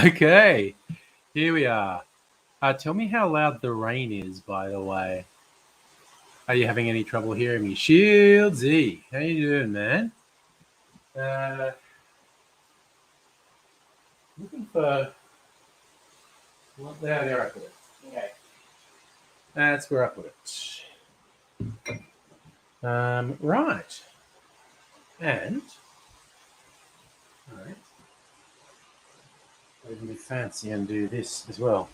Okay, here we are. Tell me how loud the rain is, by the way. Are you having any trouble hearing me? Shieldsy, how you doing, man? Looking for... Well, there I put it. Okay. That's where I put it. Right. And... All right. I'm going to be fancy and do this as well.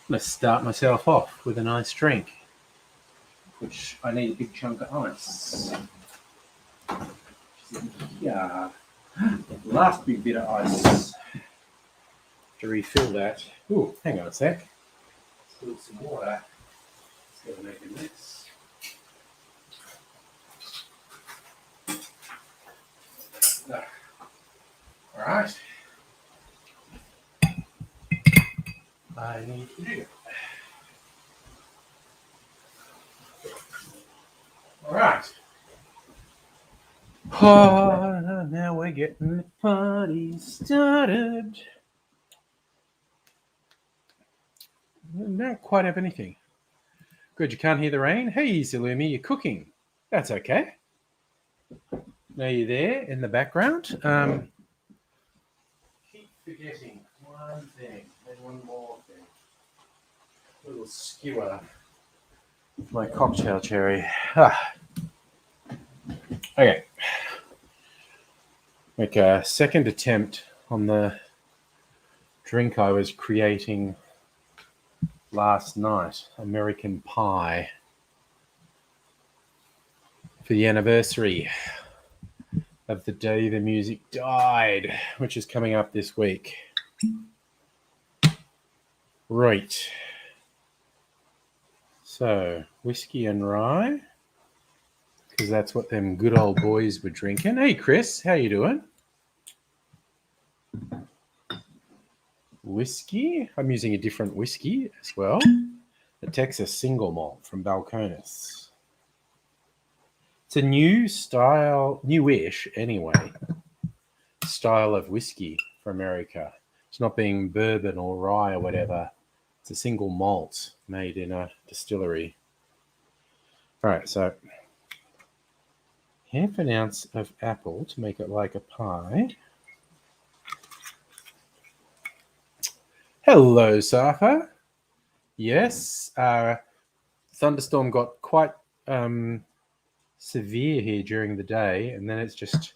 I'm going to start myself off with a nice drink, which I need a big chunk of ice. Yeah, last big bit of ice. To refill that. Ooh, hang on a sec. Let's put some water. It's going to make a mess. All right. I need to do it. All right. Oh, now we're getting the party started. Don't quite have anything. Good, you can't hear the rain? Hey, Salumi, you're cooking. That's okay. Are you there in the background? Keep forgetting one thing and one more thing. A little skewer. My cocktail cherry. Okay. Make a second attempt on the drink I was creating last night, American Pie, for the anniversary of the day the music died, which is coming up this week. Right. So, whiskey and rye, because that's what them good old boys were drinking. Hey, Chris, how you doing? Whiskey. I'm using a different whiskey as well. The Texas single malt from Balcones. It's a new style, newish anyway, style of whiskey for America. It's not being bourbon or rye or whatever. It's a single malt made in a distillery. All right, so half an ounce of apple to make it like a pie. Hello, Safa. Yes, thunderstorm got quite severe here during the day, and then it's just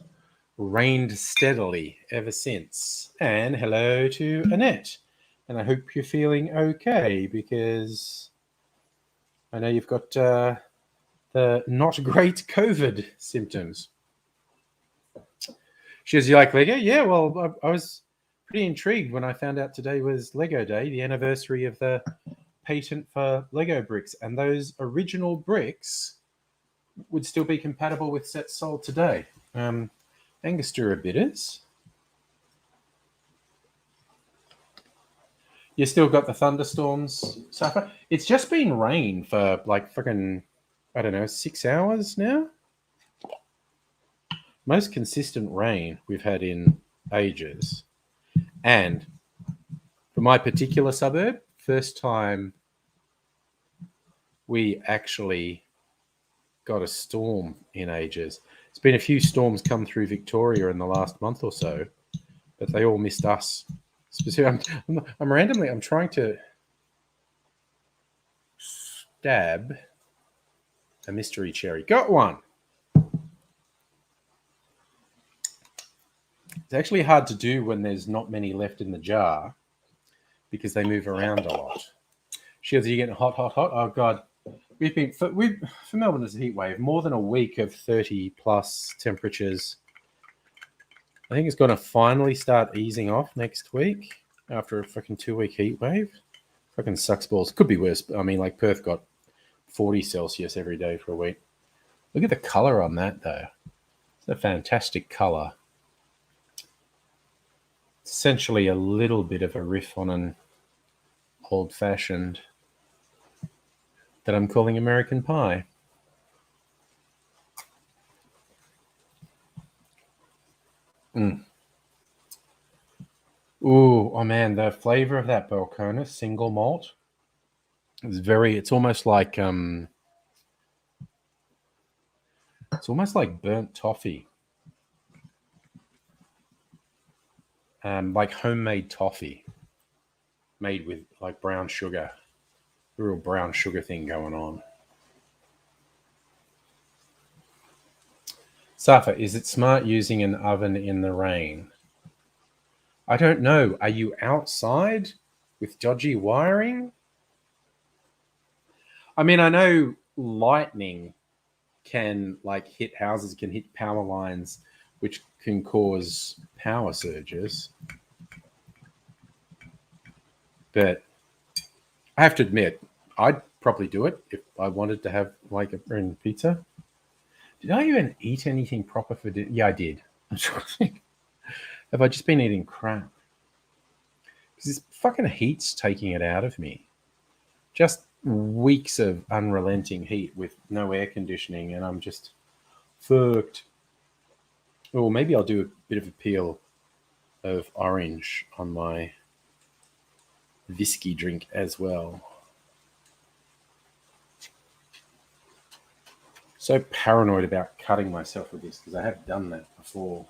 rained steadily ever since. And hello to Annette. And I hope you're feeling okay, because I know you've got the not great COVID symptoms. She goes, you like Lego? Yeah, well, I was pretty intrigued when I found out today was Lego Day, the anniversary of the patent for Lego bricks. And those original bricks would still be compatible with sets sold today. Angostura bitters. You still got the thunderstorms, Safa? It's just been rain for like freaking, I don't know, 6 hours now. Most consistent rain we've had in ages. And for my particular suburb, first time we actually got a storm in ages. It's been a few storms come through Victoria in the last month or so, but they all missed us. I'm trying to stab a mystery cherry. Got one. It's actually hard to do when there's not many left in the jar because they move around a lot. Shields, are you getting hot? Oh, God. For Melbourne, there's a heat wave. More than a week of 30 plus temperatures. I think it's going to finally start easing off next week after a freaking 2-week heat wave. Fucking sucks balls. Could be worse. I mean, like Perth got 40 Celsius every day for a week. Look at the color on that, though. It's a fantastic color. It's essentially a little bit of a riff on an old-fashioned that I'm calling American Pie. Ooh, oh man, the flavor of that Balcones single malt is it's almost like burnt toffee. Like homemade toffee made with like brown sugar. A real brown sugar thing going on. Safa, is it smart using an oven in the rain? I don't know. Are you outside with dodgy wiring? I mean, I know lightning can like hit houses, can hit power lines, which can cause power surges. But I have to admit, I'd probably do it if I wanted to have like a pizza. Did I even eat anything proper for dinner? Yeah, I did. I'm trying to think. Have I just been eating crap? Because this fucking heat's taking it out of me. Just weeks of unrelenting heat with no air conditioning, and I'm just fucked. Or maybe I'll do a bit of a peel of orange on my whiskey drink as well. So paranoid about cutting myself with this because I have done that before.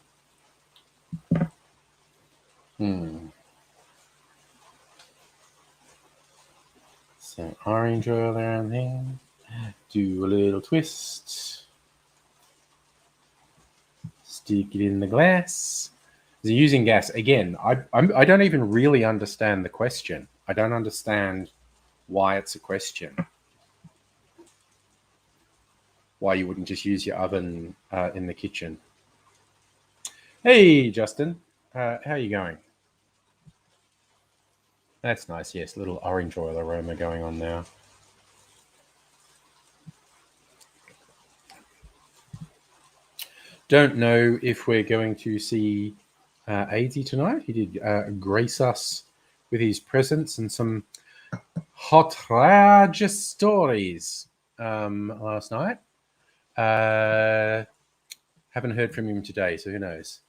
So orange oil around there. Do a little twist. Stick it in the glass. So using gas again. I don't even really understand the question. I don't understand why it's a question. Why you wouldn't just use your oven in the kitchen. Hey, Justin. How are you going? That's nice. Yes, a little orange oil aroma going on now. Don't know if we're going to see AZ tonight. He did grace us with his presence and some outrageous stories last night. Haven't heard from him today, so who knows?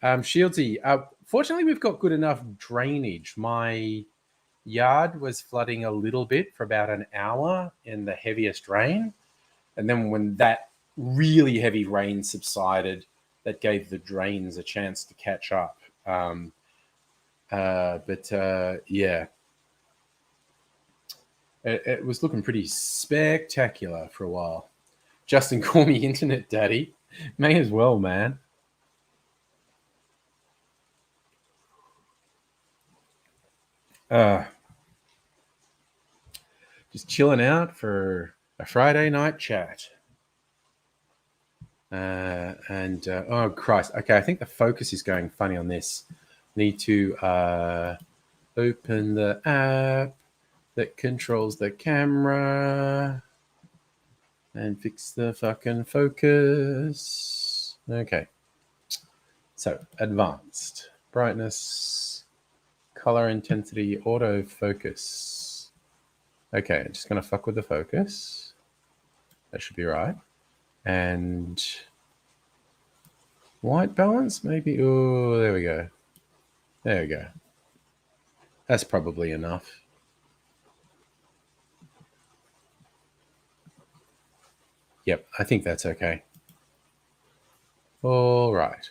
Shieldsy, fortunately, we've got good enough drainage. My yard was flooding a little bit for about an hour in the heaviest rain. And then when that really heavy rain subsided, that gave the drains a chance to catch up. Yeah. It was looking pretty spectacular for a while. Justin, call me Internet Daddy. May as well, man. Just chilling out for a Friday night chat. Oh, Christ. Okay, I think the focus is going funny on this. Need to open the app that controls the camera and fix the fucking focus. Okay. So, advanced. Brightness, color intensity, autofocus. Okay, I'm just going to fuck with the focus. That should be right. And white balance, maybe. Oh, there we go. There we go. That's probably enough. Yep, I think that's okay. All right.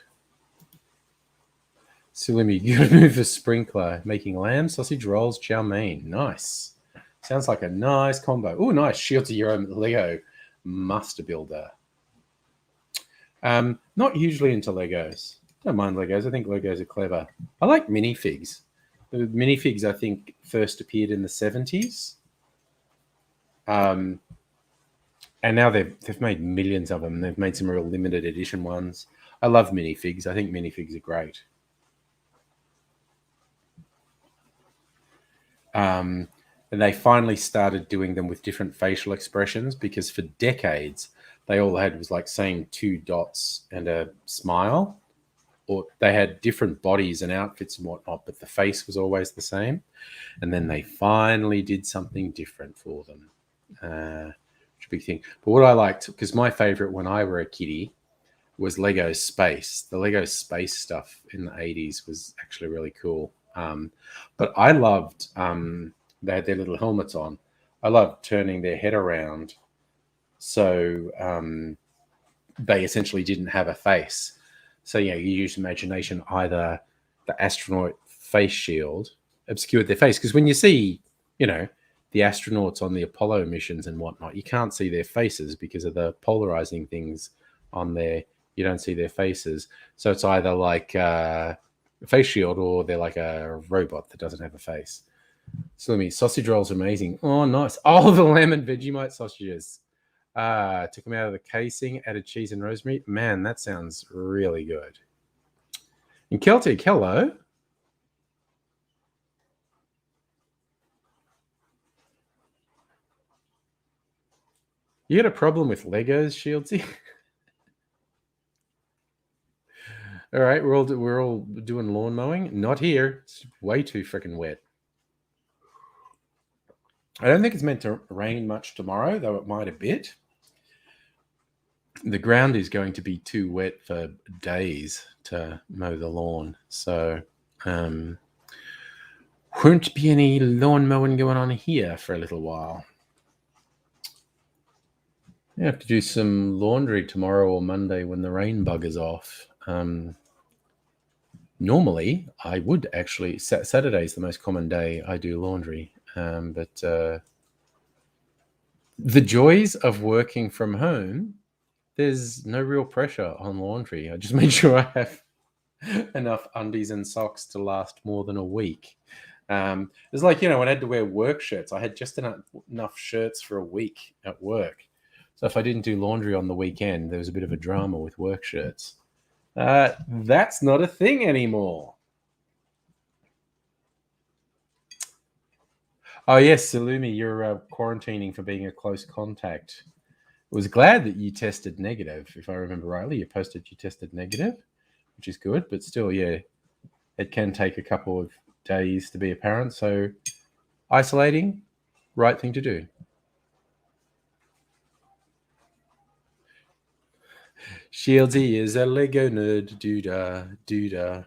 Silimi, you gotta move a sprinkler. Making lamb, sausage rolls, chow mein. Nice. Sounds like a nice combo. Oh, nice. Shield to your own Lego Master Builder. Not hugely into Legos. Don't mind Legos. I think Legos are clever. I like minifigs. The minifigs, I think, first appeared in the 70s. And now they've made millions of them. They've made some real limited edition ones. I love minifigs. I think minifigs are great. And they finally started doing them with different facial expressions, because for decades they all had was like saying two dots and a smile, or they had different bodies and outfits and whatnot, but the face was always the same. And then they finally did something different for them. Which is a big thing. But what I liked, because my favorite when I were a kiddie was Lego Space. The Lego Space stuff in the 80s was actually really cool. But I loved, they had their little helmets on. I loved turning their head around so they essentially didn't have a face. So, you use imagination. Either the astronaut face shield obscured their face, because when you see, the astronauts on the Apollo missions and whatnot, you can't see their faces because of the polarizing things on there. You don't see their faces. So it's either like a face shield, or they're like a robot that doesn't have a face. So sausage rolls are amazing. Oh, nice. Oh, the lamb and Vegemite sausages. Took them out of the casing, added cheese and rosemary. Man, that sounds really good. And Celtic, hello. You got a problem with Legos, Shieldsy? All right, we're all doing lawn mowing. Not here. It's way too freaking wet. I don't think it's meant to rain much tomorrow, though it might a bit. The ground is going to be too wet for days to mow the lawn, so won't be any lawn mowing going on here for a little while. I have to do some laundry tomorrow or Monday when the rain buggers off. Normally, I would actually. Saturday is the most common day I do laundry, but the joys of working from home, there's no real pressure on laundry. I just made sure I have enough undies and socks to last more than a week. It's like, when I had to wear work shirts, I had just enough shirts for a week at work. So if I didn't do laundry on the weekend, there was a bit of a drama with work shirts. That's not a thing anymore. Oh, yes, Salumi, you're quarantining for being a close contact. I was glad that you tested negative. If I remember rightly, you posted you tested negative, which is good. But still, yeah, it can take a couple of days to be apparent. So isolating, right thing to do. Shieldsy is a Lego nerd, doodah.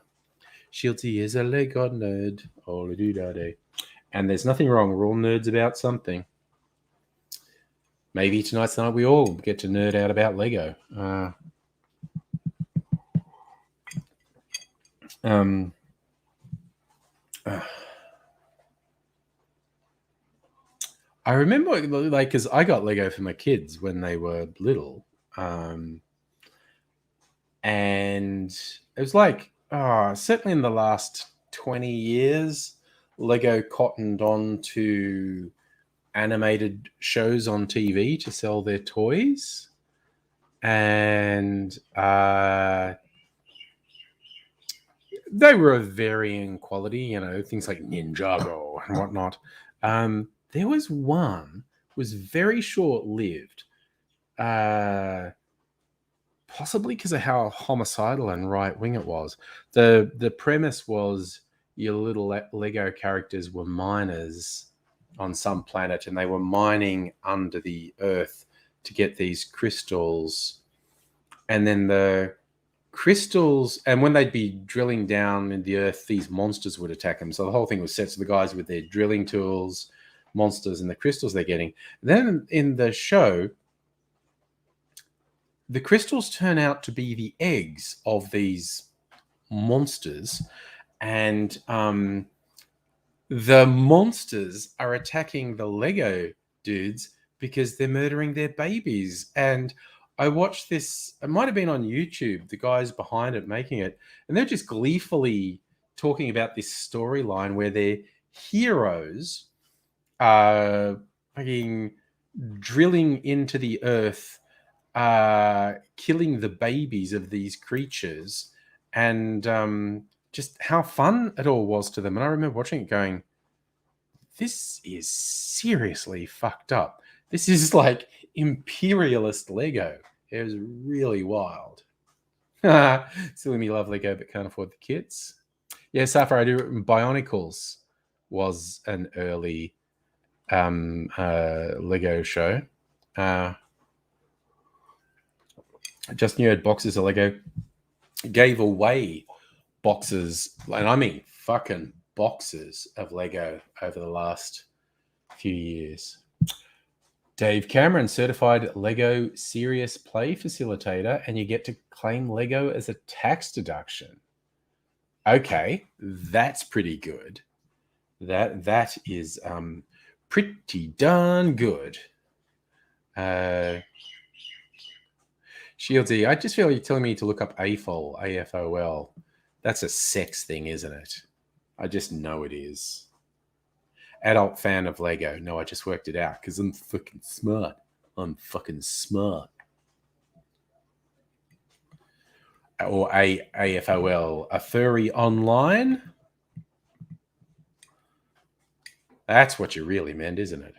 Shieldsy is a Lego nerd, all doodah day. And there's nothing wrong. We're all nerds about something. Maybe tonight's the night we all get to nerd out about Lego. I remember, because I got Lego for my kids when they were little. And it was like, certainly in the last 20 years, Lego cottoned on to animated shows on TV to sell their toys. And they were of varying quality, things like Ninjago and whatnot. There was one was very short-lived, possibly because of how homicidal and right-wing it was. The premise was your little Lego characters were miners on some planet, and they were mining under the earth to get these crystals. And then the crystals, and when they'd be drilling down in the earth, these monsters would attack them. So the whole thing was set to the guys with their drilling tools, monsters, and the crystals they're getting. Then in the show, the crystals turn out to be the eggs of these monsters, and the monsters are attacking the Lego dudes because they're murdering their babies. And I watched this, it might have been on YouTube, the guys behind it making it, and they're just gleefully talking about this storyline where their heroes are fucking drilling into the earth, killing the babies of these creatures, and just how fun it all was to them. And I remember watching it going, this is seriously fucked up. This is like imperialist Lego. It was really wild. Silly me love Lego, but can't afford the kits. Yeah, Safra, I do. Bionicles was an early Lego show. Just New had boxes of Lego. Gave away boxes, and I mean fucking boxes of Lego over the last few years. Dave Cameron, certified Lego Serious Play Facilitator, and you get to claim Lego as a tax deduction. Okay, that's pretty good. That is pretty darn good. Shieldsy, I just feel like you're telling me to look up AFOL, AFOL. That's a sex thing, isn't it? I just know it is. Adult fan of Lego. No, I just worked it out because I'm fucking smart. I'm fucking smart. Or AFOL, a furry online. That's what you really meant, isn't it?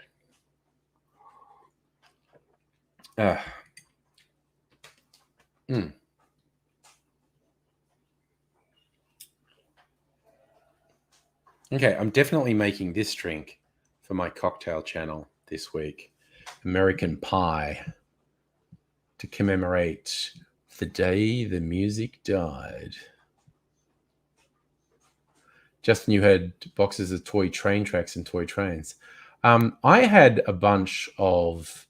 Okay, I'm definitely making this drink for my cocktail channel this week. American Pie, to commemorate the day the music died. Justin, you had boxes of toy train tracks and toy trains. I had a bunch of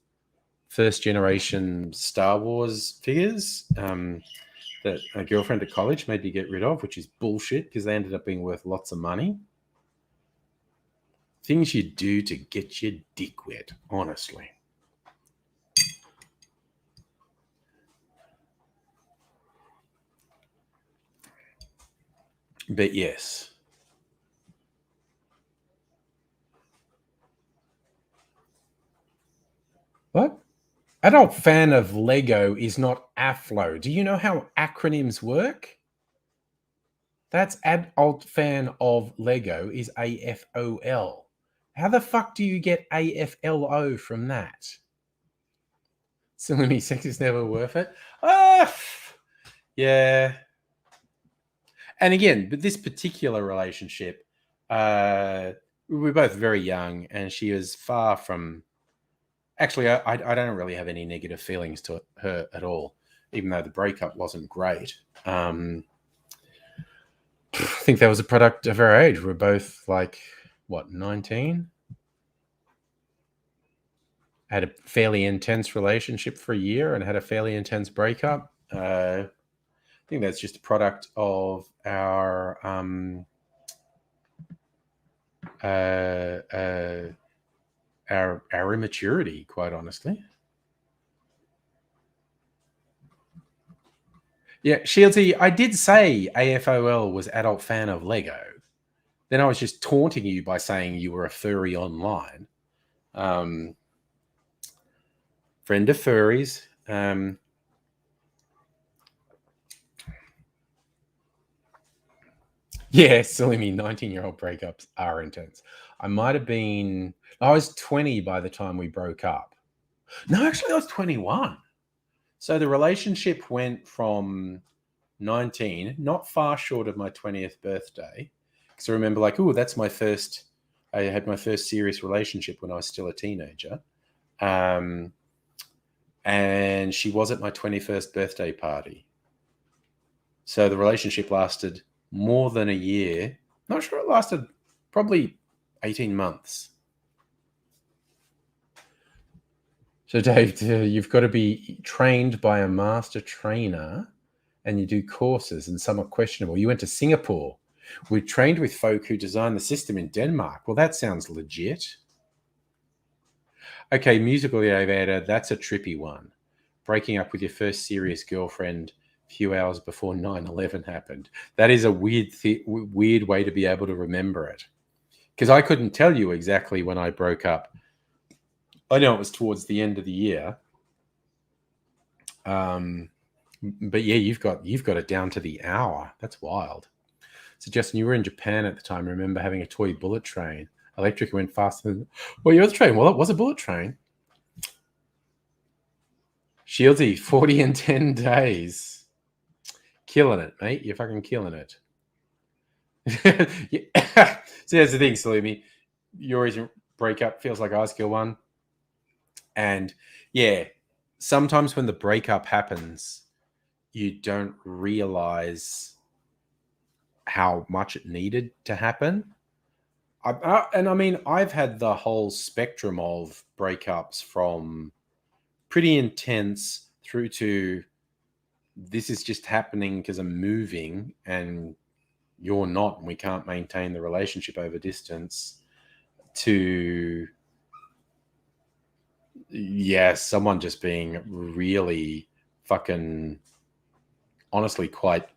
first generation Star Wars figures that a girlfriend at college made me get rid of, which is bullshit because they ended up being worth lots of money. Things you do to get your dick wet, honestly. But yes. What? Adult fan of Lego is not AFLO. Do you know how acronyms work? That's adult fan of Lego is AFOL. How the fuck do you get AFLO from that? Silly sex is never worth it. Yeah. And again, but this particular relationship, we were both very young, and she was far from. Actually, I don't really have any negative feelings to her at all, even though the breakup wasn't great. I think that was a product of our age. We're both like, what, 19? Had a fairly intense relationship for a year and had a fairly intense breakup. I think that's just a product of our immaturity, quite honestly. Yeah, Shieldsy, I did say AFOL was adult fan of Lego. Then I was just taunting you by saying you were a furry online. Friend of furries. Yeah, silly me. 19-year-old breakups are intense. I was 20 by the time we broke up. No, actually, I was 21. So the relationship went from 19, not far short of my 20th birthday. Because I remember, like, that's my first. I had my first serious relationship when I was still a teenager. And she was at my 21st birthday party. So the relationship lasted more than a year. Not sure it lasted probably 18 months. So, Dave, you've got to be trained by a master trainer, and you do courses, and some are questionable. You went to Singapore. We trained with folk who designed the system in Denmark. Well, that sounds legit. Okay, musically, Avada, that's a trippy one. Breaking up with your first serious girlfriend a few hours before 9/11 happened. That is a weird way to be able to remember it. Because I couldn't tell you exactly when I broke up. I know it was towards the end of the year. But yeah, you've got it down to the hour. That's wild. So Justin, you were in Japan at the time. I remember having a toy bullet train. Electric went faster than... Well, you're the train. Well, it was a bullet train. Shieldsy, 40 in 10 days. Killing it, mate. You're fucking killing it. Yeah. See, that's the thing, Salumi. Your recent breakup feels like I skill one. And yeah, sometimes when the breakup happens, you don't realize how much it needed to happen. And I mean, I've had the whole spectrum of breakups from pretty intense through to this is just happening because I'm moving and you're not, and we can't maintain the relationship over distance, to someone just being really fucking honestly quite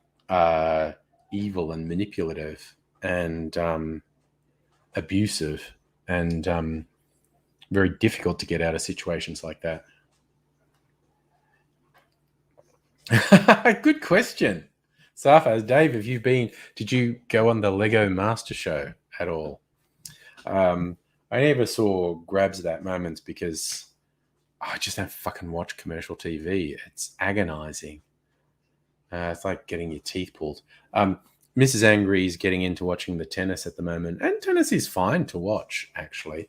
evil and manipulative and abusive and very difficult to get out of situations like that. Good question. Safaz, Dave, did you go on the Lego Master Show at all? I never saw grabs of that moment because I just don't fucking watch commercial TV. It's agonizing. It's like getting your teeth pulled. Mrs. Angry is getting into watching the tennis at the moment, and tennis is fine to watch, actually.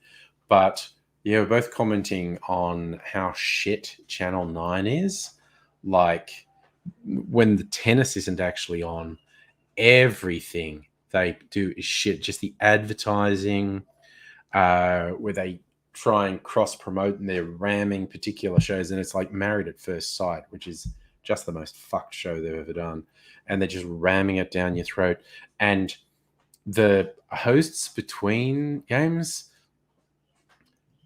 But yeah, we're both commenting on how shit Channel 9 is. Like, when the tennis isn't actually on, everything they do is shit. Just the advertising, where they try and cross-promote and they're ramming particular shows, and it's like Married at First Sight, which is just the most fucked show they've ever done. And they're just ramming it down your throat. And the hosts between games,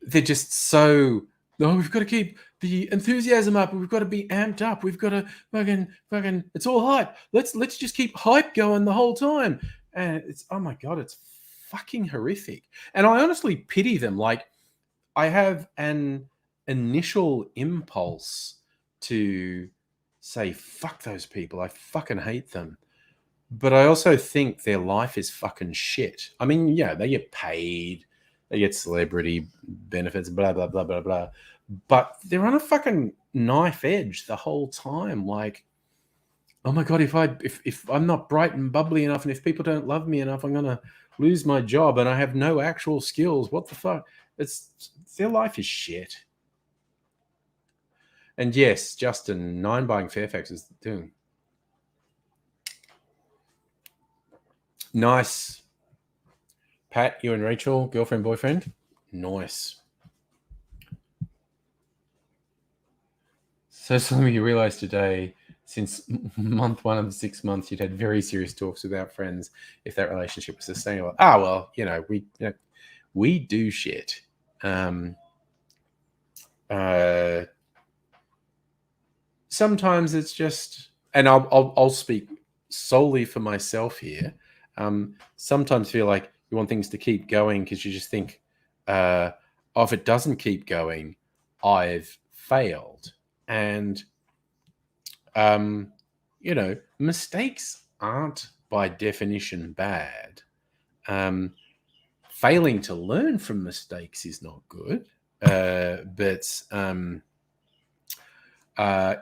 they're just so... No, we've got to keep the enthusiasm up. We've got to be amped up. We've got to fucking. It's all hype. Let's just keep hype going the whole time. And it's, oh my god, it's fucking horrific. And I honestly pity them. Like, I have an initial impulse to say fuck those people. I fucking hate them. But I also think their life is fucking shit. I mean, yeah, they get paid. They get celebrity benefits, blah, blah, blah, blah, blah. But they're on a fucking knife edge the whole time. Like, oh my god, if I'm not bright and bubbly enough, and if people don't love me enough, I'm gonna lose my job, and I have no actual skills. What the fuck? Their life is shit. And yes, Justin, 9 buying Fairfax is doing nice. Pat, you and Rachel, girlfriend, boyfriend, nice. So something you realized today, since month 1 of the 6 months, you'd had very serious talks with our friends if that relationship was sustainable. Well, we do shit. Sometimes it's just, and I'll speak solely for myself here. Sometimes feel like you want things to keep going because you just think, if it doesn't keep going, I've failed. And, mistakes aren't by definition bad. Failing to learn from mistakes is not good. But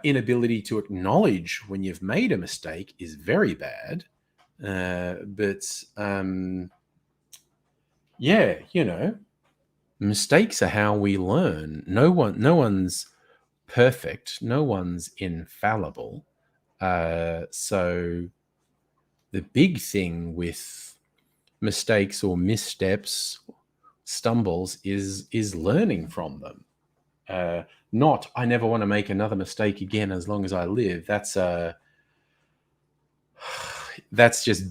inability to acknowledge when you've made a mistake is very bad. Mistakes are how we learn. No one's perfect. No one's infallible. So the big thing with mistakes or missteps, stumbles, is learning from them. Not, I never want to make another mistake again as long as I live. That's just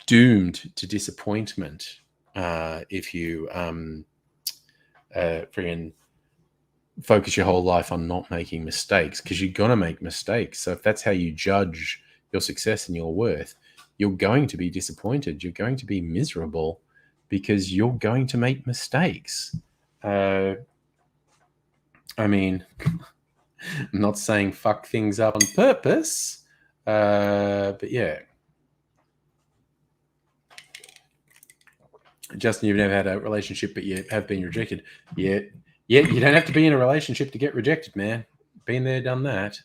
doomed to disappointment if you friggin' focus your whole life on not making mistakes, because you're going to make mistakes. So if that's how you judge your success and your worth, you're going to be disappointed. You're going to be miserable because you're going to make mistakes. I mean, I'm not saying fuck things up on purpose, but yeah. Justin, you've never had a relationship, but you have been rejected. Yeah, you don't have to be in a relationship to get rejected, man. Been there, done that.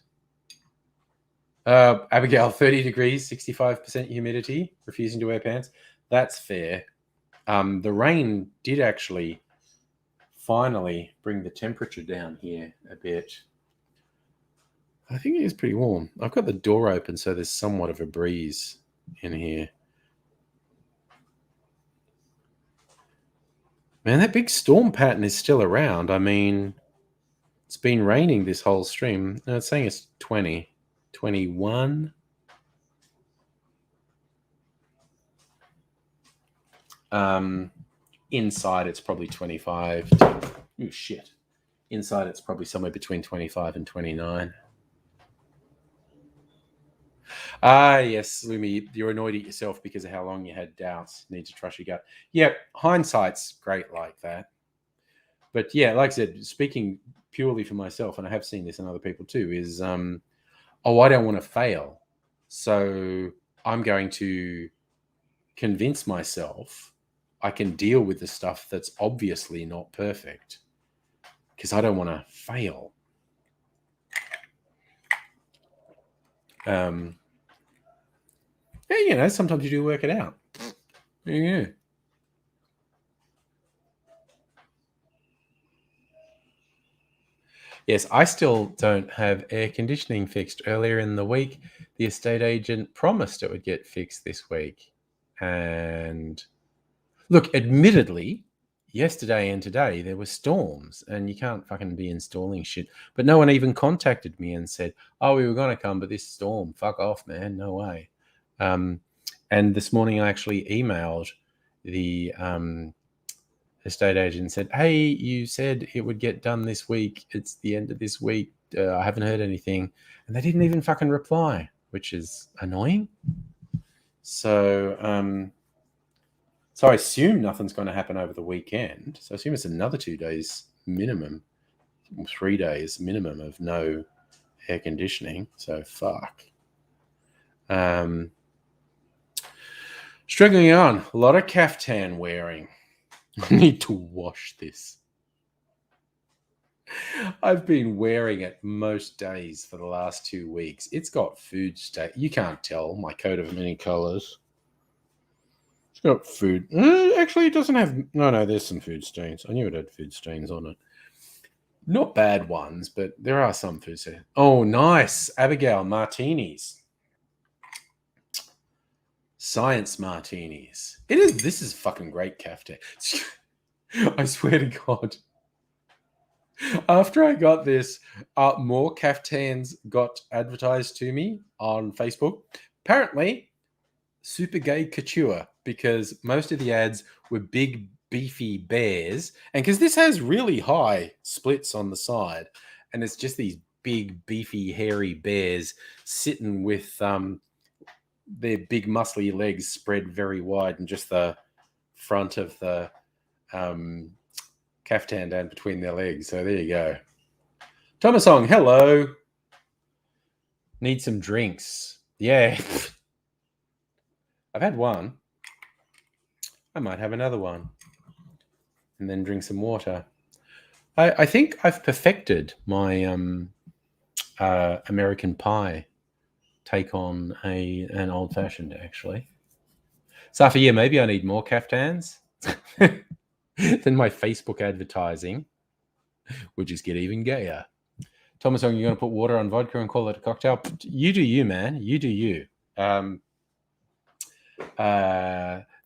Abigail, 30 degrees, 65% humidity, refusing to wear pants. That's fair. The rain did actually finally bring the temperature down here a bit. I think it is pretty warm. I've got the door open, so there's somewhat of a breeze in here. Man, that big storm pattern is still around. I mean, it's been raining this whole stream. No, it's saying it's 20, 21. Inside, it's probably 25. Oh, shit. Inside, it's probably somewhere between 25 and 29. Yes, Lumi, you're annoyed at yourself because of how long you had doubts. Need to trust your gut. Yeah, hindsight's great like that. But yeah, like I said, speaking purely for myself, and I have seen this in other people too, is, I don't want to fail. So I'm going to convince myself I can deal with the stuff that's obviously not perfect because I don't want to fail. Yeah, sometimes you do work it out. Yeah. Yes, I still don't have air conditioning fixed. Earlier in the week, the estate agent promised it would get fixed this week. And look, admittedly, yesterday and today there were storms and you can't fucking be installing shit. But no one even contacted me and said, oh, we were going to come, but this storm, fuck off, man. No way. And this morning I actually emailed the estate agent and said, hey, you said it would get done this week. It's the end of this week. I haven't heard anything. And they didn't even fucking reply, which is annoying. So I assume nothing's going to happen over the weekend. So I assume it's another 2 days minimum, 3 days minimum of no air conditioning. So fuck. Struggling on. A lot of caftan wearing. I need to wash this. I've been wearing it most days for the last 2 weeks. It's got food stain. You can't tell my coat of many colors. It's got food. Actually, it doesn't have... No, there's some food stains. I knew it had food stains on it. Not bad ones, but there are some food stains. Oh, nice. Abigail, martinis. Science martinis. This is fucking great caftan. I swear to God. After I got this, more caftans got advertised to me on Facebook. Apparently, super gay couture, because most of the ads were big, beefy bears. And because this has really high splits on the side, and it's just these big, beefy, hairy bears sitting with their big, muscly legs spread very wide and just the front of the caftan down between their legs. So there you go. Thomasong, hello. Need some drinks. Yeah. I've had one. I might have another one. And then drink some water. I think I've perfected my American pie take on an old-fashioned, actually. Safa, yeah, maybe I need more caftans than my Facebook advertising, would just get even gayer. Thomas, you're going to put water on vodka and call it a cocktail? You do you, man. You do you.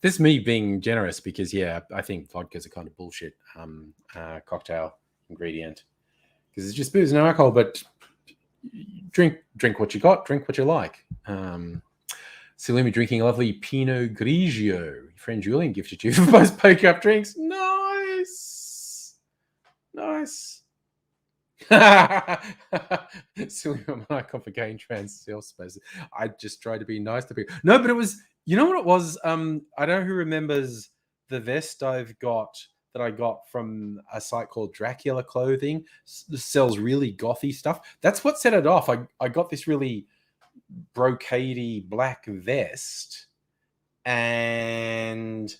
This is me being generous because, yeah, I think vodka's a kind of bullshit cocktail ingredient because it's just booze, no alcohol, but drink what you got, drink what you like. Salumi drinking a lovely Pinot Grigio. Your friend Julian gifted you for both poke-up drinks. Nice. Silly icon for gay trans self spaces. I just tried to be nice to people. No, but it was, you know what it was? I don't know who remembers the vest I got from a site called Dracula Clothing. Sells really gothy stuff. That's what set it off. I got this really brocadey black vest, and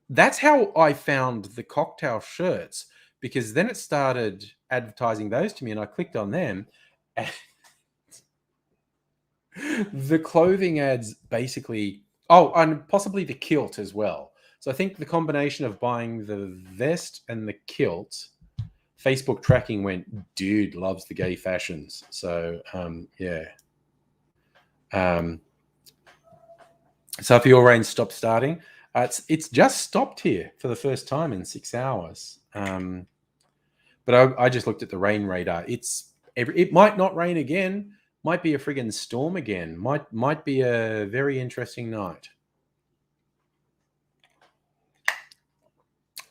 that's how I found the cocktail shirts, because then it started advertising those to me and I clicked on them. And the clothing ads basically, and possibly the kilt as well. So I think the combination of buying the vest and the kilt, Facebook tracking went, dude loves the gay fashions. So yeah. So if your rain stopped starting, it's just stopped here for the first time in 6 hours. But I just looked at the rain radar. It might not rain again. Might be a friggin' storm again. Might be a very interesting night.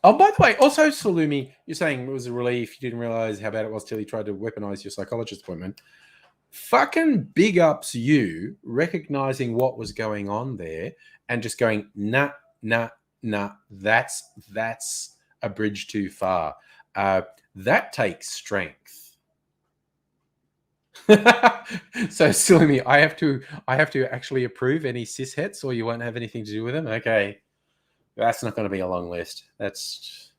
Oh, by the way, also Salumi, you're saying it was a relief. You didn't realize how bad it was till you tried to weaponize your psychologist appointment. Fucking big ups you recognizing what was going on there and just going, nah, that's a bridge too far. That takes strength. So Salumi, I have to actually approve any cishets, or you won't have anything to do with them. Okay. That's not going to be a long list. That's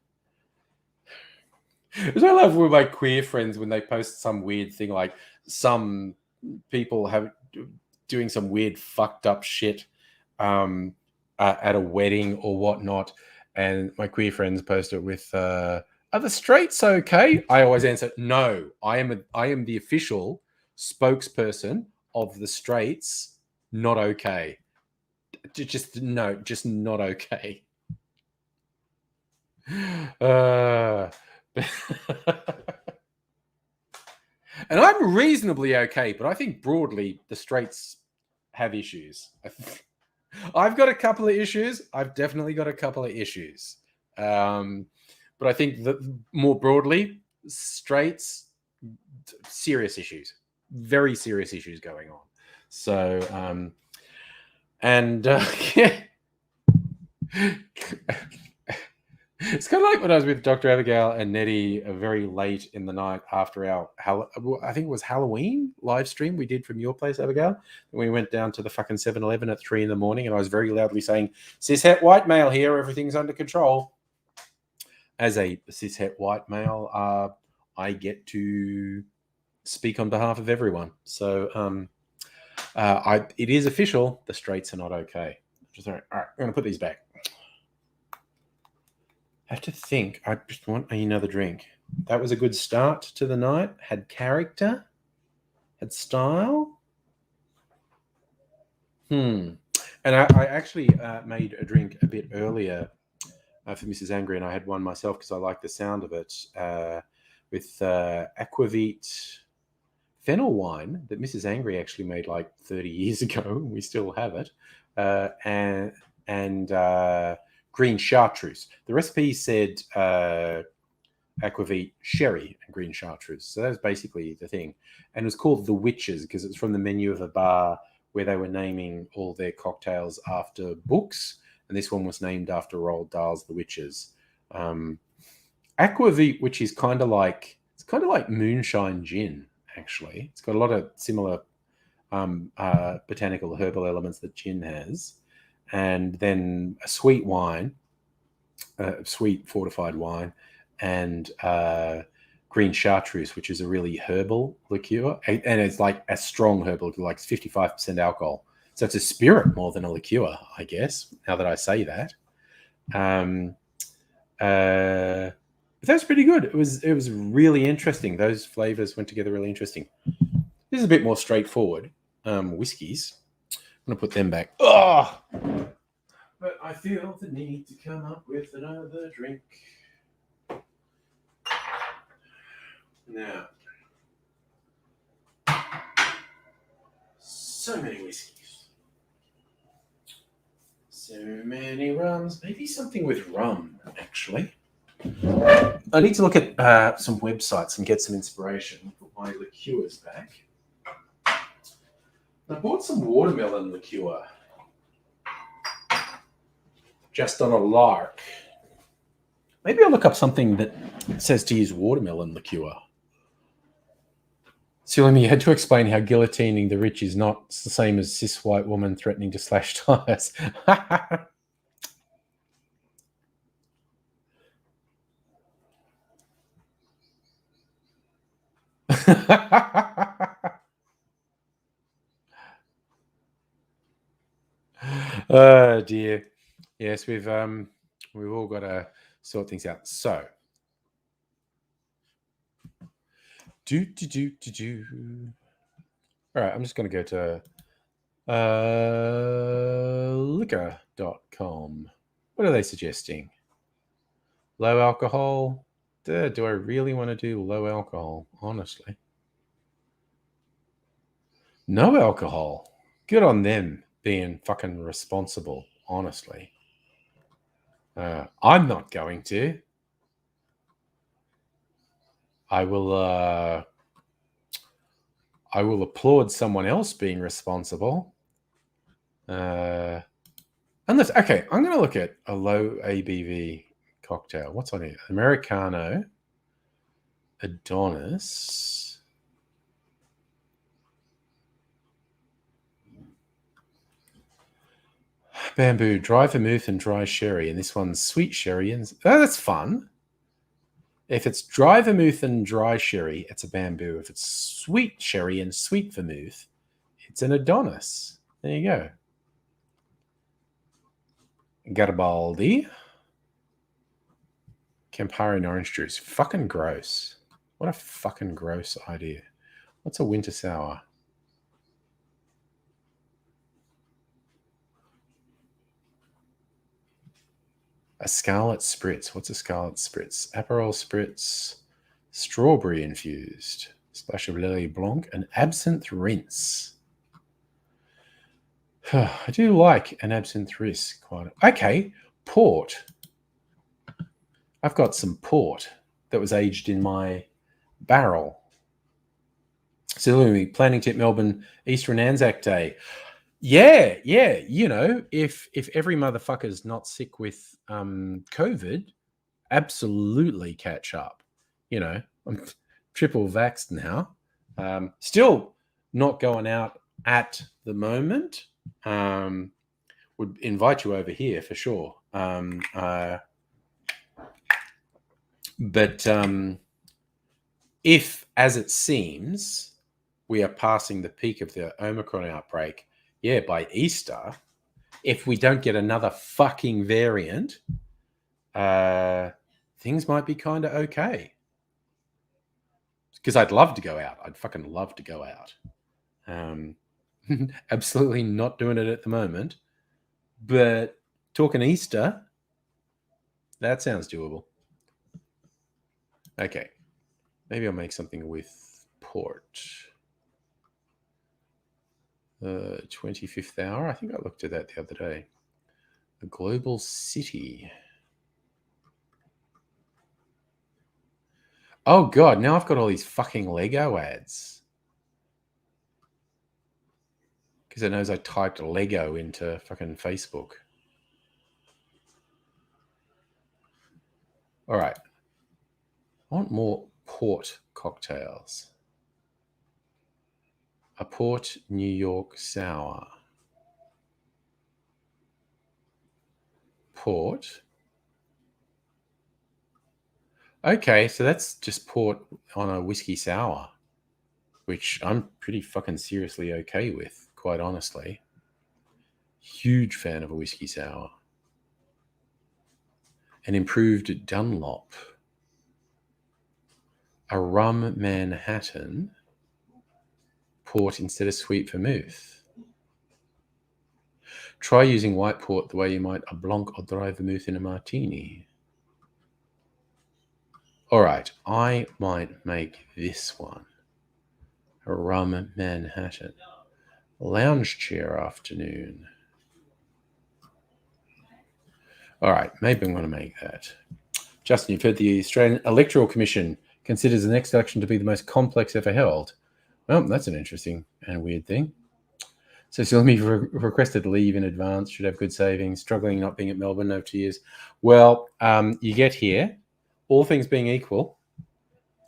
what I love with my queer friends when they post some weird thing, like some people have doing some weird fucked up shit at a wedding or whatnot, and my queer friends post it with are the straights okay? I always answer, no, I am the official spokesperson of the straights, not okay. Just not okay. And I'm reasonably okay, but I think broadly the straights have issues. I've got a couple of issues. I've definitely got a couple of issues. But I think that more broadly, straights, serious issues, very serious issues going on. So, yeah. It's kind of like when I was with Dr. Abigail and Nettie very late in the night after our, I think it was Halloween live stream we did from your place, Abigail. And we went down to the fucking 7-Eleven at 3 a.m. and I was very loudly saying, cishet white male here, everything's under control. As a cishet white male, I get to speak on behalf of everyone. So it is official. The straights are not okay. All right, I'm going to put these back. I have to think. I just want another drink. That was a good start to the night. Had character. Had style. And I actually made a drink a bit earlier for Mrs. Angry, and I had one myself because I like the sound of it, with Aquavit fennel wine that Mrs. Angry actually made like 30 years ago. We still have it. And green chartreuse. The recipe said aquavit sherry and green chartreuse. So that's basically the thing. And it was called The Witches because it's from the menu of a bar where they were naming all their cocktails after books. And this one was named after Roald Dahl's The Witches. Aquavit, which is kind of like moonshine gin, actually. It's got a lot of similar botanical herbal elements that gin has. And then a sweet wine, sweet fortified wine, and green chartreuse, which is a really herbal liqueur. And it's like a strong herbal liqueur, like 55% alcohol. So it's a spirit more than a liqueur, I guess, now that I say that. But that's pretty good. It was really interesting. Those flavors went together really interesting. This is a bit more straightforward. Whiskeys. I'm going to put them back. Oh! But I feel the need to come up with another drink. Now, so many whiskeys. So many rums. Maybe something with rum, actually. I need to look at some websites and get some inspiration. Put my liqueurs back. I bought some watermelon liqueur. Just on a lark. Maybe I'll look up something that says to use watermelon liqueur. Silly, you had to explain how guillotining the rich is not the same as cis white woman threatening to slash tires. Oh dear. Yes, we've all got to sort things out. So, do. All right, I'm just going to go to liquor.com. What are they suggesting? Low alcohol? Do I really want to do low alcohol? Honestly, no alcohol. Good on them being fucking responsible. Honestly, I'm not going to. I will. I will applaud someone else being responsible. Unless, okay, I'm going to look at a low ABV cocktail. What's on here? Americano, Adonis, Bamboo, dry vermouth and dry sherry. And this one's sweet sherry. And that's fun. If it's dry vermouth and dry sherry, it's a Bamboo. If it's sweet sherry and sweet vermouth, it's an Adonis. There you go. Garibaldi. Campari and orange juice. Fucking gross. What a fucking gross idea. What's a winter sour? A Scarlet Spritz. What's a Scarlet Spritz? Aperol Spritz. Strawberry infused. Splash of Lily Blanc. An absinthe rinse. I do like an absinthe rinse quite. Okay, port. I've got some port that was aged in my barrel. So planning tip Melbourne Easter and Anzac Day. Yeah. You know, if every motherfucker's not sick with COVID, absolutely catch up. You know, I'm triple vaxxed now. Still not going out at the moment. Would invite you over here for sure. But if, as it seems, we are passing the peak of the Omicron outbreak, by Easter, if we don't get another fucking variant, things might be kind of okay. Because I'd love to go out. I'd fucking love to go out. Absolutely not doing it at the moment. But talking Easter, that sounds doable. Okay. Maybe I'll make something with port. 25th hour. I think I looked at that the other day. The Global City. Oh, God. Now I've got all these fucking Lego ads. Because it knows I typed Lego into fucking Facebook. All right. I want more port cocktails. A Port New York Sour. Port. Okay, so that's just port on a whiskey sour, which I'm pretty fucking seriously okay with, quite honestly. Huge fan of a whiskey sour. An improved Dunlop. A rum Manhattan. Port instead of sweet vermouth. Try using white port the way you might a blanc or dry vermouth in a martini. All right, I might make this one. A rum Manhattan. Lounge chair afternoon. All right, maybe I'm going to make that. Justin, you've heard the Australian Electoral Commission considers the next election to be the most complex ever held. Well, that's an interesting and weird thing. So Silmy requested leave in advance, should have good savings, struggling not being at Melbourne over 2 years. Well, you get here, all things being equal,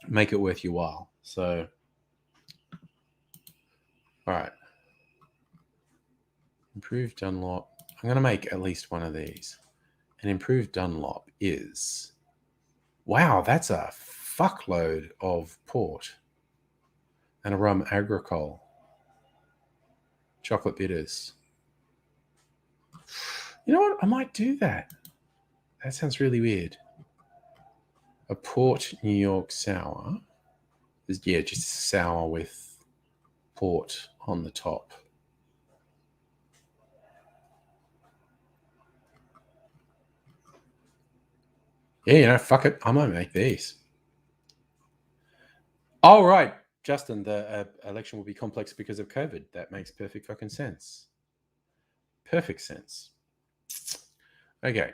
make it worth your while. So, all right. Improved Dunlop. I'm going to make at least one of these. An improved Dunlop is... Wow, that's a fuckload of port. and a rum agricole. Chocolate bitters. You know what? I might do that. That sounds really weird. A port New York sour. Yeah, just sour with port on the top. Yeah, fuck it. I might make these. All right, Justin, the election will be complex because of COVID. That makes perfect fucking sense. Perfect sense. Okay.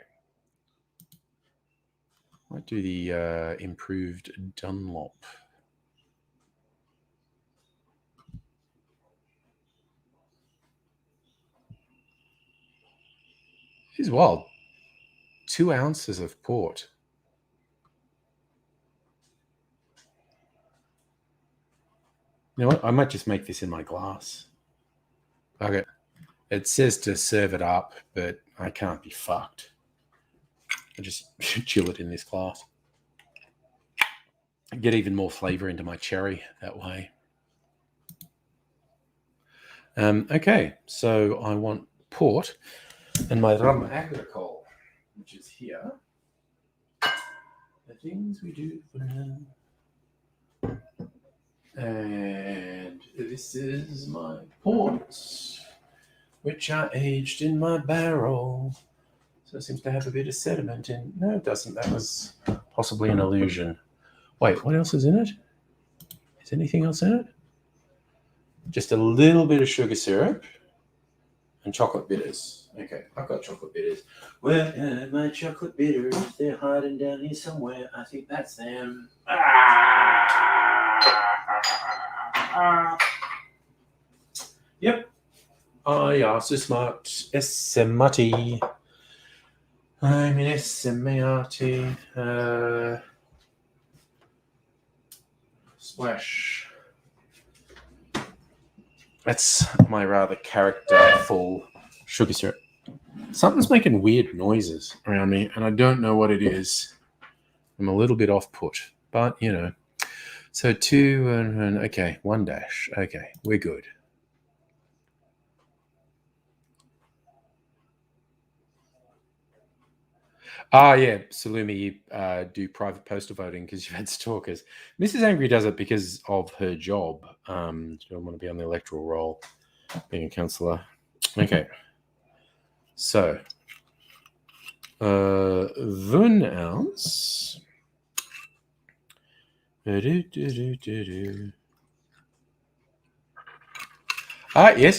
Might do the improved Dunlop. This is wild. 2 ounces of port. You know what? I might just make this in my glass. Okay. It says to serve it up, but I can't be fucked. I just chill it in this glass. I get even more flavor into my cherry that way. Okay, so I want port and my rum agricole, which is here. The things we do for now. And this is my port, which I aged in my barrel. So it seems to have a bit of sediment in. No, it doesn't. That was possibly an illusion. Wait, what else is in it? Is anything else in it? Just a little bit of sugar syrup and chocolate bitters. Okay, I've got chocolate bitters. Where are my chocolate bitters? They're hiding down here somewhere. I think that's them. Yep. I are so smart. S-M-A-T. I'm in S-M-A-R-T. Splash. That's my rather characterful sugar syrup. Something's making weird noises around me, and I don't know what it is. I'm a little bit off put, but you know. So 2 and okay, 1 dash. Okay, we're good. Yeah, Salumi, you do private postal voting because you've had stalkers. Mrs. Angry does it because of her job. She doesn't want to be on the electoral roll, being a councillor. Okay. So, 1 ounce. Yes,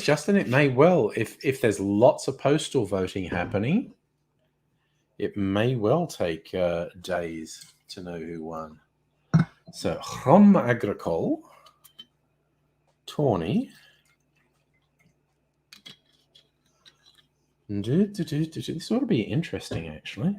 Justin, it may well. If there's lots of postal voting happening, it may well take days to know who won. So, rum agricole, tawny. This ought to be interesting, actually.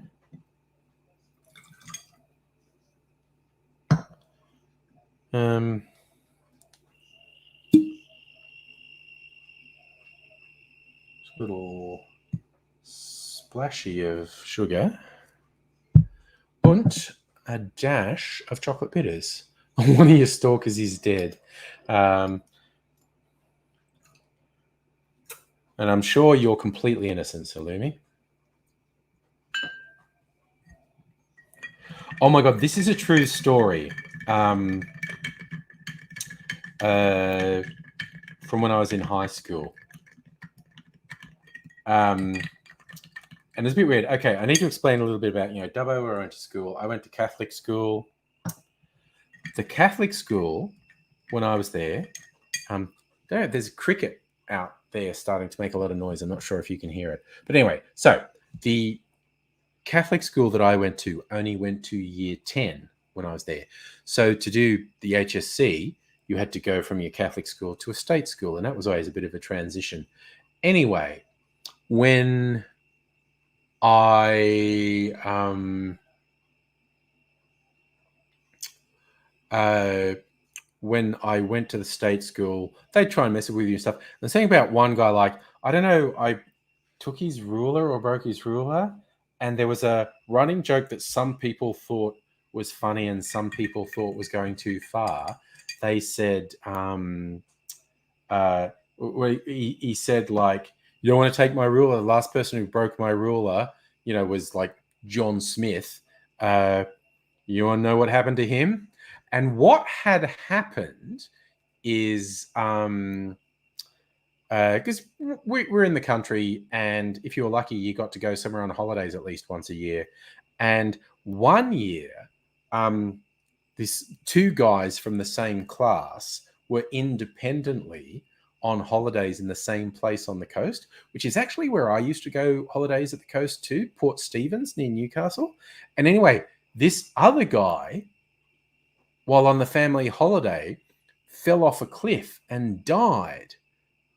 Little splashy of sugar and a dash of chocolate bitters. One of your stalkers is dead. And I'm sure you're completely innocent, Salumi. Oh my God, this is a true story. From when I was in high school. And it's a bit weird. Okay, I need to explain a little bit about, Dubbo, where I went to school. I went to Catholic school. The Catholic school, when I was there, there's a cricket out there starting to make a lot of noise. I'm not sure if you can hear it. But anyway, so the Catholic school that I went to only went to year 10 when I was there. So to do the HSC, you had to go from your Catholic school to a state school, and that was always a bit of a transition. Anyway, when I when I went to the state school, they'd try and mess with you and stuff. And the thing about one guy, I don't know, I took his ruler or broke his ruler, and there was a running joke that some people thought was funny and some people thought was going too far, they said, he said, like, you don't want to take my ruler. The last person who broke my ruler, was like John Smith. You want to know what happened to him? And what had happened is, because we're in the country, and if you were lucky, you got to go somewhere on holidays at least once a year. And one year, these two guys from the same class were independently on holidays in the same place on the coast, which is actually where I used to go holidays at the coast too, Port Stephens near Newcastle. And anyway, this other guy, while on the family holiday, fell off a cliff and died.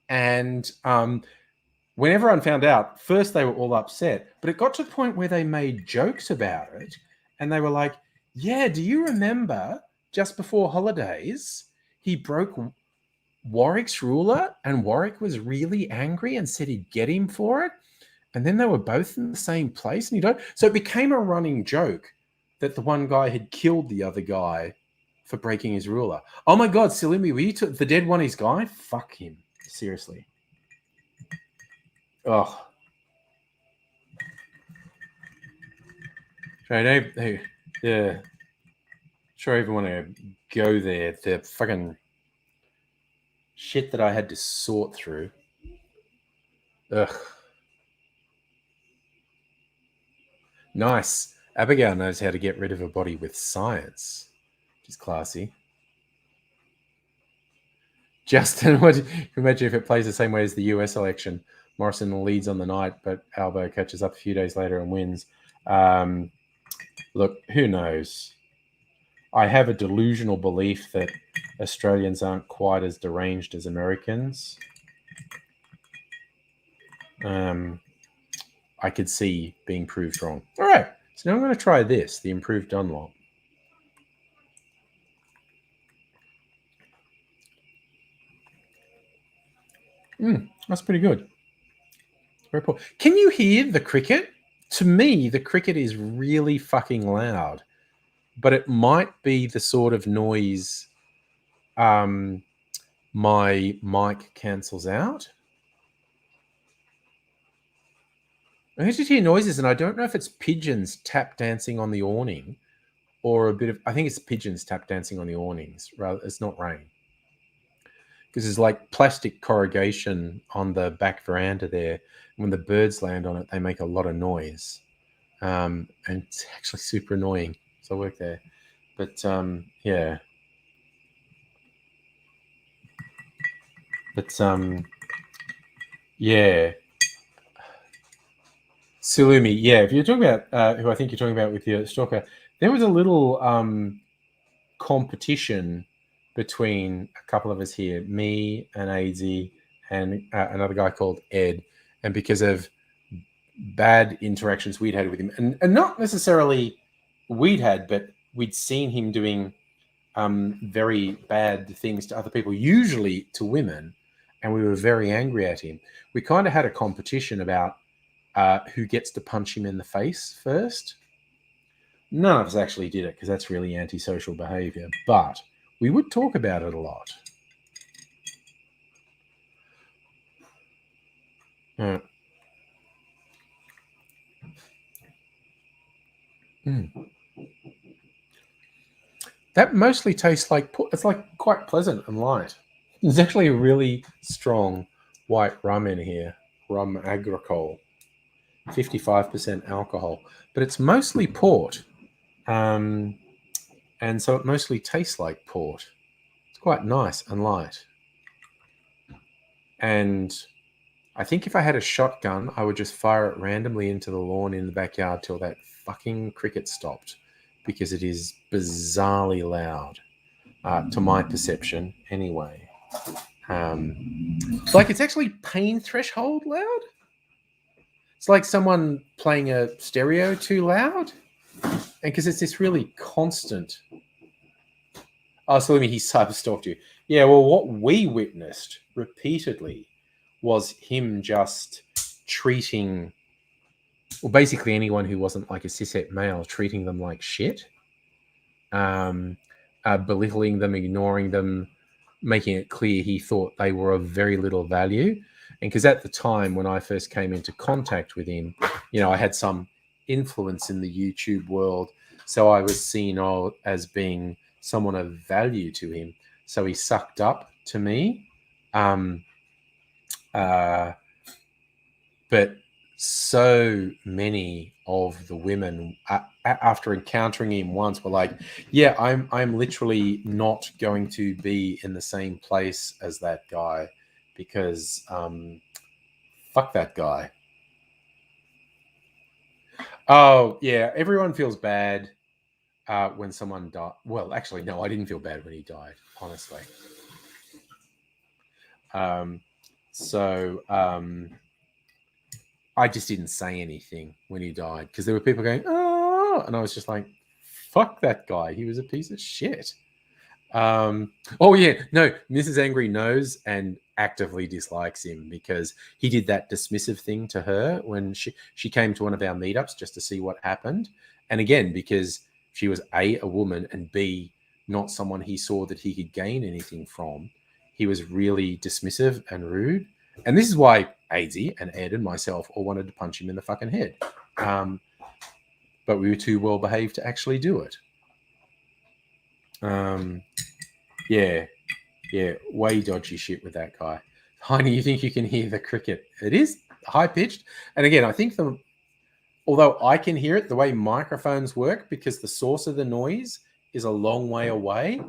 And when everyone found out, first they were all upset, but it got to the point where they made jokes about it. And they were like, yeah, do you remember just before holidays, he broke Warwick's ruler and Warwick was really angry and said he'd get him for it? And then they were both in the same place. And so it became a running joke that the one guy had killed the other guy for breaking his ruler. Oh my God, Salumi, were you the dead one his guy? Fuck him. Seriously. Oh. Yeah. Sure, I even want to go there. The fucking shit that I had to sort through. Ugh. Nice. Abigail knows how to get rid of a body with science, which is classy. Justin, imagine if it plays the same way as the US election. Morrison leads on the night, but Albo catches up a few days later and wins. Look, who knows? I have a delusional belief that Australians aren't quite as deranged as Americans. I could see being proved wrong. All right, so now I'm going to try this, the improved Dunlop. That's pretty good. Very poor. Can you hear the cricket? To me, the cricket is really fucking loud, but it might be the sort of noise my mic cancels out. I just hear noises, and I don't know if it's pigeons tap dancing on the awning or a bit of, I think it's pigeons tap dancing on the awnings. Rather, it's not rain. Because there's like plastic corrugation on the back veranda there. When the birds land on it, they make a lot of noise. And it's actually super annoying. So I work there. But yeah. But yeah. Salumi, yeah. If you're talking about who I think you're talking about with your stalker, there was a little competition between a couple of us here, me and AZ and another guy called Ed. And because of bad interactions we'd had with him, and not necessarily we'd had, but we'd seen him doing very bad things to other people, usually to women, and we were very angry at him. We kind of had a competition about who gets to punch him in the face first. None of us actually did it because that's really antisocial behavior, but we would talk about it a lot. That mostly tastes like, it's like quite pleasant and light. There's actually a really strong white rum in here, rum agricole, 55% alcohol, but it's mostly port. And so it mostly tastes like port. It's quite nice and light. And I think if I had a shotgun, I would just fire it randomly into the lawn in the backyard till that fucking cricket stopped, because it is bizarrely loud, to my perception anyway. Like, it's actually pain threshold loud. It's like someone playing a stereo too loud. And because it's this really constant. Oh, so he cyber stalked you. Yeah, well, what we witnessed repeatedly was him just treating, well, basically anyone who wasn't like a cishet male, treating them like shit. belittling them, ignoring them, making it clear he thought they were of very little value. And because at the time when I first came into contact with him, I had some influence in the YouTube world. So I was seen as being someone of value to him. So he sucked up to me. But so many of the women, after encountering him once, were like, "Yeah, I'm literally not going to be in the same place as that guy because fuck that guy." Oh yeah, everyone feels bad when someone died. Well, actually, no, I didn't feel bad when he died, honestly. So I just didn't say anything when he died because there were people going, "Oh," and I was just like, "Fuck that guy. He was a piece of shit." Oh yeah, no, Mrs. Angry knows and actively dislikes him because he did that dismissive thing to her when she came to one of our meetups just to see what happened. And again, because she was a woman and B, not someone he saw that he could gain anything from, he was really dismissive and rude. And this is why AZ and Ed and myself all wanted to punch him in the fucking head. But we were too well behaved to actually do it. Yeah, way dodgy shit with that guy. Heine, you think you can hear the cricket? It is high pitched, and again, I think although I can hear it, the way microphones work, because the source of the noise is a long way away,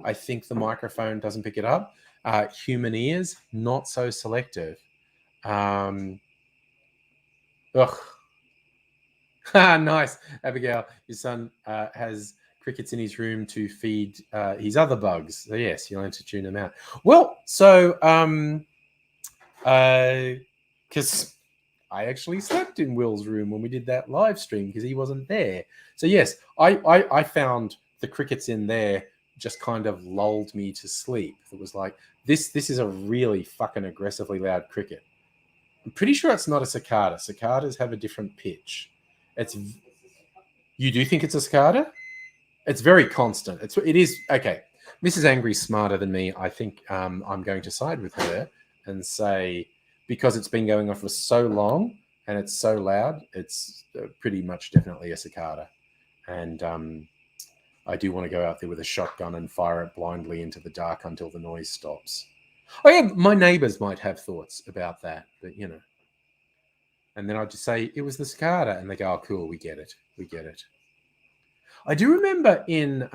I think the microphone doesn't pick it up. Human ears, not so selective. Ugh. Nice, Abigail. Your son has crickets in his room to feed his other bugs. So yes, you'll have to tune them out. Well, so because I actually slept in Will's room when we did that live stream because he wasn't there. So yes, I found the crickets in there just kind of lulled me to sleep. It was like this is a really fucking aggressively loud cricket. I'm pretty sure it's not a cicada. Cicadas have a different pitch. You do think it's a cicada? It's very constant. It is okay. Mrs. Angry's smarter than me. I think I'm going to side with her and say because it's been going on for so long and it's so loud, it's pretty much definitely a cicada. And I do want to go out there with a shotgun and fire it blindly into the dark until the noise stops. Oh yeah, my neighbours might have thoughts about that, but and then I just say it was the cicada, and they go, "Oh, cool, we get it. We get it." I do remember in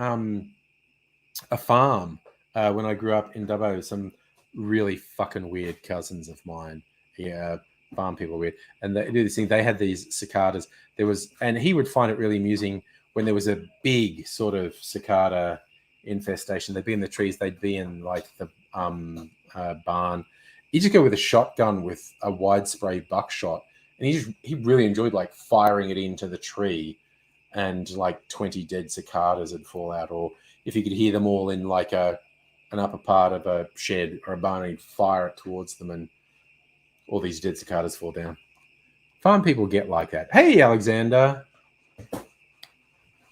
a farm when I grew up in Dubbo, some really fucking weird cousins of mine. Yeah, farm people weird, and they do this thing. They had these cicadas. And he would find it really amusing when there was a big sort of cicada infestation. They'd be in the trees. They'd be in like the barn. You just go with a shotgun with a wide spray buckshot, and he really enjoyed like firing it into the tree, and like 20 dead cicadas would fall out, or if you could hear them all in like an upper part of a shed or a barn, he'd fire it towards them, and all these dead cicadas fall down. Farm people get like that. Hey, Alexander.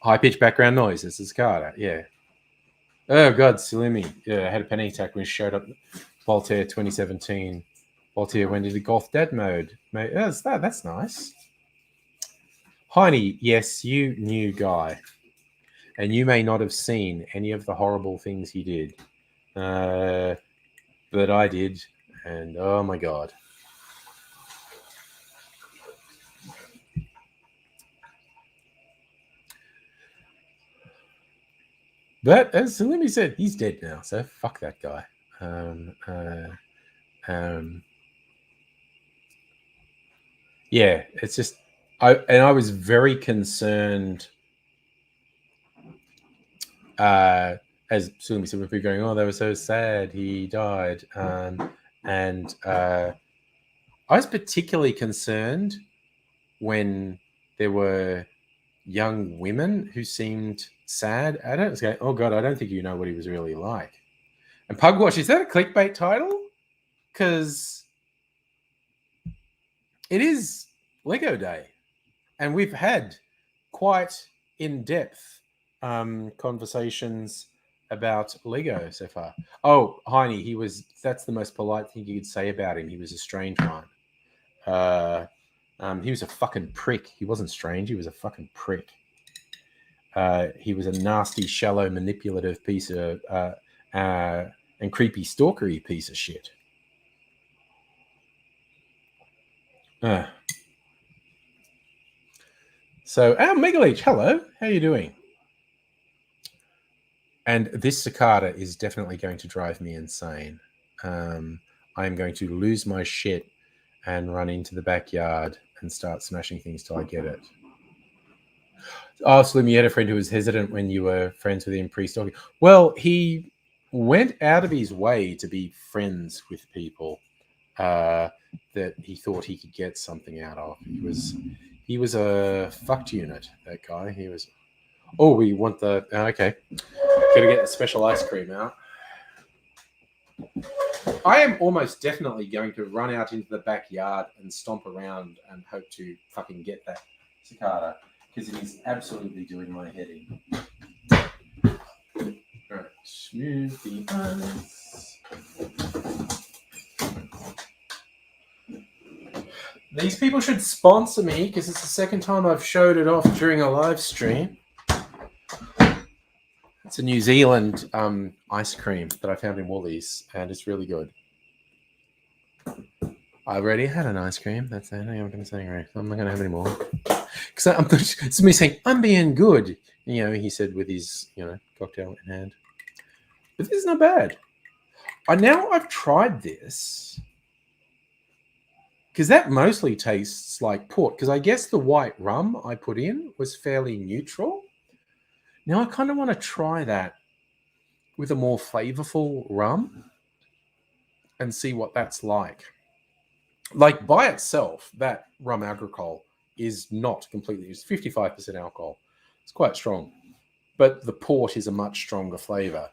High pitched background noise. It's a cicada. Yeah. Oh God, Salimi. Yeah, I had a panic attack when he showed up. Voltaire 2017. Voltaire went into golf dead mode. That's nice. Heine, yes, you new guy. And you may not have seen any of the horrible things he did. But I did. And oh my God. But as Salimi said, he's dead now. So fuck that guy. Yeah, it's just I was very concerned as Salimi said, with people going, "Oh, they were so sad, he died," and I was particularly concerned when there were young women who seemed sad at it. I was going, "Oh God, I don't think you know what he was really like." And Pugwash, is that a clickbait title? Because it is Lego Day, and we've had quite in-depth conversations about Lego so far? Oh, Heine, that's the most polite thing you could say about him. He was a strange one. He was a fucking prick. He wasn't strange. He was a fucking prick. He was a nasty, shallow, manipulative piece of and creepy, stalkery piece of shit. So, Megaleech, hello. How are you doing? And this cicada is definitely going to drive me insane. I'm going to lose my shit and run into the backyard and start smashing things till I get it. Oh, Slim, you had a friend who was hesitant when you were friends with him pre-stalking. Well, he went out of his way to be friends with people that he thought he could get something out of. He was a fucked unit, that guy. He was... Oh, we want the... okay. Gotta get the special ice cream out. I am almost definitely going to run out into the backyard and stomp around and hope to fucking get that cicada, because it is absolutely doing my head in. Right, smooth the ice. These people should sponsor me, because it's the second time I've showed it off during a live stream. It's a New Zealand ice cream that I found in Woolies, and it's really good. I already had an ice cream. That's it. I'm going to say, right. I'm not going to have any more. Because it's me saying, I'm being good. You know, he said with his, cocktail in hand. But this is not bad. I've tried this. Because that mostly tastes like port. Because I guess the white rum I put in was fairly neutral. Now I kind of want to try that with a more flavorful rum and see what that's like. Like by itself, that rum agricole is not completely... It's 55% alcohol. It's quite strong. But the port is a much stronger flavor.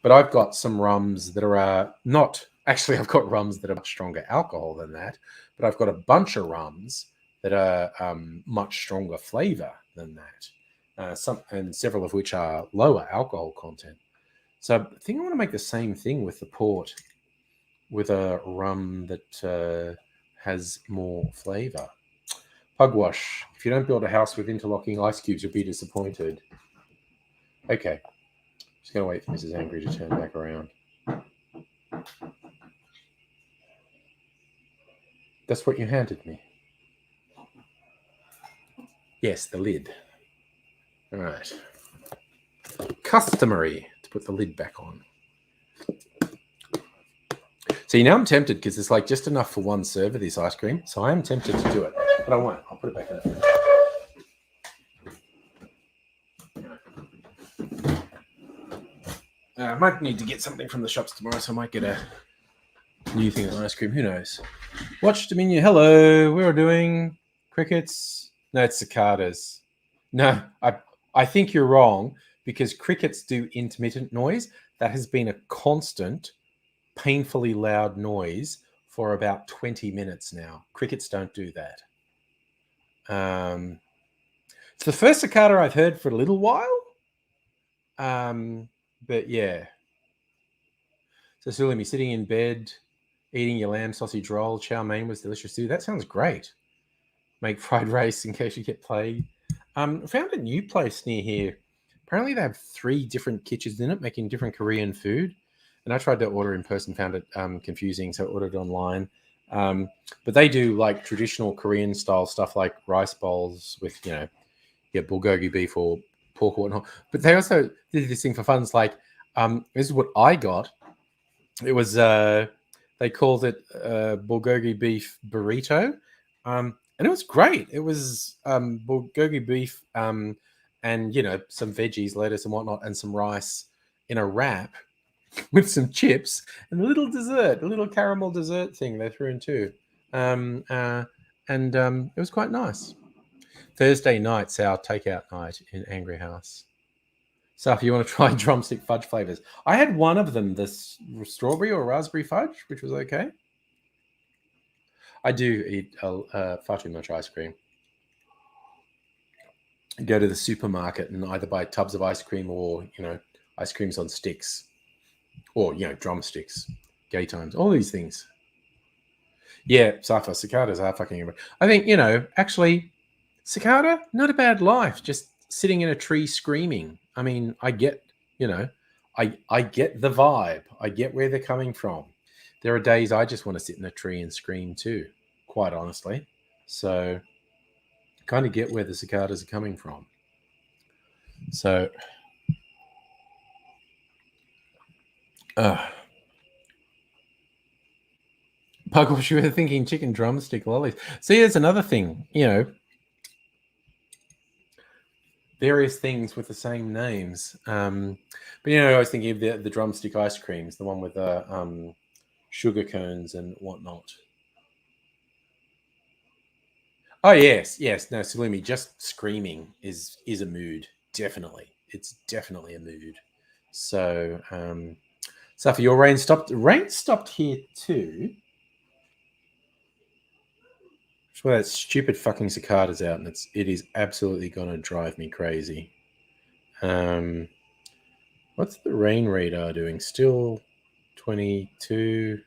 But I've got some rums that are not... Actually, I've got rums that are much stronger alcohol than that. But I've got a bunch of rums that are much stronger flavor than that. And several of which are lower alcohol content. So I think I want to make the same thing with the port, with a rum that has more flavor. Pugwash, if you don't build a house with interlocking ice cubes, you'll be disappointed. Okay. Just going to wait for Mrs. Angry to turn back around. That's what you handed me. Yes, the lid. All right. Customary to put the lid back on. See, now I'm tempted because it's like just enough for one serve of this ice cream. So I am tempted to do it, but I won't. I'll put it back in the fridge. I might need to get something from the shops tomorrow, so I might get a new thing of ice cream. Who knows? Watch Dominion. Hello. We're doing crickets. No, it's cicadas. No, I think you're wrong, because crickets do intermittent noise. That has been a constant, painfully loud noise for about 20 minutes now. Crickets don't do that. It's the first cicada I've heard for a little while. But yeah. So Suleiman, sitting in bed, eating your lamb sausage roll. Chow mein was delicious too. That sounds great. Make fried rice in case you get plague. Found a new place near here. Apparently they have 3 different kitchens in it, making different Korean food. And I tried to order in person, found it confusing, so I ordered online. But they do like traditional Korean style stuff, like rice bowls with, bulgogi beef or pork or whatnot. But they also did this thing for fun. It's like, this is what I got. It was, they called it bulgogi beef burrito. And it was great. It was bulgogi beef and, some veggies, lettuce and whatnot, and some rice in a wrap with some chips and a little dessert, a little caramel dessert thing they threw in too. It was quite nice. Thursday night's our takeout night in Angry House. So if you want to try drumstick fudge flavors, I had one of them, this strawberry or raspberry fudge, which was okay. I do eat far too much ice cream. Go to the supermarket and either buy tubs of ice cream or, ice creams on sticks, or drumsticks, gay times, all these things. Yeah, Safa, cicadas are fucking. I think actually, cicada, not a bad life. Just sitting in a tree screaming. I mean, I get I get the vibe. I get where they're coming from. There are days I just want to sit in a tree and scream too, quite honestly. So, kind of get where the cicadas are coming from. So, Puggles, you were thinking chicken drumstick lollies. See, there's another thing, various things with the same names. But I was thinking of the drumstick ice creams, the one with the sugar cones and whatnot. Oh yes. No, Salumi, just screaming is a mood. Definitely, it's definitely a mood. So, Safi, your rain stopped. Rain stopped here too. That's why that stupid fucking cicadas out, and it is absolutely gonna drive me crazy. What's the rain radar doing? Still 22.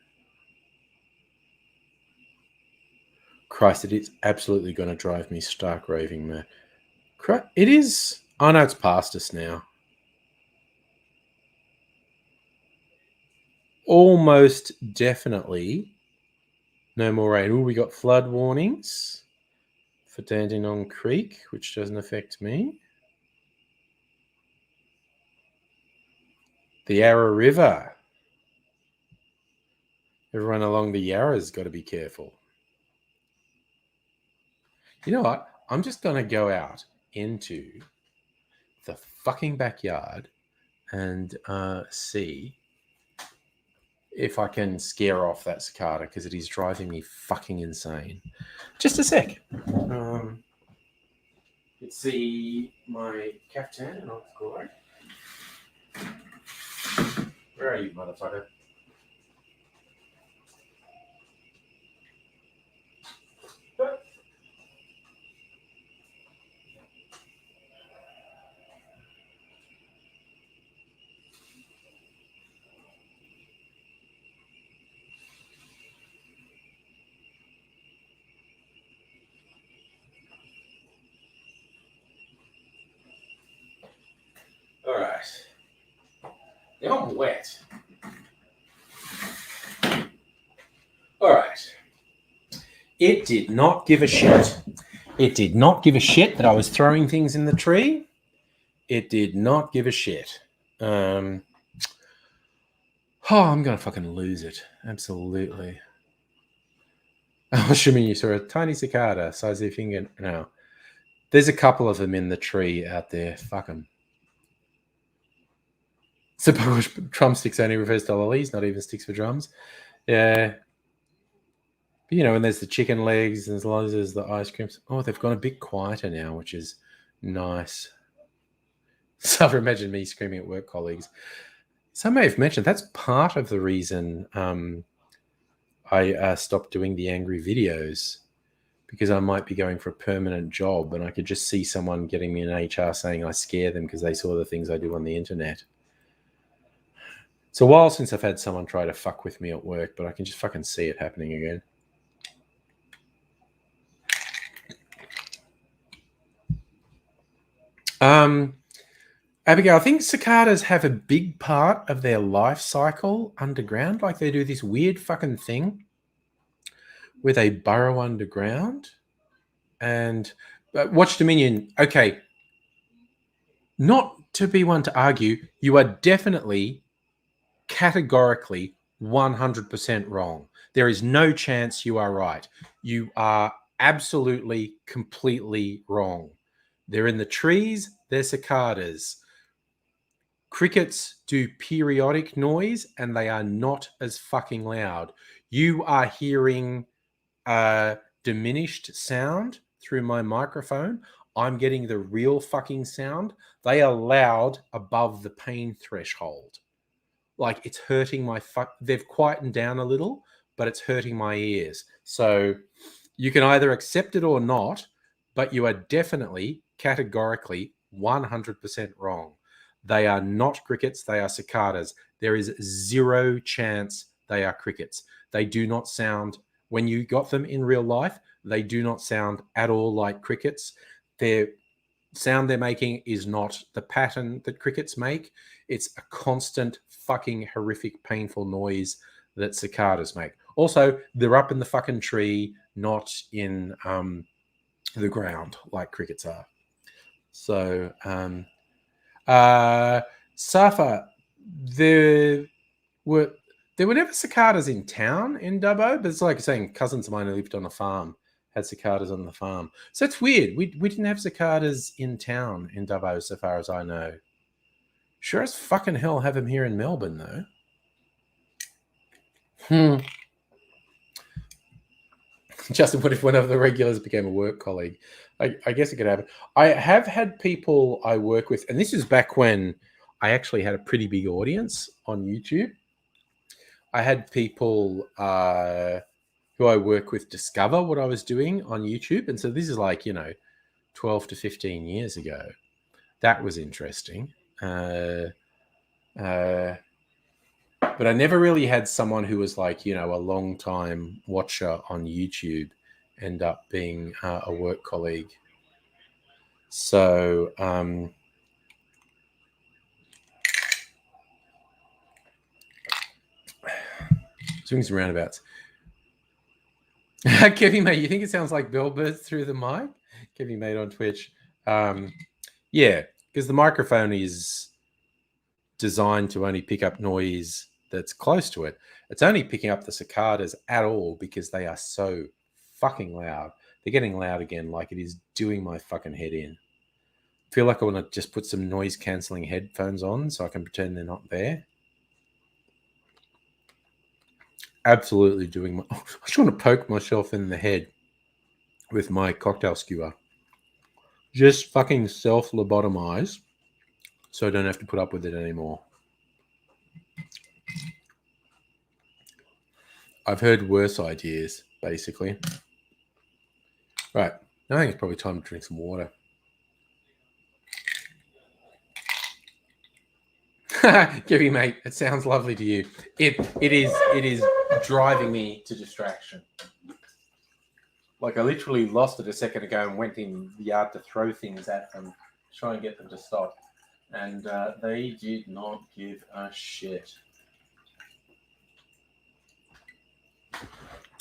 Christ, it is absolutely going to drive me stark raving mad. It is. Oh no, it's past us now. Almost definitely no more rain. Oh, we got flood warnings for Dandenong Creek, which doesn't affect me. The Yarra River. Everyone along the Yarra's got to be careful. You know what? I'm just going to go out into the fucking backyard and see if I can scare off that cicada, because it is driving me fucking insane. Just a sec. Let's see my caftan and I'll go. Where are you, motherfucker? All right. Now I'm wet. All right. It did not give a shit. It did not give a shit that I was throwing things in the tree. It did not give a shit. I'm going to fucking lose it. Absolutely. I'm assuming you saw a tiny cicada, size of your finger. No. There's a couple of them in the tree out there. Fuck them. Suppose drumsticks only refers to lollies, not even sticks for drums. Yeah. But, and there's the chicken legs, and as long as there's the ice creams. Oh, they've gone a bit quieter now, which is nice. So imagine me screaming at work colleagues. Some may have mentioned that's part of the reason I stopped doing the angry videos, because I might be going for a permanent job and I could just see someone getting me an HR saying I scare them because they saw the things I do on the internet. It's a while since I've had someone try to fuck with me at work, but I can just fucking see it happening again. Abigail, I think cicadas have a big part of their life cycle underground. Like they do this weird fucking thing where they burrow underground. And Watch Dominion, okay, not to be one to argue, you are definitely categorically 100% wrong. There is no chance you are right. You are absolutely, completely wrong. They're in the trees, they're cicadas. Crickets do periodic noise and they are not as fucking loud. You are hearing diminished sound through my microphone. I'm getting the real fucking sound. They are loud above the pain threshold. Like it's hurting my they've quietened down a little, but it's hurting my ears. So you can either accept it or not, but you are definitely categorically 100% wrong. They are not crickets. They are cicadas. There is zero chance they are crickets. They do not sound, when you got them in real life, they do not sound at all like crickets. Their sound they're making is not the pattern that crickets make. It's a constant fucking horrific painful noise that cicadas make. Also, they're up in the fucking tree, not in the ground like crickets are. So Safa, there were never cicadas in town in Dubbo, but it's like saying cousins of mine who lived on a farm had cicadas on the farm. So it's weird. We didn't have cicadas in town in Dubbo, so far as I know. Sure as fucking hell have them here in Melbourne, though. Justin, what if one of the regulars became a work colleague? I guess it could happen. I have had people I work with, and this is back when I actually had a pretty big audience on YouTube. I had people who I work with discover what I was doing on YouTube. And so this is like, 12 to 15 years ago. That was interesting. But I never really had someone who was like, a long time watcher on YouTube end up being a work colleague. So, swings and roundabouts. Kevin, mate, you think it sounds like bellbirds through the mic? Kevin, mate, on Twitch. Yeah, because the microphone is designed to only pick up noise that's close to it. It's only picking up the cicadas at all because they are so fucking loud. They're getting loud again, like it is doing my fucking head in. I feel like I want to just put some noise cancelling headphones on so I can pretend they're not there. Absolutely doing my... I just want to poke myself in the head with my cocktail skewer. Just fucking self-lobotomize so I don't have to put up with it anymore. I've heard worse ideas, basically. Right. I think it's probably time to drink some water. Gibby, mate, it sounds lovely to you. It is driving me to distraction. Like I literally lost it a second ago and went in the yard to throw things at them, try and get them to stop. And they did not give a shit.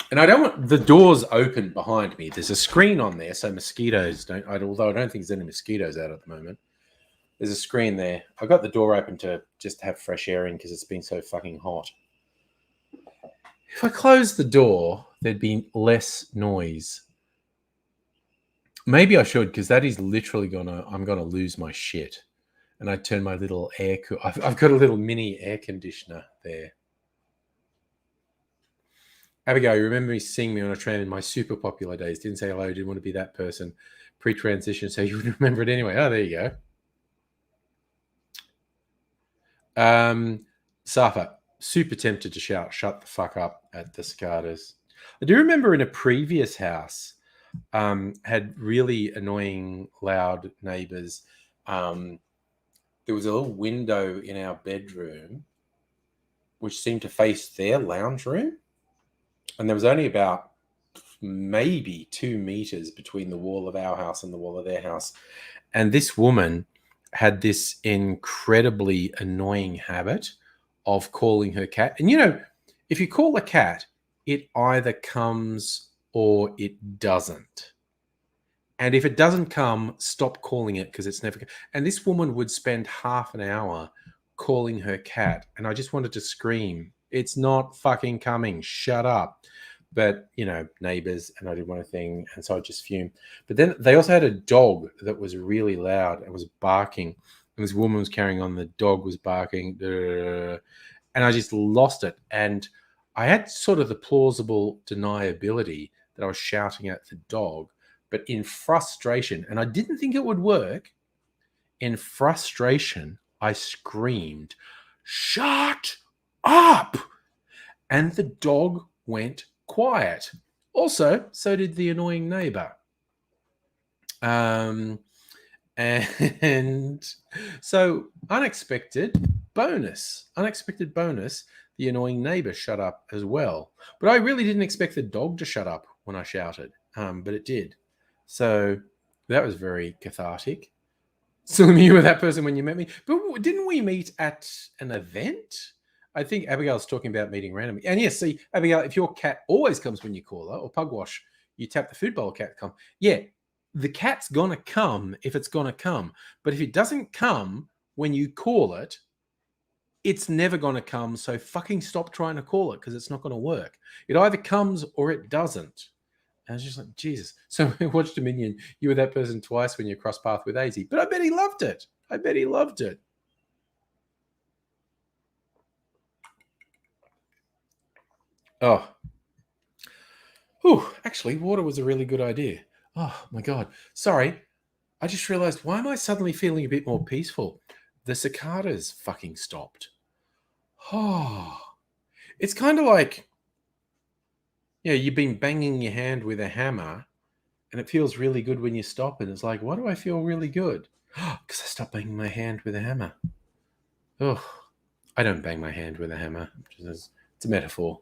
And I don't want the doors open behind me. There's a screen on there, so mosquitoes don't. Although I don't think there's any mosquitoes out at the moment. There's a screen there. I got the door open to just have fresh air in because it's been so fucking hot. If I closed the door, there'd be less noise. Maybe I should, because that is literally I'm gonna lose my shit. And I turn my little I've got a little mini air conditioner there. Abigail, you remember me seeing me on a train in my super popular days. Didn't say hello, didn't want to be that person. Pre-transition, so you would remember it anyway. Oh, there you go. Safa, super tempted to shout, shut the fuck up at the cicadas. I do remember in a previous house, had really annoying, loud neighbors. There was a little window in our bedroom which seemed to face their lounge room. And there was only about maybe 2 meters between the wall of our house and the wall of their house. And this woman had this incredibly annoying habit of calling her cat. And, if you call a cat, it either comes or it doesn't. And if it doesn't come, stop calling it because it's never... And this woman would spend half an hour calling her cat. And I just wanted to scream, it's not fucking coming. Shut up. But, neighbors, and I did one thing, and so I just fumed. But then they also had a dog that was really loud and was barking. And this woman was carrying on, the dog was barking. And I just lost it. And I had sort of the plausible deniability that I was shouting at the dog. But in frustration, and I didn't think it would work, in frustration, I screamed, "Shut up!" And the dog went quiet. Also, so did the annoying neighbor. And And so unexpected bonus, the annoying neighbor shut up as well. But I really didn't expect the dog to shut up when I shouted, but it did. So that was very cathartic. So you were that person when you met me. But didn't we meet at an event? I think Abigail's talking about meeting randomly. And yes, see, Abigail, if your cat always comes when you call her, or Pugwash, you tap the food bowl, cat come. Yeah, the cat's gonna come if it's gonna come. But if it doesn't come when you call it, it's never gonna come. So fucking stop trying to call it because it's not gonna work. It either comes or it doesn't. And I was just like, Jesus. So I watched Dominion. You were that person twice when you cross path with AZ. But I bet he loved it. Oh. Whew. Actually, water was a really good idea. Oh, my God. Sorry. I just realized, why am I suddenly feeling a bit more peaceful? The cicadas fucking stopped. Oh. It's kind of like, you've been banging your hand with a hammer and it feels really good when you stop. And it's like, why do I feel really good? Because I stopped banging my hand with a hammer. Oh, I don't bang my hand with a hammer. It's a metaphor.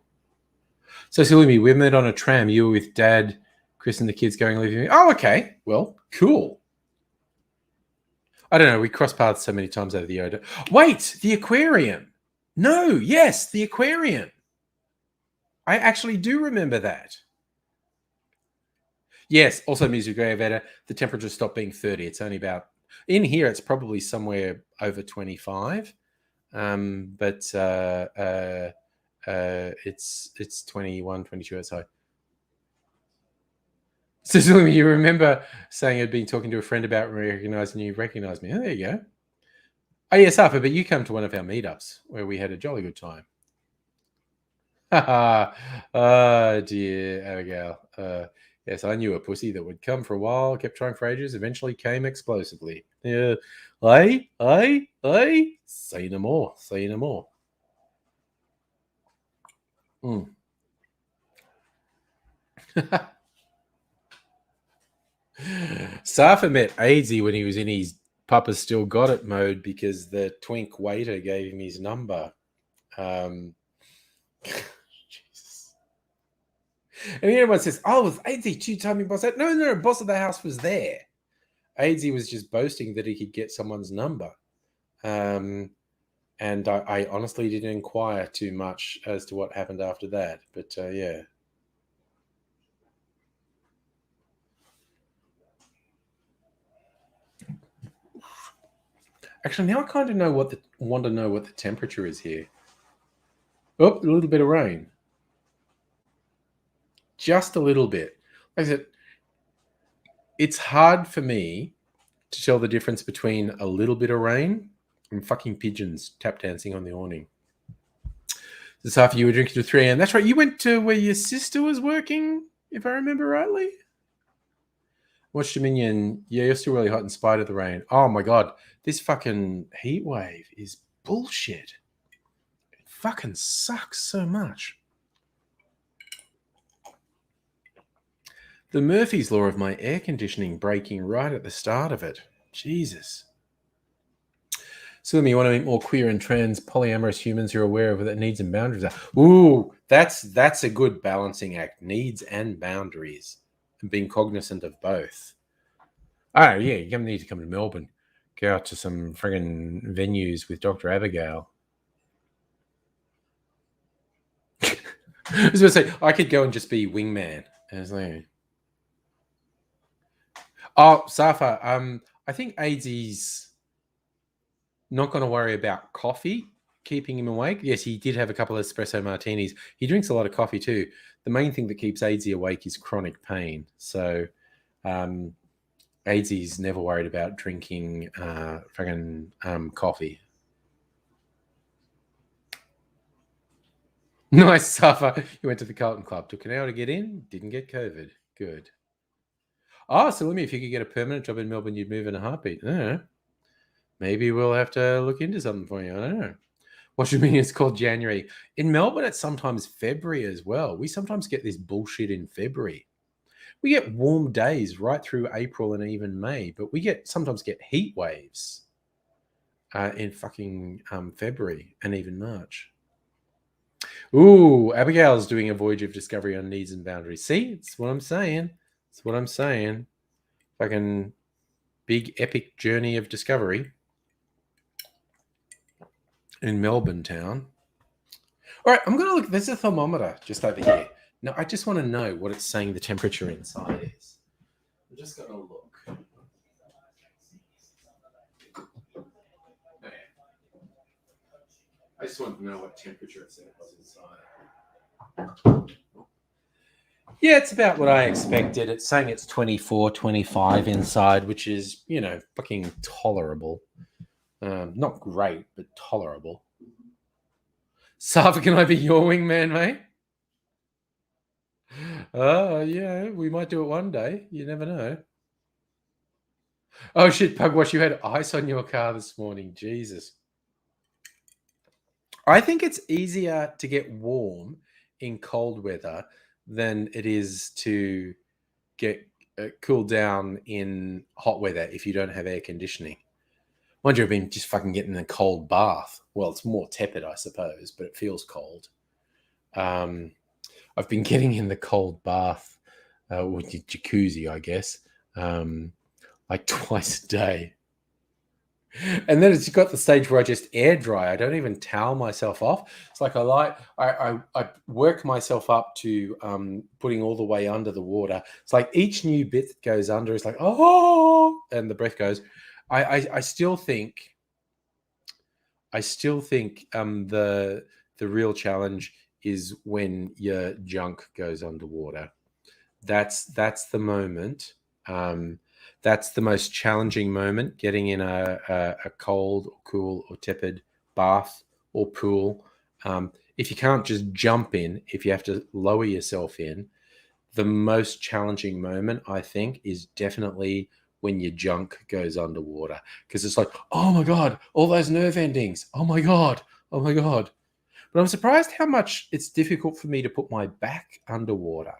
So, Silly, we met on a tram. You were with Dad, Chris, and the kids going leaving me. Oh, okay. Well, cool. I don't know. We crossed paths so many times over the Yoda. Wait, the aquarium. No, yes, the aquarium. I actually do remember that. Yes, also Music Gravetta, the temperature stopped being 30. It's only about, in here, it's probably somewhere over 25. But it's 21, 22 outside. So you remember saying I'd been talking to a friend about recognizing you recognized me. Oh, there you go. Oh, yes, Arthur, but you come to one of our meetups where we had a jolly good time. Oh, dear, Abigail. Yes, I knew a pussy that would come for a while, kept trying for ages, eventually came explosively. Yeah. Say no more. Safa met AZ when he was in his Papa Still Got It mode because the twink waiter gave him his number. Jesus. And everyone says, "Oh, was AZ two-timing boss?" No, boss of the house was there. AZ was just boasting that he could get someone's number. And I honestly didn't inquire too much as to what happened after that. But yeah. Actually, now I kind of want to know what the temperature is here. Oh, a little bit of rain. Just a little bit. Like I said, it's hard for me to tell the difference between a little bit of rain and fucking pigeons tap dancing on the awning. This after you were drinking to 3 a.m. That's right. You went to where your sister was working, if I remember rightly. Watch Dominion. Yeah, you're still really hot in spite of the rain. Oh my God. This fucking heat wave is bullshit. It fucking sucks so much. The Murphy's Law of my air conditioning breaking right at the start of it. Jesus. So, you want to meet more queer and trans polyamorous humans who are aware of what their needs and boundaries are. Ooh, that's a good balancing act. Needs and boundaries. And being cognizant of both. Oh, yeah, you're going to need to come to Melbourne. Go out to some friggin' venues with Dr. Abigail. I was going to say, I could go and just be wingman. Oh, Safa, I think AZ's not going to worry about coffee keeping him awake. Yes, he did have a couple of espresso martinis. He drinks a lot of coffee too. The main thing that keeps AZ awake is chronic pain. So AZ's never worried about drinking coffee. Nice, Safa. You went to the Carlton Club. Took an hour to get in. Didn't get COVID. Good. Oh, so let me, if you could get a permanent job in Melbourne, you'd move in a heartbeat. I don't know. Maybe we'll have to look into something for you. I don't know. What do you mean it's called January? In Melbourne, it's sometimes February as well. We sometimes get this bullshit in February. We get warm days right through April and even May, but we sometimes get heat waves in fucking February and even March. Ooh, Abigail's doing a voyage of discovery on needs and boundaries. See, it's what I'm saying. It's what I'm saying. Fucking big epic journey of discovery in Melbourne town. All right, I'm going to look. There's a thermometer just over here. Now, I just want to know what it's saying the temperature inside is. I'm just going to look. Okay. I just want to know what temperature it said it was inside. Yeah, it's about what I expected. It's saying it's 24, 25 inside, which is, fucking tolerable. Not great, but tolerable. Safa, can I be your wingman, mate? Oh, yeah, we might do it one day. You never know. Oh, shit, Pugwash, you had ice on your car this morning. Jesus. I think it's easier to get warm in cold weather than it is to get cooled down in hot weather if you don't have air conditioning. Mind you, I've been just fucking getting a cold bath. Well, it's more tepid, I suppose, but it feels cold. I've been getting in the cold bath with the jacuzzi, I guess, like twice a day. And then it's got the stage where I just air dry. I don't even towel myself off. It's like I work myself up to putting all the way under the water. It's like each new bit that goes under is like, oh, and the breath goes. I still think the real challenge is when your junk goes underwater. That's the moment. That's the most challenging moment, getting in a cold or cool or tepid bath or pool. If you can't just jump in, if you have to lower yourself in, the most challenging moment, I think, is definitely when your junk goes underwater. Because it's like, oh my God, all those nerve endings. Oh my God. Oh my God. But I'm surprised how much it's difficult for me to put my back underwater.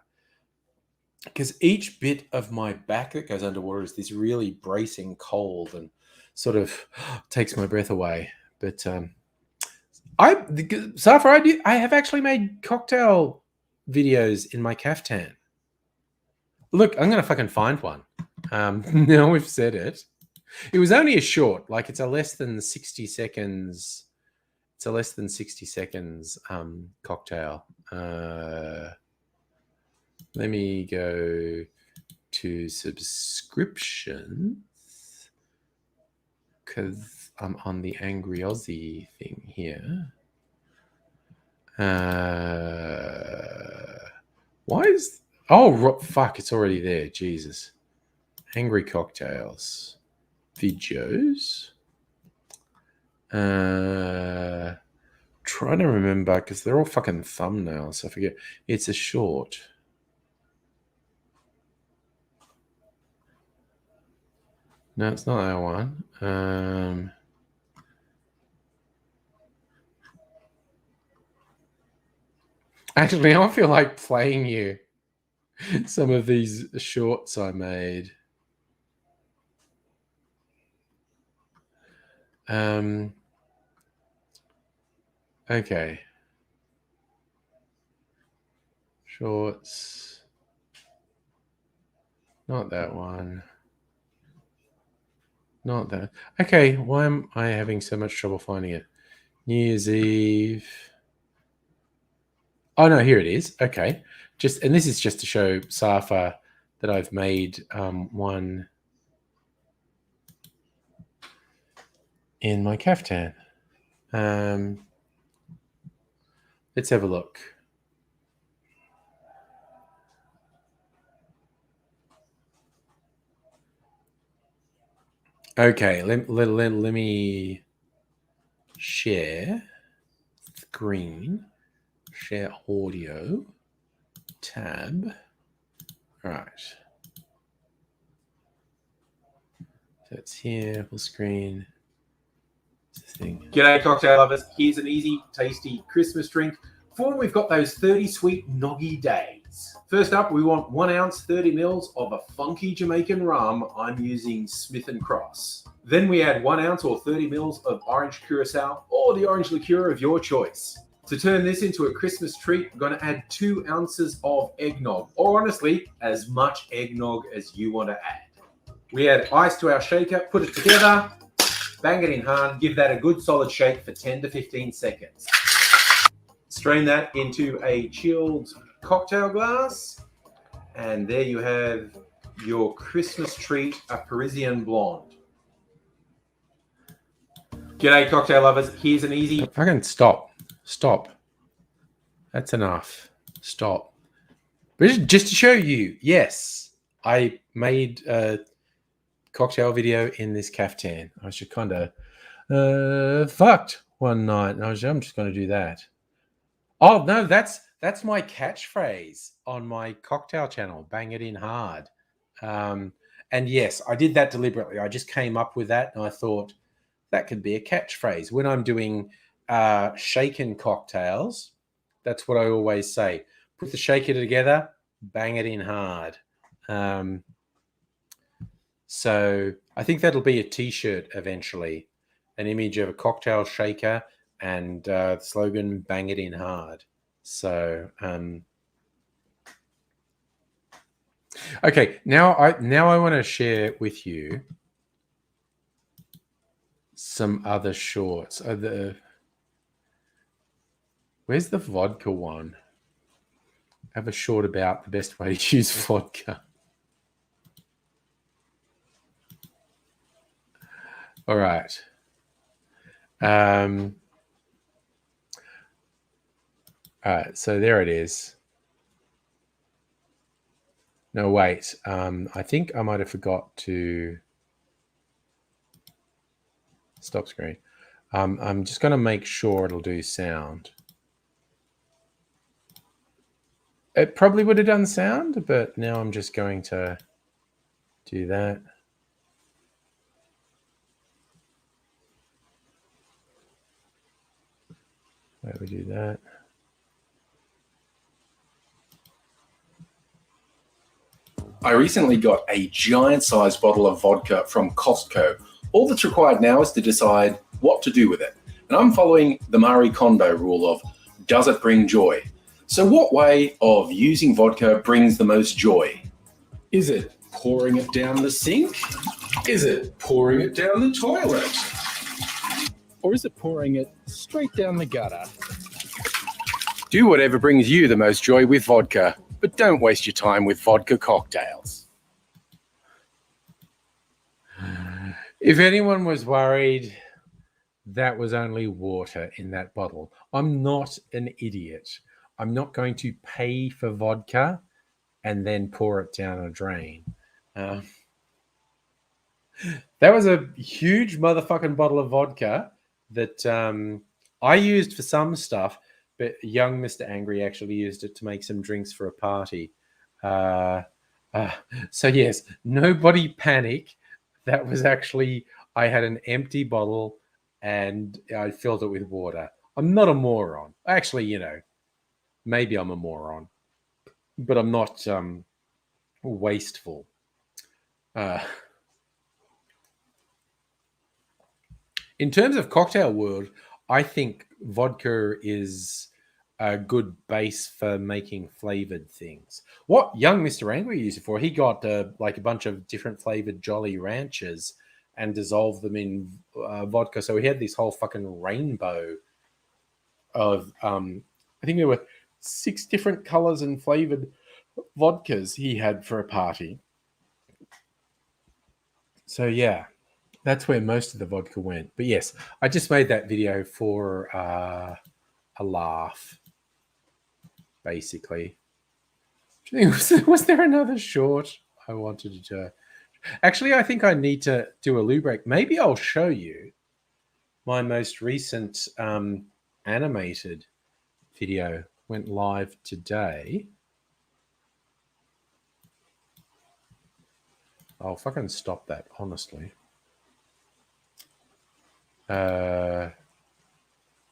Because each bit of my back that goes underwater is this really bracing cold and sort of takes my breath away. But so far I have actually made cocktail videos in my caftan. Look, I'm going to fucking find one. Now we've said it. It was only a short, like it's a less than 60 seconds. It's a less than 60 seconds cocktail. Let me go to subscriptions because I'm on the Angry Aussie thing here. Why is... Oh, fuck, it's already there. Jesus. Angry Cocktails. Videos. Trying to remember because they're all fucking thumbnails. So I forget. It's a short. No, it's not that one. Actually, I feel like playing you some of these shorts I made. Okay. Shorts. Not that one. Not that. Okay, why am I having so much trouble finding it? New Year's Eve. Oh no, here it is. Okay. And this is just to show Safa that I've made one in my caftan. Let's have a look. Okay, let me share screen, share audio, tab. All right. So it's here, full screen. G'day, cocktail lovers. Here's an easy, tasty Christmas drink. For when we've got those 30 sweet noggy days. ingredients. First up, we want 1 ounce, 30 mils of a funky Jamaican rum. I'm using Smith & Cross. Then we add 1 ounce or 30 mils of orange curacao or the orange liqueur of your choice. To turn this into a Christmas treat, we're going to add 2 ounces of eggnog, or honestly, as much eggnog as you want to add. We add ice to our shaker, put it together, bang it in hard, give that a good solid shake for 10 to 15 seconds. Strain that into a chilled cocktail glass, and there you have your Christmas treat, a Parisian Blonde. G'day, cocktail lovers. Here's an easy... Fucking stop. Stop. That's enough. Stop. But just to show you, yes, I made a cocktail video in this caftan. I was just kind of fucked one night, and I'm just going to do that. Oh, no, that's my catchphrase on my cocktail channel, Bang It In Hard. And yes, I did that deliberately. I just came up with that, and I thought that could be a catchphrase. When I'm doing shaken cocktails, that's what I always say. Put the shaker together, bang it in hard. So I think that'll be a T-shirt eventually, an image of a cocktail shaker and the slogan, bang it in hard. So, okay, now I want to share with you some other shorts. Where's the vodka one? I have a short about the best way to use vodka. All right. All right, so there it is. No, wait. I think I might have forgot to stop screen. I'm just going to make sure it'll do sound. It probably would have done sound, but now I'm just going to do that. Why do we do that? I recently got a giant-sized bottle of vodka from Costco. All that's required now is to decide what to do with it. And I'm following the Marie Kondo rule of, does it bring joy? So what way of using vodka brings the most joy? Is it pouring it down the sink? Is it pouring it down the toilet? Or is it pouring it straight down the gutter? Do whatever brings you the most joy with vodka, but don't waste your time with vodka cocktails. If anyone was worried, that was only water in that bottle. I'm not an idiot. I'm not going to pay for vodka and then pour it down a drain. That was a huge motherfucking bottle of vodka that I used for some stuff, but young Mr. Angry actually used it to make some drinks for a party. So yes, nobody panic. That was actually, I had an empty bottle and I filled it with water. I'm not a moron. Actually, you know, maybe I'm a moron, but I'm not wasteful. In terms of cocktail world, I think vodka is a good base for making flavored things. What young Mr. Angry used it for, he got like a bunch of different flavored Jolly Ranchers and dissolved them in vodka. So he had this whole fucking rainbow of, I think there were 6 different colors and flavored vodkas he had for a party. So yeah, that's where most of the vodka went. But yes, I just made that video for a laugh, basically. Was there another short I wanted to... Actually, I think I need to do a loo break. Maybe I'll show you my most recent animated video. Went live today. I'll fucking stop that, honestly. I'll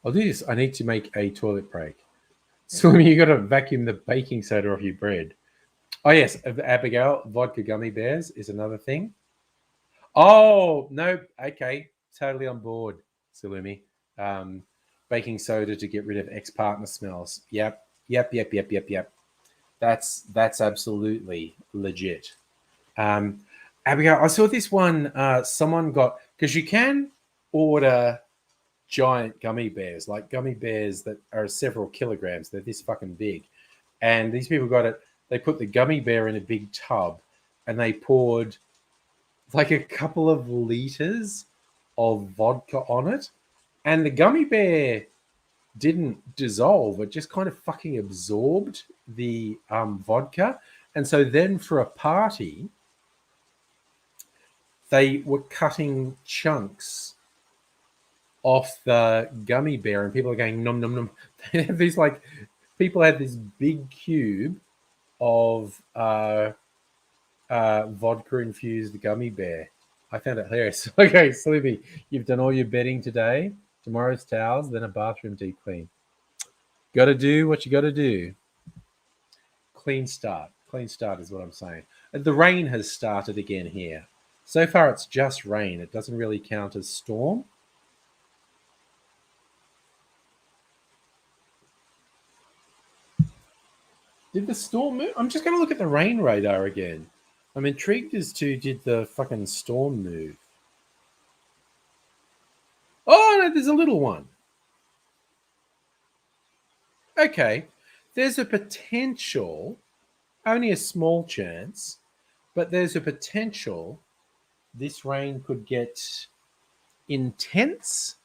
do this. I need to make a toilet break. So you got to vacuum the baking soda off your bread. Oh yes, Abigail, vodka gummy bears is another thing. Oh no, okay, totally on board, Salumi. Baking soda to get rid of ex-partner smells. Yep. That's absolutely legit. Abigail, I saw this one. Someone got, because you can order giant gummy bears, like gummy bears that are several kilograms. They're this fucking big, and these people got it. They put the gummy bear in a big tub, and they poured like a couple of liters of vodka on it, and the gummy bear didn't dissolve. It just kind of fucking absorbed the vodka. And so then for a party, they were cutting chunks off the gummy bear, and people are going nom nom nom. They have these like, people had this big cube of vodka infused gummy bear. I found it hilarious. Okay, Slippy, you've done all your bedding today. Tomorrow's towels, then a bathroom deep clean. Got to do what you got to do. Clean start. Clean start is what I'm saying. The rain has started again here. So far, it's just rain. It doesn't really count as storm. Did the storm move? I'm just going to look at the rain radar again. I'm intrigued as to, did the fucking storm move? Oh, no, there's a little one. Okay. There's a potential, only a small chance, but there's a potential this rain could get intense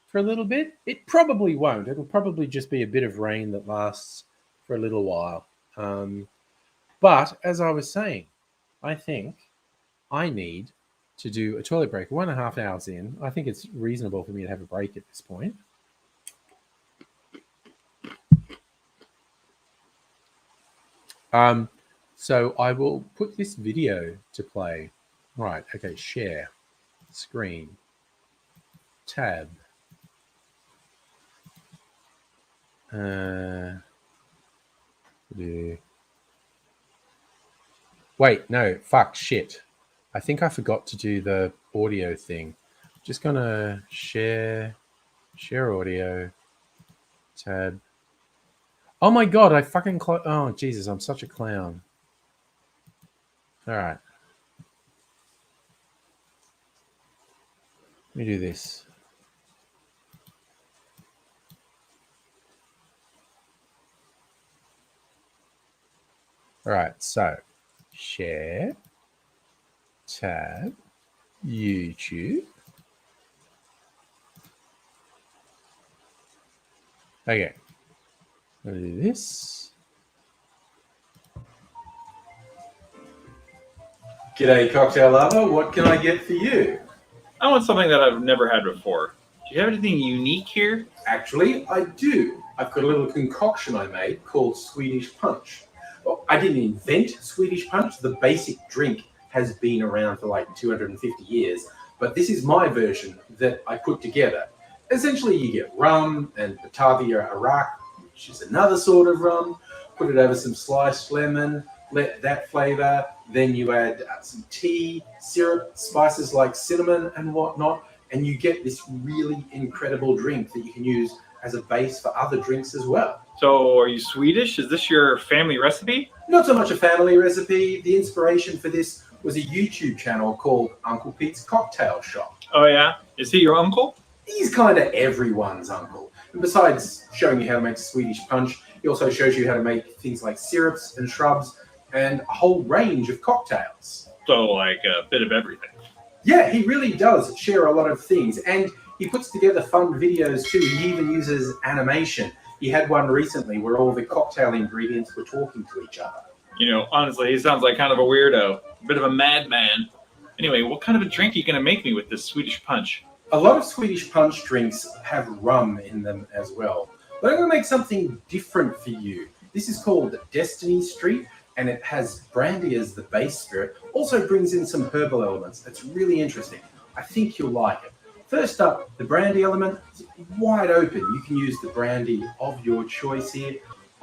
for a little bit. It probably won't. It'll probably just be a bit of rain that lasts for a little while. But as I was saying, I think I need to do a toilet break 1.5 hours in. I think it's reasonable for me to have a break at this point. So I will put this video to play. Right, okay, share, screen, tab. Wait, no, fuck, shit. I think I forgot to do the audio thing. Just gonna share audio, tab. Oh my god, I fucking oh Jesus, I'm such a clown. All right. Let me do this. All right, so share, tab, YouTube. Okay, I'm gonna do this. G'day, cocktail lover. What can I get for you? I want something that I've never had before. Do you have anything unique here? Actually, I do. I've got a little concoction I made called Swedish Punch. Well, I didn't invent Swedish Punch. The basic drink has been around for like 250 years, but this is my version that I put together. Essentially, you get rum and Batavia Iraq, which is another sort of rum. Put it over some sliced lemon, let that flavor. Then you add some tea, syrup, spices like cinnamon and whatnot, and you get this really incredible drink that you can use as a base for other drinks as well. So are you Swedish? Is this your family recipe? Not so much a family recipe. The inspiration for this was a YouTube channel called Uncle Pete's Cocktail Shop. Oh yeah? Is he your uncle? He's kind of everyone's uncle. And besides showing you how to make Swedish Punch, he also shows you how to make things like syrups and shrubs and a whole range of cocktails. So like a bit of everything. Yeah, he really does share a lot of things. And he puts together fun videos too. He even uses animation. He had one recently where all the cocktail ingredients were talking to each other. You know, honestly, he sounds like kind of a weirdo. A bit of a madman. Anyway, what kind of a drink are you going to make me with this Swedish Punch? A lot of Swedish Punch drinks have rum in them as well. But I'm going to make something different for you. This is called Destiny Street, and it has brandy as the base spirit. Also brings in some herbal elements. It's really interesting. I think you'll like it. First up, the brandy element is wide open. You can use the brandy of your choice here.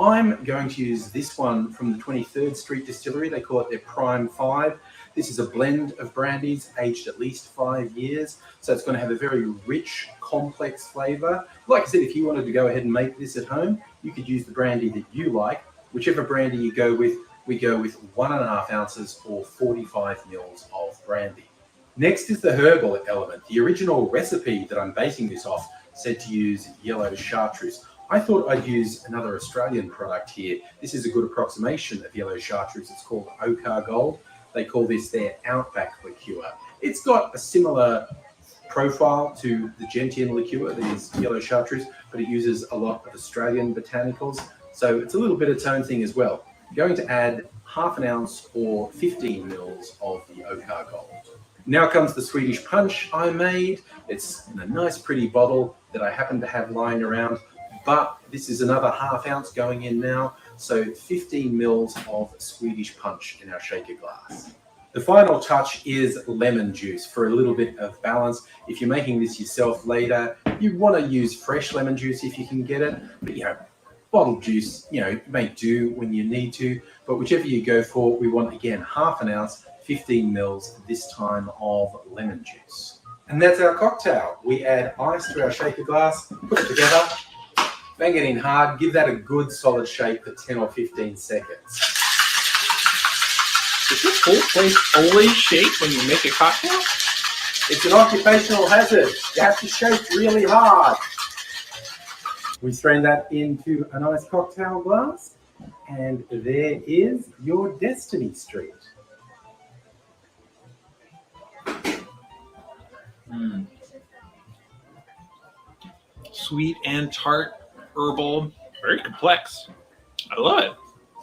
I'm going to use this one from the 23rd Street Distillery. They call it their Prime 5. This is a blend of brandies aged at least 5 years. So it's going to have a very rich, complex flavor. Like I said, if you wanted to go ahead and make this at home, you could use the brandy that you like. Whichever brandy you go with, we go with 1.5 ounces or 45 mils of brandy. Next is the herbal element. The original recipe that I'm basing this off said to use yellow chartreuse. I thought I'd use another Australian product here. This is a good approximation of yellow chartreuse. It's called Ochre Gold. They call this their Outback liqueur. It's got a similar profile to the Gentian liqueur, that is yellow chartreuse, but it uses a lot of Australian botanicals. So it's a little bit of tone thing as well. I'm going to add 1/2 ounce or 15 mils of the Ochre Gold. Now comes the Swedish Punch I made. It's in a nice pretty bottle that I happen to have lying around, but this is another 1/2 ounce going in now. So 15 mils of Swedish Punch in our shaker glass. The final touch is lemon juice for a little bit of balance. If you're making this yourself later, you want to use fresh lemon juice if you can get it, but bottled juice, may do when you need to, but whichever you go for, we want, again, 1/2 ounce, 15 mils this time of lemon juice. And that's our cocktail. We add ice to our shaker glass, put it together, bang it in hard, give that a good solid shake for 10 or 15 seconds. Does this whole place always shake when you make a cocktail? It's an occupational hazard. You have to shake really hard. We strain that into a nice cocktail glass, and there is your Destiny Street. Sweet and tart, herbal, very complex. I love it.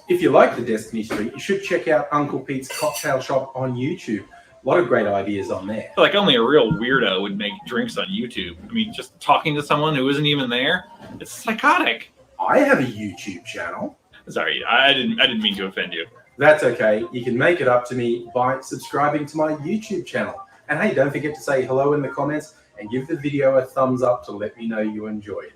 If you like the Destiny Street, you should check out Uncle Pete's Cocktail Shop on YouTube. A lot of great ideas on there. I feel like only a real weirdo would make drinks on YouTube. I mean, just talking to someone who isn't even there, it's psychotic. I have a YouTube channel. Sorry, I didn't mean to offend you. That's okay. You can make it up to me by subscribing to my YouTube channel. And hey, don't forget to say hello in the comments and give the video a thumbs up to let me know you enjoyed it.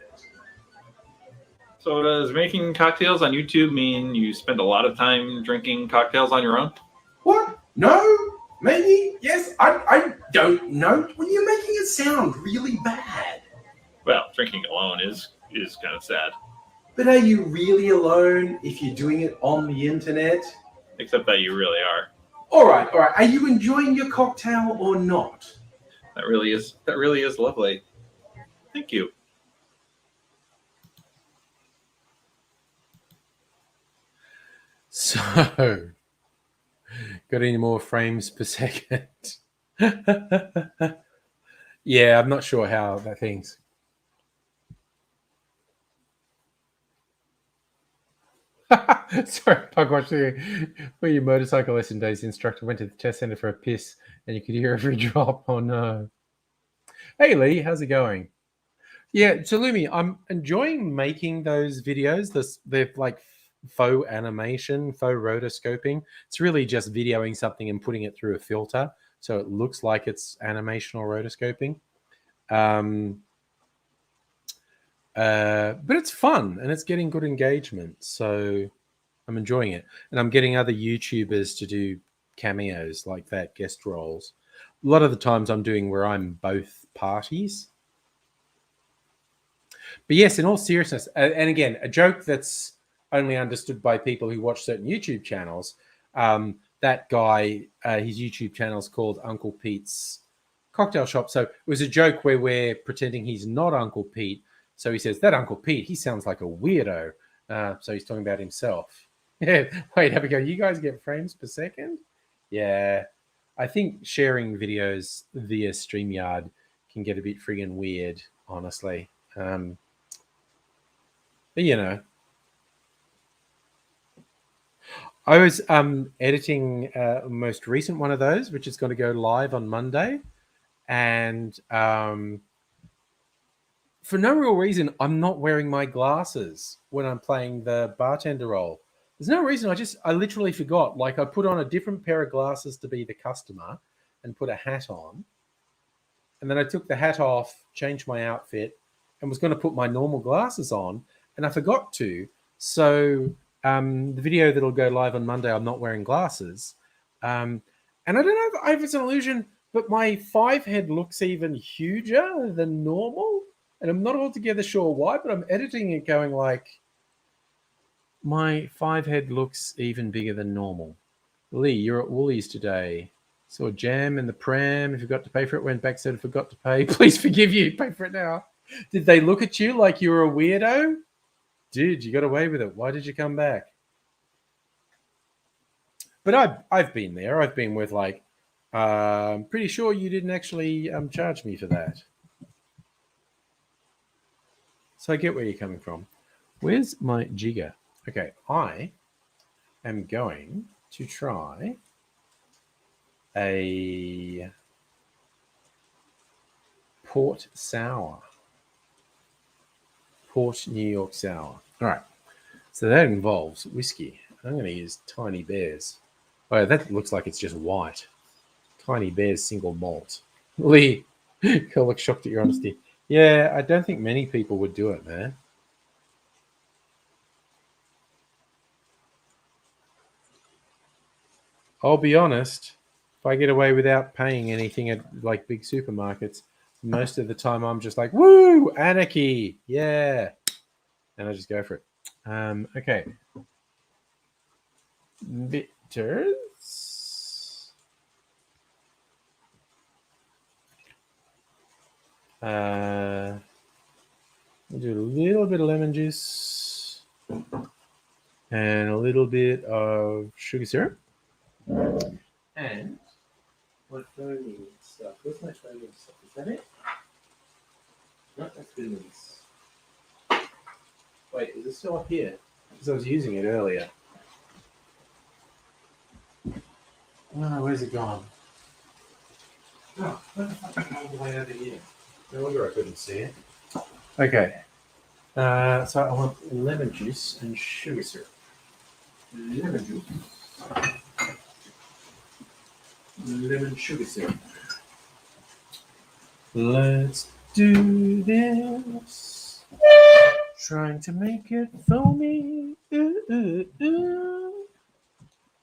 So does making cocktails on YouTube mean you spend a lot of time drinking cocktails on your own? What? No? Maybe? Yes? I don't know. Well, you're making it sound really bad. Well, drinking alone is kind of sad. But are you really alone if you're doing it on the internet? Except that you really are. All right. Are you enjoying your cocktail or not? That really is lovely. Thank you. So, got any more frames per second? Yeah, I'm not sure how that thing's. Sorry, Pugwash. Where your motorcycle lesson days, the instructor went to the test center for a piss and you could hear every drop. Oh no. Hey Lee, how's it going? Yeah, so Lumi, I'm enjoying making those videos. They're like faux animation, faux rotoscoping. It's really just videoing something and putting it through a filter so it looks like it's animation or rotoscoping. But it's fun and it's getting good engagement, so I'm enjoying it. And I'm getting other YouTubers to do cameos like that, guest roles. A lot of the times I'm doing where I'm both parties. But yes, in all seriousness, and again, a joke that's only understood by people who watch certain YouTube channels. That guy, his YouTube channel is called Uncle Pete's Cocktail Shop. So it was a joke where we're pretending he's not Uncle Pete. So he says, that Uncle Pete, he sounds like a weirdo. So he's talking about himself. Yeah. Wait, have we go? You guys get frames per second? Yeah. I think sharing videos via StreamYard can get a bit friggin' weird, honestly. But you know. I was editing most recent one of those, which is going to go live on Monday. And for no real reason, I'm not wearing my glasses when I'm playing the bartender role. There's no reason. I literally forgot. Like, I put on a different pair of glasses to be the customer and put a hat on. And then I took the hat off, changed my outfit, and was going to put my normal glasses on. And I forgot to. So the video that'll go live on Monday, I'm not wearing glasses. And I don't know if it's an illusion, but my 5 head looks even huger than normal. And I'm not altogether sure why, but I'm editing it going like, my 5 head looks even bigger than normal. Lee, you're at Woolies today. Saw jam in the pram. If you forgot to pay for it, went back, said forgot to pay. Please forgive you. Pay for it now. Did they look at you like you were a weirdo? Dude, you got away with it. Why did you come back? But I've been there. I've been with like, I'm pretty sure you didn't actually charge me for that. So I get where you're coming from. Where's my jigger? Okay, I am going to try a Port Sour. Port New York Sour. All right. So that involves whiskey. I'm going to use Tiny Bears. Oh, that looks like it's just white. Tiny Bears single malt. Lee, I look shocked at your honesty. Yeah, I don't think many people would do it, man. I'll be honest, if I get away without paying anything at like big supermarkets, most of the time I'm just like, woo, anarchy, yeah. And I just go for it. Okay. Bitters. We'll do a little bit of lemon juice and a little bit of sugar syrup. And my foaming stuff. Where's my foaming stuff? Is that it? No, that's goodness. Wait, is it still up here? Because I was using it earlier. Oh, where's it gone? Oh, where the fuck is it all the way over here? No wonder I couldn't see it. Okay. So I want lemon juice and sugar syrup. Lemon juice. Lemon sugar syrup. Let's do this. Trying to make it foamy.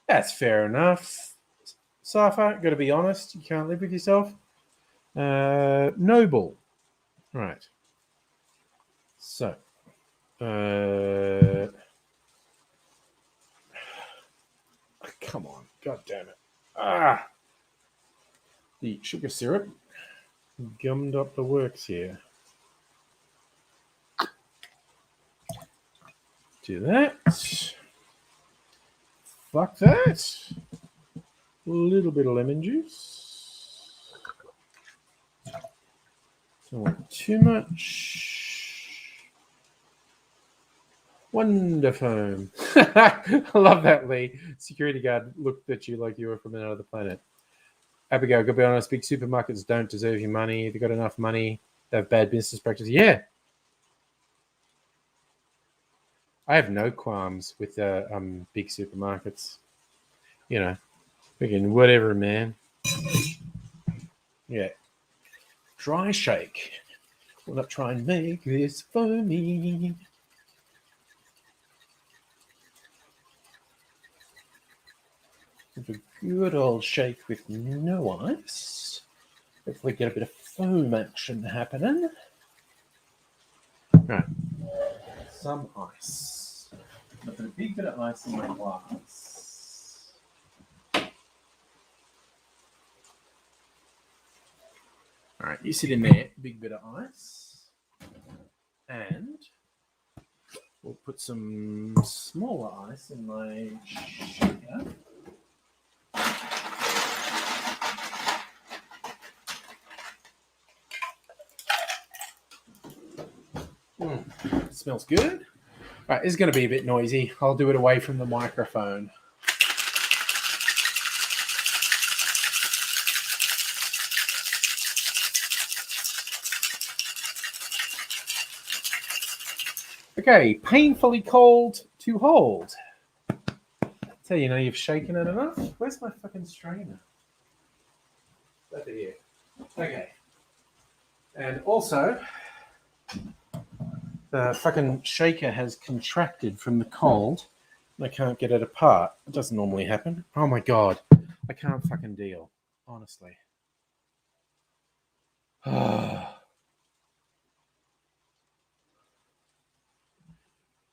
That's fair enough. Safa, got to be honest. You can't live with yourself. Noble. Right. So. Come on. God damn it. The sugar syrup gummed up the works here. Do that. Fuck that. A little bit of lemon juice. Don't want too much. Wonderful. I love that, Lee. Security guard looked at you like you were from another planet. Abigail, gotta be honest, big supermarkets don't deserve your money. They've got enough money. They have bad business practices. Yeah. I have no qualms with big supermarkets. You know, freaking whatever, man. Yeah. Dry shake. We'll not try and make this foamy. Have a good old shake with no ice. Hopefully get a bit of foam action happening. Right. Some ice. I'll put a big bit of ice in my glass. All right, you sit in there, big bit of ice. And we'll put some smaller ice in my shaker. Smells good. All right, this is going to be a bit noisy. I'll do it away from the microphone. Okay, painfully cold to hold. So you know you've shaken it enough. Where's my fucking strainer? Over here. Okay. And also, The fucking shaker has contracted from the cold. And I can't get it apart. It doesn't normally happen. Oh my god. I can't fucking deal. Honestly.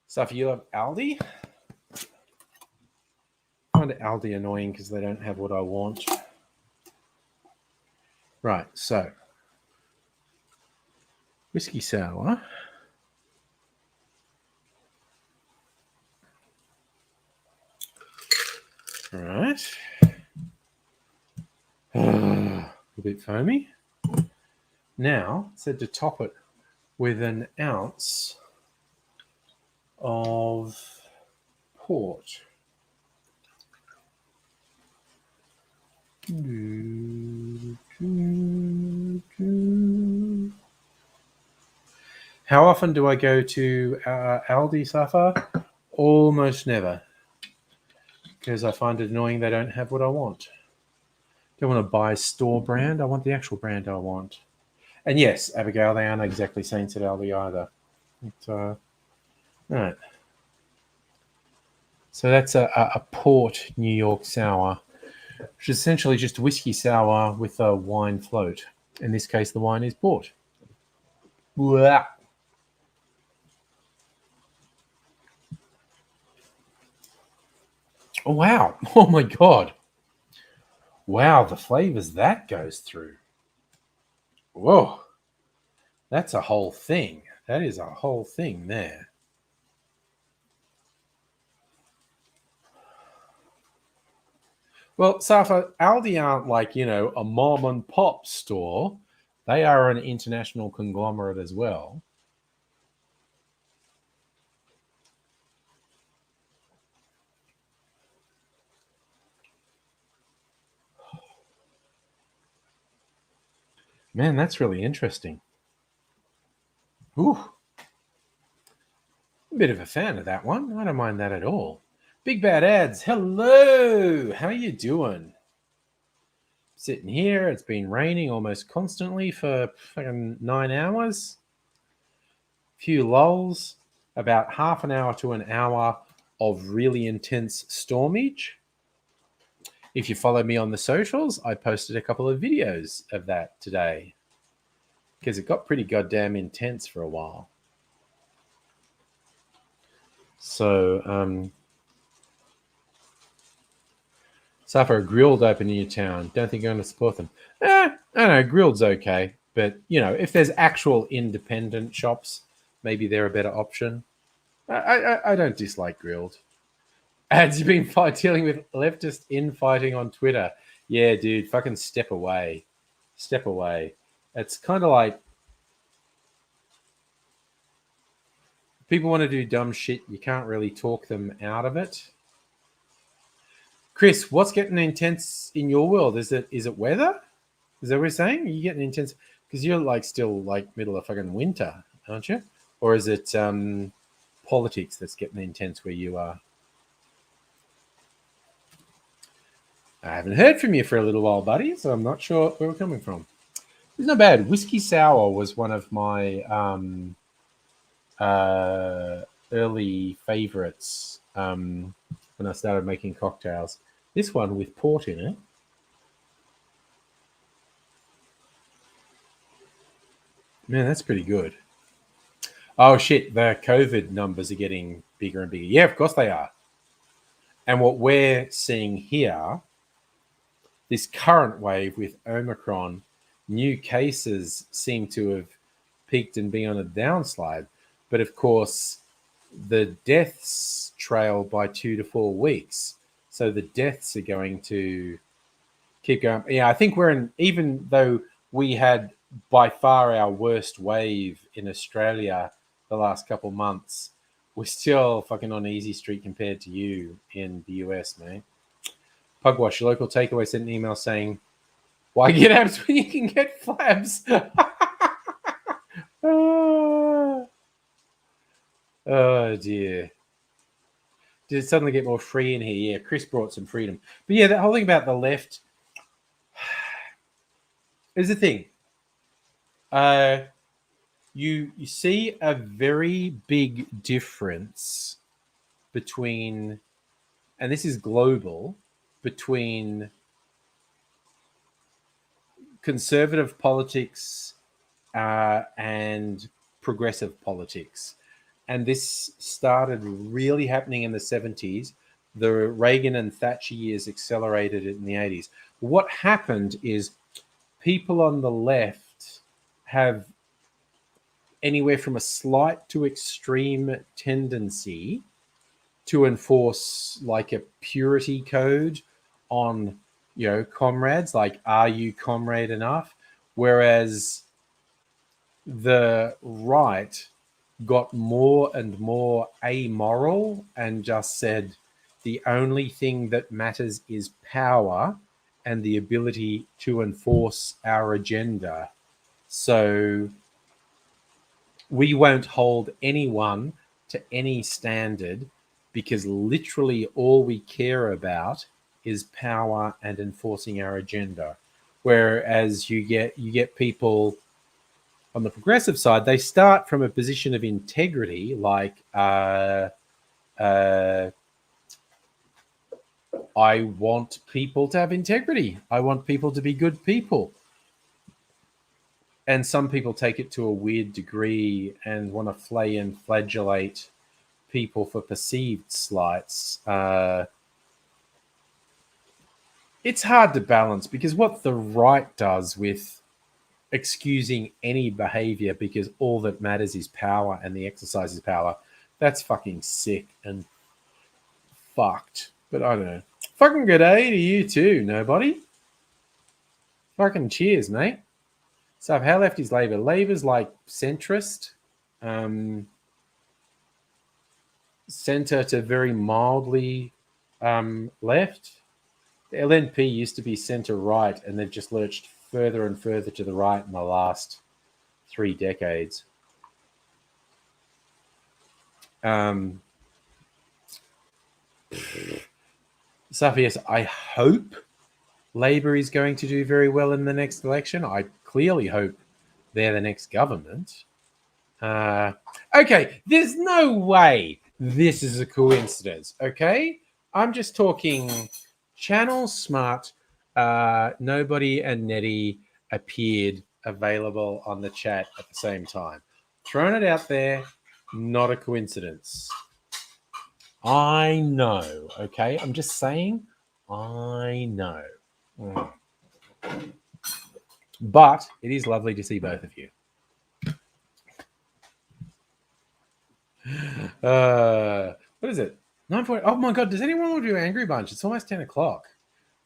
Stuff, you love Aldi? I find Aldi annoying because they don't have what I want. Right, so whiskey sour. All right. A bit foamy. Now, said to top it with an ounce of port. How often do I go to Aldi, Safa? Almost never. Because I find it annoying they don't have what I want. Don't want to buy store brand. I want the actual brand I want. And yes, Abigail, they aren't exactly saints at Aldi either. All right. So that's a port New York sour, which is essentially just whiskey sour with a wine float. In this case, the wine is port. Blah. Oh, wow. Oh, my God. Wow, the flavors that goes through. Whoa. That's a whole thing. That is a whole thing there. Well, Safa, Aldi aren't like, a mom and pop store. They are an international conglomerate as well. Man, that's really interesting. Ooh. A bit of a fan of that one. I don't mind that at all. Big Bad Ads, hello! How you doing? Sitting here, it's been raining almost constantly for fucking 9 hours. Few lulls, about half an hour to an hour of really intense stormage. If you follow me on the socials, I posted a couple of videos of that today because it got pretty goddamn intense for a while. So, Safa, Grilled open in your town. Don't think you're going to support them. I don't know. Grilled's okay. But, if there's actual independent shops, maybe they're a better option. I don't dislike Grilled. Ads, you've been dealing with leftist infighting on Twitter. Yeah, dude, fucking step away. Step away. It's kind of like people want to do dumb shit. You can't really talk them out of it. Chris, what's getting intense in your world? Is it weather? Is that what we're saying? Are you getting intense? Because you're still middle of fucking winter, aren't you? Or is it politics that's getting intense where you are? I haven't heard from you for a little while, buddy, so I'm not sure where we're coming from. It's not bad. Whiskey sour was one of my early favorites when I started making cocktails. This one with port in it. Man, that's pretty good. Oh, shit. The COVID numbers are getting bigger and bigger. Yeah, of course they are. And what we're seeing here, this current wave with Omicron, new cases seem to have peaked and been on a downslide. But of course, the deaths trail by 2 to 4 weeks. So the deaths are going to keep going. Yeah, I think even though we had by far our worst wave in Australia the last couple months, we're still fucking on easy street compared to you in the US, mate. Pugwash, your local takeaway, sent an email saying, why get abs when you can get flabs? Oh, dear. Did it suddenly get more free in here? Yeah, Chris brought some freedom. But yeah, that whole thing about the left is the thing. you see a very big difference between, and this is global, between conservative politics and progressive politics. And this started really happening in the 70s. The Reagan and Thatcher years accelerated it in the 80s. What happened is people on the left have anywhere from a slight to extreme tendency to enforce like a purity code on, comrades, like, are you comrade enough? Whereas the right got more and more amoral and just said the only thing that matters is power and the ability to enforce our agenda. So we won't hold anyone to any standard because literally all we care about is power and enforcing our agenda. Whereas you get people on the progressive side, they start from a position of integrity, like I want people to have integrity. I want people to be good people. And some people take it to a weird degree and want to flay and flagellate people for perceived slights. It's hard to balance because what the right does with excusing any behavior because all that matters is power and the exercise is power, that's fucking sick and fucked. But I don't know. Fucking good day to you too, nobody. Fucking cheers, mate. So how left is Labour? Labour's like centrist, centre to very mildly left. The LNP used to be centre right, and they've just lurched further and further to the right in the last 3 decades. Safias, I hope Labour is going to do very well in the next election. I clearly hope they're the next government. Okay, there's no way this is a coincidence, okay? I'm just talking Channel Smart. Nobody and Nettie appeared available on the chat at the same time. Throwing it out there, not a coincidence. I know, okay? I'm just saying, I know. But it is lovely to see both of you. What is it? 9:40. Oh my God, does anyone want to do Angry Bunch? It's almost 10 o'clock.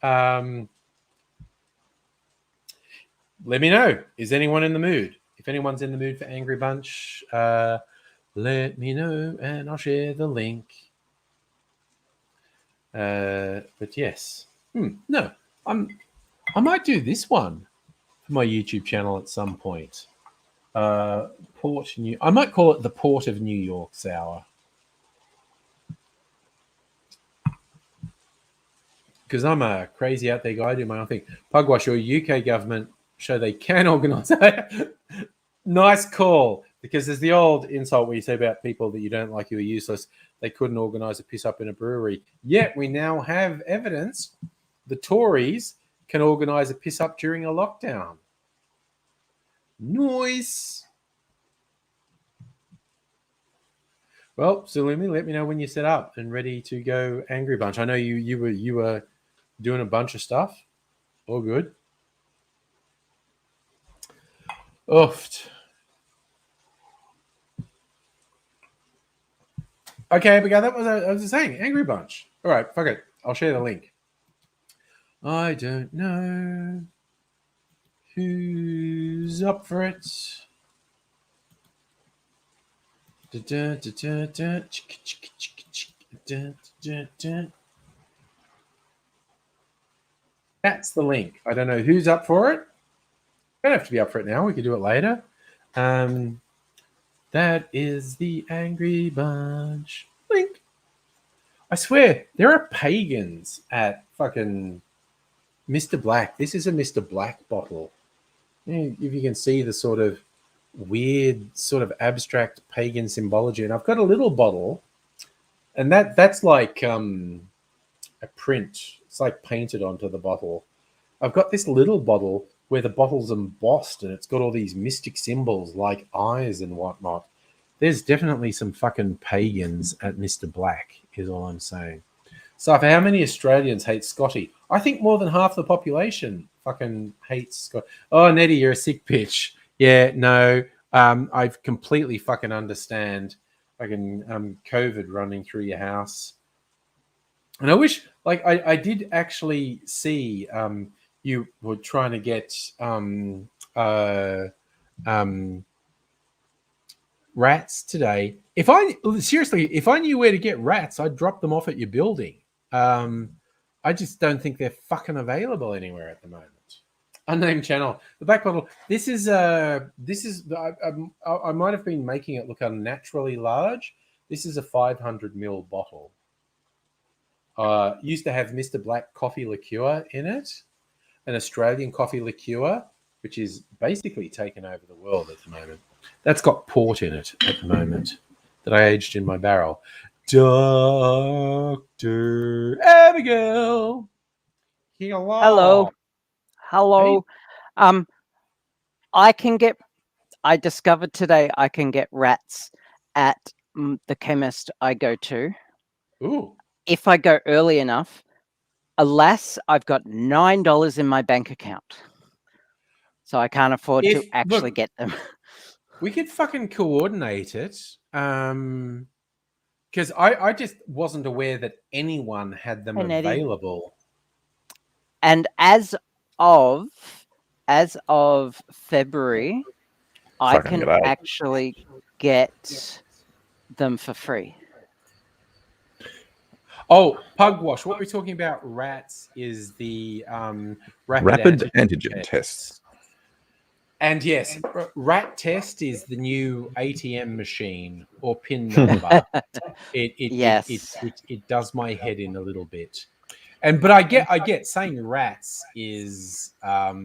Let me know. Is anyone in the mood? If anyone's in the mood for Angry Bunch, let me know and I'll share the link. But yes. No, I might do this one for my YouTube channel at some point. I might call it the Port of New York Sour. Because I'm a crazy out there guy, I do my own thing. Pugwash, your UK government show they can organise. Nice call. Because there's the old insult where you say about people that you don't like who are useless, they couldn't organise a piss up in a brewery. Yet we now have evidence the Tories can organise a piss up during a lockdown. Nice. Well, Salumi, let me know when you're set up and ready to go Angry Bunch. I know you were doing a bunch of stuff. All good. Oofed. Okay, but that was I was saying Angry Bunch. All right, fuck it. I'll share the link. I don't know who's up for it. That's the link. I don't know who's up for it. Don't have to be up for it now. We could do it later. That is the Angry Bunch link. I swear, there are pagans at fucking Mr. Black. This is a Mr. Black bottle. If you can see the sort of weird sort of abstract pagan symbology. And I've got a little bottle, and that's like a print. It's like painted onto the bottle. I've got this little bottle where the bottle's embossed and it's got all these mystic symbols like eyes and whatnot. There's definitely some fucking pagans at Mr. Black, is all I'm saying. So for how many Australians hate Scotty? I think more than half the population fucking hates Scott. Oh, Nettie, you're a sick bitch. Yeah, no, I completely fucking understand fucking COVID running through your house. And I wish, like, I did actually see you were trying to get rats today. If I knew where to get rats, I'd drop them off at your building. I just don't think they're fucking available anywhere at the moment. Unnamed channel. The back bottle. This is I might have been making it look unnaturally large. This is a 500 ml bottle. Used to have Mr. Black coffee liqueur in it, an Australian coffee liqueur, which is basically taken over the world at the moment. That's got port in it at the moment that I aged in my barrel. Dr. Abigail. Hello. Hello. Hey. I discovered today I can get rats at the chemist I go to. Ooh. If I go early enough. Alas, I've got $9 in my bank account. So I can't afford to actually get them. We could fucking coordinate it. Because I just wasn't aware that anyone had them available. And as of February, I can actually get them for free. Oh, Pugwash. What we're talking about, rats, is the rapid antigen tests. And yes, rat test is the new ATM machine or PIN number. It does my head in a little bit. But I get saying rats is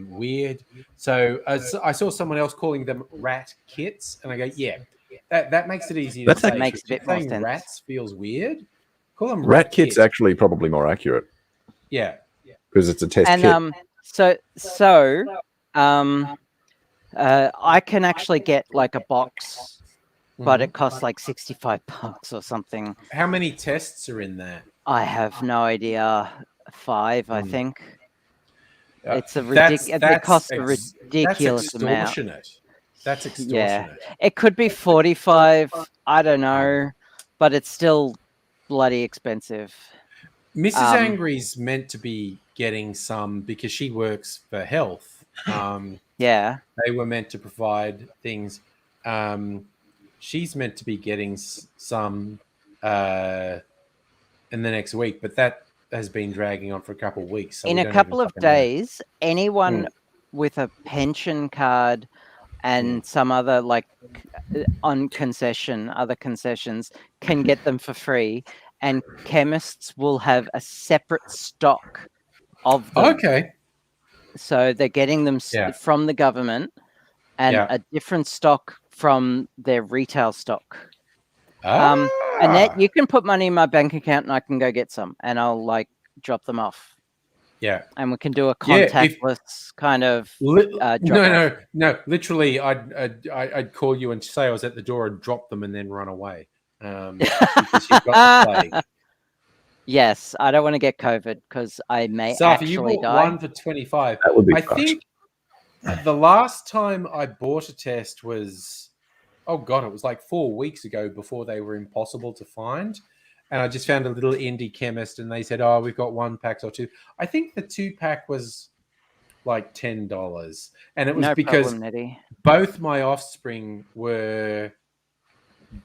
weird. So I saw someone else calling them rat kits, and I go, yeah, that makes it easier. That makes a bit more sense. Rats feels weird. Call them rat kit's actually probably more accurate. Yeah, because it's a test kit. I can actually get like a box, but it costs like $65 or something. How many tests are in there? I have no idea. 5, I think. It's a ridiculous. It costs a ridiculous amount. That's extortionate. Yeah, it could be 45. I don't know, but it's still bloody expensive. Mrs. Angry's meant to be getting some because she works for health. Yeah, they were meant to provide things. She's meant to be getting some in the next week, but that has been dragging on for a couple of weeks. So in a couple of days, anyone with a pension card and some other other concessions can get them for free, and chemists will have a separate stock of them. Okay. So they're getting them from the government and a different stock from their retail stock. Annette, you can put money in my bank account and I can go get some and I'll drop them off. Yeah. And we can do a contactless kind of No. Literally, I'd call you and say I was at the door and drop them and then run away. Because you've got the plague. Yes, I don't want to get COVID because I may actually you bought die. One for $25. That would be think the last time I bought a test was, it was like 4 weeks ago before they were impossible to find. And I just found a little indie chemist and they said, we've got 1 pack or 2. I think the 2-pack was like $10. And it was because both my offspring were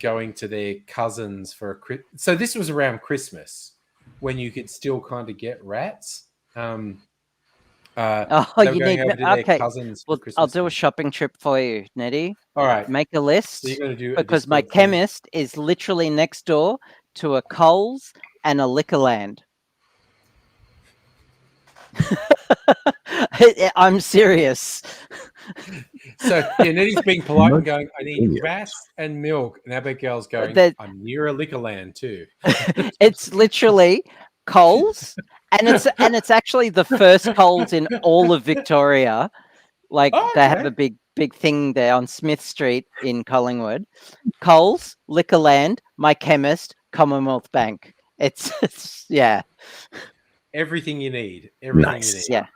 going to their cousins for so this was around Christmas when you could still kind of get rats. You need cousins. Well, I'll do a shopping trip for you, Nettie. All right, make a list so because my chemist is literally next door to a Coles and a Liquorland. I'm serious. So Nettie's being polite and Most going, I need convenient. grass and milk. And Abigail's going, That- I'm near a liquor land too. It's literally Coles, and it's actually the first Coles in all of Victoria. Like Oh, they have okay. a big thing there on Smith Street in Collingwood. Coles, Liquorland, My Chemist, Commonwealth Bank. It's yeah, Everything you need. Everything you need. Nice. yeah.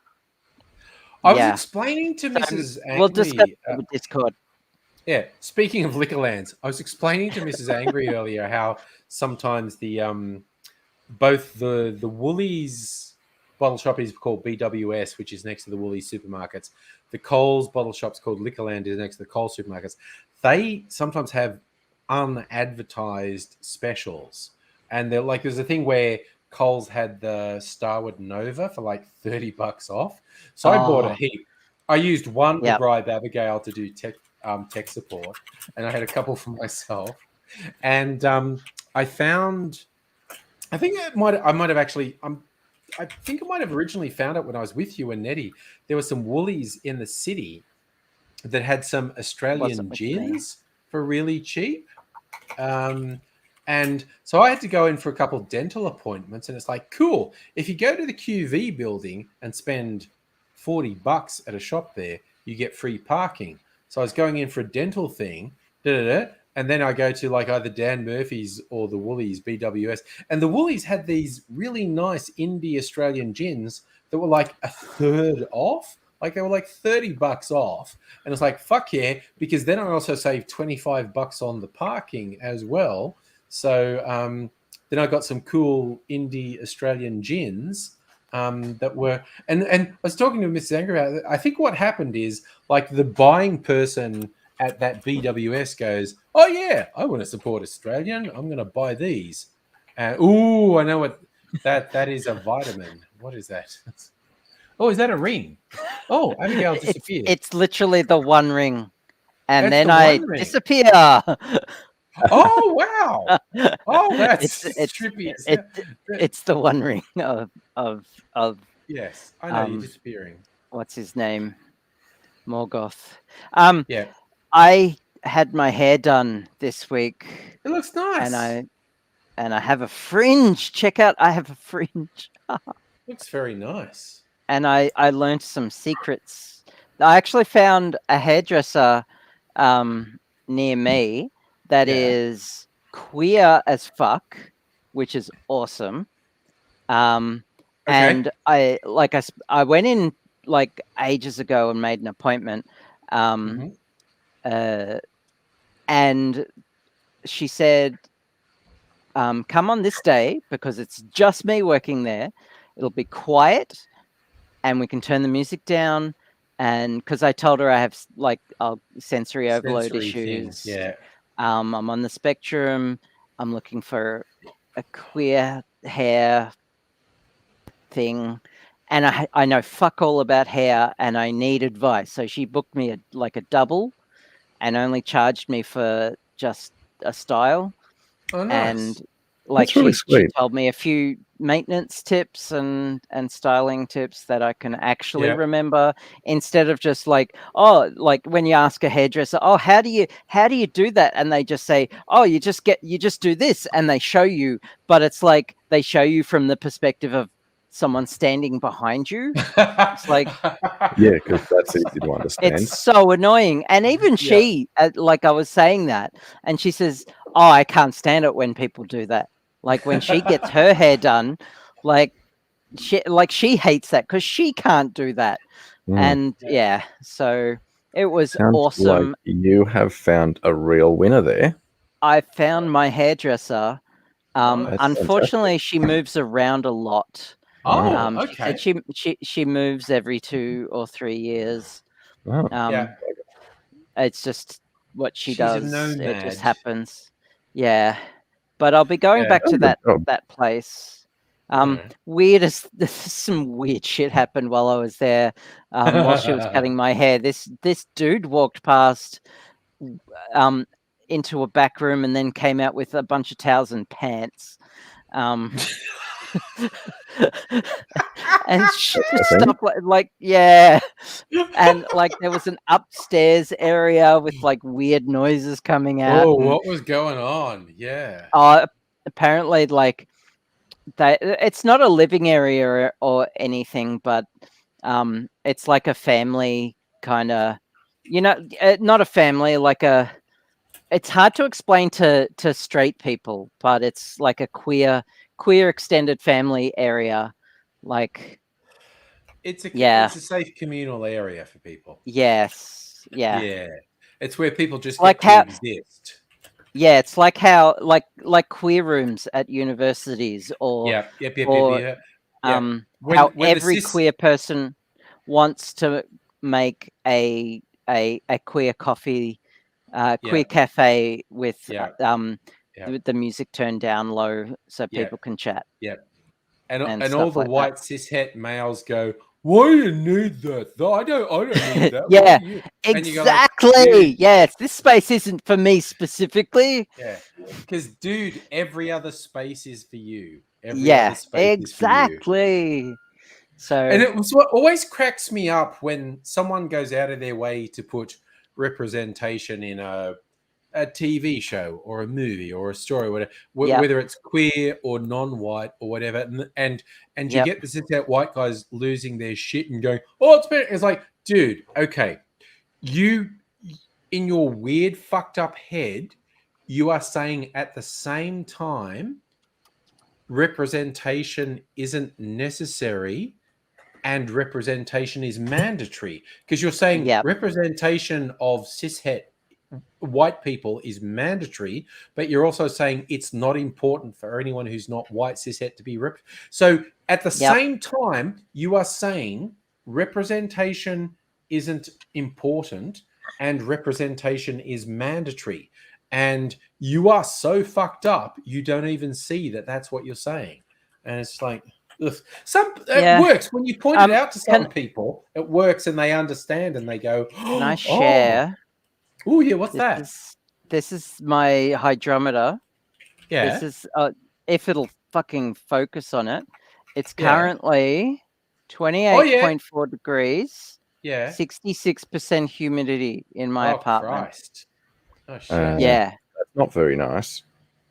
I was Yeah. explaining to Mrs. We'll discuss Angry. it with Discord. Yeah, speaking of Liquorlands, I was explaining to Mrs. Angry earlier how sometimes the both the Woolies bottle shop is called BWS, which is next to the Woolies supermarkets. The Coles bottle shop's called Liquorland, is next to the Coles supermarkets. They sometimes have unadvertised specials, and they're like, there's a thing where Coles had the Starwood Nova for like $30 off. So I bought a heap. I used one to Yep. bribe Abigail to do tech support, and I had a couple for myself. And I found, I think I might have actually, I think I might have originally found it when I was with you and Nettie. There were some Woolies in the city that had some Australian Wasn't with me. gins for really cheap. And so I had to go in for a couple of dental appointments, and it's like, cool. If you go to the QV building and spend $40 at a shop there, you get free parking. So I was going in for a dental thing, and then I go to like either Dan Murphy's or the Woolies, BWS. And the Woolies had these really nice indie Australian gins that were like a third off. Like they were like $30 off. And it's like, fuck yeah, because then I also saved $25 on the parking as well. So then I got some cool indie Australian gins that were, and I was talking to Mrs. Angry about it. I think what happened is like the buying person at that BWS goes, oh yeah, I want to support Australian. I'm going to buy these. And I know what that is, a vitamin. What is that? Oh, is that a ring? Oh, Abigail disappeared. It's literally the One Ring, and That's then the I One Ring. disappear. Oh wow! Oh, that's trippy. It's the One Ring of Yes, I know you're disappearing. what's his name, Morgoth. Yeah, I had my hair done this week, it looks nice. and I have a fringe. Check out, I have a fringe. Looks very nice. And I learned some secrets. I actually found a hairdresser near me that is queer as fuck, which is awesome. And I went in like ages ago and made an appointment. And she said, come on this day because it's just me working there. It'll be quiet and we can turn the music down. And because I told her I have like sensory overload issues. Things, yeah. I'm on the spectrum. I'm looking for a queer hair thing. And I know fuck all about hair and I need advice. So she booked me a double and only charged me for just a style. Oh, nice. And like That's really she sweet. told me a few maintenance tips and styling tips that I can actually remember, instead of just like, oh, like when you ask a hairdresser, oh, how do you do that? And they just say, oh, you just do this, and they show you, but it's like they show you from the perspective of someone standing behind you. It's like, Yeah, because that's easy to understand. it's so annoying. And even she, like I was saying that, and she says, oh, I can't stand it when people do that. Like when she gets her hair done, like she hates that because she can't do that. And so it was Sounds awesome. like you have found a real winner there. I found my hairdresser. That's Unfortunately, she moves around a lot. Oh, She said she moves every 2 or 3 years. Oh. It's just what she She's a does. It nomad. just happens. Yeah. But I'll be going back to that place. There's some weird shit happened while I was there. While she was cutting my hair, this dude walked past into a back room and then came out with a bunch of towels and pants. and That's the thing. stuff like yeah, and like there was an upstairs area with like weird noises coming out. Oh, and, what was going on? Yeah. apparently, like it's not a living area or anything, but it's like a family kind of, not a family, like a. It's hard to explain to straight people, but it's like a queer extended family area, like It's yeah, a safe communal area for people. yes, yeah. Yeah. It's where people just Like get to how- exist. Yeah, it's like how like queer rooms at universities, or Yep. or Yeah. how When every queer person wants to make a queer coffee, queer cafe with Yeah. the music turned down low so Yeah. people can chat. And and all stuff the like that. white cishet males go, why do you need that? I don't need that. Yeah, Why do you? And you go like, exactly. "Dude." Yes, this space isn't for me specifically. Yeah. Because, dude, every other space is for you. Every Yeah, other space is for you. exactly. So And it was what always cracks me up when someone goes out of their way to put representation in a TV show or a movie or a story, whatever, Yep. whether it's queer or non-white or whatever, and you Yep. get the sit out white guys losing their shit and going, "Oh, it's better." It's like, dude, okay, you in your weird fucked up head, you are saying at the same time representation isn't necessary and representation is mandatory, because you're saying Yep. representation of cishet white people is mandatory, but you're also saying it's not important for anyone who's not white cishet to be so at the Yep. same time you are saying representation isn't important and representation is mandatory, and you are so fucked up you don't even see that that's what you're saying. And it's like, ugh. It works when you point it out to some people. It works and they understand and they go, Can I share? Oh yeah, what's that? This is my hydrometer. Yeah. This is if it'll fucking focus on it. It's Yeah. currently 28.4 degrees. Yeah. 66% humidity in my apartment. Christ. Oh shit. Yeah. That's not very nice.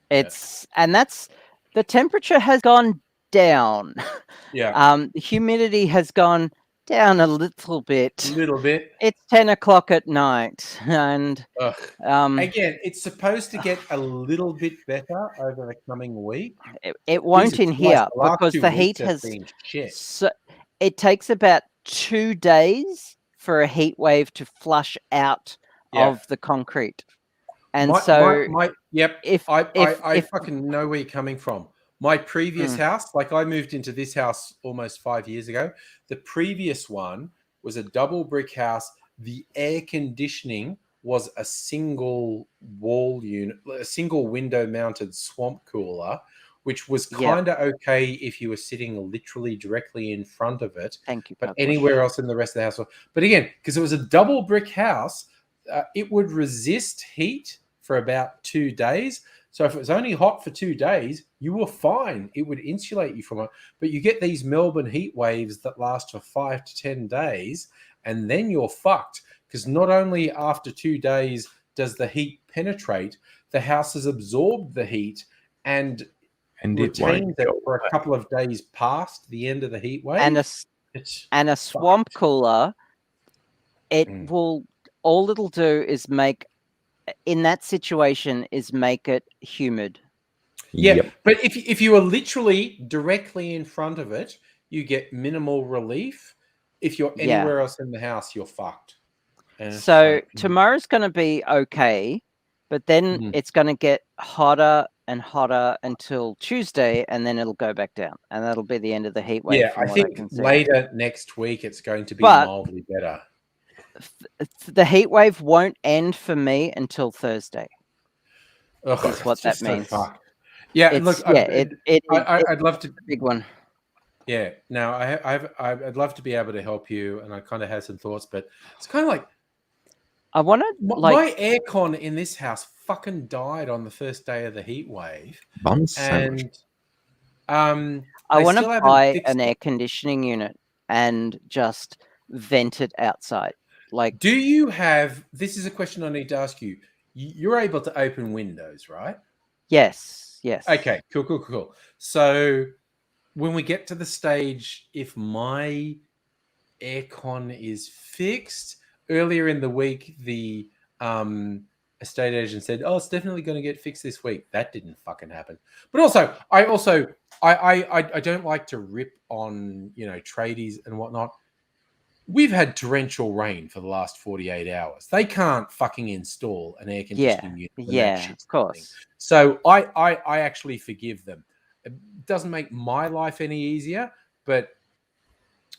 And that's the temperature has gone down. Yeah. The humidity has gone down a little bit. It's 10 o'clock at night, and again, it's supposed to get a little bit better over the coming week. It won't Jesus in here Christ, because the heat has been shit. So it takes about 2 days for a heat wave to flush out of the concrete. And I if fucking know where you're coming from. My previous house, like I moved into this house almost 5 years ago. The previous one was a double brick house. The air conditioning was a single wall unit, a single window mounted swamp cooler, which was kind of okay if you were sitting literally directly in front of it. Thank you. But anywhere else in the rest of the house. But again, because it was a double brick house, it would resist heat for about 2 days. So if it was only hot for 2 days, you were fine. It would insulate you from it. But you get these Melbourne heat waves that last for 5 to 10 days, and then you're fucked. Because not only after 2 days does the heat penetrate, the house has absorbed the heat and retains it for a couple of days past the end of the heat wave. And a swamp cooler, all it'll do is make, in that situation, is make it humid. Yeah, but if you are literally directly in front of it, you get minimal relief. If you're anywhere else in the house, you're fucked. And so tomorrow's going to be okay, but then it's going to get hotter and hotter until Tuesday, and then it'll go back down, and that'll be the end of the heat wave. Yeah, I think later next week it's going to be mildly better. The heat wave won't end for me until Thursday. That's what that means. Yeah, look, I'd love to. Big one. Yeah, now I'd love to be able to help you, and I kind of have some thoughts, but it's kind of like I want to. My aircon in this house fucking died on the first day of the heat wave, and I want still to haven't buy fixed an it. air conditioning unit and just vent it outside. Like, Do you have? This is a question I need to ask you. You're able to open windows, right? yes. Okay, cool. So when we get to the stage, if my aircon is fixed, earlier in the week, the estate agent said, "Oh, it's definitely going to get fixed this week." That didn't fucking happen. But I don't like to rip on tradies and whatnot. We've had torrential rain for the last 48 hours. They can't fucking install an air conditioning unit when that Yeah, shit's of course. happening. So I actually forgive them. It doesn't make my life any easier, but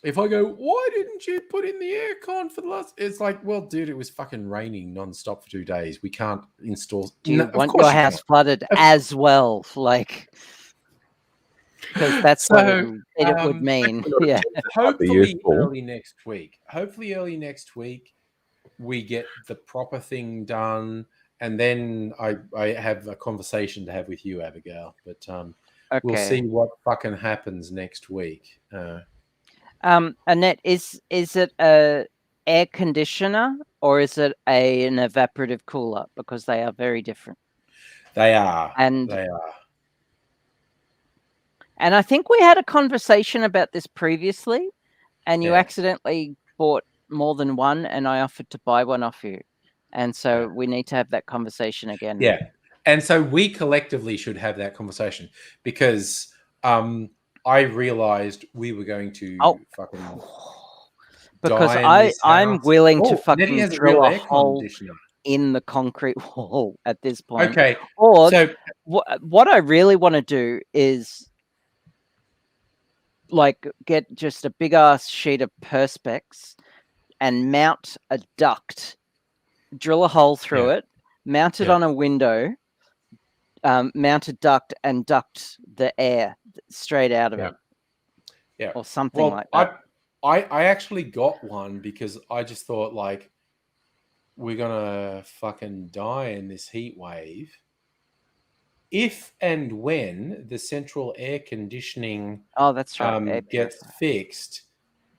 if I go, why didn't you put in the aircon for the last? It's like, well, dude, it was fucking raining nonstop for 2 days. We can't install. Do you Of want course your you house can't. flooded as well? Like, because that's what So it would mean. Yeah. hopefully useful. early next week. Hopefully early next week we get the proper thing done, and then I have a conversation to have with you, Abigail. But we'll see Okay. what fucking happens next week. Annette, is it a air conditioner or is it an evaporative cooler? Because they are very different. They are. And They are. And I think we had a conversation about this previously, and you Yeah. accidentally bought more than one, and I offered to buy one off you. And so Yeah. we need to have that conversation again. Yeah. And so we collectively should have that conversation, because I realized we were going to fucking Because die in this I'm house. willing to Nettie fucking has a drill real a air hole conditioner. in the concrete wall at this point. Okay. Or So what I really want to do is like get just a big ass sheet of perspex and mount a duct, drill a hole through it, mount it on a window, mount a duct, and duct the air straight out of it. Yeah. Or something like that. I actually got one because I just thought, like, we're gonna fucking die in this heat wave. If and when the central air conditioning that's right. gets fixed,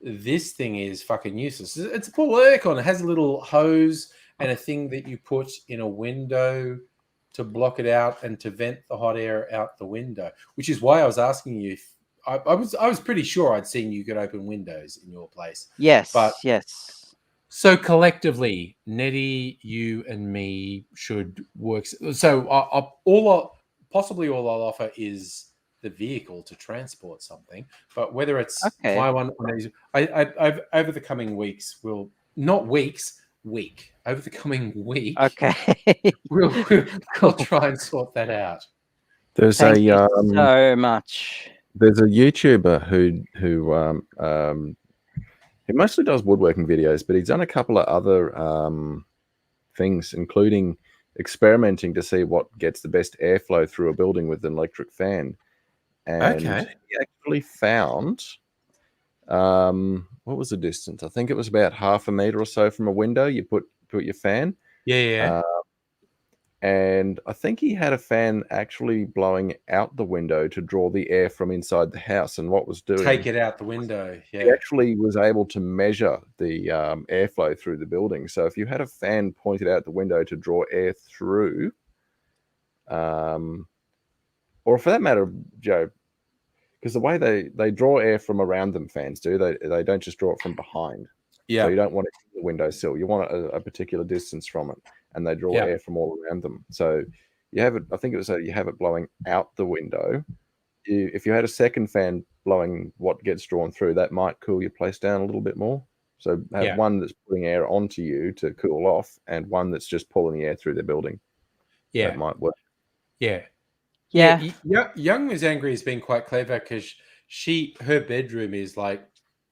this thing is fucking useless. It's a full aircon. It has a little hose and a thing that you put in a window to block it out and to vent the hot air out the window, which is why I was asking you if I was pretty sure I'd seen you could open windows in your place. Yes, But yes. so collectively, Nettie, you and me should work. So possibly all I'll offer is the vehicle to transport something. But whether it's my one or these, I've over the coming weeks, week. Over the coming week, we'll try and sort that out. There's Thank you so much. There's a YouTuber who mostly does woodworking videos, but he's done a couple of other things, including experimenting to see what gets the best airflow through a building with an electric fan. And he actually found, what was the distance? I think it was about 0.5 meter or so from a window. You put your fan. Yeah. And I think he had a fan actually blowing out the window to draw the air from inside the house. And what was doing, take it out the window. Yeah. He actually was able to measure the airflow through the building. So if you had a fan pointed out the window to draw air through, or for that matter, Joe, because the way they draw air from around them, fans do, they don't just draw it from behind. Yeah. So you don't want it in the windowsill. You want it a particular distance from it, and they draw air from all around them. So you have it. I think it was you have it blowing out the window. If you had a second fan blowing what gets drawn through, that might cool your place down a little bit more. So have one that's putting air onto you to cool off, and one that's just pulling the air through the building. Yeah, that might work. Yeah. Young Miss Angry has been quite clever because her bedroom is like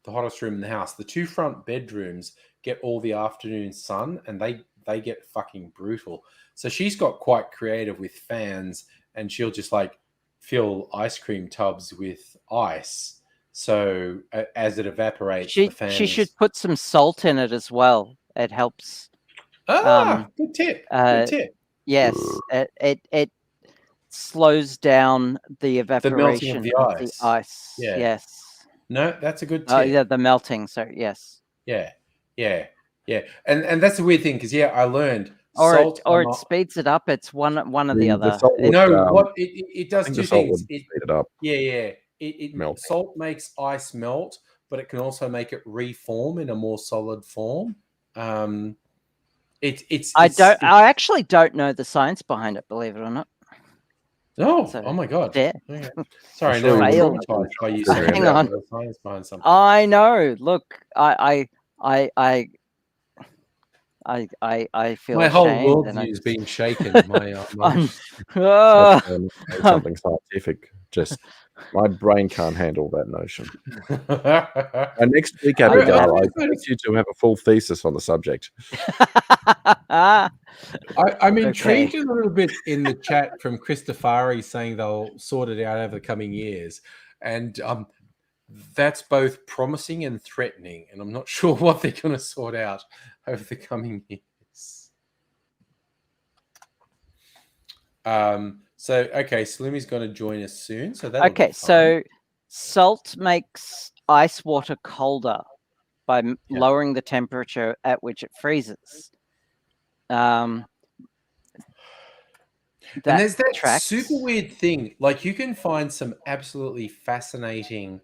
the hottest room in the house. The two front bedrooms get all the afternoon sun, and they get fucking brutal. So she's got quite creative with fans, and she'll just like fill ice cream tubs with ice. So as it evaporates, the fans... She should put some salt in it as well. It helps. Good tip. Good tip. Yes, slows down the melting evaporation of the of the ice. ice. Yeah. Yes. No, that's a good Oh, tip. yeah, the melting. So yes. Yeah. And that's a weird thing because I learned Or salt it speeds it up. It's one or the other. The salt would, No, what it I does think two the salt things. would speed it up. It salt makes ice melt, but it can also make it reform in a more solid form. I actually don't know the science behind it, believe it or not. No, So, oh my god. yeah. Okay. Sorry, sure now I'm you wouldn't traumatized by you figure saying it that out. the science behind something. I know. Look, I feel My whole ashamed, and worldview's been shaken. I'm, something scientific. Just my brain can't handle that notion. And next week, Abigail, I expect you to have a full thesis on the subject. I'm intrigued a little bit in the chat from Christopher saying they'll sort it out over the coming years. And that's both promising and threatening. And I'm not sure what they're going to sort out over the coming years. Slummy's going to join us soon. So that'll be fun. So salt makes ice water colder by lowering the temperature at which it freezes. And there's that super weird thing. Like you can find some absolutely fascinating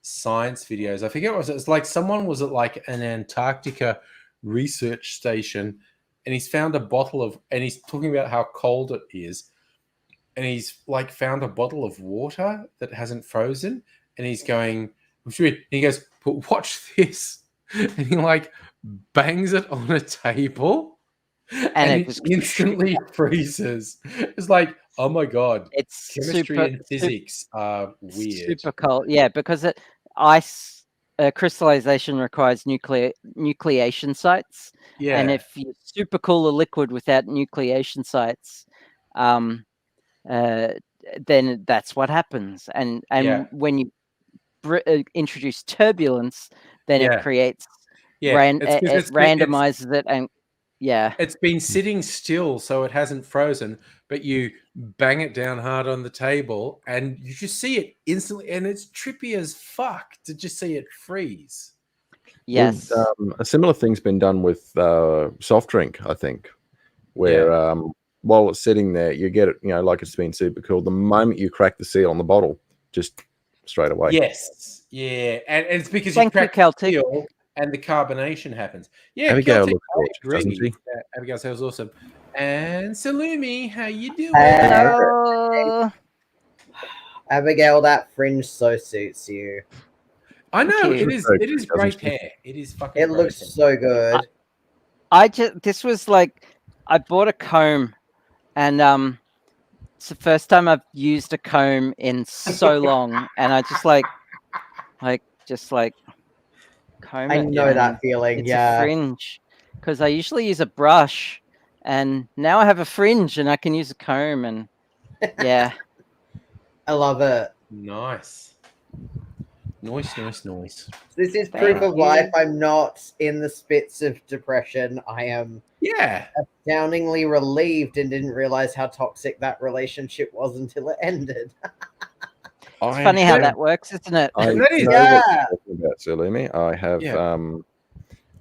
science videos. I forget what it was. It's like someone was at like an Antarctica research station and he's found a bottle of, and he's talking about how cold it is. And he's like found a bottle of water that hasn't frozen. And he's going, and he goes, but watch this. And he like bangs it on a table. And it just instantly freezes. It's like, oh my god! It's chemistry and physics are weird. Super cold, yeah, because ice crystallization requires nucleation sites. Yeah, and if you super cool a liquid without nucleation sites, then that's what happens. And when you introduce turbulence, then it creates it randomizes it and. Yeah, it's been sitting still, so it hasn't frozen. But you bang it down hard on the table, and you just see it instantly, and it's trippy as fuck to just see it freeze. Yes, a similar thing's been done with soft drink, I think, where while it's sitting there, you get it, like it's been super cool. The moment you crack the seal on the bottle, just straight away. Yes, yeah, and it's because you crack the seal. And the carbonation happens. Yeah, Abigail looks great, doesn't she? Abigail sounds awesome. And Salumi, how you doing? Hello. Abigail, that fringe so suits you. I know it is. It is great hair. It is fucking. It looks so good. This was like, I bought a comb, and it's the first time I've used a comb in so long, and I just like comb I know that feeling. It's a fringe, because I usually use a brush, and now I have a fringe, and I can use a comb, and yeah, I love it. Nice. This is proof of life. I'm not in the spits of depression. I am astoundingly relieved and didn't realize how toxic that relationship was until it ended. It's funny how that works, isn't it? I know what you're talking about, Salumi. I have.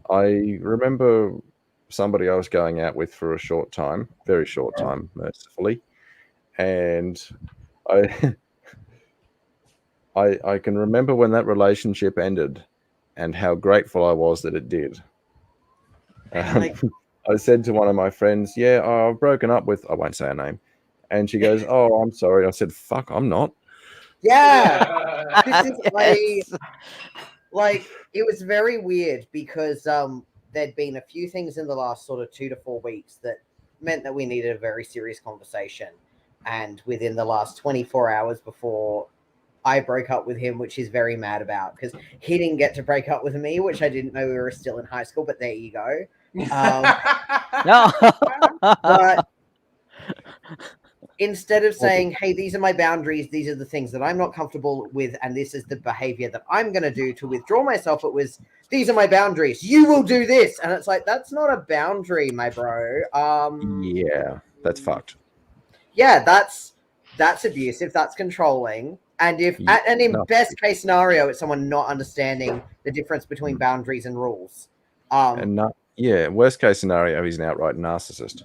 I remember somebody I was going out with for a short time, very short time, mercifully, and I can remember when that relationship ended, and how grateful I was that it did. I said to one of my friends, I've broken up with, I won't say her name, and she goes, "Oh, I'm sorry." I said, "Fuck, I'm not." Yeah, this is like it was very weird because there'd been a few things in the last sort of 2 to 4 weeks that meant that we needed a very serious conversation, and within the last 24 hours before I broke up with him, which he's very mad about because he didn't get to break up with me, which I didn't know we were still in high school, but there you go. No. But instead of saying, hey, these are my boundaries, these are the things that I'm not comfortable with, and this is the behavior that I'm going to do to withdraw myself, it was, these are my boundaries. You will do this. And it's like, that's not a boundary, my bro. Yeah, that's fucked. Yeah, that's that's abusive, that's controlling. And if Yeah, and in no. best case scenario, it's someone not understanding the difference between boundaries and rules. Worst case scenario, he's an outright narcissist.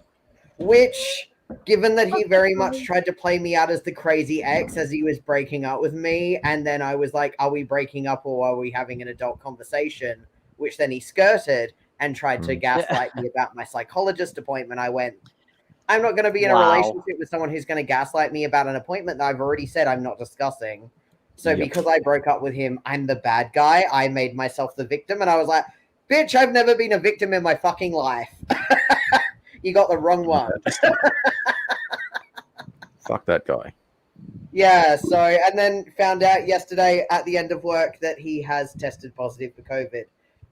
Which, given that he very much tried to play me out as the crazy ex as he was breaking up with me, and then I was like, are we breaking up or are we having an adult conversation? Which then he skirted and tried to gaslight me about my psychologist appointment. I went, I'm not going to be in a relationship with someone who's going to gaslight me about an appointment that I've already said I'm not discussing. So because I broke up with him, I'm the bad guy. I made myself the victim, and I was like, bitch, I've never been a victim in my fucking life. You got the wrong one. Fuck that guy. Yeah, so, and then found out yesterday at the end of work that he has tested positive for COVID.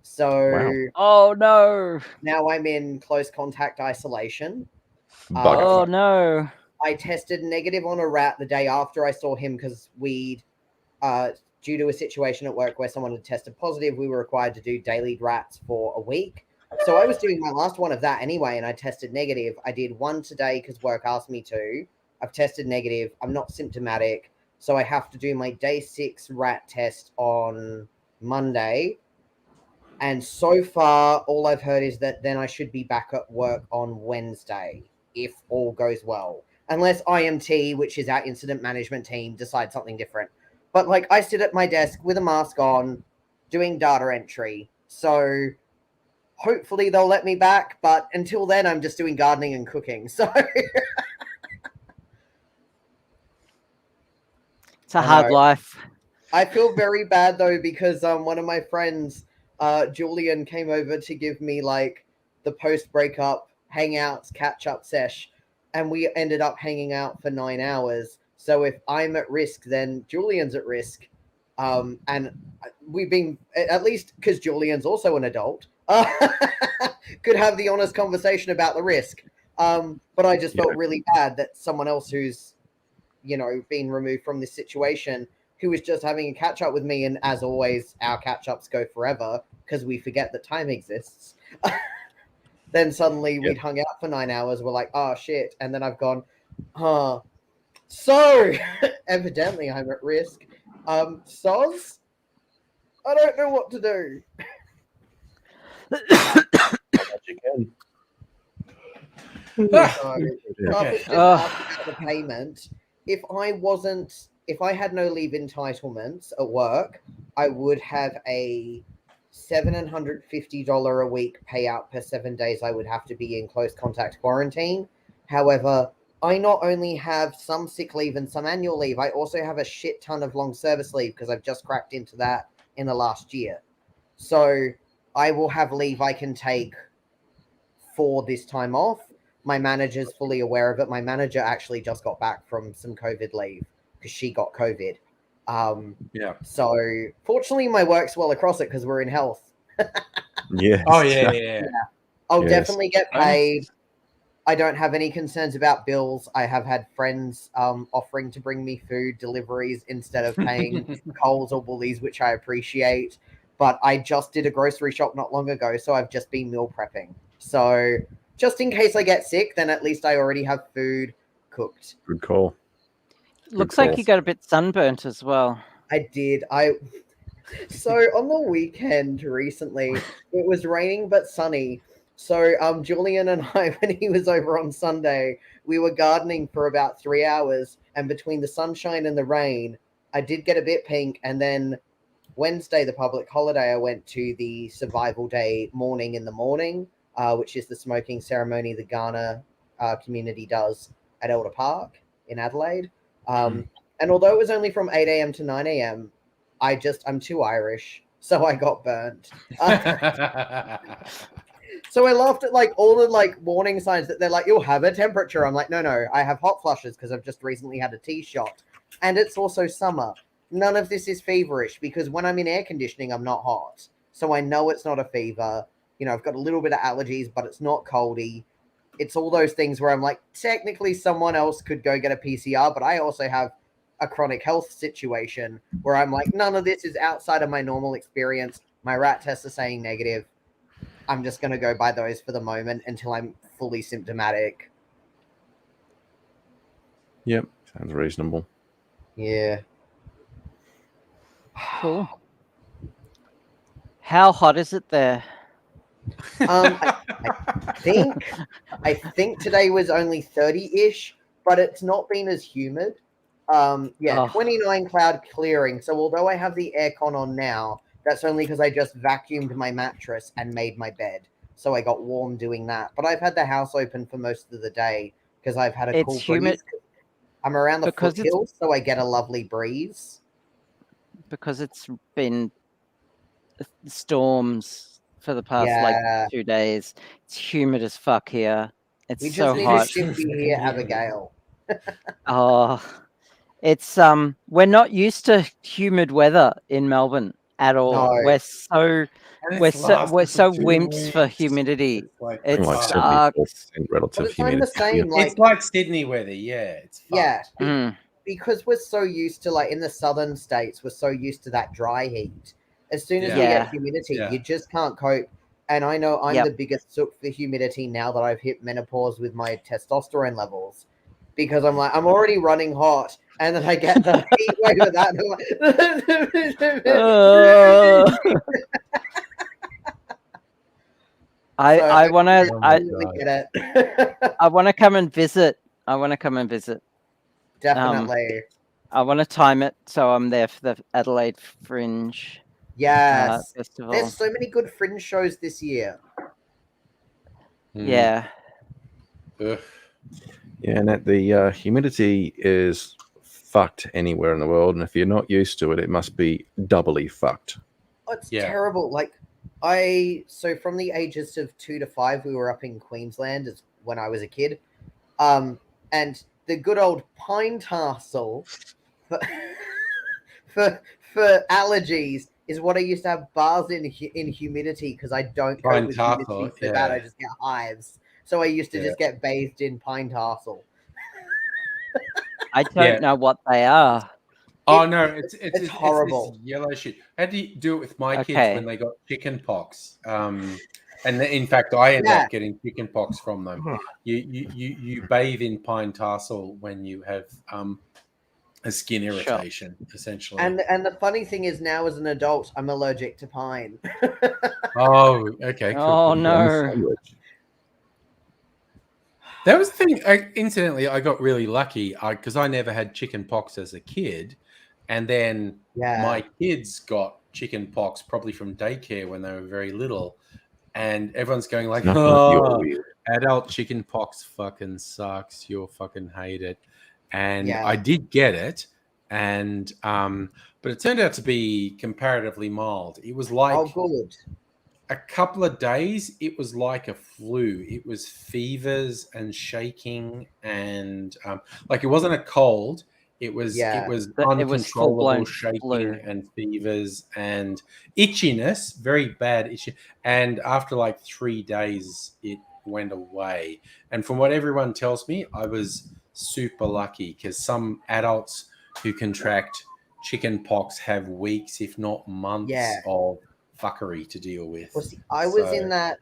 So, oh no. Now I'm in close contact isolation. Oh no. I tested negative on a rat the day after I saw him because we'd, due to a situation at work where someone had tested positive, we were required to do daily rats for a week. So I was doing my last one of that anyway, and I tested negative. I did one today because work asked me to. I've tested negative. I'm not symptomatic. So I have to do my day 6 rat test on Monday. And so far, all I've heard is that then I should be back at work on Wednesday, if all goes well. Unless IMT, which is our incident management team, decides something different. But, like, I sit at my desk with a mask on, doing data entry. So hopefully they'll let me back. But until then, I'm just doing gardening and cooking. So it's a hard life. I feel very bad, though, because one of my friends, Julian, came over to give me, like, the post-breakup hangouts, catch-up sesh. And we ended up hanging out for 9 hours. So if I'm at risk, then Julian's at risk. And we've been, at least because Julian's also an adult, could have the honest conversation about the risk. But I just felt really bad that someone else who's, you know, been removed from this situation, who was just having a catch-up with me, and as always, our catch-ups go forever because we forget that time exists. Then suddenly we'd hung out for 9 hours. We're like, oh, shit. And then I've gone, so evidently I'm at risk. Soz, I don't know what to do. You can. After the payment, if I had no leave entitlements at work, I would have a $750 a week payout per 7 days I would have to be in close contact quarantine. However, I not only have some sick leave and some annual leave, I also have a shit ton of long service leave because I've just cracked into that in the last year. So I will have leave I can take for this time off. My manager's fully aware of it. My manager actually just got back from some COVID leave because she got COVID. So fortunately my work's well across it because we're in health. Yeah. Oh yeah. I'll definitely get paid. I don't have any concerns about bills. I have had friends offering to bring me food deliveries instead of paying Coles or Woolies, which I appreciate. But I just did a grocery shop not long ago, so I've just been meal prepping. So just in case I get sick, then at least I already have food cooked. Good call. Looks like you got a bit sunburnt as well. I did. So on the weekend recently, it was raining but sunny. So Julian and I, when he was over on Sunday, we were gardening for about 3 hours. And between the sunshine and the rain, I did get a bit pink. And then Wednesday, the public holiday, I went to the Survival Day morning in the morning, which is the smoking ceremony the Ghana community does at Elder Park in Adelaide. And although it was only from 8 a.m. to 9 a.m., I'm too Irish, so I got burnt. So I laughed at like all the like warning signs that they're like, you'll have a temperature. I'm like, no, I have hot flushes because I've just recently had a tea shot. And it's also summer. None of this is feverish because when I'm in air conditioning, I'm not hot. So I know it's not a fever. You know, I've got a little bit of allergies, but it's not coldy. It's all those things where I'm like, technically someone else could go get a PCR, but I also have a chronic health situation where I'm like, none of this is outside of my normal experience. My rat tests are saying negative. I'm just going to go by those for the moment until I'm fully symptomatic. Yep. Sounds reasonable. Yeah. Cool. How hot is it there? I think today was only 30-ish, but it's not been as humid. Oh. 29 cloud clearing. So although I have the aircon on now, that's only because I just vacuumed my mattress and made my bed. So I got warm doing that. But I've had the house open for most of the day because I've had a It's cool humid breeze. I'm around the because it's- foothills, so I get a lovely breeze. Because it's been storms for the past Yeah. like 2 days. It's humid as fuck here. It's We just so need hot. a shifty here, Abigail. Oh, it's we're not used to humid weather in Melbourne at all. No. We're so And we're it's so lasted we're for so 2 wimps for weeks. humidity. It's like, It Like fuck. 74% sucks. relative But I'm the humidity. same, like, It's like Sydney weather, yeah. It's fucked. yeah, Mm. because we're so used to, like, in the southern states, we're so used to that dry heat. As soon as we Yeah. get humidity, Yeah. you just can't cope. And I know I'm Yep. the biggest sook for humidity now that I've hit menopause with my testosterone levels, because I'm like, I'm already running hot, and then I get the heat wave of that. And I'm like, I want to Oh my completely God. get it. I want to come and visit. I want to come and visit. Definitely. I want to time it so I'm there for the Adelaide Fringe Yes. festival. There's so many good fringe shows this year. Yeah. Ugh. Yeah, and the humidity is fucked anywhere in the world, and if you're not used to it, it must be doubly fucked. Oh, it's Yeah. terrible. Like, so from the ages of 2 to 5, we were up in Queensland as when I was a kid. And the good old pine tarsal for allergies is what I used to have bars in humidity because I don't Pine cope with tarsal, humidity so bad. yeah. I just get hives. So I used to Yeah. just get bathed in pine tarsal. I don't know what they are. Oh no, it's horrible. this yellow shit. I had to do it with my kids Okay. when they got chicken pox. And in fact, I ended Yeah. up getting chicken pox from them. You bathe in pine tarsal when you have a skin irritation, essentially. And the funny thing is now as an adult, I'm allergic to pine. Oh, okay. Cool, Oh cool. no. That was the thing. Incidentally, I got really lucky because I never had chicken pox as a kid, and then Yeah. my kids got chicken pox probably from daycare when they were very little, and everyone's going like, Not like you're "Oh, weird." adult chicken pox fucking sucks. You'll fucking hate it." And Yeah. I did get it, and but it turned out to be comparatively mild. It was like Oh, good. a couple of days. It was like a flu. It was fevers and shaking, and like it wasn't a cold. It was Yeah. it was But it was uncontrollable full-blown shaking flu. and fevers and itchiness, very bad itchy. And after like 3 days, it went away. And from what everyone tells me, I was super lucky because some adults who contract chicken pox have weeks, if not months, Yeah. of fuckery to deal with. Well, see, I was So- in that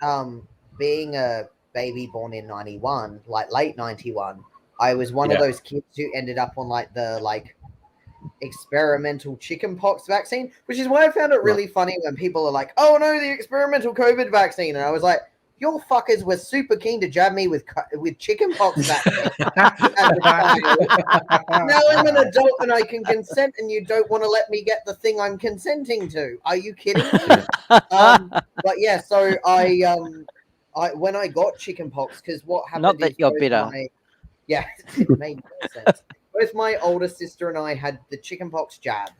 being a baby born in 91, like late 91. I was one of Yeah. those kids who ended up on like the experimental chickenpox vaccine, which is why I found it really funny when people are like, "Oh no, the experimental COVID vaccine," and I was like, "Your fuckers were super keen to jab me with chickenpox vaccine." Now I'm an adult and I can consent, and you don't want to let me get the thing I'm consenting to. Are you kidding me? But yeah, so I when I got chickenpox, because what happened? Not that is you're both bitter. Yeah, it made no sense. Both my older sister and I had the chickenpox jab,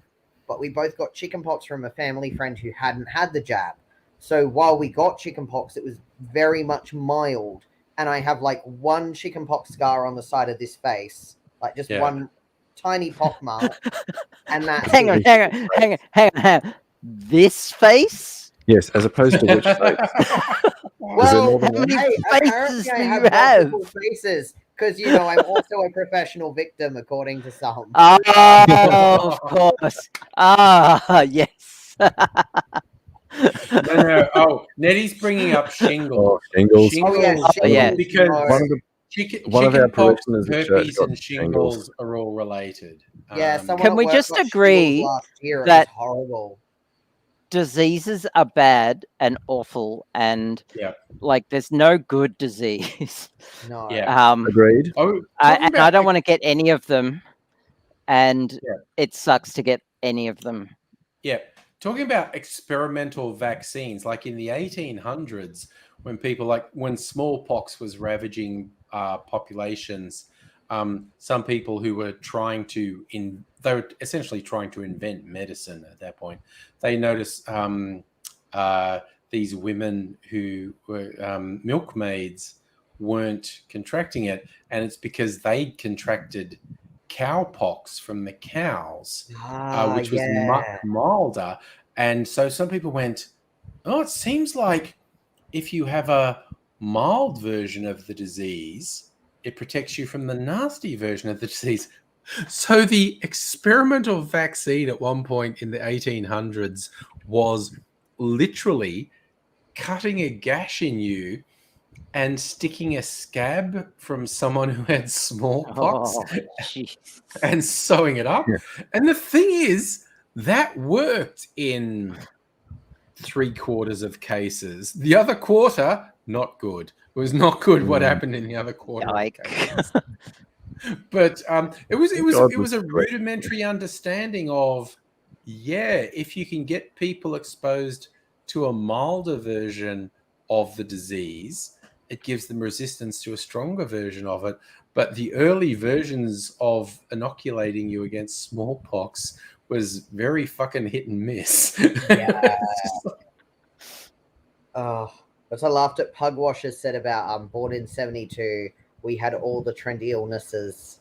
but we both got chickenpox from a family friend who hadn't had the jab. So while we got chickenpox, it was very much mild, and I have like one chickenpox scar on the side of this face, like just Yeah. one tiny pock mark, and that's hang on, it. hang on. This face? Yes, as opposed to which face? Well, more than one? hey, faces apparently I do have you have? multiple faces because I'm also a professional victim, according to some. Oh, of course. Ah, yes. No. Oh, Nettie's bringing up shingles. Oh, shingles. Oh yeah, Shingles, Oh, yeah. shingles, because no. One of the One of our chickenpox, parishioners at church herpes, got and shingles. shingles are all related. Yeah, Um, someone Can at we work just got agree shingles last year? It that- was horrible. Diseases are bad and awful, and Yeah. like there's no good disease. No. Yeah. Agreed. Oh, And I don't want to get any of them, and Yeah. it sucks to get any of them. Yeah, talking about experimental vaccines, like in the 1800s, when smallpox was ravaging populations, some people who were they were essentially trying to invent medicine at that point. They noticed these women who were milkmaids weren't contracting it, and it's because they'd contracted cowpox from the cows, which was much milder. And so some people went, oh, it seems like if you have a mild version of the disease, it protects you from the nasty version of the disease. So the experimental vaccine at one point in the 1800s was literally cutting a gash in you and sticking a scab from someone who had smallpox and sewing it up. Yeah. And the thing is, that worked in 3/4 of cases. The other quarter, not good. It was not good what happened in the other quarter. Like, but it was a great. rudimentary understanding of, if you can get people exposed to a milder version of the disease, it gives them resistance to a stronger version of it. But the early versions of inoculating you against smallpox was very fucking hit and miss. Yeah. Oh, that's I laughed at Pugwasher said about born in 72. We had all the trendy illnesses.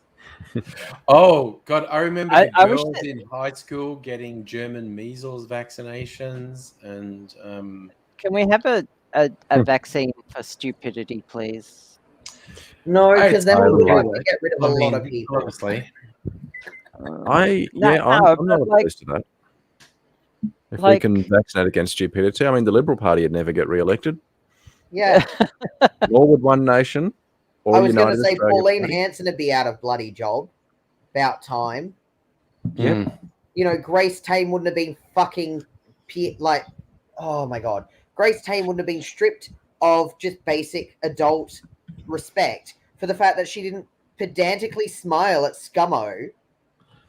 Oh God, I remember I the wish girls that- in high school getting German measles vaccinations, and can we have a vaccine for stupidity, please? No, I'd because then we totally would have like to get rid of a lot of people. honestly. I'm but, not like- opposed to that. If like- we can vaccinate against stupidity, I mean, the Liberal Party would never get re-elected, Yeah, nor would One Nation. Or I was going to United say Australia Pauline Party. Hanson would be out of bloody job. About time. Yep. Mm. You know, Grace Tame wouldn't have been fucking oh my God. Grace Tame wouldn't have been stripped of just basic adult respect for the fact that she didn't pedantically smile at Scummo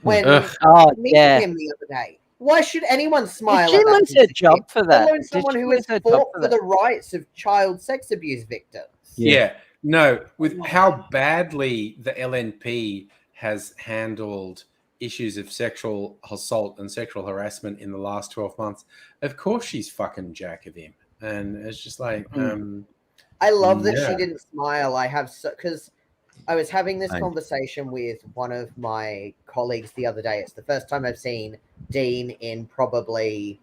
when Ugh. Oh meeting yeah. him the other day. Why should anyone smile Did she at that lose piece her of job shit? for Let that? alone Did someone she who lose has her job fought for for that? the rights of child sex abuse victims. Yeah, no, with how badly the LNP has handled issues of sexual assault and sexual harassment in the last 12 months, of course she's fucking jack of him. And it's just like, I love that Yeah. she didn't smile. Because I was having this Same. conversation with one of my colleagues the other day. It's the first time I've seen Dean in probably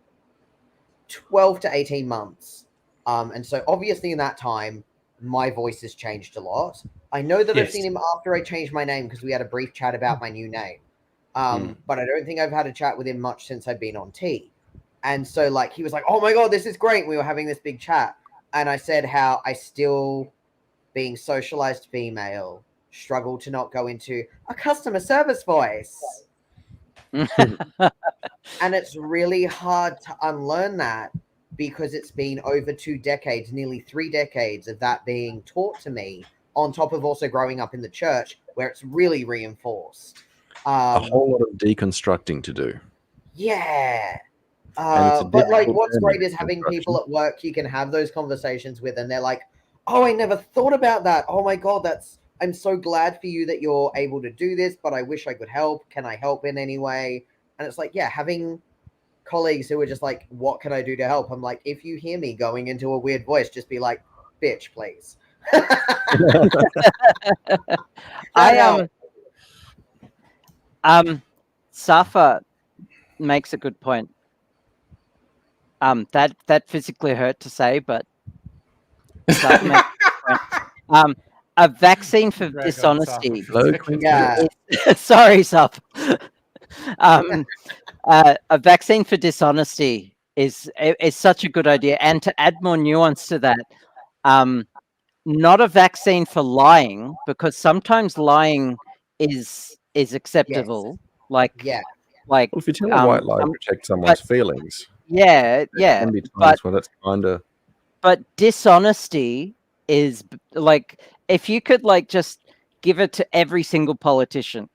12 to 18 months. And so obviously in that time, my voice has changed a lot. I know that I've Yes. seen him after I changed my name because we had a brief chat about my new name. But I don't think I've had a chat with him much since I've been on T. And so like he was like, oh my God, this is great. We were having this big chat. And I said how I still, being socialized female, struggle to not go into a customer service voice. And it's really hard to unlearn that because it's been over 2 decades, nearly 3 decades of that being taught to me, on top of also growing up in the church where it's really reinforced. A whole lot of deconstructing to do. Yeah. And it's a But like difficult what's journey, great is having people at work you can have those conversations with and they're like, oh, I never thought about that. Oh my God, I'm so glad for you that you're able to do this, but I wish I could help. Can I help in any way? And it's like, yeah, having colleagues who are just like, what can I do to help? I'm like, if you hear me going into a weird voice, just be like, bitch, please. Safa makes a good point. That physically hurt to say, but Safa makes a good point. A vaccine for Drag on dishonesty. Safa. Hello, Queen. Yeah. Sorry, Safa. A vaccine for dishonesty is such a good idea, and to add more nuance to that, not a vaccine for lying, because sometimes lying is acceptable. Like, Yeah. Well, if you tell a white lie to protect someone's feelings, yeah, there can be times when that's kind of. But dishonesty is like, if you could like just give it to every single politician,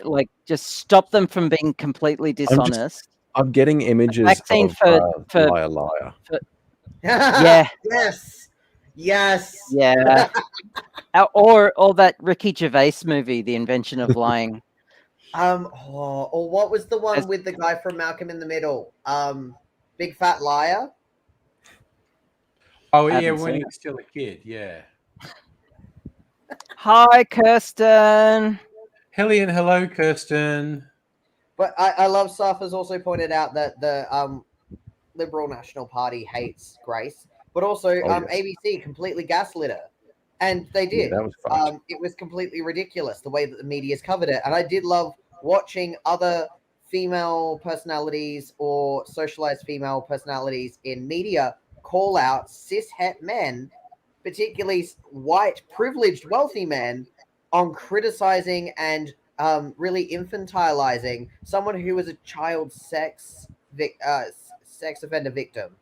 like just stop them from being completely dishonest. I'm getting images vaccine of for liar. Yeah. Yes. Yeah. or that Ricky Gervais movie, The Invention of Lying. Or what was the one with the guy from Malcolm in the Middle? Big Fat Liar. Oh yeah, when he was still a kid. Yeah. Hi, Kirsten. Hello, Kirsten. But I love Saf has also pointed out that the Liberal National Party hates Grace, but also ABC completely gaslit her. And they did. Yeah, that was fucked. It was completely ridiculous the way that the media's covered it. And I did love watching other female personalities or socialized female personalities in media call out cis-het men, particularly white, privileged, wealthy men, on criticizing and really infantilizing someone who was a child sex offender victim.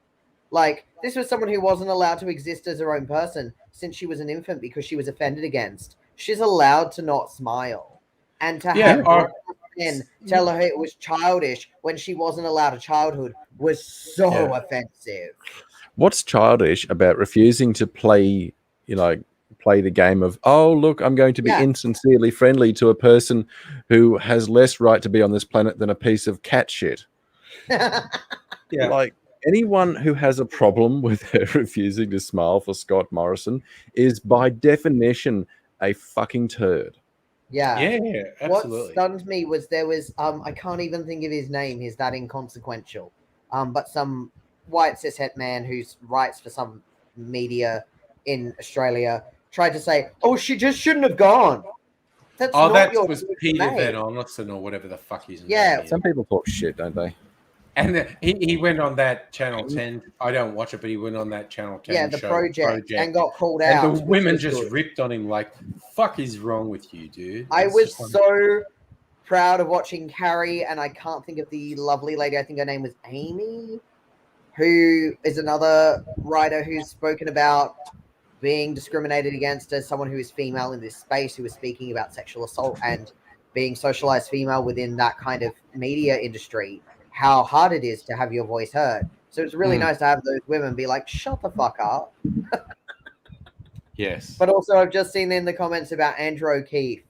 Like, this was someone who wasn't allowed to exist as her own person since she was an infant because she was offended against. She's allowed to not smile. And to have men tell her it was childish when she wasn't allowed a childhood was so offensive. What's childish about refusing to play the game of, oh, look, I'm going to be insincerely friendly to a person who has less right to be on this planet than a piece of cat shit? Like, anyone who has a problem with her refusing to smile for Scott Morrison is by definition a fucking turd. Yeah, absolutely. What stunned me was there was I can't even think of his name. He's that inconsequential. But some white cishet man who writes for some media in Australia tried to say, "Oh, she just shouldn't have gone." That was Peter Van Onelson or whatever the fuck his name is. Some people talk shit, don't they? And he went on that Channel 10. I don't watch it, but he went on that Channel 10 Yeah, the show, project and got called out. And the women just ripped on him like, fuck is wrong with you, dude? I was so proud of watching Carrie, and I can't think of the lovely lady. I think her name was Amy, who is another writer who's spoken about being discriminated against as someone who is female in this space, who was speaking about sexual assault and being socialized female within that kind of media industry, how hard it is to have your voice heard. So it's really nice to have those women be like, shut the fuck up. Yes. But also I've just seen in the comments about Andrew O'Keefe.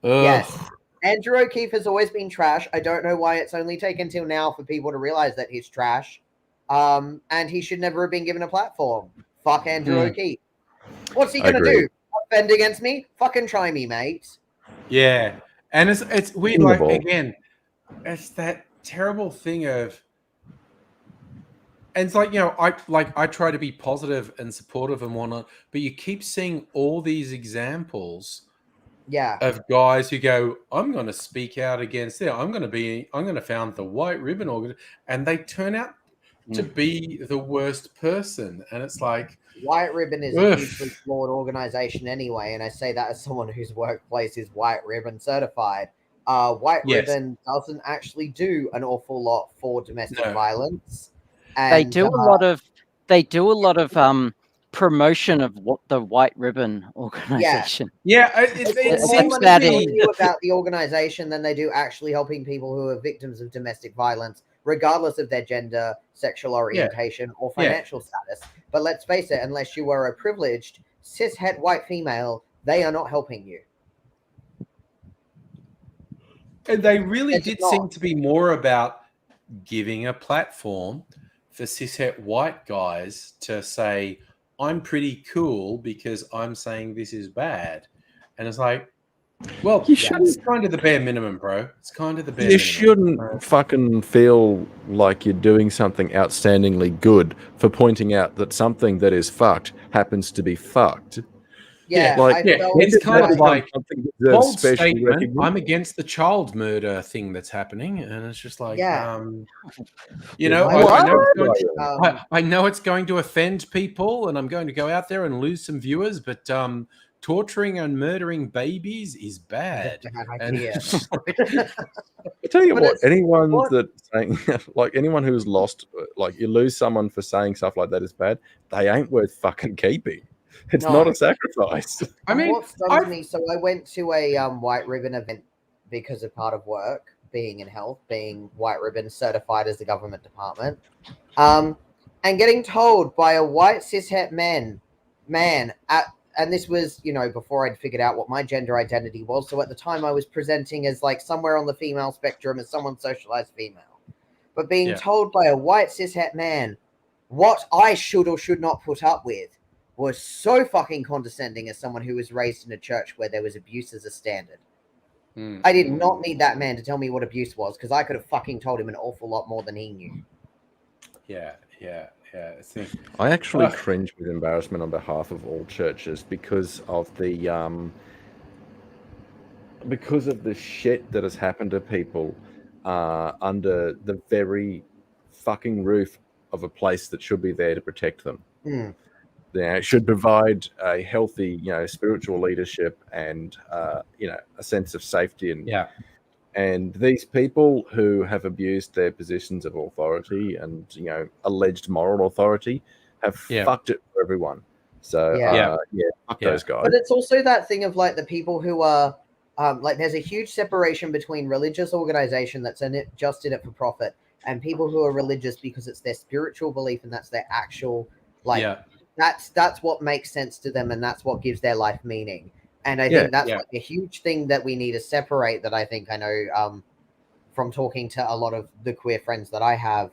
Yes. Andrew O'Keefe has always been trash. I don't know why it's only taken till now for people to realize that he's trash. And he should never have been given a platform. Fuck Andrew O'Keefe. What's he going to do? Offend against me? Fucking try me, mate. Yeah. And it's weird, like, again, it's that terrible thing of, and it's like, I try to be positive and supportive and whatnot, but you keep seeing all these examples of guys who go, I'm going to speak out against it. I'm going to found the White Ribbon Organization, and they turn out to be the worst person. And it's like, White Ribbon is a hugely flawed organization anyway, and I say that as someone whose workplace is White Ribbon certified. White Ribbon doesn't actually do an awful lot for domestic violence. And, they do a lot of promotion of what the White Ribbon organization. It's more money they do about the organization than they do actually helping people who are victims of domestic violence, regardless of their gender, sexual orientation, or financial status. But let's face it, unless you are a privileged cis-het white female, they are not helping you. And they really did seem to be more about giving a platform for cishet white guys to say, I'm pretty cool because I'm saying this is bad. And it's like, well, it's kind of the bare minimum, bro. It's kind of the bare minimum. You shouldn't fucking feel like you're doing something outstandingly good for pointing out that something that is fucked happens to be fucked. Yeah, Like, I yeah, felt it's kind of like something that deserves bold special statement. recognition. I'm against the child murder thing that's happening, and it's just like, Yeah. you know, I I know it's going What? I know it's going to offend people, and I'm going to go out there and lose some viewers, but torturing and murdering babies is bad. Bad And idea. it's just like, I tell you But what, it's- anyone what- that saying like anyone who's lost, like you lose someone for saying stuff like that is bad. They ain't worth fucking keeping. It's No. not a sacrifice. I mean, what stuns me, so I went to a white ribbon event because of part of work, being in health, being white ribbon certified as the government department, and getting told by a white cishet man, and this was, you know, before I'd figured out what my gender identity was. So at the time I was presenting as like somewhere on the female spectrum as someone socialized female, but being told by a white cishet man what I should or should not put up with was so fucking condescending as someone who was raised in a church where there was abuse as a standard. I did not need that man to tell me what abuse was, because I could have fucking told him an awful lot more than he knew. yeah. I actually cringe with embarrassment on behalf of all churches because of the shit that has happened to people under the very fucking roof of a place that should be there to protect them. It should provide a healthy, you know, spiritual leadership and you know, a sense of safety and these people who have abused their positions of authority and, you know, alleged moral authority have fucked it for everyone. So fuck those guys. But it's also that thing of like the people who are like, there's a huge separation between religious organization that's in it, just in it for profit, and people who are religious because it's their spiritual belief and that's their actual that's what makes sense to them, and that's what gives their life meaning. And I think that's like a huge thing that we need to separate, that I think I know from talking to a lot of the queer friends that I have.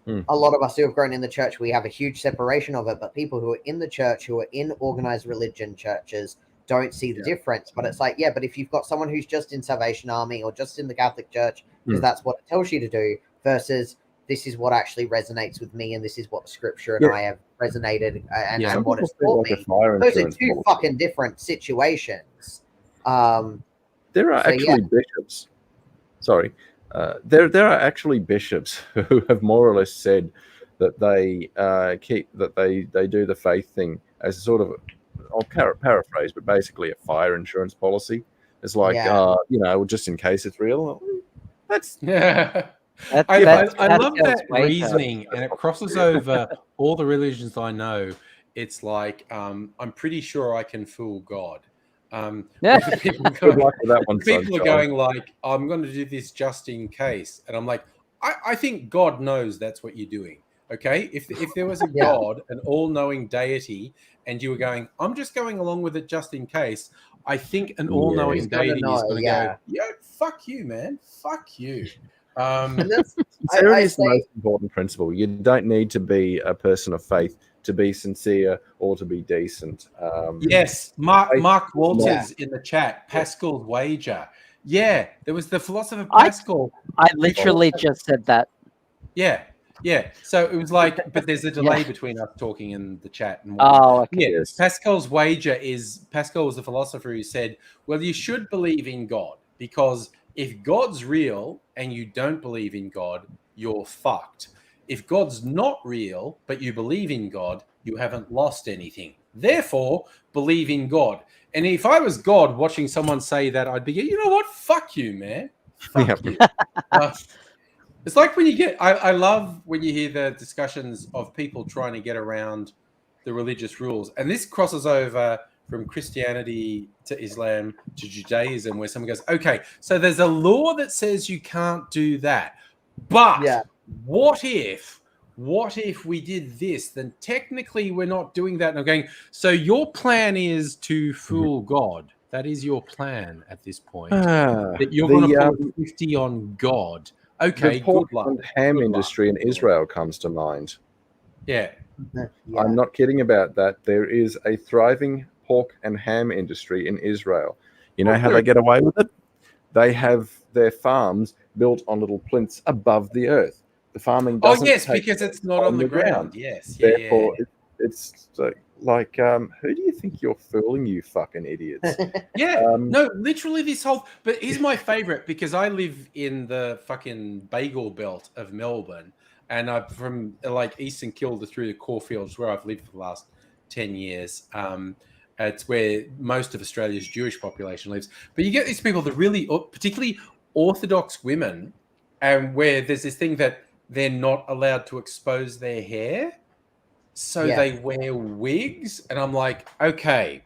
A lot of us who have grown in the church, we have a huge separation of it, but people who are in the church, who are in organized religion churches, don't see the difference. But it's like, but if you've got someone who's just in Salvation Army or just in the Catholic Church, because that's what it tells you to do, versus this is what actually resonates with me, and this is what the scripture and I have resonated and what it's taught me. Those are two fucking different situations. There are actually bishops. Sorry, there are actually bishops who have more or less said that they they do the faith thing as a sort of, I'll paraphrase, but basically a fire insurance policy. It's like, you know, just in case it's real. That's I love that reasoning, and it crosses over all the religions I know. It's like, I'm pretty sure I can fool God. People are going like, I'm going to do this just in case, and I'm like, I think God knows that's what you're doing. Okay, if there was a God, an all-knowing deity, and you were going, I'm just going along with it just in case, I think an all-knowing deity is going to go, yo, fuck you, man, fuck you. Sincerity is the most important principle. You don't need to be a person of faith to be sincere or to be decent. Yes, Mark Walters in the chat, Pascal's wager. Yeah, there was the philosopher Pascal. I literally just said that. Yeah. So it was like, but there's a delay between us talking and the chat. And okay. Yes. Pascal's wager is, Pascal was the philosopher who said, well, you should believe in God, because if God's real and you don't believe in God, you're fucked. If God's not real, but you believe in God, you haven't lost anything. Therefore, believe in God. And if I was God watching someone say that, I'd be, you know what? Fuck you, man. Fuck you. It's like when you get, I love when you hear the discussions of people trying to get around the religious rules. And this crosses over from Christianity to Islam to Judaism, where someone goes, okay, so there's a law that says you can't do that. But what if we did this? Then technically we're not doing that. And I'm going, so your plan is to fool God. That is your plan at this point. That you're going to put 50 on God. Okay, the pork good luck. and ham industry in Israel comes to mind. Yeah. I'm not kidding about that. There is a thriving pork and ham industry in Israel. You know how they get away with it? They have their farms built on little plinths above the earth. The farming doesn't because it's not on the ground. Yes. Therefore, it's like, Like, who do you think you're fooling, you fucking idiots? Yeah, no, literally this whole. But here's my favorite because I live in the fucking bagel belt of Melbourne, and I'm from like Eastern Kilda through the Caulfields, where I've lived for the last 10 years. It's where most of Australia's Jewish population lives. But you get these people that really, particularly Orthodox women, and where there's this thing that they're not allowed to expose their hair. So Yeah. they wear wigs, and I'm like, okay.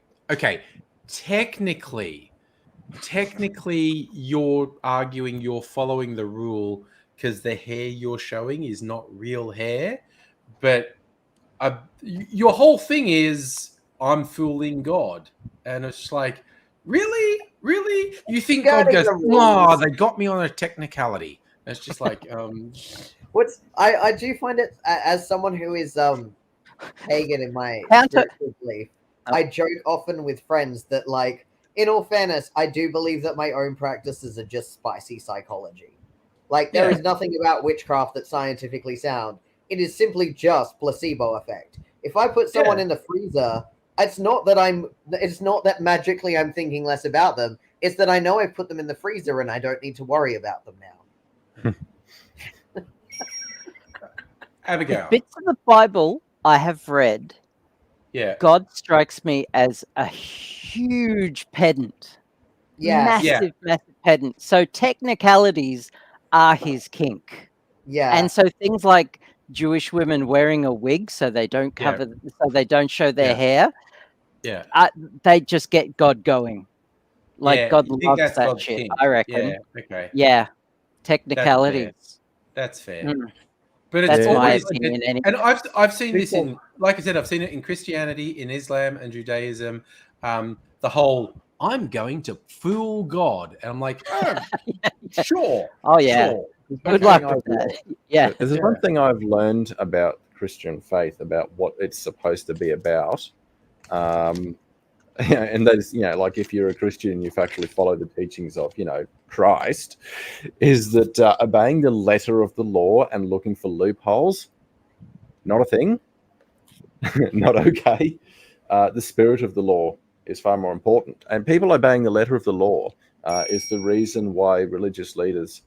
Technically, you're arguing you're following the rule because the hair you're showing is not real hair, but your whole thing is I'm fooling God, and it's like, really, you think God goes, oh, they got me on a technicality? And it's just like, I do find it as someone who is pagan in my spiritual belief. I joke often with friends that, like, in all fairness, I do believe that my own practices are just spicy psychology. Like, there is nothing about witchcraft that's scientifically sound. It is simply just placebo effect. If I put someone in the freezer, it's not that magically I'm thinking less about them. It's that I know I've put them in the freezer and I don't need to worry about them now. Abigail. Bits of the Bible I have read. Yeah. God strikes me as a huge pedant. Massive pedant. So technicalities are his kink. Yeah. And so things like Jewish women wearing a wig so they don't cover, so they don't show their hair. Yeah. They just get God going. Like, God loves that God's shit, king. I reckon. Yeah. Okay. Yeah. Technicalities. That's fair. But that's it's my always opinion. And I've seen this in, like I said, I've seen it in Christianity, in Islam and Judaism. The whole I'm going to fool God, and I'm like, sure. Oh yeah. Sure. Good luck with that. Yeah. There's one thing I've learned about Christian faith, about what it's supposed to be about. And that is, like, if you're a Christian, you actually follow the teachings of, Christ, is that obeying the letter of the law and looking for loopholes, not a thing, not okay. The spirit of the law is far more important. And people obeying the letter of the law is the reason why religious leaders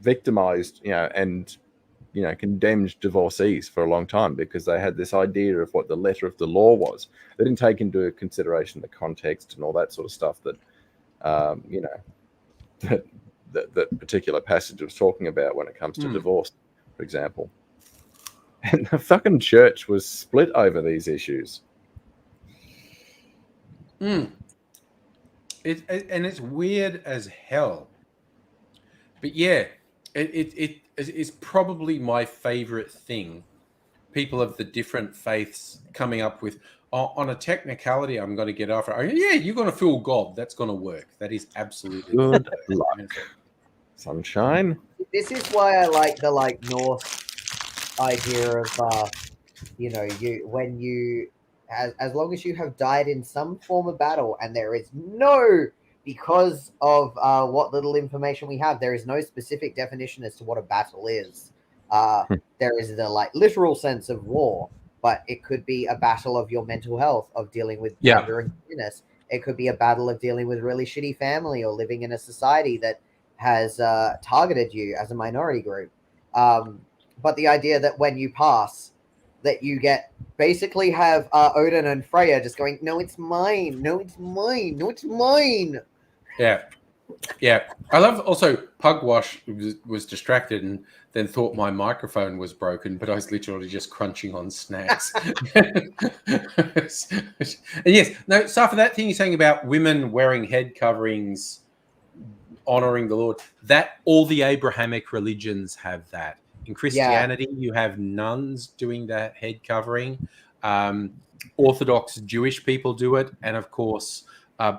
victimized, and condemned divorcees for a long time, because they had this idea of what the letter of the law was. They didn't take into consideration the context and all that sort of stuff that that particular passage was talking about when it comes to divorce, for example. And the fucking church was split over these issues. And it's weird as hell. But yeah, it is probably my favorite thing. People of the different faiths coming up with, on a technicality, I'm going to get after. Yeah, you're going to fool God. That's going to work. That is absolutely good luck. Sunshine. This is why I like the Norse idea of as long as you have died in some form of battle, and there is because of what little information we have, there is no specific definition as to what a battle is. There is the literal sense of war, but it could be a battle of your mental health, of dealing with anger and bitterness. It could be a battle of dealing with really shitty family, or living in a society that has targeted you as a minority group. But the idea that when you pass, that you basically have Odin and Freya just going, no, it's mine. No, it's mine. No, it's mine. Yeah. I love also Pugwash was distracted and then thought my microphone was broken, but I was literally just crunching on snacks. And yes, no, so for that thing you're saying about women wearing head coverings, honoring the Lord, that all the Abrahamic religions have that. In Christianity, you have nuns doing that head covering. Orthodox Jewish people do it. And of course,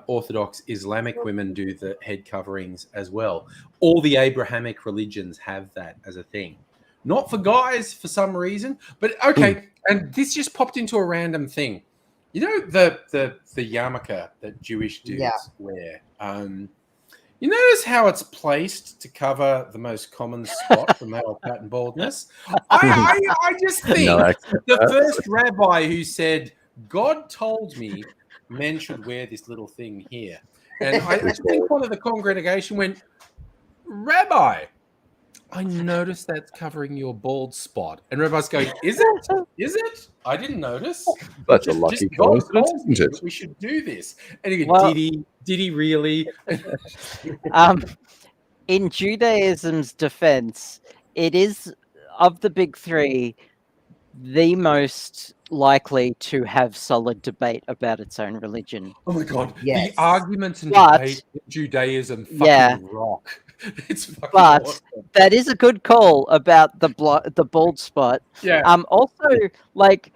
Orthodox Islamic women do the head coverings as well. All the Abrahamic religions have that as a thing. Not for guys for some reason, but okay. And this just popped into a random thing. You know the yarmulke that Jewish dudes wear? You notice how it's placed to cover the most common spot for male pattern baldness? I just think No accent. the first rabbi who said, God told me men should wear this little thing here. And I just think one of the congregation went, Rabbi, I noticed that's covering your bald spot. And Rabbi's going, is it? Is it? I didn't notice. That's a lucky God coincidence, told me isn't it? that we should do this. And he goes, Well- did he really? In Judaism's defense, it is, of the big three, the most likely to have solid debate about its own religion. Oh my God. Yes. The arguments and But- debate in Judaism fucking Yeah. rock. It's fucking But- awesome. That is a good call about the bald spot. Yeah. Also, like,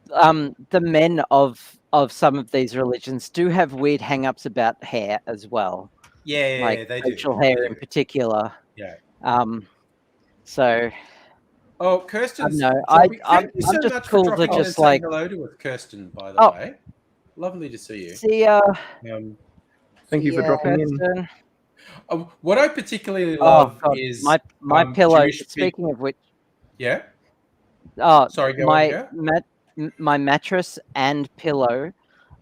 the men of some of these religions do have weird hang-ups about hair as well. Yeah, Like they facial do. hair They in do. particular. Yeah. So Oh, Kirsten. know. I'm I'm just much cool for to dropping in just, and saying like- hello to us, Kirsten, by the Oh. way. Lovely to see you. see, Thank you for Yeah. dropping in. Kirsten. What I particularly Oh love God, is my pillow. Jewish Speaking of which, Yeah. oh, Sorry, go on, my yeah. my mattress and pillow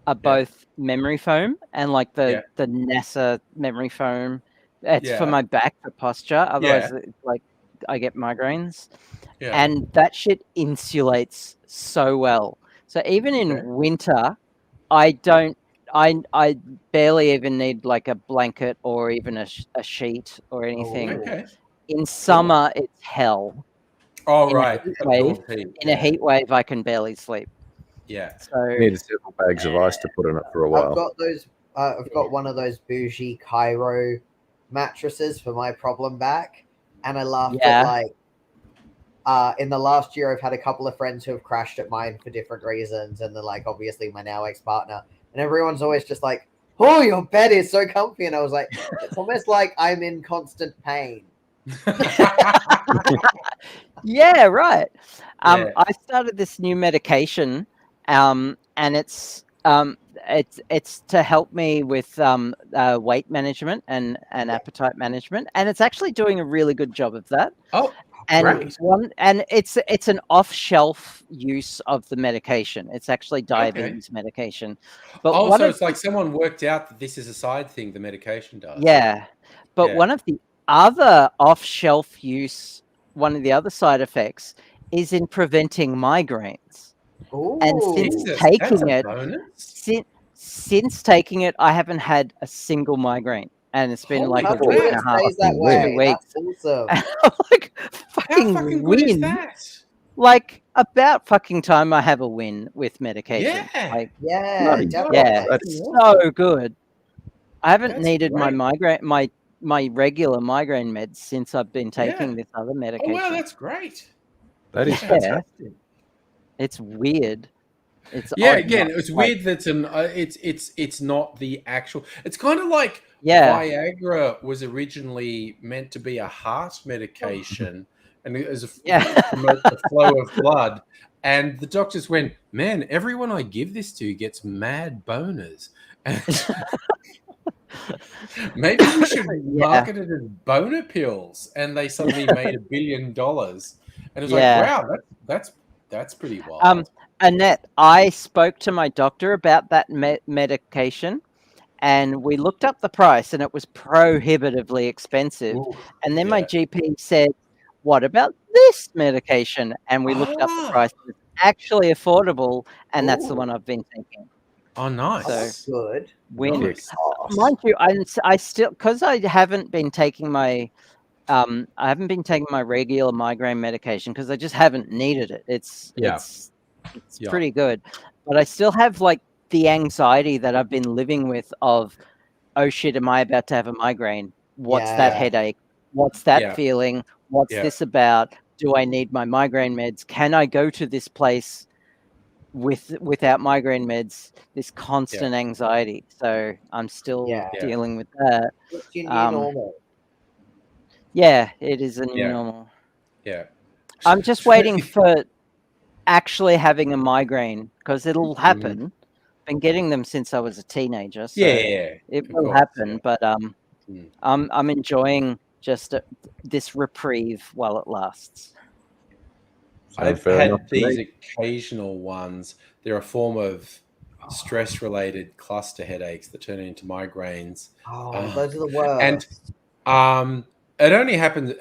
are both memory foam, and like the NASA memory foam. It's for Yeah. my back for posture. Otherwise, it's like I get migraines, Yeah. and that shit insulates so well. So even in Okay. winter, I don't. I barely even need like a blanket or even a sheet or anything. Okay. In summer, it's hell. Oh, In a right. heat Absorbed heat. In a heat wave, I can barely sleep. Yeah. So You need several bags of ice to put in it for a I've while. got those. I've got one of those bougie Cairo mattresses for my problem back, and I laughed Yeah. at like. In the last year, I've had a couple of friends who have crashed at mine for different reasons, and then like obviously my now ex-partner, and everyone's always just like, "Oh, your bed is so comfy," and I was like, "It's almost like I'm in constant pain." yeah, right. Yeah. I started this new medication, and it's to help me with weight management and appetite management, and it's actually doing a really good job of that. Oh, And great. it's an off-shelf use of the medication. It's actually diabetes medication. But Oh, one so of it's like someone worked out that this is a side thing the medication does. yeah, but Yeah. one of the other off-shelf use, one of the other side effects is in preventing migraines. And Ooh. since Jesus, taking that's a it, bonus. since taking it, I haven't had a single migraine, and it's been Holy like a How crap. week come and it a half. stays that 2 way? weeks. That's awesome. I'm like, How fucking fucking good is win. that? Like about fucking time I have a win with medication. Yeah. Like Yeah, Bloody definitely. yeah, That's so good. I haven't That's needed great. my regular migraine meds since I've been taking Yeah. this other Oh, medication. wow, that's great. that is Yeah. fantastic. It's weird. It's Yeah, odd again, not- it's like, weird that it's not the actual. It's kind of like Yeah. Viagra was originally meant to be a heart medication, and it was Yeah. to promote the flow of blood. And the doctors went, "Man, everyone I give this to gets mad boners." Maybe we should market it as boner pills. And they suddenly made $1 billion. And it was Yeah. like, wow, that's pretty wild. Annette, I spoke to my doctor about that medication, and we looked up the price, and it was prohibitively expensive. Ooh, And then my yeah. GP said, "What about this medication?" And we looked up the Ah. price. It's actually affordable, and that's the Ooh. one I've been taking. Oh, nice. Oh, that's good. Win. Nice. Mind you, I still, because I haven't been taking my regular migraine medication because I just haven't needed it. It's Yeah. Yeah. pretty good, but I still have like the anxiety that I've been living with of, oh shit, am I about to have a migraine? What's that Yeah. headache? What's that Yeah. feeling? What's Yeah. this about? Do I need my migraine meds? Can I go to this place without migraine meds? This constant anxiety. So I'm still Yeah. dealing with that. What's your new Um, normal? Yeah, it is a new Yeah. normal. Yeah. I'm just waiting for actually having a migraine because it'll happen. Been getting them since I was a teenager, so Yeah. it of will course, happen. yeah. But I'm enjoying just this reprieve while it lasts. I've fair enough had to me. these occasional ones. They're a form of stress-related cluster headaches that turn into migraines. Oh, those are the worst. And it only happens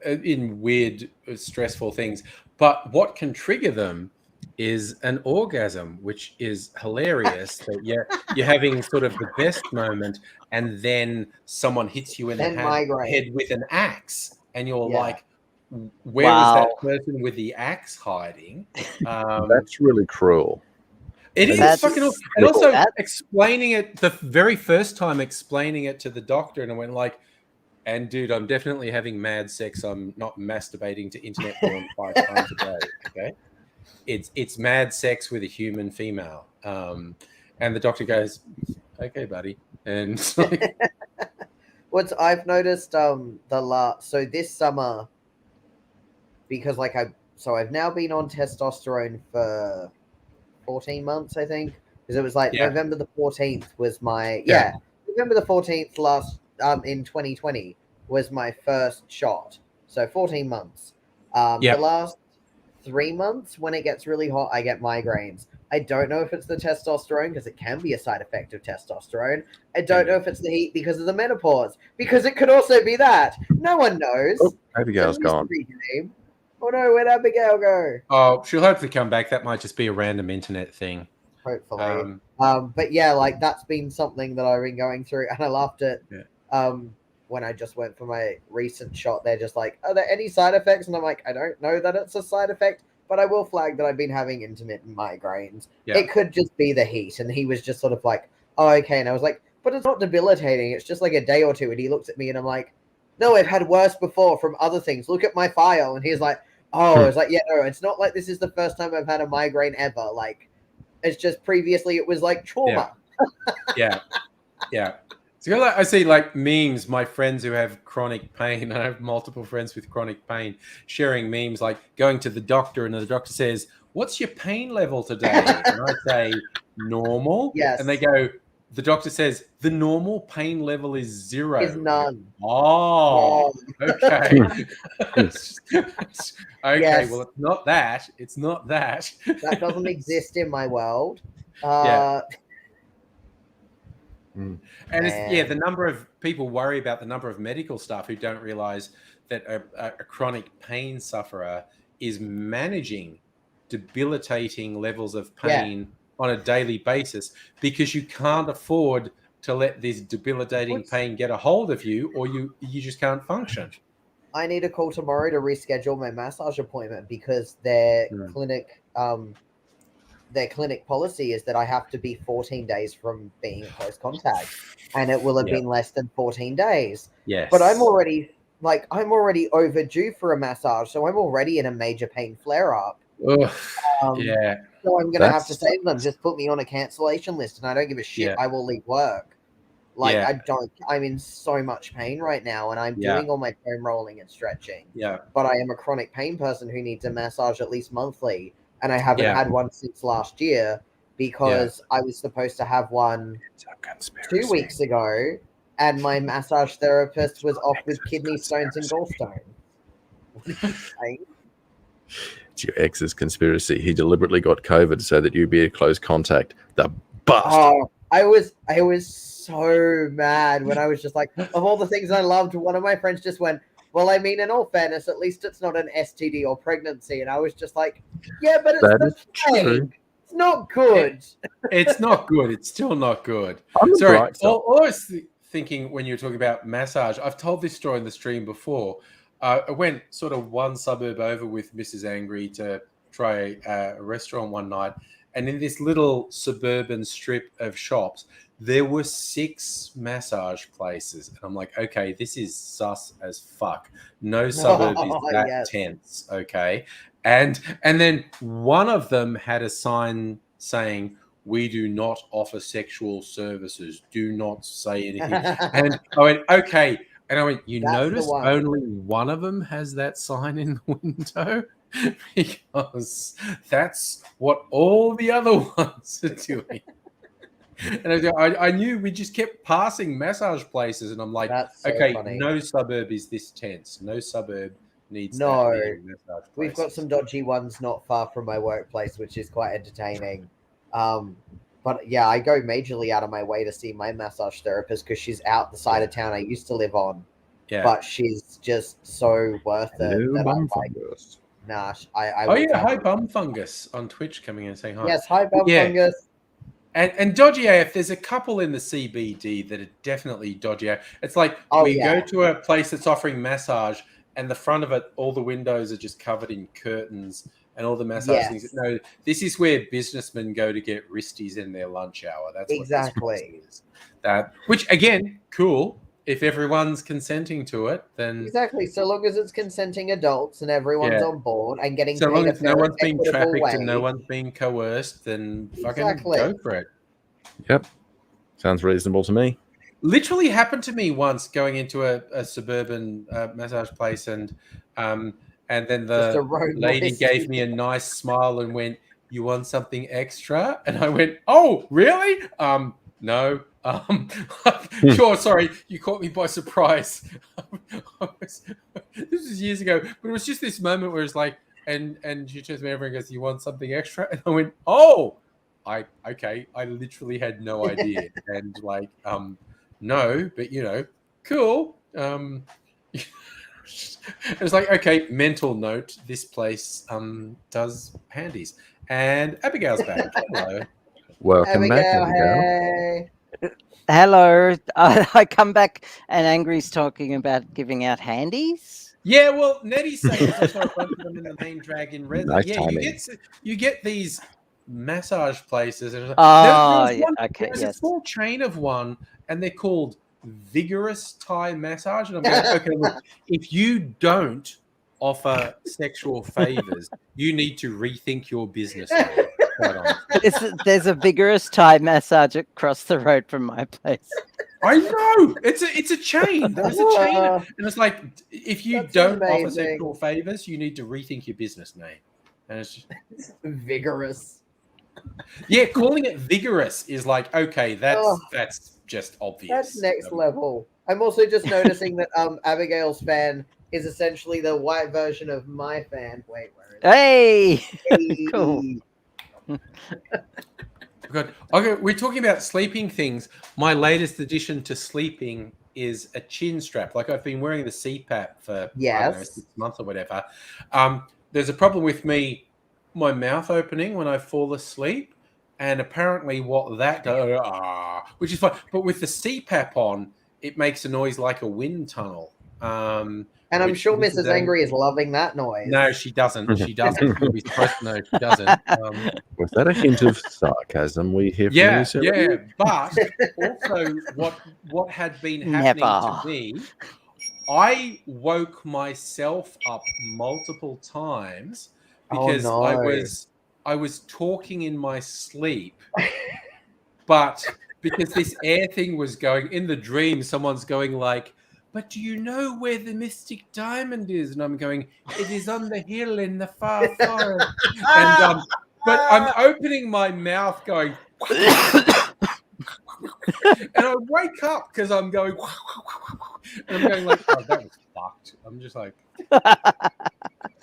in weird, stressful things. But what can trigger them is an orgasm, which is hilarious. That you're having sort of the best moment, and then someone hits you in the Then migraine. head with an axe, and you're Yeah. like, where was that Wow. person with the axe hiding? That's really cruel. It is That's- fucking awful. And also that's- explaining it the very first time, explaining it to the doctor, and I went like, and dude, I'm definitely having mad sex. I'm not masturbating to internet porn 5 times a day. Okay, it's mad sex with a human female. And the doctor goes, okay, buddy. And it's like, I've noticed so this summer, because like I've now been on testosterone for 14 months, I think, because it was like Yeah. November the 14th was my Yeah. November the 14th last in 2020 was my first shot. So 14 months. Yeah. The last 3 months, when it gets really hot, I get migraines. I don't know if it's the testosterone, because it can be a side effect of testosterone. I don't know if it's the heat because of the menopause, because it could also be that. No one knows. Oh, Abigail's It's a gone. mystery game. Oh no, where'd Abigail go? oh, she'll hopefully come back. That might just be a random internet thing. Hopefully. But yeah, like that's been something that I've been going through, and I laughed at when I just went for my recent shot. They're just like, are there any side effects? And I'm like, I don't know that it's a side effect, but I will flag that I've been having intermittent migraines. Yeah. It could just be the heat. And he was just sort of like, oh, okay. And I was like, but it's not debilitating. It's just like a day or two. And he looks at me and I'm like, no, I've had worse before from other things. Look at my file. And he's like, oh, I was like, yeah, no, it's not like this is the first time I've had a migraine ever. Like, it's just previously it was like trauma. Yeah. So like, I see like memes, my friends who have chronic pain, I have multiple friends with chronic pain sharing memes like going to the doctor and the doctor says, what's your pain level today? And I say, normal. Yes. And they go, the doctor says, the normal pain level is 0. Is none. Oh, okay. Okay, Yes. well, it's not that. It's not that. That doesn't exist in my world. Yeah. Mm. And it's, the number of people worry about the number of medical staff who don't realize that a chronic pain sufferer is managing debilitating levels of pain on a daily basis, because you can't afford to let this debilitating pain get a hold of you, or you just can't function. I need a call tomorrow to reschedule my massage appointment, because their clinic policy is that I have to be 14 days from being in close contact, and it will have been less than 14 days. Yes. But I'm already overdue for a massage, so I'm already in a major pain flare up. Yeah. So I'm gonna have to say to them, just put me on a cancellation list, and I don't give a shit. I will leave work. Like I'm in so much pain right now, and I'm doing all my foam rolling and stretching. Yeah. But I am a chronic pain person who needs a massage at least monthly, and I haven't had one since last year, because I was supposed to have one 2 weeks ago, and my massage therapist was off with kidney stones and gallstones. It's your ex's conspiracy. He deliberately got COVID so that you'd be a close contact. The bust. Oh, I was so mad when I was just like, of all the things I loved, one of my friends just went, well, I mean, in all fairness, at least it's not an STD or pregnancy. And I was just like, yeah, but it's the plague. It's not good. It's not good. It's still not good. Sorry. All I was thinking when you were talking about massage, I've told this story in the stream before. I went sort of one suburb over with Mrs. Angry to try a restaurant one night. And in this little suburban strip of shops, there were 6 massage places. And I'm like, okay, this is sus as fuck. No suburb is that tense, okay? And then one of them had a sign saying, we do not offer sexual services. Do not say anything. And I went, okay. And I went, you notice only one of them has that sign in the window? Because that's what all the other ones are doing. And I knew we just kept passing massage places, and I'm like, That's so okay, funny. no suburb is this tense. No suburb needs No. that many massage places. We've got some dodgy ones not far from my workplace, which is quite entertaining. But yeah, I go majorly out of my way to see my massage therapist because she's out the side of town I used to live on. Yeah. But she's just so worth it. Hello, that bum I'm like, fungus. nah, I Oh will yeah, travel. hi Bum Fungus on Twitch coming in and saying hi. Yes, hi Bum Yeah. Fungus. And dodgy AF, there's a couple in the CBD that are definitely dodgy AF. It's like we go to a place that's offering massage, and the front of it, all the windows are just covered in curtains, and all the massage things. No, this is where businessmen go to get wristies in their lunch hour. That's Exactly. what this is. Which again, cool. If everyone's consenting to it, then Exactly. So long as it's consenting adults and everyone's on board and getting so paid long a as no fair one's and being equitable trafficked way. and no one's being coerced, then fucking Exactly. go for it. Yep. Sounds reasonable to me. Literally happened to me once going into a suburban massage place, and then Just a the road lady noise. gave me a nice smile and went, "You want something extra?" And I went, "Oh, really? No. Sure. Sorry, you caught me by surprise." This was years ago, but it was just this moment where it's like, and she turns me over and goes, "You want something extra?" And I went, "Oh." Okay, I literally had no idea, and like, no, but cool. It was like, okay, mental note: this place does handies, and Abigail's back. Hello. Welcome back, Abigail, Abigail. hey. Hello. I come back and Angry's talking about giving out handies. Yeah, well, Nettie's saying there's also a bunch of them in the main Dragon Res. Nice Yeah, timing. you get these massage places. And Oh, there was one, okay, there's yes. a small chain of one, and they're called Vigorous Thai Massage. And I'm going, okay, look, if you don't offer sexual favors, you need to rethink your business. Quite honestly. There's a vigorous Thai massage across the road from my place. I know it's a chain. There's a chain, and it's like if you That's don't offer amazing. sexual favors, you need to rethink your business name. And it's just, Vigorous. yeah, calling it vigorous is like, okay, that's just obvious. That's next level. I'm also just noticing that Abigail's fan is essentially the white version of my fan. Wait, where is Hey, it? cool. Good. Okay, we're talking about sleeping things. My latest addition to sleeping is a chin strap. Like I've been wearing the CPAP for I don't know, 6 months or whatever. There's a problem with my mouth opening when I fall asleep, and apparently what that does, which is fine. But with the CPAP on, it makes a noise like a wind tunnel. And I'm sure Mrs. Angry is loving that noise. No, she doesn't. She doesn't. You'll be surprised to know she doesn't. Was that a hint of sarcasm we hear from you, Sarah? Yeah. But also, what had been happening to me, I woke myself up multiple times because I was talking in my sleep, but because this air thing was going in the dream, someone's going like, "But do you know where the mystic diamond is?" And I'm going, "It is on the hill in the far forest." And but I'm opening my mouth going, and I wake up because I'm going, and I'm going like, "Oh, that was fucked." I'm just like.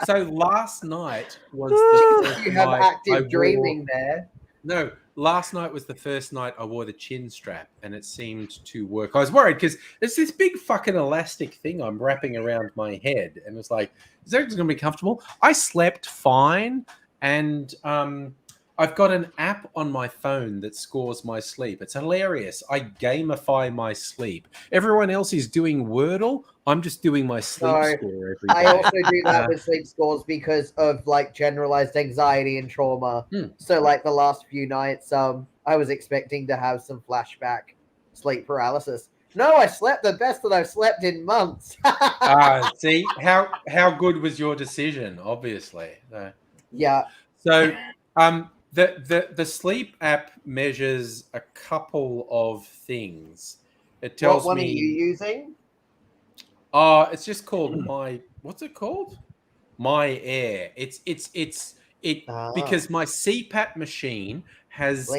So last night was the first you have night active dreaming there. No, last night was the first night I wore the chin strap, and it seemed to work. I was worried because it's this big fucking elastic thing I'm wrapping around my head, and it's like, is that going to be comfortable? I slept fine, and I've got an app on my phone that scores my sleep. It's hilarious. I gamify my sleep. Everyone else is doing Wordle. I'm just doing my sleep score every day. I also do that with sleep scores because of like generalized anxiety and trauma. So like the last few nights, I was expecting to have some flashback sleep paralysis. No, I slept the best that I've slept in months. See, how good was your decision? Obviously. Yeah. So the sleep app measures a couple of things. It tells what one me. are you using? It's just called what's it called? My Air. It's because my CPAP machine has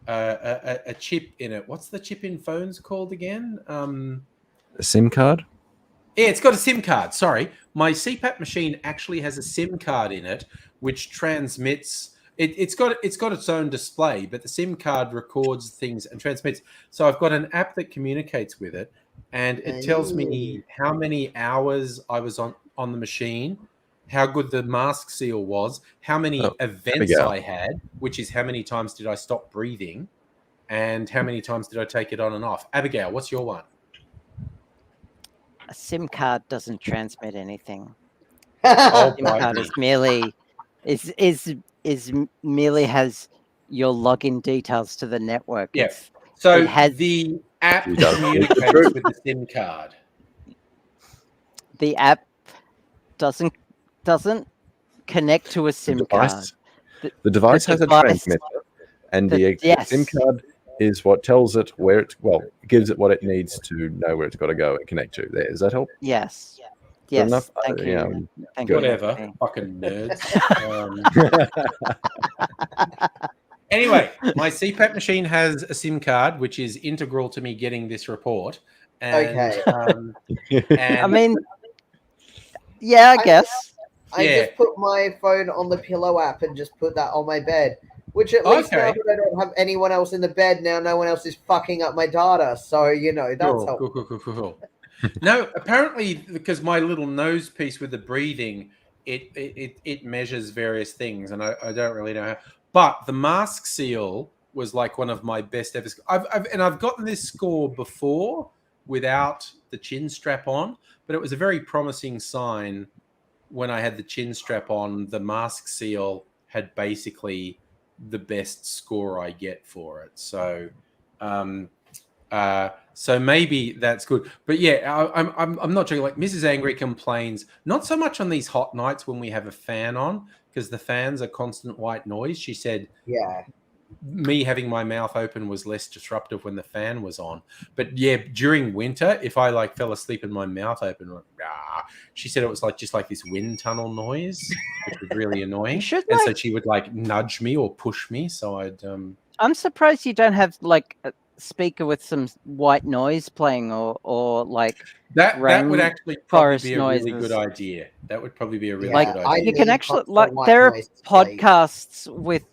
a chip in it. What's the chip in phones called again? A SIM card? Yeah, it's got a SIM card. Sorry, my CPAP machine actually has a SIM card in it, which transmits. It's got its own display, but the SIM card records things and transmits. So I've got an app that communicates with it, and it tells me how many hours I was on the machine, how good the mask seal was, how many events I had, which is how many times did I stop breathing, and how many times did I take it on and off. Abigail, what's your one? A SIM card doesn't transmit anything. Oh, SIM card is merely merely has your login details to the network. Yes. So the app communicates with the SIM card. The app doesn't connect to a SIM card. The device has a transmitter, and the SIM card is what tells it where it gives it what it needs to know where it's got to go and connect to. There, does that help? Yes. Good Yes. enough? Thank you. Thank Whatever. You. Fucking nerds. Anyway, my CPAP machine has a SIM card, which is integral to me getting this report. And, I mean, yeah, I guess. I just put my phone on the Pillow app and just put that on my bed. Which at least now that I don't have anyone else in the bed, now no one else is fucking up my data. So, that's helpful. Cool. No, apparently, because my little nose piece with the breathing, it measures various things, and I don't really know how. But the mask seal was like one of my best ever. I've gotten this score before without the chin strap on, but it was a very promising sign when I had the chin strap on. The mask seal had basically the best score I get for it. So, so maybe that's good. But yeah, I'm not joking. Like Mrs. Angry complains not so much on these hot nights when we have a fan on, because the fan's a constant white noise. She said, me having my mouth open was less disruptive when the fan was on. But yeah, during winter, if I fell asleep and my mouth open, she said it was just like this wind tunnel noise, which was really annoying. And so she would nudge me or push me. So I'd. I'm surprised you don't have a speaker with some white noise playing or that would actually probably be a noises. Really good idea. That would probably be a really good idea. You can actually there are podcasts with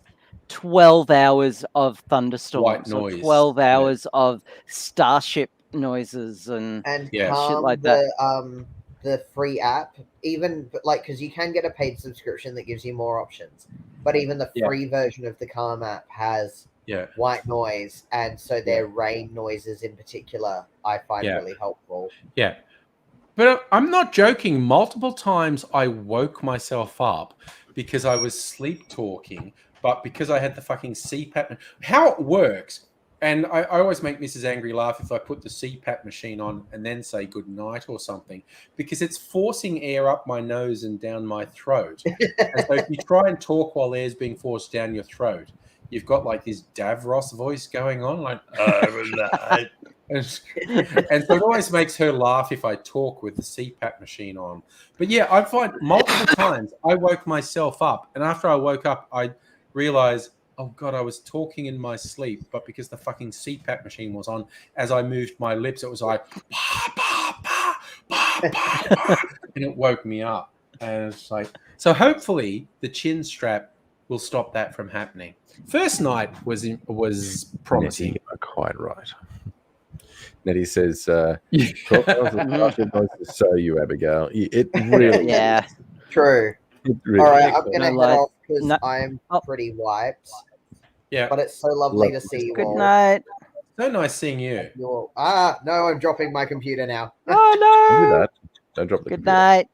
12 hours of thunderstorms, or 12 hours of starship noises and shit like that. The free app, even because you can get a paid subscription that gives you more options, but even the free version of the Calm app has white noise, and so their rain noises in particular I find really helpful. Yeah. But I'm not joking. Multiple times I woke myself up because I was sleep talking, but because I had the fucking CPAP. How it works, and I always make Mrs. Angry laugh if I put the CPAP machine on and then say good night or something, because it's forcing air up my nose and down my throat. And so if you try and talk while air's being forced down your throat, you've got this Davros voice going on, and so it always makes her laugh if I talk with the CPAP machine on. But yeah, I find multiple times I woke myself up, and after I woke up, I realized, oh God, I was talking in my sleep, but because the fucking CPAP machine was on, as I moved my lips, it was like, bah, bah, bah, bah, bah, bah, and it woke me up. And it's so hopefully the chin strap will stop that from happening. First night was promising. Nettie, you are quite right. Nettie says, 12 hours of starship noises, so you, Abigail. It really is. True. Really all right, I'm going to head off because I'm pretty wiped. Yeah. But it's so lovely to see you all. Good night. So nice seeing you. No, I'm dropping my computer now. Oh, no. Don't do that. Don't drop the computer. Night.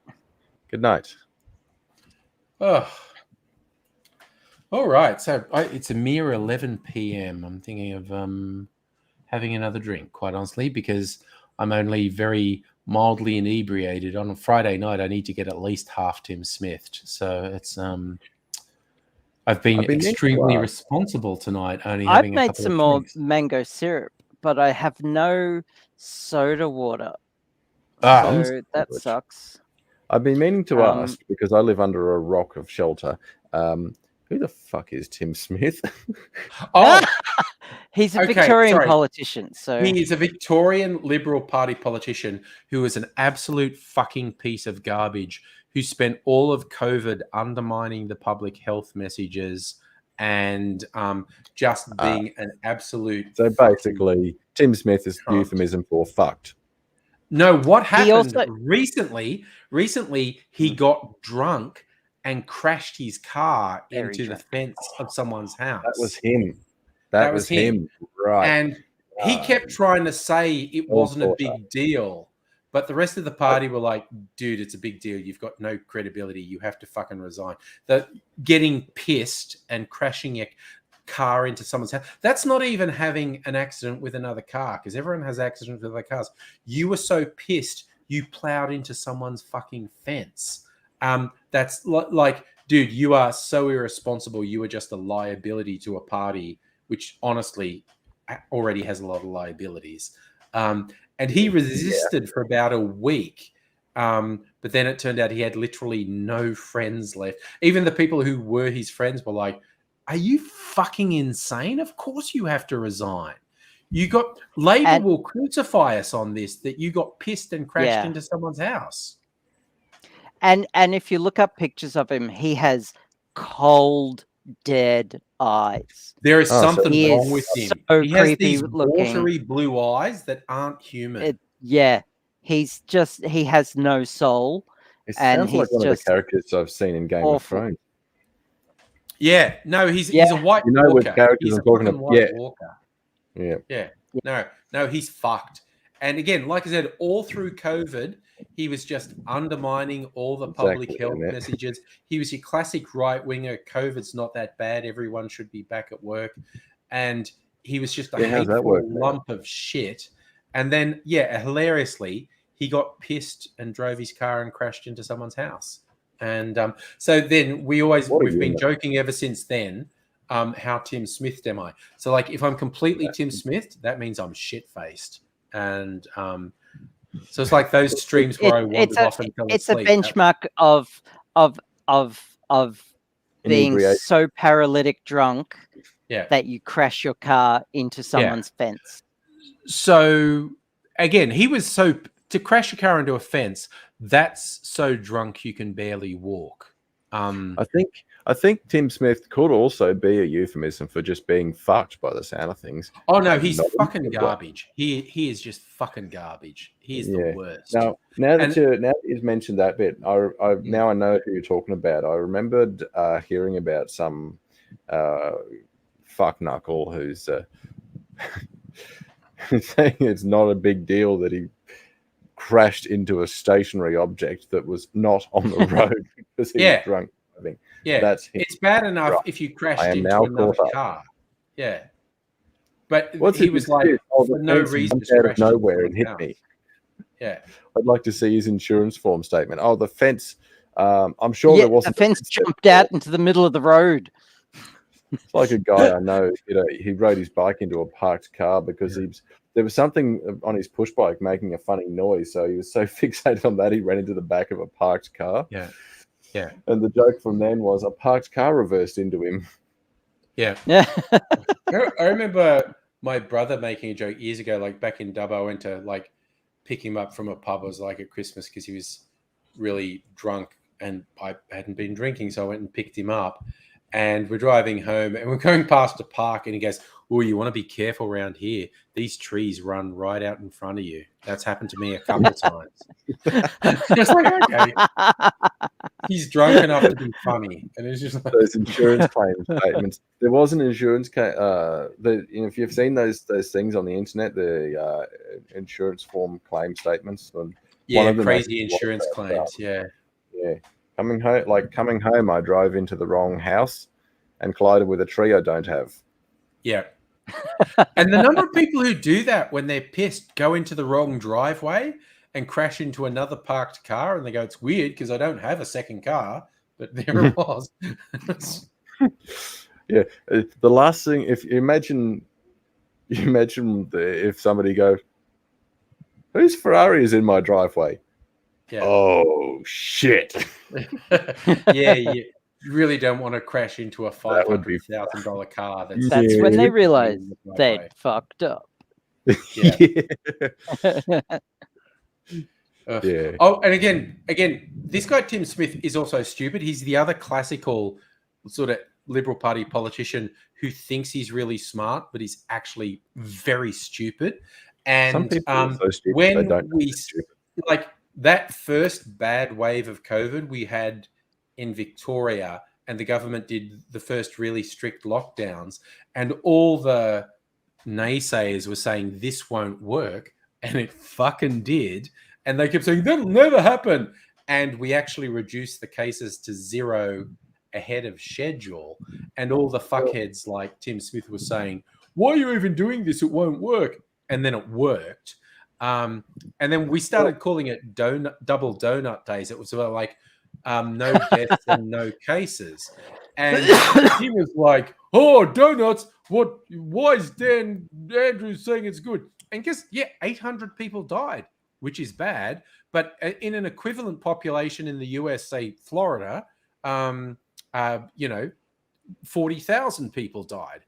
Good night. Oh. All right. So it's a mere 11 p.m. I'm thinking of having another drink, quite honestly, because I'm only very mildly inebriated. On a Friday night, I need to get at least half Tim Smithed. So it's I've been extremely responsible tonight. I've made some more mango syrup, but I have no soda water. So that sucks. I've been meaning to ask, because I live under a rock of shelter. Who the fuck is Tim Smith? Oh, He's a Okay, Victorian sorry. politician, so he is a Victorian Liberal Party politician who is an absolute fucking piece of garbage who spent all of COVID undermining the public health messages and just being an absolute. So basically, Tim Smith is Cunt. euphemism for fucked. No, what happened also- recently? Recently, he got drunk and crashed his car Very into the drunk. fence of someone's house. That was him. That was him. Right. And he kept trying to say it wasn't a big deal. But the rest of the party were like, dude, it's a big deal. You've got no credibility. You have to fucking resign. The getting pissed and crashing a car into someone's house. That's not even having an accident with another car, because everyone has accidents with other cars. You were so pissed, you plowed into someone's fucking fence. That's like, dude, you are so irresponsible. You are just a liability to a party, which honestly already has a lot of liabilities. And he resisted for about a week. But then it turned out he had literally no friends left. Even the people who were his friends were like, are you fucking insane? Of course you have to resign. You got Labor will crucify us on this, that you got pissed and crashed into someone's house. And if you look up pictures of him, he has cold, dead eyes. There is something he wrong is with him. so He has creepy these looking. watery blue eyes that aren't human. He has no soul. It and sounds like he's one of the just characters I've seen in Game of awful. Thrones. Yeah, no, he's a white You know walker. what characters He's I'm a talking fucking about? white Yeah. walker. Yeah. No, he's fucked. And again, like I said, all through COVID, he was just undermining all the public Exactly, health yeah. messages. He was your classic right winger. COVID's not that bad. Everyone should be back at work. And he was just a how's that hateful work, man? lump of shit. And then, hilariously, he got pissed and drove his car and crashed into someone's house. And so then we've been joking ever since then, how Tim Smithed am I? So like if I'm completely Tim Smithed, that means I'm shit-faced. And so it's like those streams where I wandered off and fell it's a asleep. benchmark of being Inebriate. so paralytic drunk Yeah. that you crash your car into someone's fence. So again, he was to crash a car into a fence. That's so drunk you can barely walk. I think Tim Smith could also be a euphemism for just being fucked by the sound of things. Oh no, he's Not fucking a- garbage. He is just fucking garbage. He is the worst. Now that you've mentioned that bit, now I know who you're talking about. I remembered hearing about some fuck knuckle who's saying it's not a big deal that he crashed into a stationary object that was not on the road because he was drunk driving. Yeah, that's him. it's bad enough Right. if you crashed I am into now another caught up. car. Yeah, but What's he it was do? like Oh, for the no fence reason jumped just out of crashed into nowhere and hit someone's me. house. Yeah, I'd like to see his insurance form statement. Oh, the fence. I'm sure there wasn't the fence jumped out into the middle of the road. It's like a guy I know. He rode his bike into a parked car because there was something on his push bike making a funny noise. So he was so fixated on that he ran into the back of a parked car. Yeah. And the joke from then was a parked car reversed into him. Yeah. I remember my brother making a joke years ago, like back in Dubbo. I went to like pick him up from a pub. It was like at Christmas because he was really drunk and I hadn't been drinking. So I went and picked him up and we're driving home and we're going past a park and he goes, "Oh, you want to be careful around here. These trees run right out in front of you." That's happened to me a couple of times. Just like, okay. He's drunk enough to be funny. And it's just like... Those insurance claim statements. There was an insurance case. If you've seen those things on the internet, the insurance form claim statements. And yeah, crazy insurance claims. Yeah. Coming home, I drove into the wrong house and collided with a tree I don't have. Yeah. And the number of people who do that when they're pissed, go into the wrong driveway and crash into another parked car, and they go, "It's weird because I don't have a second car," but there it was. Yeah, the last thing, if you imagine if somebody goes, "Whose Ferrari is in my driveway?" Yeah. Oh shit! Yeah. You really don't want to crash into a That would be $500,000 car. That's That's Yeah. when they in realized the they'd driveway. fucked up. Yeah. Yeah. Ugh. Yeah. Oh, and again, this guy Tim Smith is also stupid. He's the other classical sort of Liberal Party politician who thinks he's really smart, but he's actually very stupid. And Some people are so stupid they when don't know we they're stupid. like that first bad wave of COVID we had in Victoria, and the government did the first really strict lockdowns, and all the naysayers were saying this won't work, and it fucking did. And they kept saying that'll never happen. And we actually reduced the cases to 0 ahead of schedule. And all the fuckheads like Tim Smith was saying, why are you even doing this? It won't work. And then it worked. And then we started calling it double donut days. It was like no deaths and no cases. And he was like, oh, donuts. What? Why is Dan Andrews saying it's good? And guess, 800 people died, which is bad. But in an equivalent population in the US, say Florida, 40,000 people died.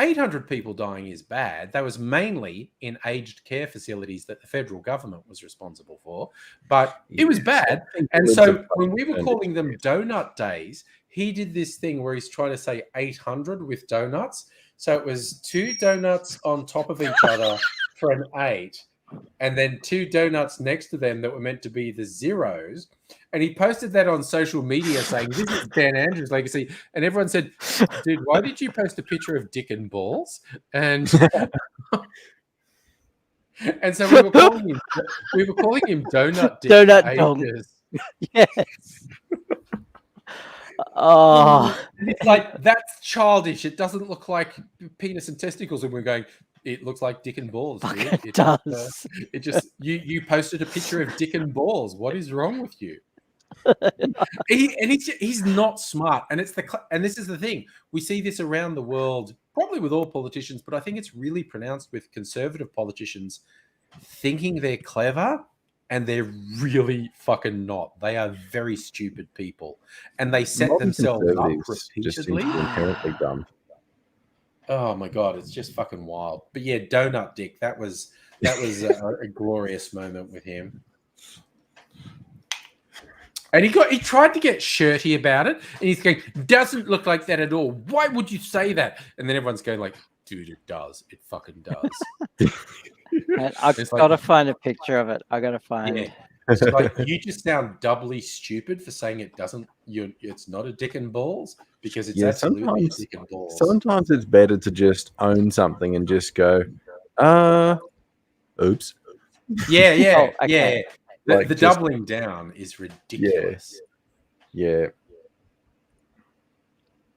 800 people dying is bad. That was mainly in aged care facilities that the federal government was responsible for, but it was bad. And so when we were calling them donut days, he did this thing where he's trying to say 800 with donuts. So it was 2 donuts on top of each other for an 8, and then 2 donuts next to them that were meant to be the zeros. And he posted that on social media saying, this is Dan Andrews' legacy. And everyone said, dude, why did you post a picture of dick and balls? And and so we were calling him Donut Dick. Donut Dong. Yes. Oh, And it's like, that's childish. It doesn't look like penis and testicles. And we're going, it looks like dick and balls, dude. it does. It just you posted a picture of dick and balls. What is wrong with you? He's not smart, and this is the thing. We see this around the world, probably with all politicians, but I think it's really pronounced with conservative politicians thinking they're clever, and they're really fucking not. They are very stupid people, and they set Modern themselves up conservatives just seem repeatedly. to be inherently dumb. Oh my god, it's just fucking wild. But yeah, Donut Dick, that was a glorious moment with him. And he tried to get shirty about it, and he's going, doesn't look like that at all. Why would you say that? And then everyone's going like, dude, it does. It fucking does. And I've It's got to like- find a picture of it. I got to find Yeah. it. It's like, you just sound doubly stupid for saying it doesn't. It's not a dick and balls, because it's Yeah, absolutely a sometimes- dick and balls. Sometimes it's better to just own something and just go, oops. Yeah, Oh, okay. yeah. The Like, just- doubling down is ridiculous. Yeah.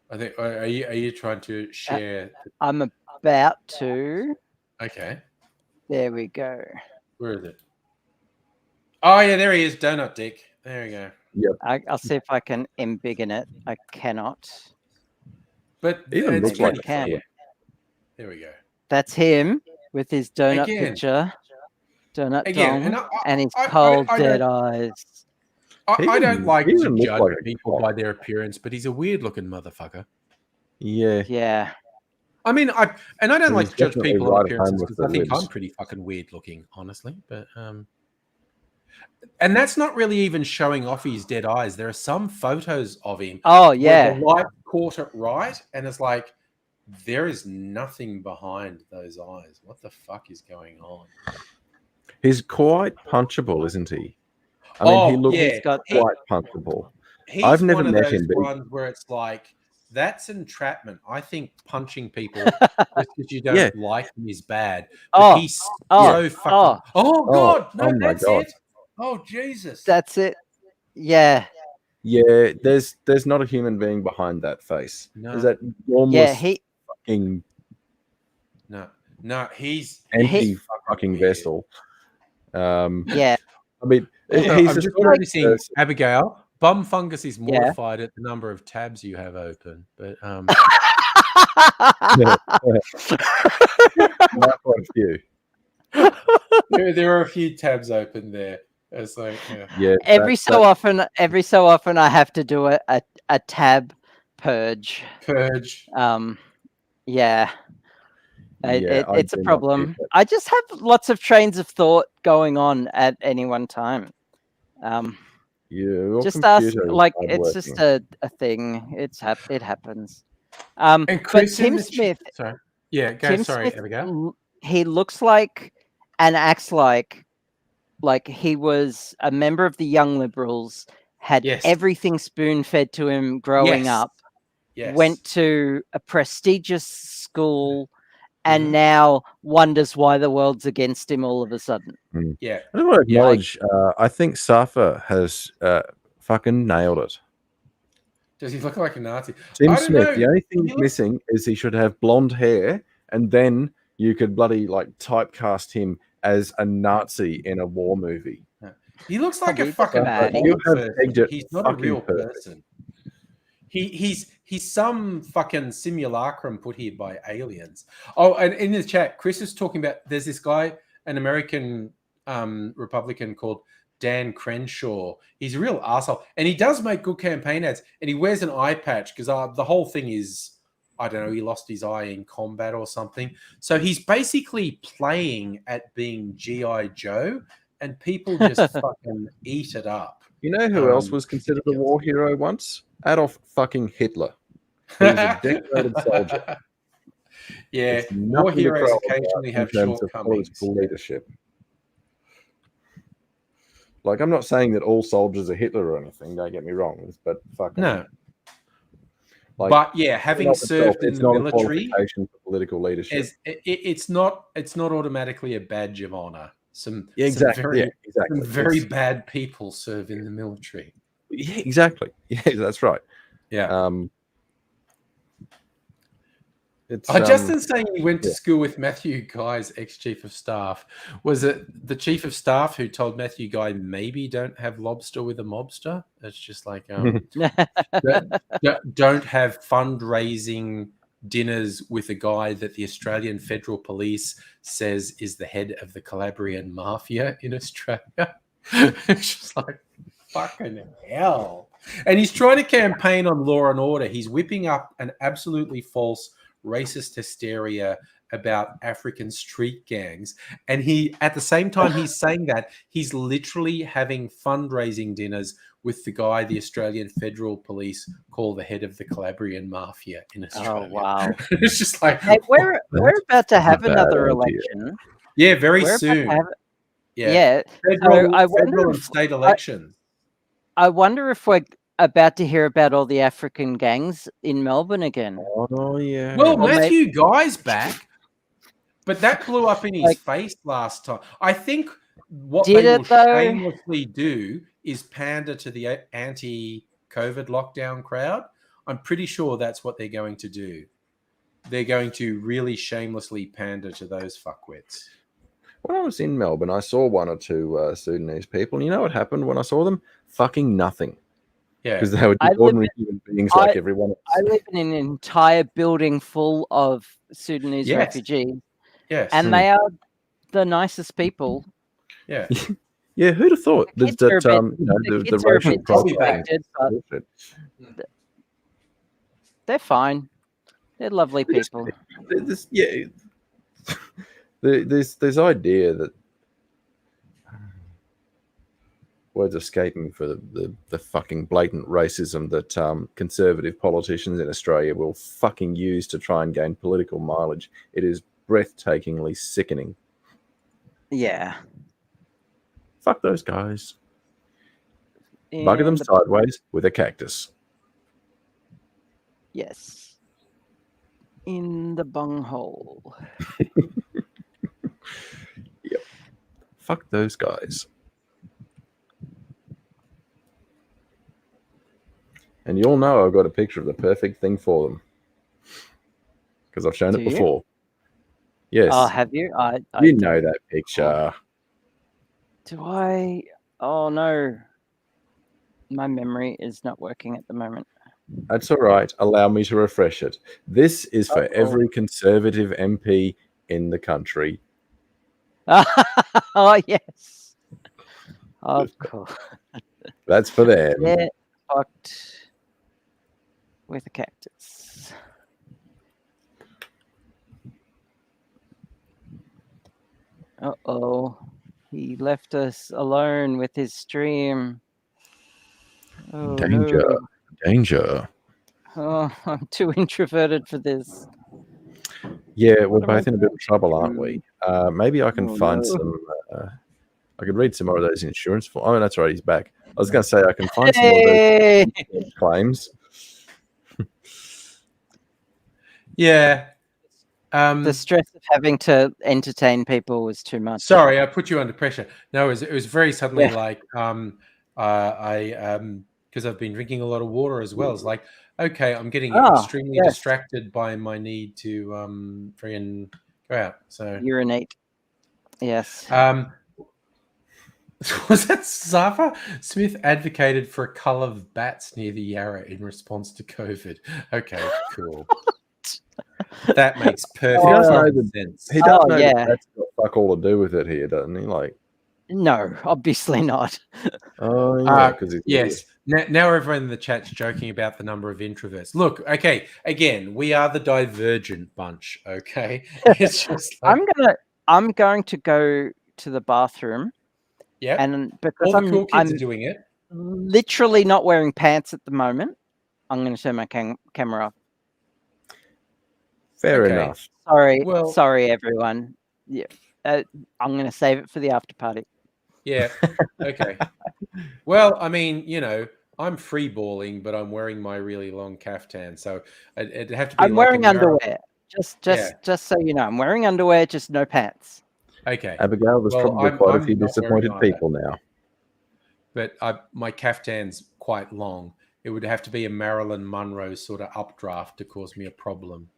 I think. Are you trying to share? I'm about to. Okay, There we go. where is it? Oh yeah, there he is, Donut Dick. There we go. I'll see if I can embiggen it. I cannot. But Even it's looks like pretty a clear. There we go. That's him with his donut Again. picture. Donut Again, dong, and and his I cold don't- dead eyes. I don't Even- like even to looks judge like a people cop. by their appearance, but he's a weird-looking motherfucker. Yeah. Yeah. I mean, I don't But like he's to judge definitely people right on at home appearances with because the I think lids. I'm pretty fucking weird-looking, honestly. But and that's not really even showing off his dead eyes. There are some photos of him. Oh where yeah. the light caught it right, and it's like there is nothing behind those eyes. What the fuck is going on? He's quite punchable, isn't he? I mean, he looks He's got quite punchable. He's I've never one of met those him, but he- ones where it's like, that's entrapment. I think punching people just because you don't Yeah. like them is bad. Oh, But he's oh, so fucking. Oh, God! No, oh my that's God. it. Oh Jesus! That's it. Yeah. Yeah, there's not a human being behind that face. No. There's that almost Yeah. He. fucking no. He's empty fucking weird. vessel. Yeah. I mean, Also, he's I'm a just sort of noticing, person- Abigail. Bum fungus is Yeah. mortified at the number of tabs you have open, but Not quite a few. there are a few tabs open there. It's like, yeah. Yeah. Every so often, I have to do a tab purge. Purge. Yeah. Yeah, I It's a do not problem. get that. I just have lots of trains of thought going on at any one time. Your Just ask, computer is like, hard it's working. just a thing. It happens. And But Chris in Tim the Smith, sorry. Yeah, go. Tim Sorry, Smith, Abigail. he looks like and acts like he was a member of the Young Liberals, had Yes. everything spoon-fed to him growing Yes. up, Yes. went to a prestigious school, and Mhm. now wonders why the world's against him all of a sudden. Yeah. I just want to Yeah. acknowledge, I think Safa has fucking nailed it. Does he look like a Nazi? Tim I don't Smith, know. the only thing He he's looks- missing is he should have blonde hair, and then you could bloody like typecast him as a Nazi in a war movie. He looks like Probably a the fucking bad. You bald have person. pegged it He's not a fucking real perfect. person. He's some fucking simulacrum put here by aliens. Oh, and in the chat, Chris is talking about there's this guy, an American Republican called Dan Crenshaw. He's a real asshole, and he does make good campaign ads. And he wears an eye patch because the whole thing is, I don't know, he lost his eye in combat or something. So he's basically playing at being G.I. Joe, and people just fucking eat it up. You know who else was considered a war hero once? Adolf fucking Hitler. He was a decorated soldier. Yeah, There's war nothing to heroes crow about occasionally in have terms of shortcomings. political leadership. Like, I'm not saying that all soldiers are Hitler or anything. Don't get me wrong, but fucking No. Like, But yeah, having served in it's the not a military, qualification for political leadership. it's not automatically a badge of honor. Some Exactly. some very bad people serve in the military. Yeah, exactly. Yeah, that's right. Yeah. It's Justin saying he went to school with Matthew Guy's ex-chief of staff. Was it the chief of staff who told Matthew Guy maybe don't have lobster with a mobster? It's just like don't have fundraising dinners with a guy that the Australian Federal Police says is the head of the Calabrian Mafia in Australia. It's just like fucking hell. And he's trying to campaign on law and order. He's whipping up an absolutely false racist hysteria about African street gangs, and he at the same time he's saying that, he's literally having fundraising dinners with the guy the Australian Federal Police call the head of the Calabrian Mafia in Australia. Oh wow. It's just like, hey, we're about to have bad another idea. election. yeah, very We're about to soon. have- Yeah, So I wonder federal and if- state elections. I wonder if we're about to hear about all the African gangs in Melbourne again. Oh yeah. Well, Or Matthew Guy's back, but that blew up in his Like- face last time. I think what Did they it, will though? shamelessly do is pander to the anti-COVID lockdown crowd. I'm pretty sure that's what they're going to do. They're going to really shamelessly pander to those fuckwits. When I was in Melbourne, I saw one or two Sudanese people, and you know what happened when I saw them? Fucking nothing. Yeah, Because they were I just live ordinary human beings like everyone else. I live in an entire building full of Sudanese Yes. refugees, yes, and they are the nicest people. yeah. Yeah, who'd have thought The that, kids are a bit- you know, the the kids are a racial bit I'll be profiling back. distracted, but is bullshit. they're fine. They're lovely They just- people. This, yeah, this idea that words escaping for the fucking blatant racism that conservative politicians in Australia will fucking use to try and gain political mileage. It is breathtakingly sickening. Yeah. Fuck those guys. Bugger them And- sideways with a cactus. Yes. In the bunghole. Fuck those guys. And you all know I've got a picture of the perfect thing for them. Because I've shown Do it you? before. Yes. Oh, have you? I you don't- know that picture. Do I? Oh no. My memory is not working at the moment. That's all right. Allow me to refresh it. This is for every Conservative MP in the country. Oh yes. Of course. That's for them. Yeah, fucked with a cactus. Uh-oh. He left us alone with his stream. Oh, Danger. no. Danger. Oh, I'm too introverted for this. Yeah, we're What am I both in a bit of going to trouble, aren't do? we? Maybe I can Oh, find no. some. I could read some more of those insurance. Oh, that's right. He's back. I was going to say I can find some more of those Hey! insurance claims. Yeah. The stress of having to entertain people was too much. Sorry, I put you under pressure. No, it was very suddenly Yeah. like because I've been drinking a lot of water as well. It's like, okay, I'm getting extremely yes. distracted by my need to friggin' go out. So Urinate. Yes. was that Zafa? Smith advocated for a cull of bats near the Yarra in response to COVID. Okay, cool. That makes perfect sense. He does know yeah. that that's got fuck all to do with it here, doesn't he? Like, No, obviously not. oh yeah, because yes. Now everyone in the chat's joking about the number of introverts. Look, okay, again, we are the divergent bunch. Okay, it's just like, I'm going to go to the bathroom. Yeah, and because all the cool kids I'm are doing it. Literally not wearing pants at the moment. I'm going to turn my camera off. Fair enough. Sorry, everyone. Yeah, I'm going to save it for the after party. Yeah. Okay. Well, I mean, you know, I'm free balling, but I'm wearing my really long caftan, so it'd have to be. I'm like wearing underwear. Just so you know, I'm wearing underwear, just no pants. Okay. Abigail, there's probably quite a few disappointed people now. But my caftan's quite long. It would have to be a Marilyn Monroe sort of updraft to cause me a problem.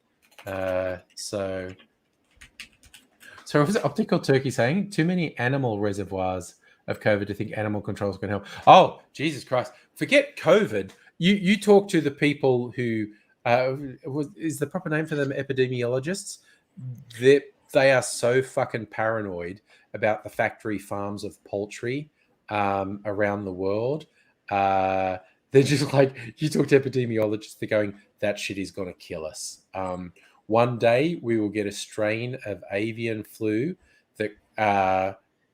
So what was Optical Turkey saying? Too many animal reservoirs of COVID to think animal controls can help. Oh, Jesus Christ. Forget COVID. You talk to the people who, is the proper name for them epidemiologists? They are so fucking paranoid about the factory farms of poultry around the world. They're just like, you talk to epidemiologists, they're going, that shit is going to kill us. One day we will get a strain of avian flu that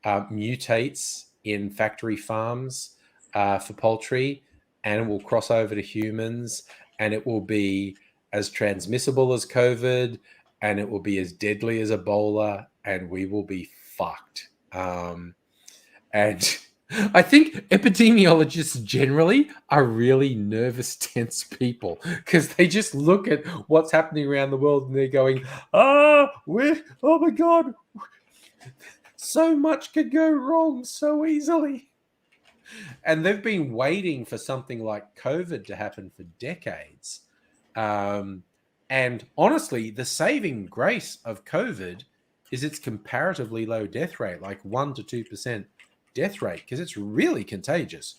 mutates in factory farms for poultry, and it will cross over to humans, and it will be as transmissible as COVID, and it will be as deadly as Ebola, and we will be fucked. And I think epidemiologists generally are really nervous, tense people because they just look at what's happening around the world and they're going, oh my God, so much could go wrong so easily. And they've been waiting for something like COVID to happen for decades. And honestly, the saving grace of COVID is its comparatively low death rate, like 1 to 2% death rate, because it's really contagious.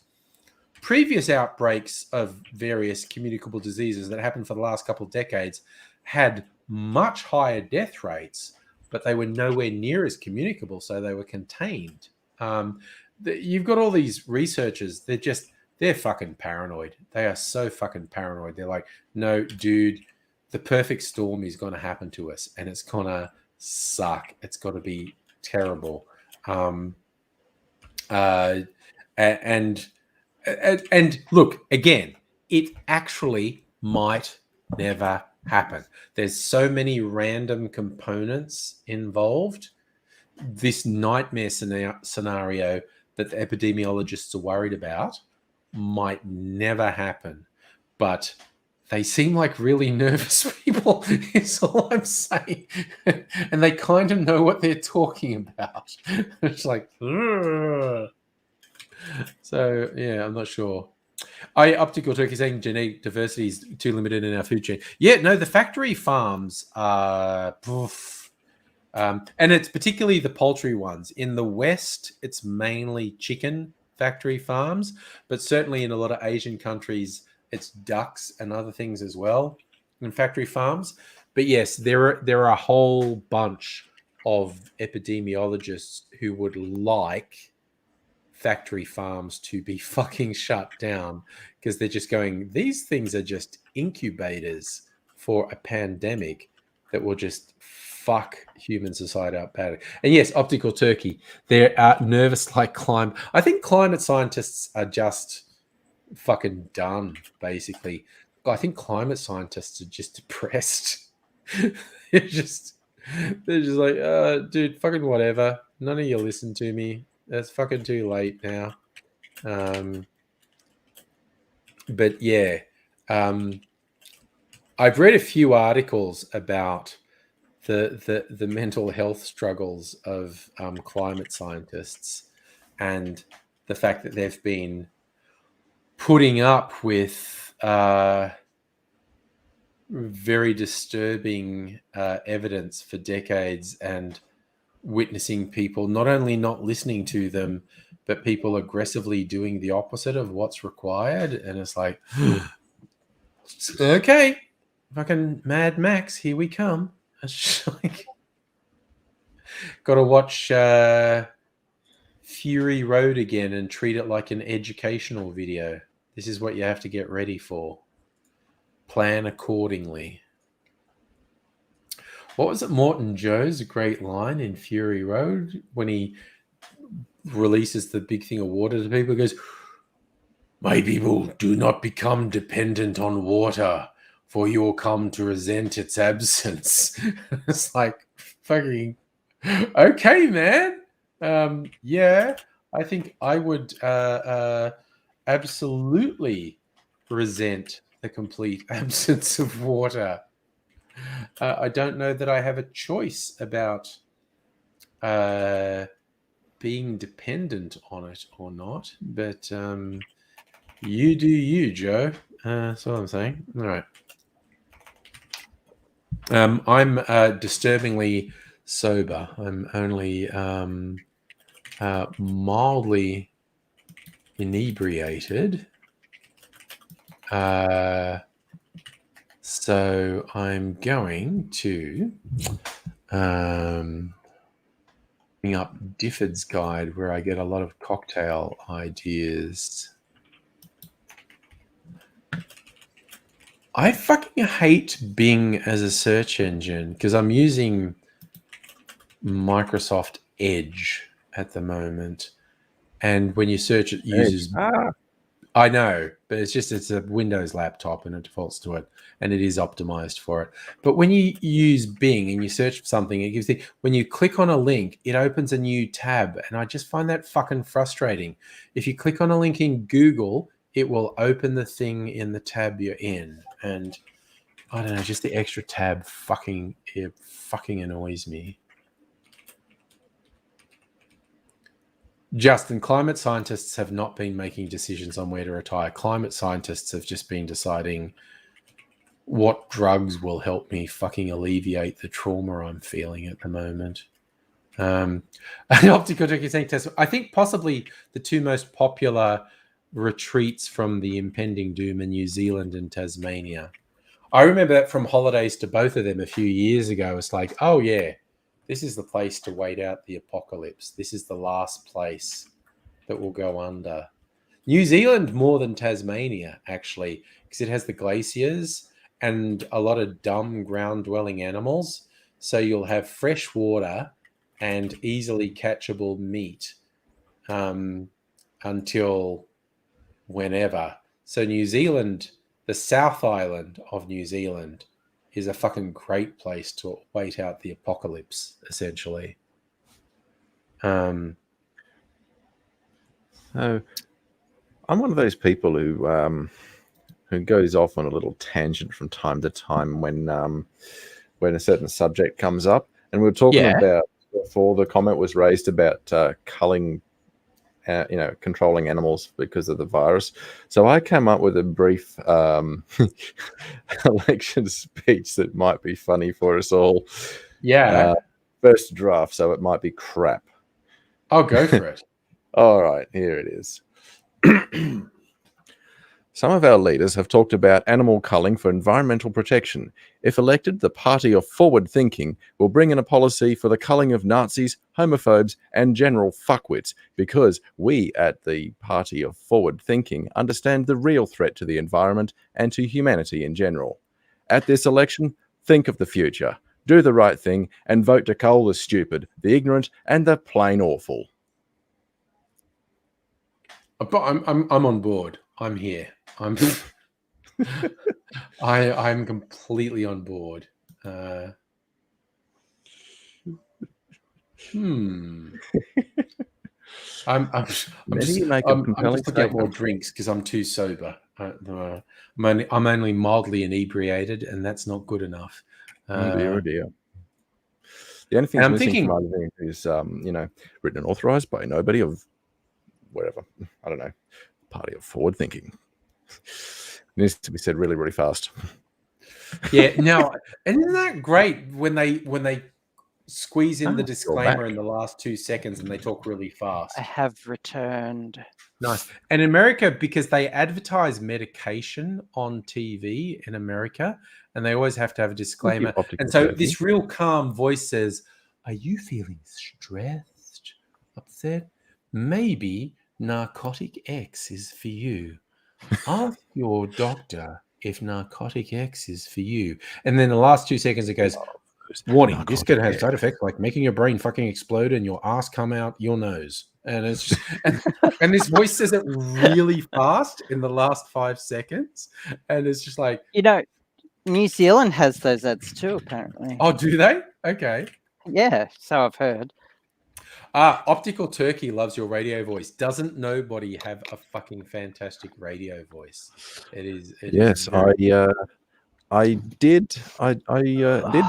Previous outbreaks of various communicable diseases that happened for the last couple of decades had much higher death rates, but they were nowhere near as communicable, so they were contained. You've got all these researchers, they're fucking paranoid. They are so fucking paranoid. They're like, no, dude, the perfect storm is going to happen to us, and it's going to suck. It's got to be terrible. And look, again, it actually might never happen. There's so many random components involved. This nightmare scenario that the epidemiologists are worried about might never happen, but they seem like really nervous people, is all I'm saying. And they kind of know what they're talking about. It's like, ugh. So, yeah, I'm not sure. Optical Turkey saying genetic diversity is too limited in our food chain. Yeah, no, the factory farms are... and it's particularly the poultry ones. In the West, it's mainly chicken factory farms, but certainly in a lot of Asian countries, it's ducks and other things as well in factory farms. But yes, there are a whole bunch of epidemiologists who would like factory farms to be fucking shut down because they're just going, these things are just incubators for a pandemic that will just fuck human society up badly. And yes, optical turkey, they're nervous like climate. I think climate scientists are just fucking done, basically. I think climate scientists are just depressed. they're just like, dude, fucking whatever. None of you listen to me. It's fucking too late now. But yeah, I've read a few articles about the mental health struggles of climate scientists and the fact that they've been putting up with very disturbing evidence for decades and witnessing people not only not listening to them, but people aggressively doing the opposite of what's required. And it's like, okay, fucking Mad Max, here we come. It's like, got to watch Fury Road again and treat it like an educational video. This is what you have to get ready for. Plan accordingly. What was it? Morton Joe's a great line in Fury Road when he releases the big thing of water to people. He goes, "My people, do not become dependent on water, for you will come to resent its absence." It's like, fucking, okay, man. Yeah, I think I would absolutely resent the complete absence of water. I don't know that I have a choice about being dependent on it or not, but you do you, Joe. That's what I'm saying. All right. I'm disturbingly sober. I'm only mildly inebriated. So I'm going to bring up Difford's Guide, where I get a lot of cocktail ideas. I fucking hate Bing as a search engine because I'm using Microsoft Edge at the moment. And when you search, it uses... I know, but it's a Windows laptop and it defaults to it, and it is optimized for it. But when you use Bing and you search for something, it gives you, when you click on a link, it opens a new tab, and I just find that fucking frustrating. If you click on a link in Google, it will open the thing in the tab you're in, and I don't know, just the extra tab it fucking annoys me. Justin, climate scientists have not been making decisions on where to retire. Climate scientists have just been deciding what drugs will help me fucking alleviate the trauma I'm feeling at the moment. Optical Turkey saying, I think possibly the two most popular retreats from the impending doom are New Zealand and Tasmania. I remember that from holidays to both of them a few years ago. It's like, oh yeah, this is the place to wait out the apocalypse. This is the last place that will go under. New Zealand more than Tasmania, actually, because it has the glaciers and a lot of dumb ground-dwelling animals. So you'll have fresh water and easily catchable meat until whenever. So New Zealand, the South Island of New Zealand, is a fucking great place to wait out the apocalypse, essentially. So I'm one of those people who goes off on a little tangent from time to time when a certain subject comes up, and we were talking about before the comment was raised about culling, controlling animals because of the virus. So I came up with a brief election speech that might be funny for us all. Yeah. First draft, so it might be crap. I'll go for it. All right, here it is. Some of our leaders have talked about animal culling for environmental protection. If elected, the party of forward thinking will bring in a policy for the culling of Nazis, homophobes, and general fuckwits, because we at the party of forward thinking understand the real threat to the environment and to humanity in general. At this election, think of the future, do the right thing, and vote to cull the stupid, the ignorant, and the plain awful. But I'm on board. I'm here. I'm completely on board. I'm just looking at more drinks because I'm too sober. I'm only mildly inebriated, and that's not good enough. Oh dear. The only thing I'm missing from my thing is, written and authorized by nobody of whatever. I don't know. Party of forward thinking. It needs to be said really, really fast. Yeah. Now, isn't that great when they squeeze in the disclaimer in the last 2 seconds and they talk really fast? I have returned. Nice. And in America, because they advertise medication on TV in America, and they always have to have a disclaimer. And so this real calm voice says, "Are you feeling stressed, upset? Maybe narcotic X is for you. Ask your doctor if narcotic X is for you." And then the last 2 seconds it goes, "Warning, this could have side effects like making your brain fucking explode and your ass come out your nose." And it's just, and this voice says it really fast in the last 5 seconds. And it's just like, New Zealand has those ads too, apparently. Oh, do they? Okay. Yeah, so I've heard. Optical Turkey loves your radio voice. Doesn't nobody have a fucking fantastic radio voice? Yes, I did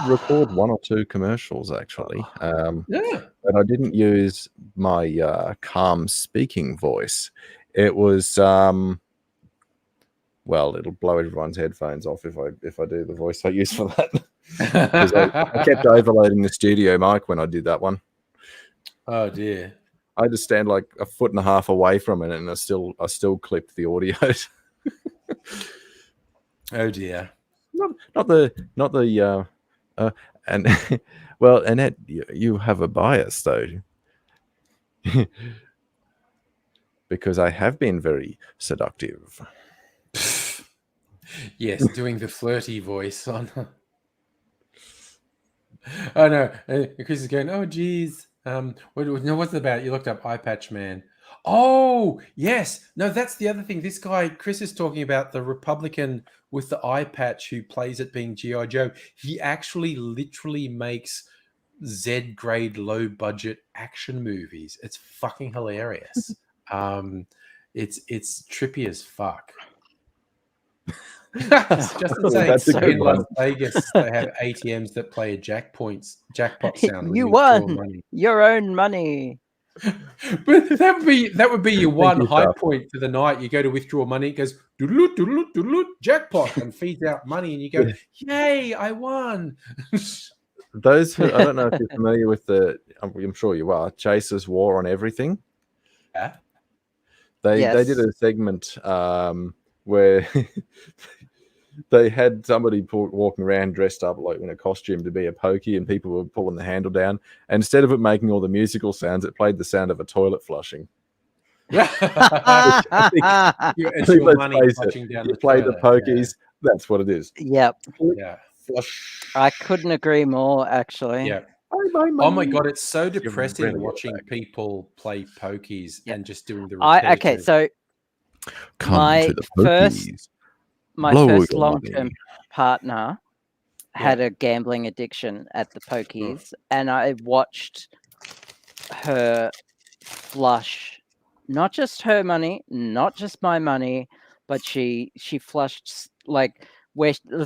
record 1 or 2 commercials actually. But I didn't use my calm speaking voice. It was well, it'll blow everyone's headphones off if I do the voice I use for that. Because I kept overloading the studio mic when I did that one. Oh dear. I had to stand like 1.5 feet away from it, and I still clipped the audio. Oh dear. Not the and well, Annette, you have a bias though, because I have been very seductive. Yes, doing the flirty voice on. Oh no, Chris is going, "Oh geez, what's it about?" You looked up Eye Patch Man. Oh yes, no, that's the other thing. This guy Chris is talking about, the Republican with the eye patch who plays it being G.I. Joe. He actually literally makes Z-grade low budget action movies. It's fucking hilarious. It's trippy as fuck. Just saying, in Las Vegas they have ATMs that play a jackpot sound. You won your own money. But that would be your one high point for the night. You go to withdraw money, it goes doodle doodle doodle jackpot and feeds out money, and you go, "Yay, I won!" Those I don't know if you're familiar with I'm sure you are. Chase's War on Everything. Yeah, they did a segment where they had somebody walking around dressed up like in a costume to be a pokey, and people were pulling the handle down. And instead of it making all the musical sounds, it played the sound of a toilet flushing. It's your money flushing down the play toilet. the pokies. Yeah. That's what it is. Yep. Yeah. Flush. I couldn't agree more, actually. Yeah. Oh my god, it's so depressing really watching people play pokies and just doing the okay, so my first long-term partner had a gambling addiction at the pokies, and I watched her flush not just her money, not just my money, but she flushed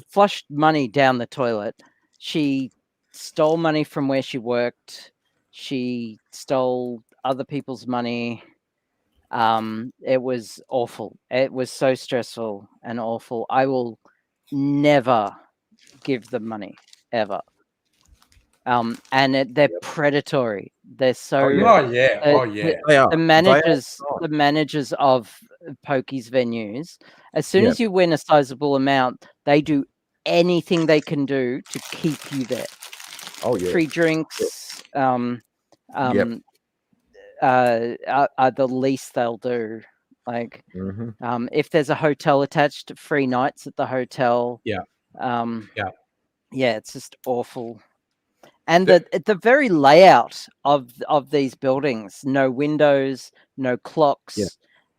flushed money down the toilet. She stole money from where she worked. She stole other people's money. It was awful. It was so stressful and awful. I will never give them money ever. And they're predatory. They're so. They are. The managers of pokies venues, As soon Yeah. as you win a sizable amount, they do anything they can do to keep you there. Oh yeah. Free drinks, Yep. are the least they'll do. Like, hmm if there's a hotel attached, free nights at the hotel. Yeah. Yeah, it's just awful. And the very layout of these buildings, no windows, no clocks, It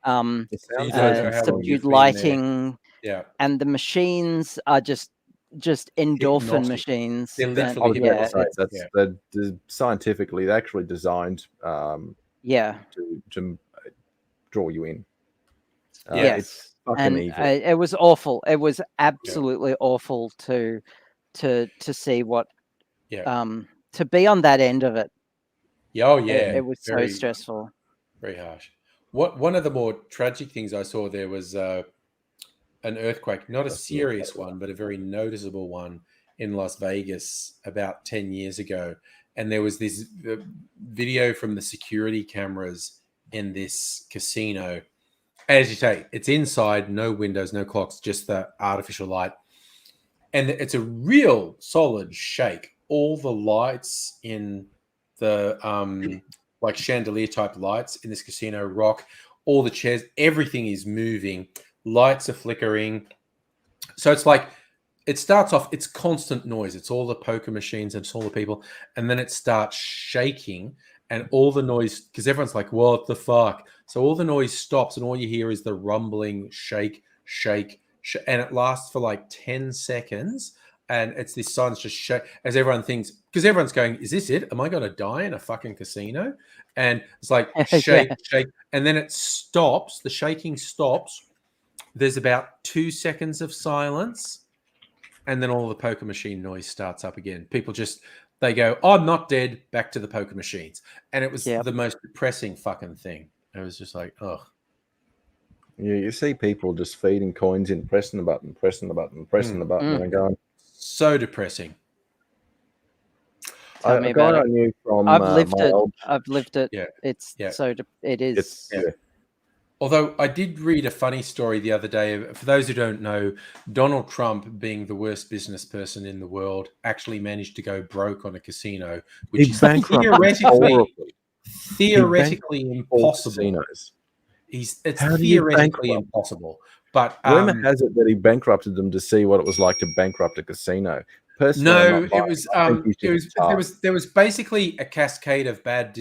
sounds You don't like know it's how long from- you've subdued been there. lighting, Yeah. and the machines are just endorphin Hypnotic. machines. They're and- I literally was about yeah, to say it's- that's they're scientifically they're actually designed yeah. to draw you in. Yes. It's fucking And evil. it was awful. It was absolutely awful to see what to be on that end of it. Yeah. Oh yeah. It was Very, so stressful. very harsh. One of the more tragic things I saw there was an earthquake, not a serious one, but a very noticeable one in Las Vegas about 10 years ago. And there was this video from the security cameras in this casino. As you say, it's inside, no windows, no clocks, just the artificial light. And it's a real solid shake. All the lights in the like chandelier type lights in this casino rock, all the chairs, everything is moving, lights are flickering. So it's like, it starts off, it's constant noise. It's all the poker machines and it's all the people. And then it starts shaking and all the noise, because everyone's like, what the fuck? So all the noise stops and all you hear is the rumbling, shake, and it lasts for like 10 seconds. And it's this silence just shake as everyone thinks, because everyone's going, is this it? Am I going to die in a fucking casino? And it's like shake, shake. And then it stops. The shaking stops. There's about 2 seconds of silence. And then all the poker machine noise starts up again. People just, they go, oh, I'm not dead, back to the poker machines. And it was the most depressing fucking thing. It was just like, ugh. Yeah, you see people just feeding coins in, pressing the button, and going. So depressing. Tell me A guy about I it. knew from I've lived my it. old. I've lived it. Yeah. It's Yeah. so it is. It's, yeah. Although I did read a funny story the other day. For those who don't know, Donald Trump, being the worst business person in the world, actually managed to go broke on a casino, which is theoretically impossible. Casinos. It's How do you theoretically bankrupt? impossible. But Rumor has it that he bankrupted them to see what it was like to bankrupt a casino. Personally, I'm no, not buying it was I think he's just there was basically a cascade of bad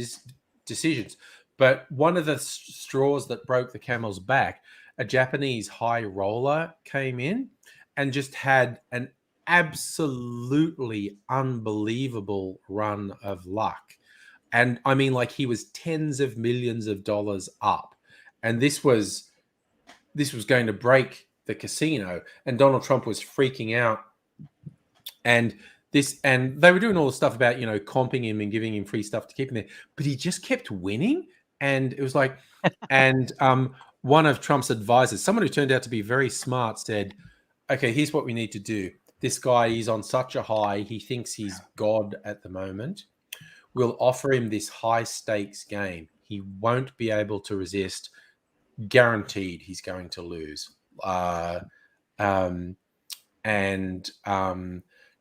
decisions. But one of the straws that broke the camel's back, a Japanese high roller came in and just had an absolutely unbelievable run of luck. And I mean, like, he was tens of millions of dollars up. And this was going to break the casino. And Donald Trump was freaking out. And they were doing all the stuff about, comping him and giving him free stuff to keep him there. But he just kept winning. And it was like, and one of Trump's advisors, someone who turned out to be very smart, said, okay, here's what we need to do. This guy is on such a high. He thinks he's God at the moment. We'll offer him this high stakes game. He won't be able to resist. Guaranteed he's going to lose.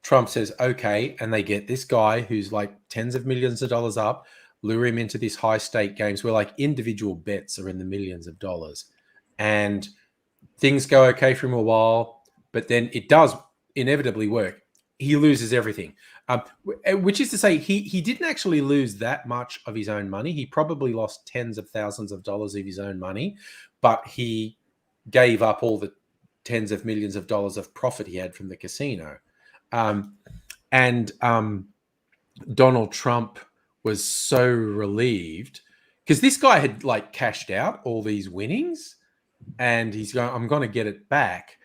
Trump says, okay. And they get this guy who's like tens of millions of dollars up, lure him into these high stake games where like individual bets are in the millions of dollars. And things go okay for him a while, but then it does inevitably work. He loses everything, which is to say he didn't actually lose that much of his own money. He probably lost tens of thousands of dollars of his own money, but he gave up all the tens of millions of dollars of profit he had from the casino. Donald Trump was so relieved because this guy had like cashed out all these winnings and he's going, I'm going to get it back.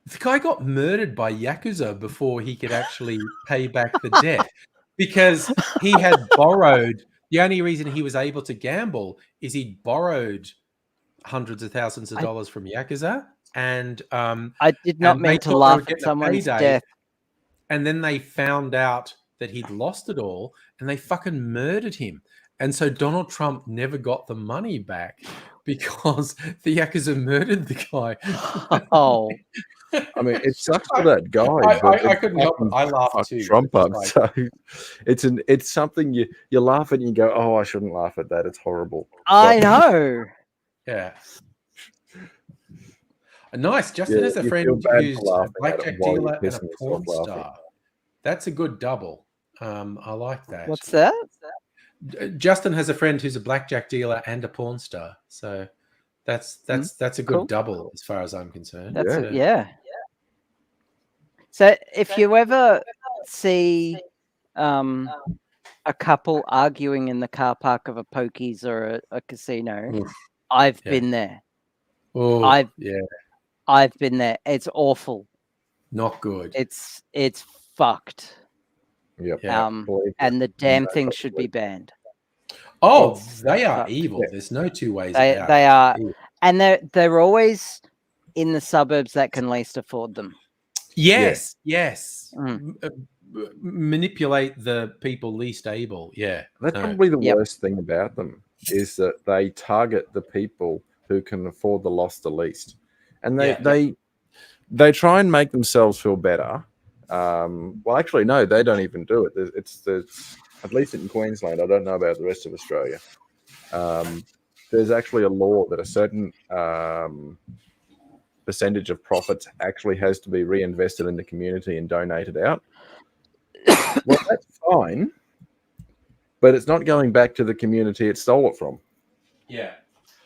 The guy got murdered by Yakuza before he could actually pay back the debt because he had borrowed. The only reason he was able to gamble is he'd borrowed hundreds of thousands of dollars from Yakuza. And I did not mean to laugh at someone's death. And then they found out that he'd lost it all and they fucking murdered him. And so Donald Trump never got the money back because the Yakuza murdered the guy. Oh, I mean, it sucks for that guy. I couldn't help it. I laughed fucked too. Trump up. Like, So it's something you laugh at and you go, oh, I shouldn't laugh at that. It's horrible. I know. yeah. Nice. Justin has a you friend feel bad for who's a laughing at it blackjack while you're dealer and a pissing porn yourself laughing. star. That's a good double. I like that. What's that? Justin has a friend who's a blackjack dealer and a porn star. So that's a good Cool. double as far as I'm concerned. That's yeah. So if you ever see a couple arguing in the car park of a pokies or a casino, Oof. I've Yeah. been there. Oh, I've been there. It's awful. not good. It's fucked. Yep. Yeah. And the damn thing should be banned. Oh, It's they are fucked. evil. There's no two ways They about they it. are, Evil. and they're always in the suburbs that can least afford them. Yes. Manipulate the people least able. Yeah. That's No. probably the Yep. worst thing about them is that they target the people who can afford the loss the least, and they try and make themselves feel better. Well, actually, no, they don't even do it. It's at least in Queensland. I don't know about the rest of Australia. There's actually a law that a certain percentage of profits actually has to be reinvested in the community and donated out. Well, that's fine, but it's not going back to the community it stole it from. Yeah.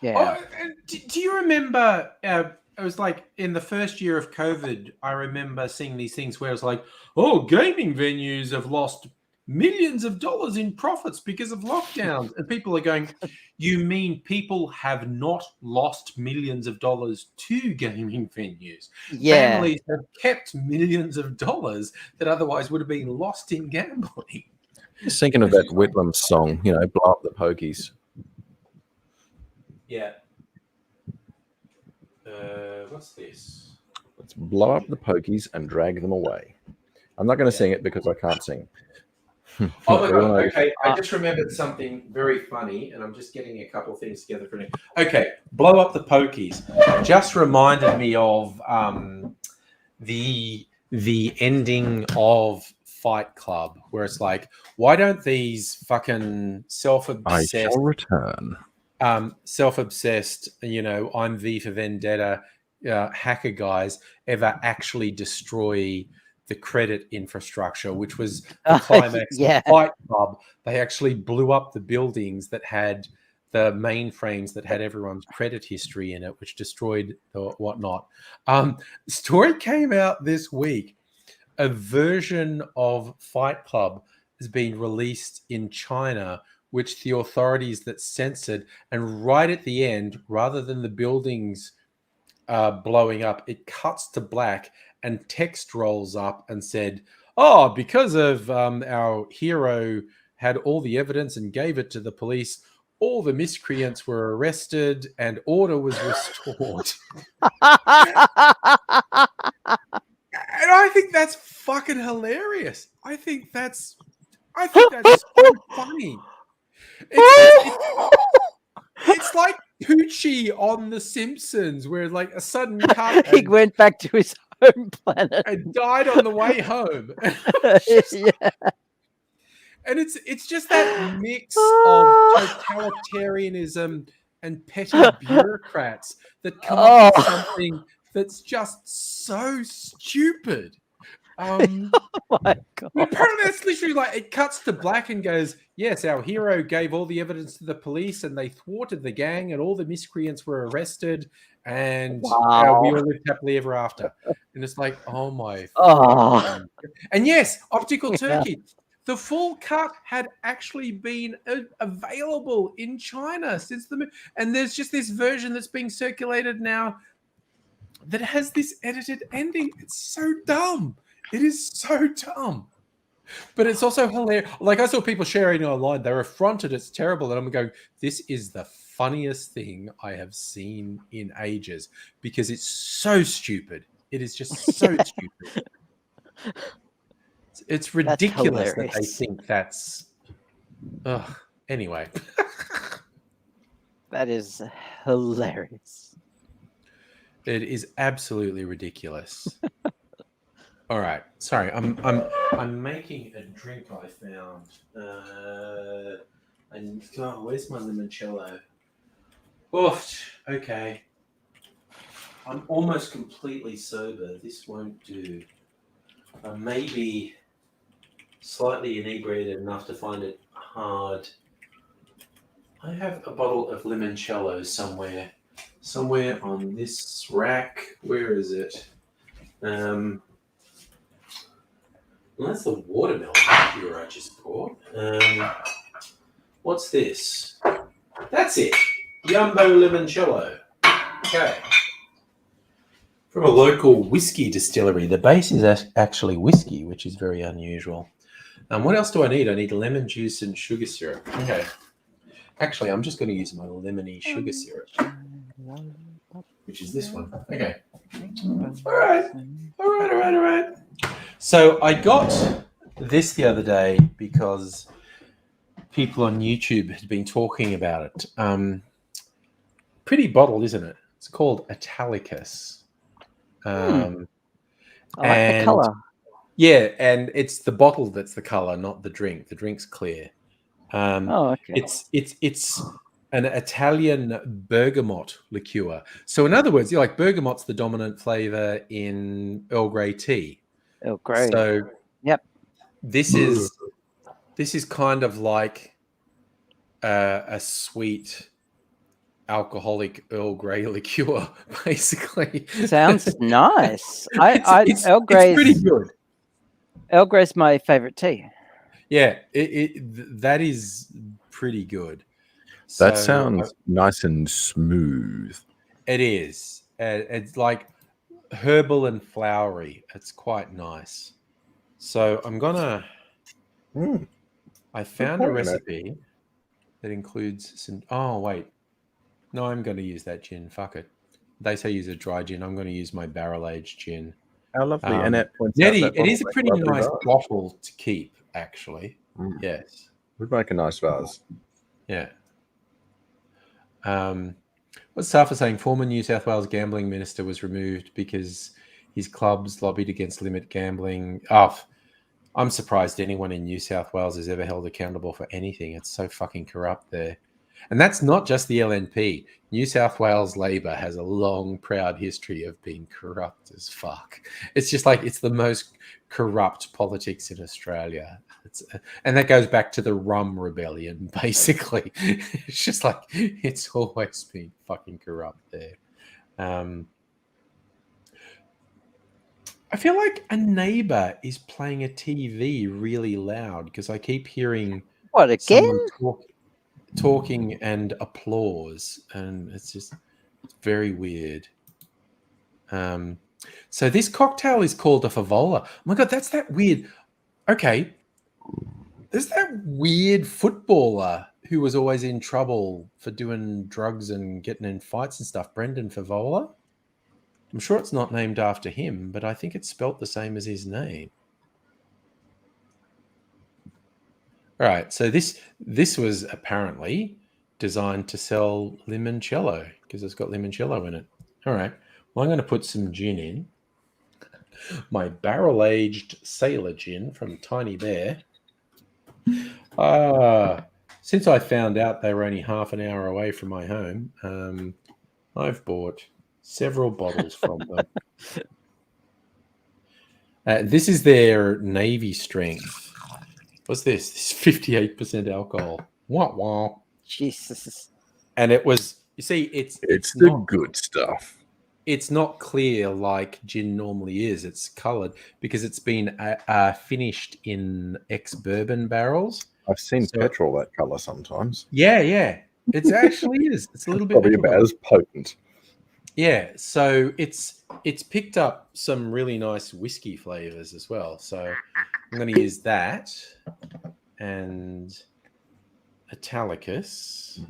Yeah. Oh, and do you remember? It was like in the first year of COVID. I remember seeing these things where it was like, "Oh, gaming venues have lost millions of dollars in profits because of lockdowns," and people are going, "You mean people have not lost millions of dollars to gaming venues? Yeah. Families have kept millions of dollars that otherwise would have been lost in gambling." Just thinking of that Whitlam song, blow up the pokies. Yeah. What's this? Let's blow up the pokies and drag them away. I'm not going to sing it because I can't sing. Oh my god! Okay, I just remembered something very funny, and I'm just getting a couple of things together for me. Okay, blow up the pokies. Just reminded me of the ending of Fight Club, where it's like, why don't these fucking I self-obsessed, shall return. I'm V for Vendetta hacker guys ever actually destroy the credit infrastructure, which was the climax of Fight Club. They actually blew up the buildings that had the mainframes that had everyone's credit history in it, which destroyed the whatnot. Story came out this week. A version of Fight Club has been released in China, which the authorities that censored, and right at the end, rather than the buildings blowing up, it cuts to black and text rolls up and said, "Oh, because of our hero had all the evidence and gave it to the police, all the miscreants were arrested and order was restored." And I think that's fucking hilarious. I think that's so funny. It's like Poochie on The Simpsons, where like a sudden cut He went back to his home planet and died on the way home. Yeah. And it's just that mix of totalitarianism and petty bureaucrats that come up with something that's just so stupid. Oh my god! Apparently, that's literally like it cuts to black and goes, "Yes, our hero gave all the evidence to the police, and they thwarted the gang, and all the miscreants were arrested, and we all lived happily ever after." And it's like, oh my! And yes, Optical Turkey. Yeah. The full cut had actually been available in China since and there's just this version that's being circulated now that has this edited ending. It's so dumb. It is so dumb. But it's also hilarious. Like I saw people sharing online. They're affronted. It's terrible. And I'm going, this is the funniest thing I have seen in ages because it's so stupid. It is just so stupid. It's ridiculous that they think that's... Anyway. That is hilarious. It is absolutely ridiculous. All right. Sorry, I'm making a drink I found. Where's my limoncello? Oof. Okay. I'm almost completely sober. This won't do. I may be slightly inebriated enough to find it hard. I have a bottle of limoncello somewhere on this rack. Where is it? Well, that's the watermelon liqueur I just bought. What's this? That's it. Jumbo limoncello. Okay. From a local whiskey distillery. The base is actually whiskey, which is very unusual. What else do I need? I need lemon juice and sugar syrup. Okay. Actually, I'm just going to use my lemony sugar syrup, which is this one. Okay. All right. So I got this the other day because people on YouTube had been talking about it. Pretty bottle, isn't it? It's called Italicus. I like the colour. Yeah, and it's the bottle that's the colour, not the drink. The drink's clear. Okay. It's an Italian bergamot liqueur. So in other words, bergamot's the dominant flavour in Earl Grey tea. Earl Grey. So yep. This is kind of like a sweet alcoholic Earl Grey liqueur, basically. Sounds nice. It's Earl Grey's pretty good. Earl Grey's my favorite tea. Yeah, that is pretty good. That sounds nice and smooth. It is. It's like herbal and flowery. It's quite nice. So I'm gonna. I found a recipe that includes some. Oh wait, no, I'm going to use that gin. Fuck it. They say use a dry gin. I'm going to use my barrel-aged gin. How lovely. Annette points Nettie, out it is a pretty nice bottle to keep, actually. Yes. Would make a nice vase. Yeah. What's Safa saying? Former New South Wales gambling minister was removed because his clubs lobbied against limit gambling. I'm surprised anyone in New South Wales is ever held accountable for anything. It's so fucking corrupt there. And that's not just the LNP. New South Wales Labor has a long, proud history of being corrupt as fuck. It's just like, it's the most corrupt politics in Australia. And that goes back to the Rum Rebellion, basically. It's just like, it's always been fucking corrupt there. I feel like a neighbor is playing a TV really loud because I keep hearing what again? Someone talking and applause, and it's very weird. So this cocktail is called a favola. Oh my god, that's that weird. Okay, there's that weird footballer who was always in trouble for doing drugs and getting in fights and stuff. Brendan Favola. I'm sure it's not named after him, but I think it's spelt the same as his name. All right, so this was apparently designed to sell limoncello because it's got limoncello in it. All right, well, I'm going to put some gin in. My barrel-aged sailor gin from Tiny Bear. Since I found out they were only half an hour away from my home, I've bought several bottles from them. This is their Navy strength. What's this? This 58% alcohol. Wah. Jesus. And it was, you see, it's the not good stuff. It's not clear like gin normally is. It's coloured because it's been finished in ex-bourbon barrels. I've seen petrol that colour sometimes. Yeah. It actually is. It's a little bit probably about as potent. Yeah, so it's picked up some really nice whiskey flavors as well. So I'm going to use that and Italicus.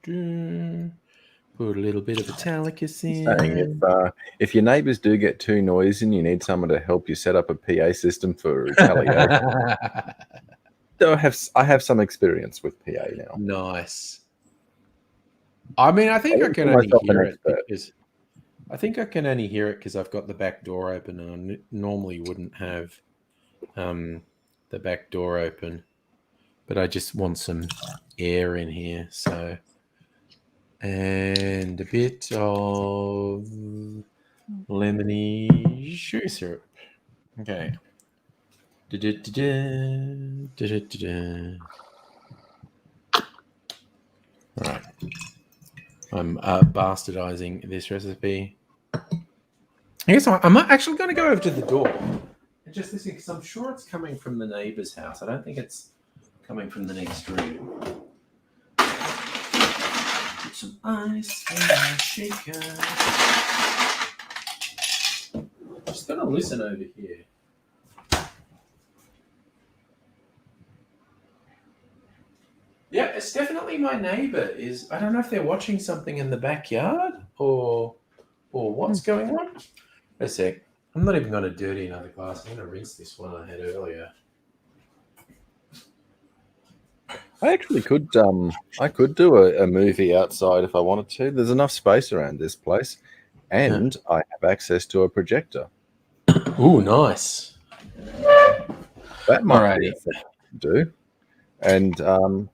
Put a little bit of Italicus in. If your neighbours do get too noisy and you need someone to help you set up a PA system for retaliation. I have some experience with PA now. Nice. I mean, I think I can only hear it because I've got the back door open, and I normally wouldn't have the back door open, but I just want some air in here. So, and a bit of lemony sugar syrup. Okay. All right. I'm bastardizing this recipe. I guess I'm actually going to go over to the door and just listen, because I'm sure it's coming from the neighbor's house. I don't think it's coming from the next room. Put some ice in my shaker. Just going to listen over here. Yeah, it's definitely my neighbor. I don't know if they're watching something in the backyard or what's going on. A sec. I'm not even going to dirty another glass. I'm going to rinse this one I had earlier. I actually could do a movie outside if I wanted to. There's enough space around this place, and I have access to a projector. Ooh, nice. That might be a thing to do. And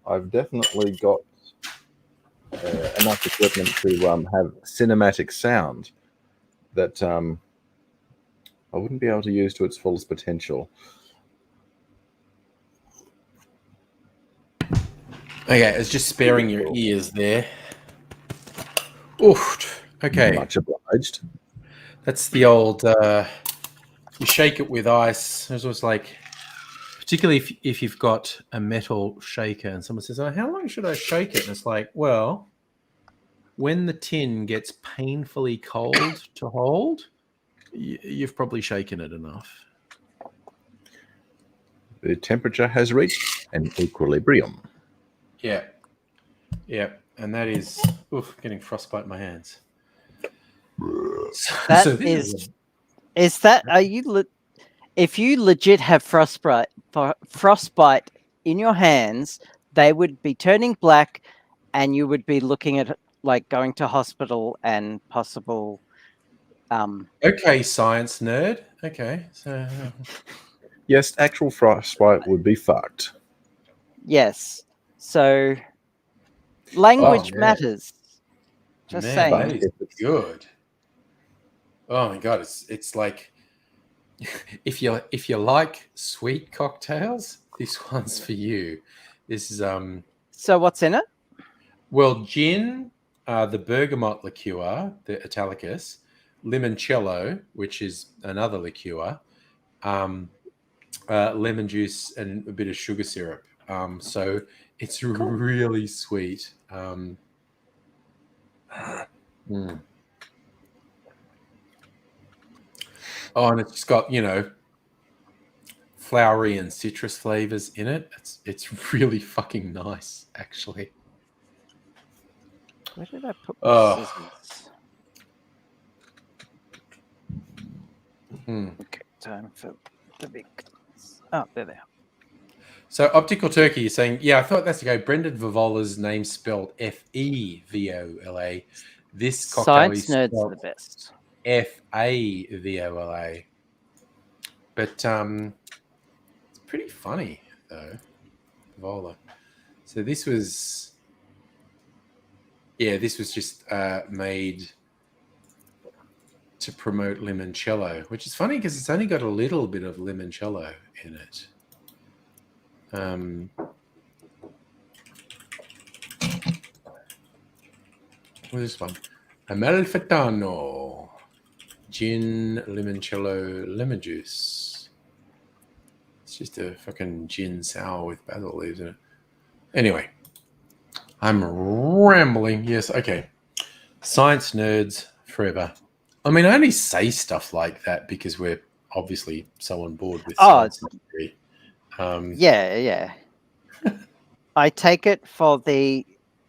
I've definitely got enough equipment to have cinematic sound that I wouldn't be able to use to its fullest potential. Okay, it's just sparing your ears there. Oof. Okay. Much obliged. That's the old, you shake it with ice. It was like, particularly if you've got a metal shaker and someone says, "Oh, how long should I shake it?" And it's like, well, when the tin gets painfully cold to hold, you've probably shaken it enough. The temperature has reached an equilibrium. Yeah. Yeah. And that is, getting frostbite in my hands. If you legit have frostbite in your hands, they would be turning black, and you would be looking at like going to hospital and possible. Okay, science nerd. Okay, so yes, actual frostbite would be fucked. Yes, so language matters. Just saying. That is good. Oh my god, it's like. If you like sweet cocktails, this one's for you. This is So what's in it? Well, gin, the bergamot liqueur, the Italicus, limoncello, which is another liqueur, lemon juice, and a bit of sugar syrup. So it's really sweet. Oh, and it's got, flowery and citrus flavors in it. It's really fucking nice, actually. Where did I put my scissors? Okay, time for the big guns. Oh, there they are. So Optical Turkey is saying, yeah, I thought that's okay. Brendan Vivola's name spelled F-E-V-O-L-A. This cocktail Science is nerds spelled are the best. F-A-V-O-L-A. But it's pretty funny, though, Vivola. So this was just made to promote limoncello, which is funny because it's only got a little bit of limoncello in it. What's this one? Amalfitano, gin, limoncello, lemon juice. It's just a fucking gin sour with basil leaves in it. Anyway, I'm rambling. Yes, okay. Science nerds forever. I mean, I only say stuff like that because we're obviously so on board with science. Yeah. I take it for the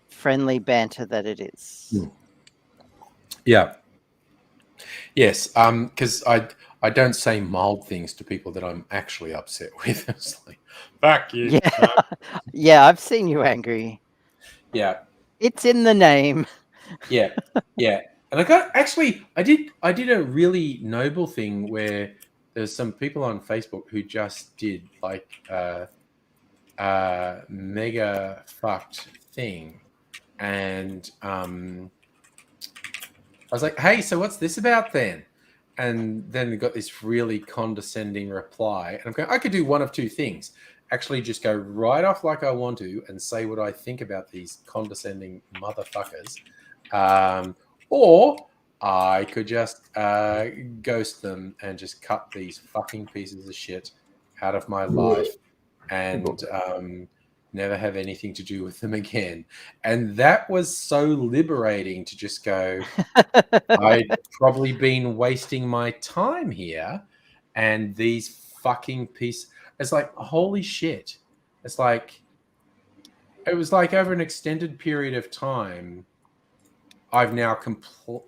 friendly banter that it is. Yeah. Yes. Because I I don't say mild things to people that I'm actually upset with. It's like, fuck you. Yeah. Yeah, I've seen you angry. Yeah. It's in the name. Yeah. And I did a really noble thing where there's some people on Facebook who just did like mega fucked thing. And I was like, hey, so what's this about then? And then we got this really condescending reply. And I'm going, I could do one of two things. Actually just go right off like I want to and say what I think about these condescending motherfuckers. Or I could just ghost them and just cut these fucking pieces of shit out of my life and never have anything to do with them again. And that was so liberating to just go, I'd probably been wasting my time here, and these fucking pieces. It's like, holy shit. It's like, it was like over an extended period of time, I've now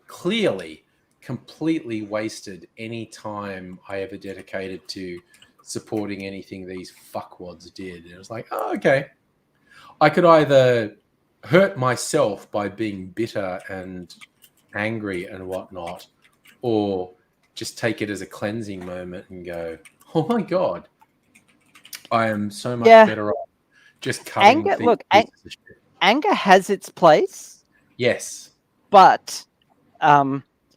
clearly, completely wasted any time I ever dedicated to supporting anything these fuckwads did. And it was like, oh, okay. I could either hurt myself by being bitter and angry and whatnot, or just take it as a cleansing moment and go, oh my God, I am so much better off just cutting Anger, these look, pieces of shit. Anger has its place. Yes. But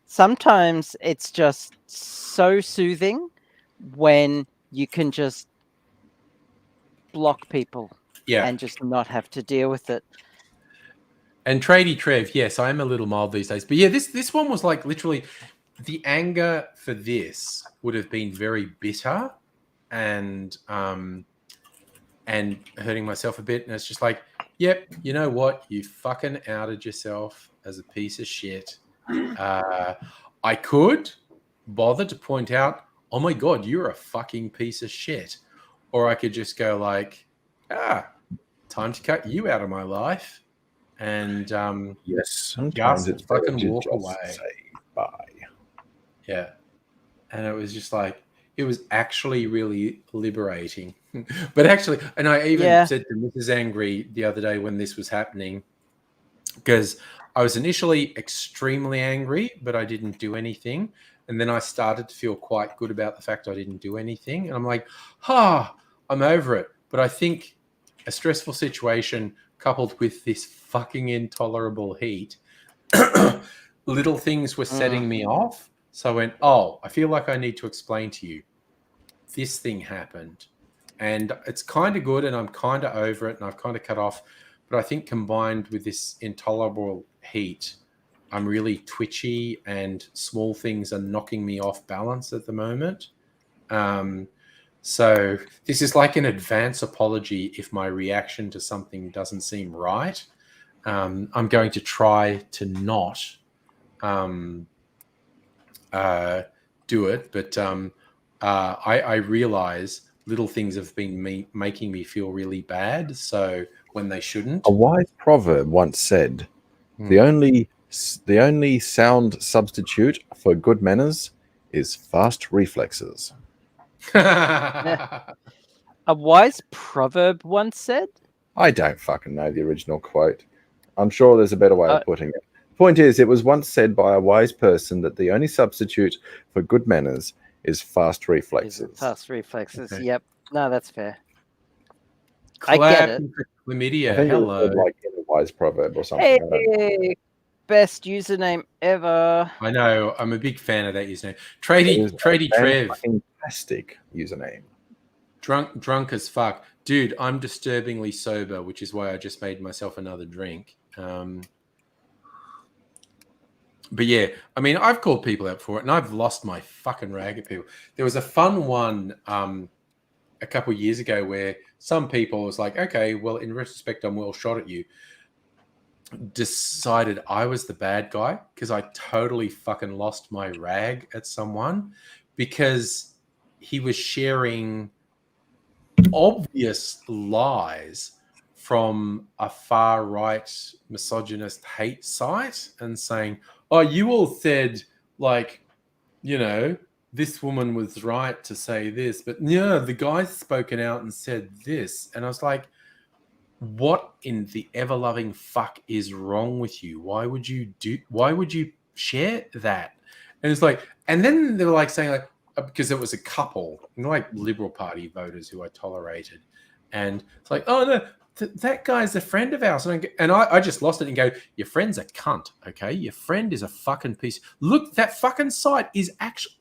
sometimes it's just so soothing when you can just block people and just not have to deal with it. And Tradie Trev, yes, I am a little mild these days. But yeah, this one was like literally the anger for this would have been very bitter and hurting myself a bit. And it's just like, yep, you know what? You fucking outed yourself as a piece of shit. I could bother to point out, oh my God, you're a fucking piece of shit. Or I could just go like, time to cut you out of my life. And yes, sometimes it's fucking better walk to just away. say bye. Yeah. And it was just like, it was actually really liberating. But actually, and I even said to Mrs. Angry the other day when this was happening, because I was initially extremely angry, but I didn't do anything. And then I started to feel quite good about the fact I didn't do anything. And I'm like, I'm over it. But I think a stressful situation coupled with this fucking intolerable heat, little things were setting me off. So I went, I feel like I need to explain to you. This thing happened. And it's kind of good and I'm kind of over it and I've kind of cut off. But I think combined with this intolerable heat, I'm really twitchy and small things are knocking me off balance at the moment. So this is like an advance apology if my reaction to something doesn't seem right. I'm going to try to not do it, but I realize little things have been making me feel really bad, so when they shouldn't. A wise proverb once said, the only sound substitute for good manners is fast reflexes. A wise proverb once said? I don't fucking know the original quote. I'm sure there's a better way of putting it. Point is, it was once said by a wise person that the only substitute for good manners is fast reflexes. Fast reflexes, okay. Yep. No, that's fair. Clap I get it. Chlamydia, I think hello. it was like in a wise proverb or something. Hey, best username ever. I know. I'm a big fan of that username. Tradie Trev. Fantastic username. Drunk as fuck. Dude, I'm disturbingly sober, which is why I just made myself another drink. But yeah, I mean, I've called people out for it and I've lost my fucking rag at people. There was a fun one a couple of years ago where some people was like, okay, well, in retrospect, I'm well shot at you. Decided I was the bad guy because I totally fucking lost my rag at someone because he was sharing obvious lies from a far right misogynist hate site and saying, oh, you all said like, you know, this woman was right to say this, but yeah, the guy's spoken out and said this. And I was like, what in the ever-loving fuck is wrong with you? Why would you share that? And it's like, and then they were like saying like, because it was a couple, like Liberal Party voters who I tolerated. And it's like, oh no, that guy's a friend of ours. And I just lost it and go, your friend's a cunt, okay? Your friend is a fucking piece. Look, that fucking site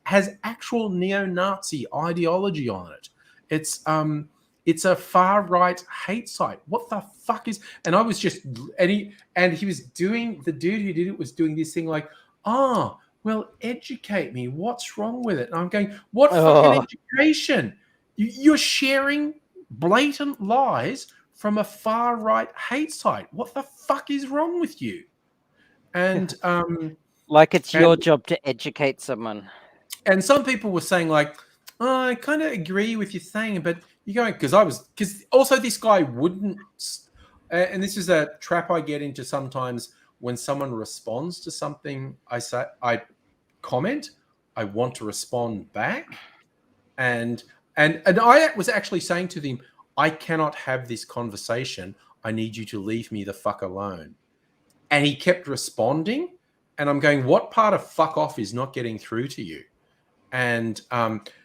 has actual neo-Nazi ideology on it. It's a far-right hate site. What the fuck is... And I was just... And he was doing... The dude who did it was doing this thing like, well, educate me. What's wrong with it? And I'm going, what fucking education? You're sharing blatant lies from a far-right hate site. What the fuck is wrong with you? And like it's your job to educate someone. And some people were saying like, I kind of agree with you saying, but you're going because also this guy wouldn't. And this is a trap I get into sometimes when someone responds to something I comment, I want to respond back, and I was actually saying to them, I cannot have this conversation. I need you to leave me the fuck alone. And he kept responding, and I'm going, what part of fuck off is not getting through to you? And then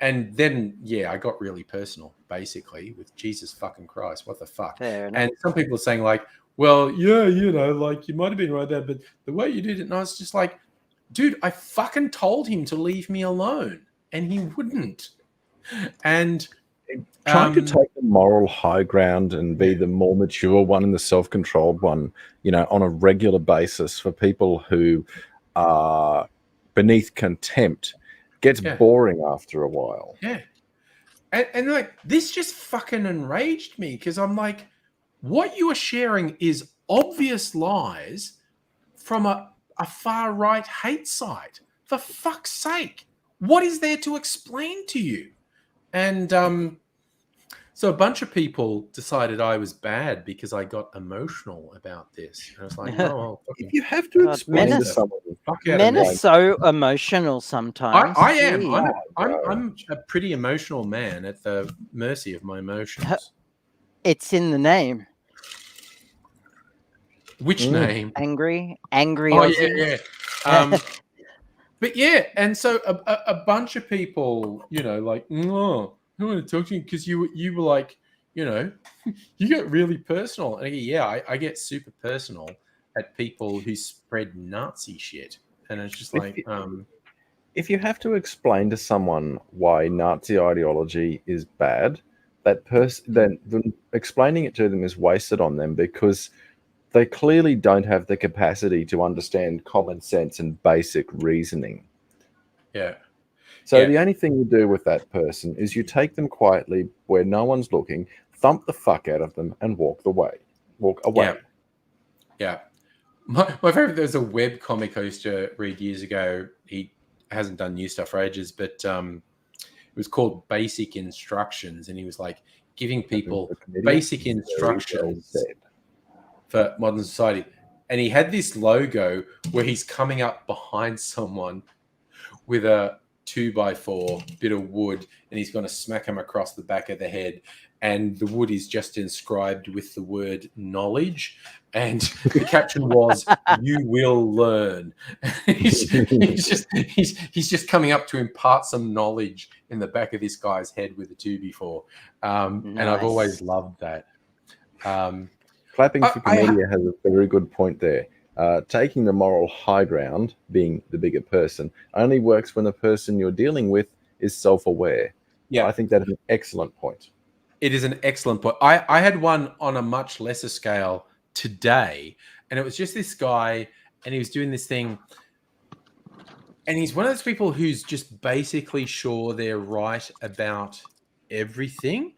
I got really personal, basically, with Jesus fucking Christ. What the fuck? And some people are saying like, well, yeah, like you might have been right there, but the way you did it, and I was just like, dude, I fucking told him to leave me alone, and he wouldn't. And trying to take the moral high ground and be the more mature one and the self-controlled one, on a regular basis for people who are beneath contempt gets boring after a while. Yeah. And like, this just fucking enraged me because I'm like, what you are sharing is obvious lies from a far-right hate site. For fuck's sake. What is there to explain to you? And so a bunch of people decided I was bad because I got emotional about this. And I was like, oh, if you have to explain to someone, men are so emotional sometimes. I am. I'm a pretty emotional man at the mercy of my emotions. It's in the name. Which name? Angry. Oh, yeah. But yeah, and so a bunch of people, like, oh, I want to talk to you because you were like, you get really personal. And I get super personal at people who spread Nazi shit. And it's just like, if you have to explain to someone why Nazi ideology is bad, that person, then explaining it to them is wasted on them because they clearly don't have the capacity to understand common sense and basic reasoning. Yeah. So the only thing you do with that person is you take them quietly where no one's looking, thump the fuck out of them, and walk away. Yeah. My favorite, there's a web comic I used to read years ago. He hasn't done new stuff for ages, but it was called Basic Instructions, and he was like giving people basic instructions for modern society. And he had this logo where he's coming up behind someone with a 2x4 bit of wood, and he's going to smack him across the back of the head. And the wood is just inscribed with the word knowledge. And the caption was, "You will learn." he's just coming up to impart some knowledge in the back of this guy's head with a 2x4. And I've always loved that. Clapping for Comedia has a very good point there. Taking the moral high ground, being the bigger person, only works when the person you're dealing with is self-aware. Yeah, I think that is an excellent point. It is an excellent point. I had one on a much lesser scale today, and it was just this guy, and he was doing this thing, and he's one of those people who's just basically sure they're right about everything.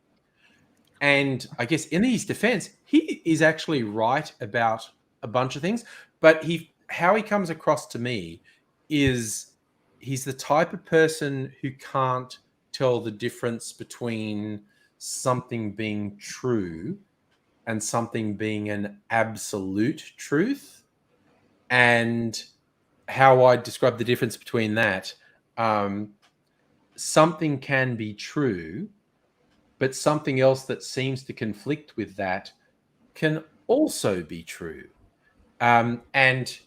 And I guess in his defense, he is actually right about a bunch of things, but how he comes across to me is he's the type of person who can't tell the difference between something being true and something being an absolute truth. And how I describe the difference between that something can be true, but something else that seems to conflict with that can also be true. And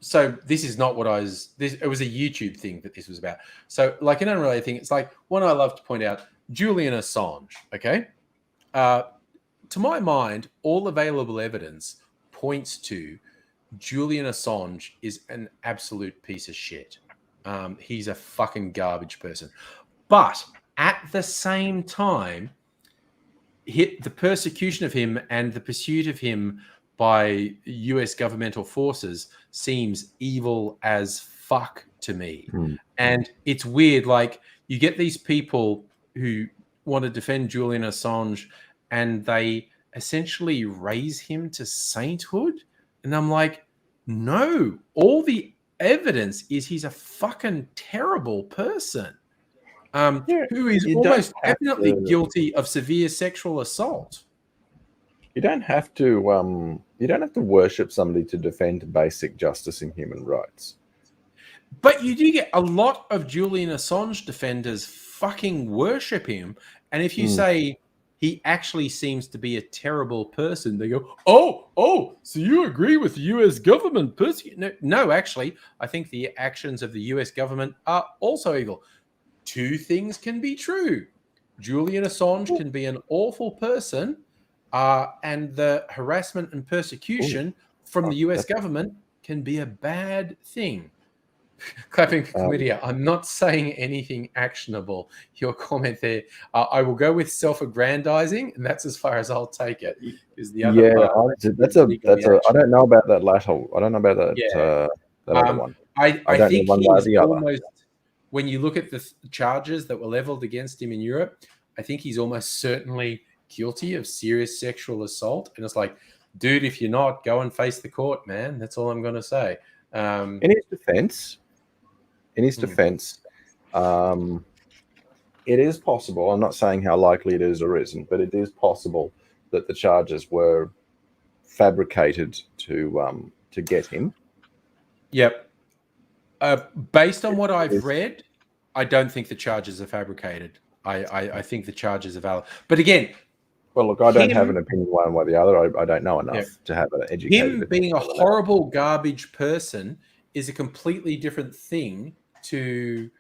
so this is not what I was. It was a YouTube thing that this was about. So, like an unrelated thing, it's like one I love to point out: Julian Assange. Okay, to my mind, all available evidence points to Julian Assange is an absolute piece of shit. He's a fucking garbage person. But at the same time, the persecution of him and the pursuit of him by US governmental forces seems evil as fuck to me. And it's weird. Like, you get these people who want to defend Julian Assange and they essentially raise him to sainthood. And I'm like, no, all the evidence is he's a fucking terrible person. Who is almost definitely guilty of severe sexual assault. You don't have to worship somebody to defend basic justice and human rights. But you do get a lot of Julian Assange defenders fucking worship him. And if you say he actually seems to be a terrible person, they go, oh, so you agree with the US government? No, actually, I think the actions of the US government are also evil. Two things can be true. Julian Assange can be an awful person, and the harassment and persecution from the US government can be a bad thing. Clapping for chlamydia. I'm not saying anything actionable. Your comment there. I will go with self-aggrandizing, and that's as far as I'll take it. Is the other part. That's a. I don't know about that latter. I don't know about that. Yeah. That other one. I don't think know one he's almost. When you look at the charges that were leveled against him in Europe, I think he's almost certainly guilty of serious sexual assault. And it's like, dude, if you're not, go and face the court, man. That's all I'm going to say. In his defense, it is possible. I'm not saying how likely it is or isn't, but it is possible that the charges were fabricated to get him. Yep. Based on what I've read, I don't think the charges are fabricated. I think the charges are valid. But again, well, look, I don't have an opinion one way or the other. I don't know enough to have an educated him being a horrible garbage person is a completely different thing to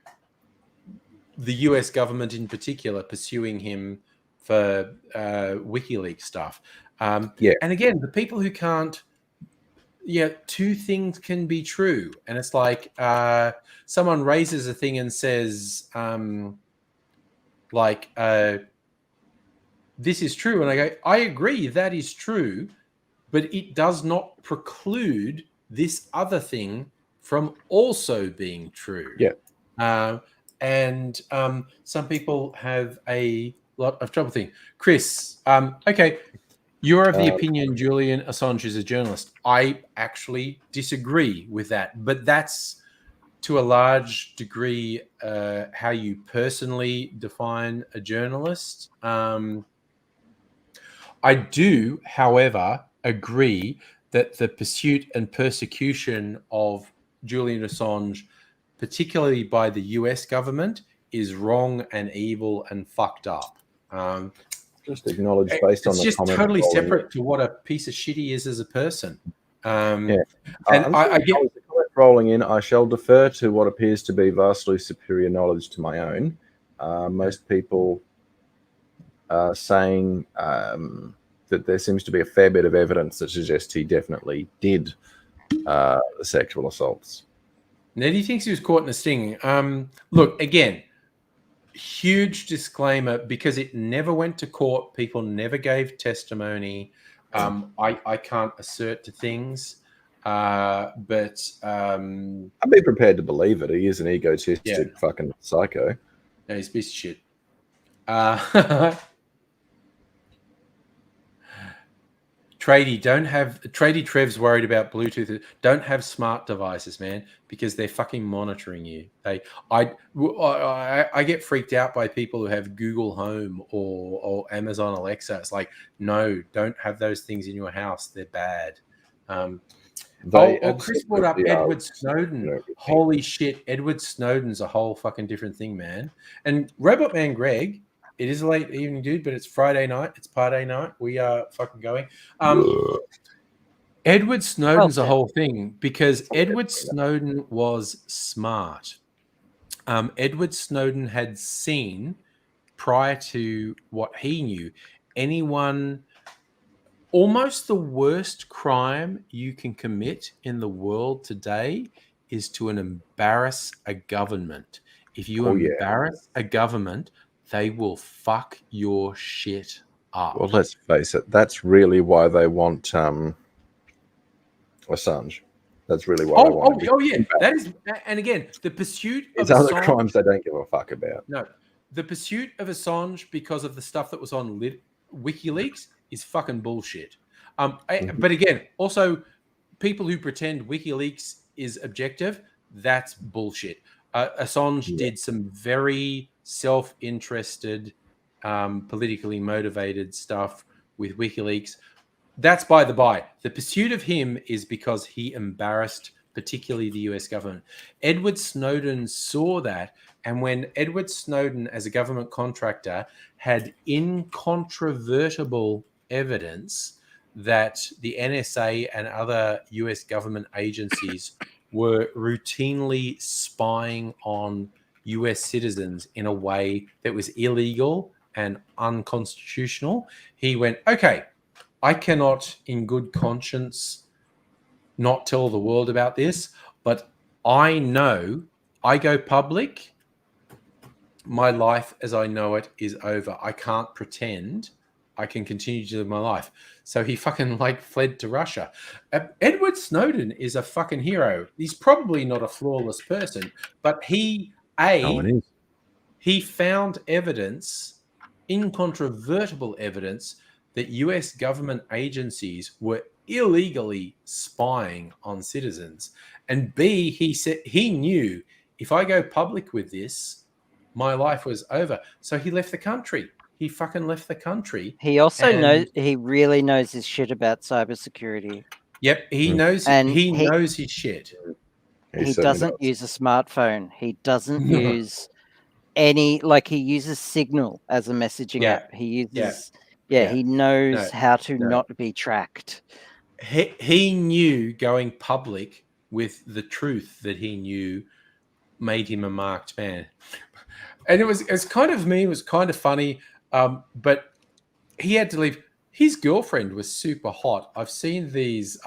the US government in particular pursuing him for WikiLeaks stuff. And again, the people who can't. Yeah, two things can be true. And it's like someone raises a thing and says, this is true. And I go, I agree, that is true, but it does not preclude this other thing from also being true. Yeah. And some people have a lot of trouble thinking. Chris, okay. You're of the opinion Julian Assange is a journalist. I actually disagree with that, but that's to a large degree how you personally define a journalist. I do, however, agree that the pursuit and persecution of Julian Assange, particularly by the US government, is wrong and evil and fucked up. Just acknowledge based on the comment. It's just totally separate to what a piece of shit he is as a person. And I get the comment rolling in. I shall defer to what appears to be vastly superior knowledge to my own. Most people are saying that there seems to be a fair bit of evidence that suggests he definitely did the sexual assaults. Ned, he thinks he was caught in a sting. Look, again, huge disclaimer, because it never went to court. People never gave testimony. I can't assert to things, but I'd be prepared to believe it. He is an egotistic fucking psycho. No, he's a piece of shit. Tradie Trev's worried about Bluetooth. Don't have smart devices, man, because they're fucking monitoring you. I get freaked out by people who have Google Home or Amazon Alexa. It's like, no, don't have those things in your house. They're bad. Chris brought up absolutely are Edward Snowden. everything. Holy shit, Edward Snowden's a whole fucking different thing, man. And Robot Man Greg, it is a late evening, dude, but it's Friday night. It's party night. We are fucking going. Edward Snowden's a whole thing because Edward Snowden was smart. Edward Snowden had seen, prior to what he knew, almost the worst crime you can commit in the world today is to embarrass a government. If you embarrass a government, they will fuck your shit up. Well, let's face it. That's really why they want Assange. That's really why they want him. Oh, yeah. That is, and again, the pursuit of It's other Assange, crimes they don't give a fuck about. No, the pursuit of Assange because of the stuff that was on WikiLeaks is fucking bullshit. But again, also people who pretend WikiLeaks is objective, that's bullshit. Assange did some very self-interested, politically motivated stuff with WikiLeaks. That's by the by. The pursuit of him is because he embarrassed particularly the US government. Edward Snowden saw that, and when Edward Snowden, as a government contractor, had incontrovertible evidence that the NSA and other US government agencies were routinely spying on US citizens in a way that was illegal and unconstitutional, he went, okay, I cannot in good conscience not tell the world about this, but I know I go public, my life as I know it is over. I can't pretend I can continue to live my life. So he fucking fled to Russia. Edward Snowden is a fucking hero. He's probably not a flawless person, but he found evidence, incontrovertible evidence, that US government agencies were illegally spying on citizens. And B, he said he knew, if I go public with this, my life was over. So he left the country. He fucking left the country. He also he really knows his shit about cybersecurity. Yep, he knows. And he knows his shit. He doesn't use a smartphone. He doesn't use any, he uses Signal as a messaging app. He uses, he knows how to not be tracked. He knew going public with the truth that he knew made him a marked man. And it was kind of funny. But he had to leave. His girlfriend was super hot. I've seen these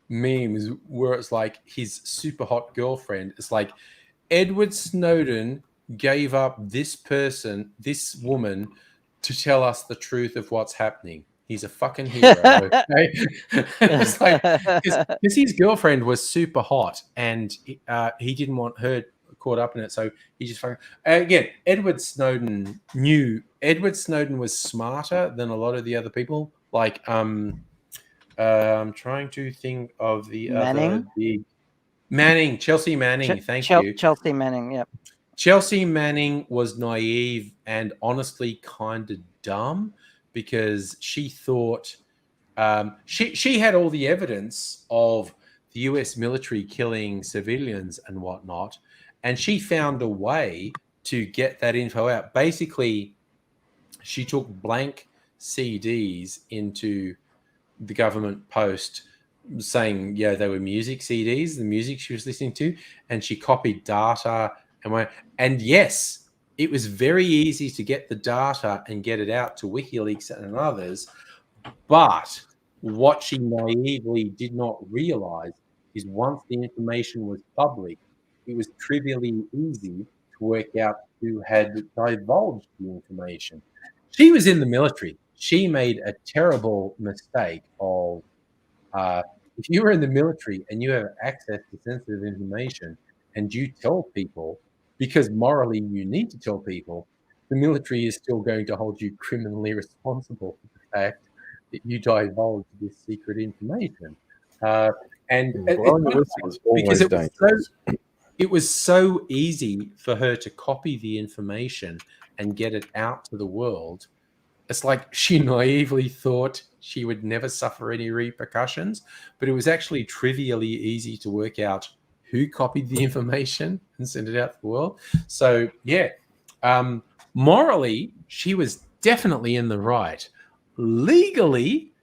memes where it's like his super hot girlfriend. It's like Edward Snowden gave up this woman, to tell us the truth of what's happening. He's a fucking hero. Okay? It's like, because his girlfriend was super hot, and he didn't want her caught up in it, so he just fucking again. Edward Snowden was smarter than a lot of the other people. I'm trying to think of the other big Manning, Chelsea Manning. Thank you, Chelsea Manning. Yep. Chelsea Manning was naive and honestly kind of dumb, because she thought she had all the evidence of the US military killing civilians and whatnot. And she found a way to get that info out. Basically, she took blank CDs into the government post saying, they were music CDs, the music she was listening to, and she copied data and yes, it was very easy to get the data and get it out to WikiLeaks and others. But what she naively did not realize is once the information was public, it was trivially easy to work out who had divulged the information. She was in the military. She made a terrible mistake of if you were in the military and you have access to sensitive information and you tell people, because morally you need to tell people, the military is still going to hold you criminally responsible for the fact that you divulged this secret information. It was so easy for her to copy the information and get it out to the world. It's like she naively thought she would never suffer any repercussions, but it was actually trivially easy to work out who copied the information and sent it out to the world. So, yeah, morally, she was definitely in the right. Legally,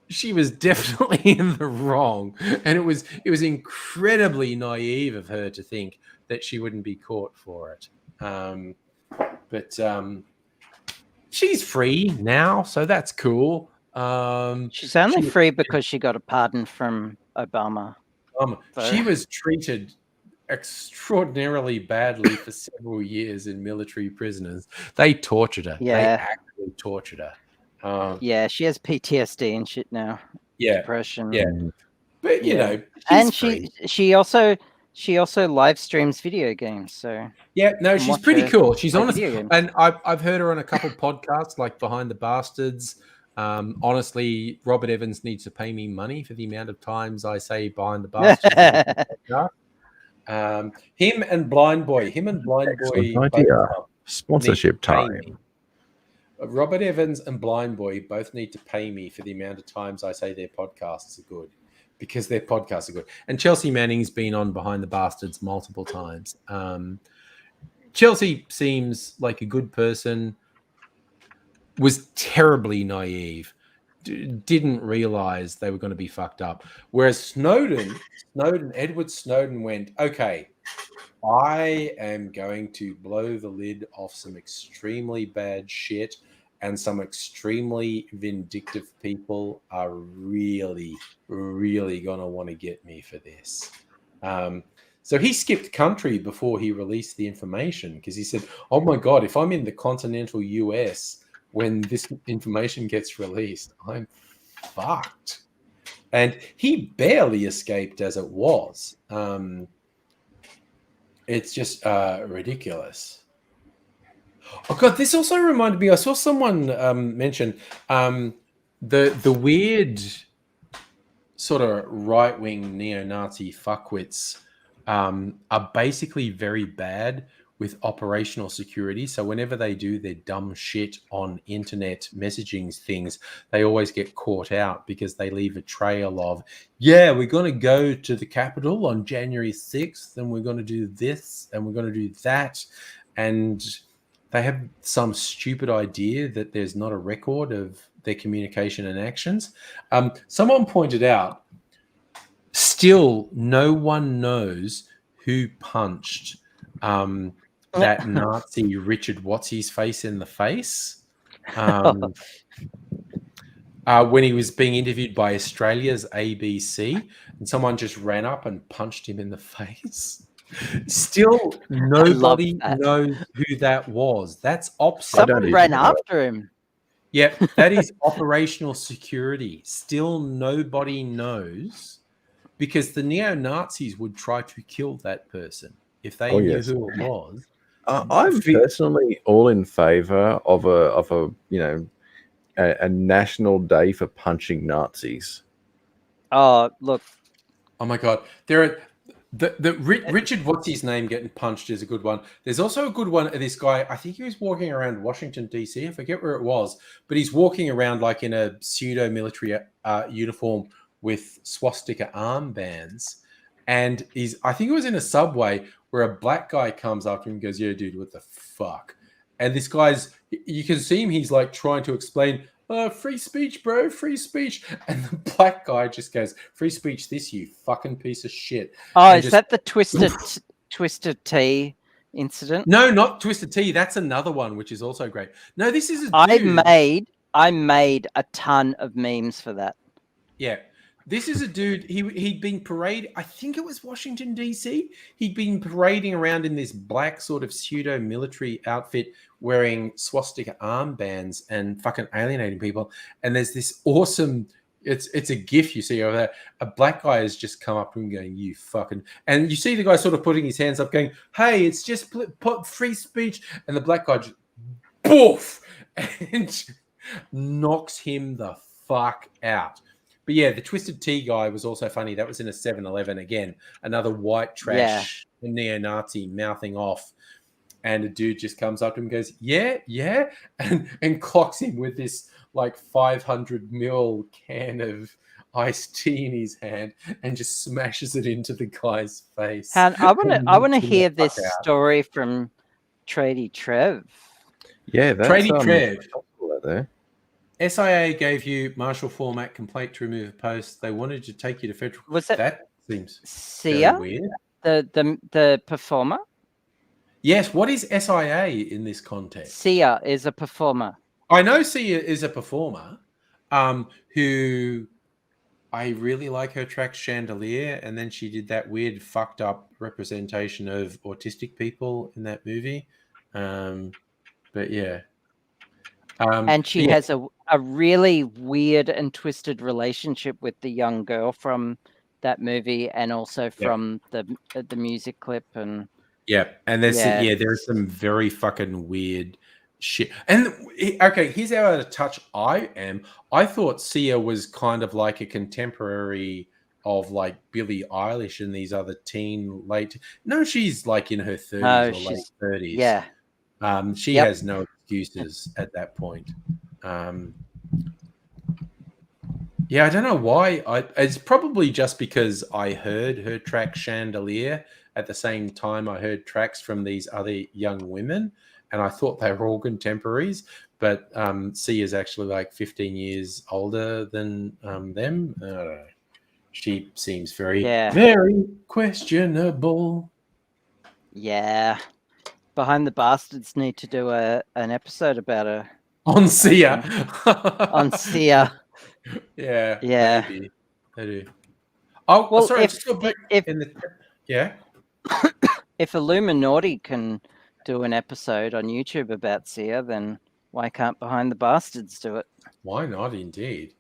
she was definitely in the wrong, and it was incredibly naive of her to think that she wouldn't be caught for it. But she's free now, so that's cool. She's only free because she got a pardon from Obama. She was treated extraordinarily badly for several years in military prisoners. They tortured her. Yeah. They actually tortured her. Yeah, she has PTSD and shit now. Yeah, depression. Yeah, but you know, and she also live streams video games. So yeah, no, she's pretty cool. She's honest, and I've heard her on a couple podcasts like Behind the Bastards. Honestly, Robert Evans needs to pay me money for the amount of times I say Behind the Bastards. Him and Blind Boy. Sponsorship time. Robert Evans and Blind Boy both need to pay me for the amount of times I say their podcasts are good, because their podcasts are good. And Chelsea Manning's been on Behind the Bastards multiple times. Chelsea seems like a good person, was terribly naive, didn't realize they were going to be fucked up. Whereas Edward Snowden went, okay, I am going to blow the lid off some extremely bad shit, and some extremely vindictive people are really, really going to want to get me for this. So he skipped country before he released the information, because he said, oh my God, if I'm in the continental US when this information gets released, I'm fucked. And he barely escaped as it was. It's just ridiculous. Oh God, this also reminded me, I saw someone mention the weird sort of right-wing neo-Nazi fuckwits are basically very bad with operational security. So whenever they do their dumb shit on internet messaging things, they always get caught out because they leave a trail of, yeah, we're going to go to the Capitol on January 6th and we're going to do this and we're going to do that. And they have some stupid idea that there's not a record of their communication and actions. Someone pointed out, still no one knows who punched that Nazi Richard What's-His-Face in the face when he was being interviewed by Australia's ABC, and someone just ran up and punched him in the face. Still, nobody knows who that was. That's someone ran after him. Yep, that is operational security. Still, nobody knows, because the neo-Nazis would try to kill that person if they knew who it was. I'm personally all in favor of a national day for punching Nazis. Oh, look! Oh my God, there are. Richard, what's his name, getting punched is a good one. There's also a good one of this guy. I think he was walking around Washington, D.C. I forget where it was, but he's walking around like in a pseudo-military uniform with swastika armbands. And I think it was in a subway where a black guy comes up to him and goes, yeah, dude, what the fuck? And this guy's, you can see him, he's like trying to explain, free speech, bro, free speech. And the black guy just goes, free speech this, you fucking piece of shit. Oh, is that the Twisted Tea incident? No, not Twisted Tea. That's another one, which is also great. No, this is a dude. I made a ton of memes for that. Yeah. This is a dude, he'd been parading, I think it was Washington, D.C. He'd been parading around in this black sort of pseudo-military outfit wearing swastika armbands and fucking alienating people. And there's this awesome, it's a gif you see over there. A black guy has just come up and going, you fucking... And you see the guy sort of putting his hands up going, hey, it's just free speech. And the black guy just, poof! And knocks him the fuck out. But yeah, the Twisted Tea guy was also funny. That was in a 7-Eleven again. Another white trash neo-Nazi mouthing off. And a dude just comes up to him and goes, yeah, and clocks him with this like 500 ml can of iced tea in his hand and just smashes it into the guy's face. And I want and to knocks him the hear fuck this out. story from Tradie Trev. Yeah, that's Tradie Trev. helpful there. SIA gave you Marshall format complaint to remove a post. They wanted to take you to federal. Was that That seems Sia, very weird. the performer? Yes. What is SIA in this context? Sia is a performer. I know Sia is a performer who I really like her track Chandelier, and then she did that weird fucked up representation of autistic people in that movie. But yeah. And she has a really weird and twisted relationship with the young girl from that movie, and also from the music clip. And and there's there's some very fucking weird shit. And okay, here's how out of touch I am. I thought Sia was kind of like a contemporary of like Billie Eilish and these other No, she's like in her 30s or late 30s. Yeah. She has no excuses at that point. Yeah, I don't know why. It's probably just because I heard her track Chandelier at the same time I heard tracks from these other young women, and I thought they were all contemporaries. But Sia's actually like 15 years older than them. She seems very, very questionable. Yeah. Behind the Bastards need to do an episode about her. On Sia. On Sia. Yeah. Yeah. Maybe. They do. Oh, well, sorry. If Illuminati can do an episode on YouTube about Sia, then why can't Behind the Bastards do it? Why not, indeed?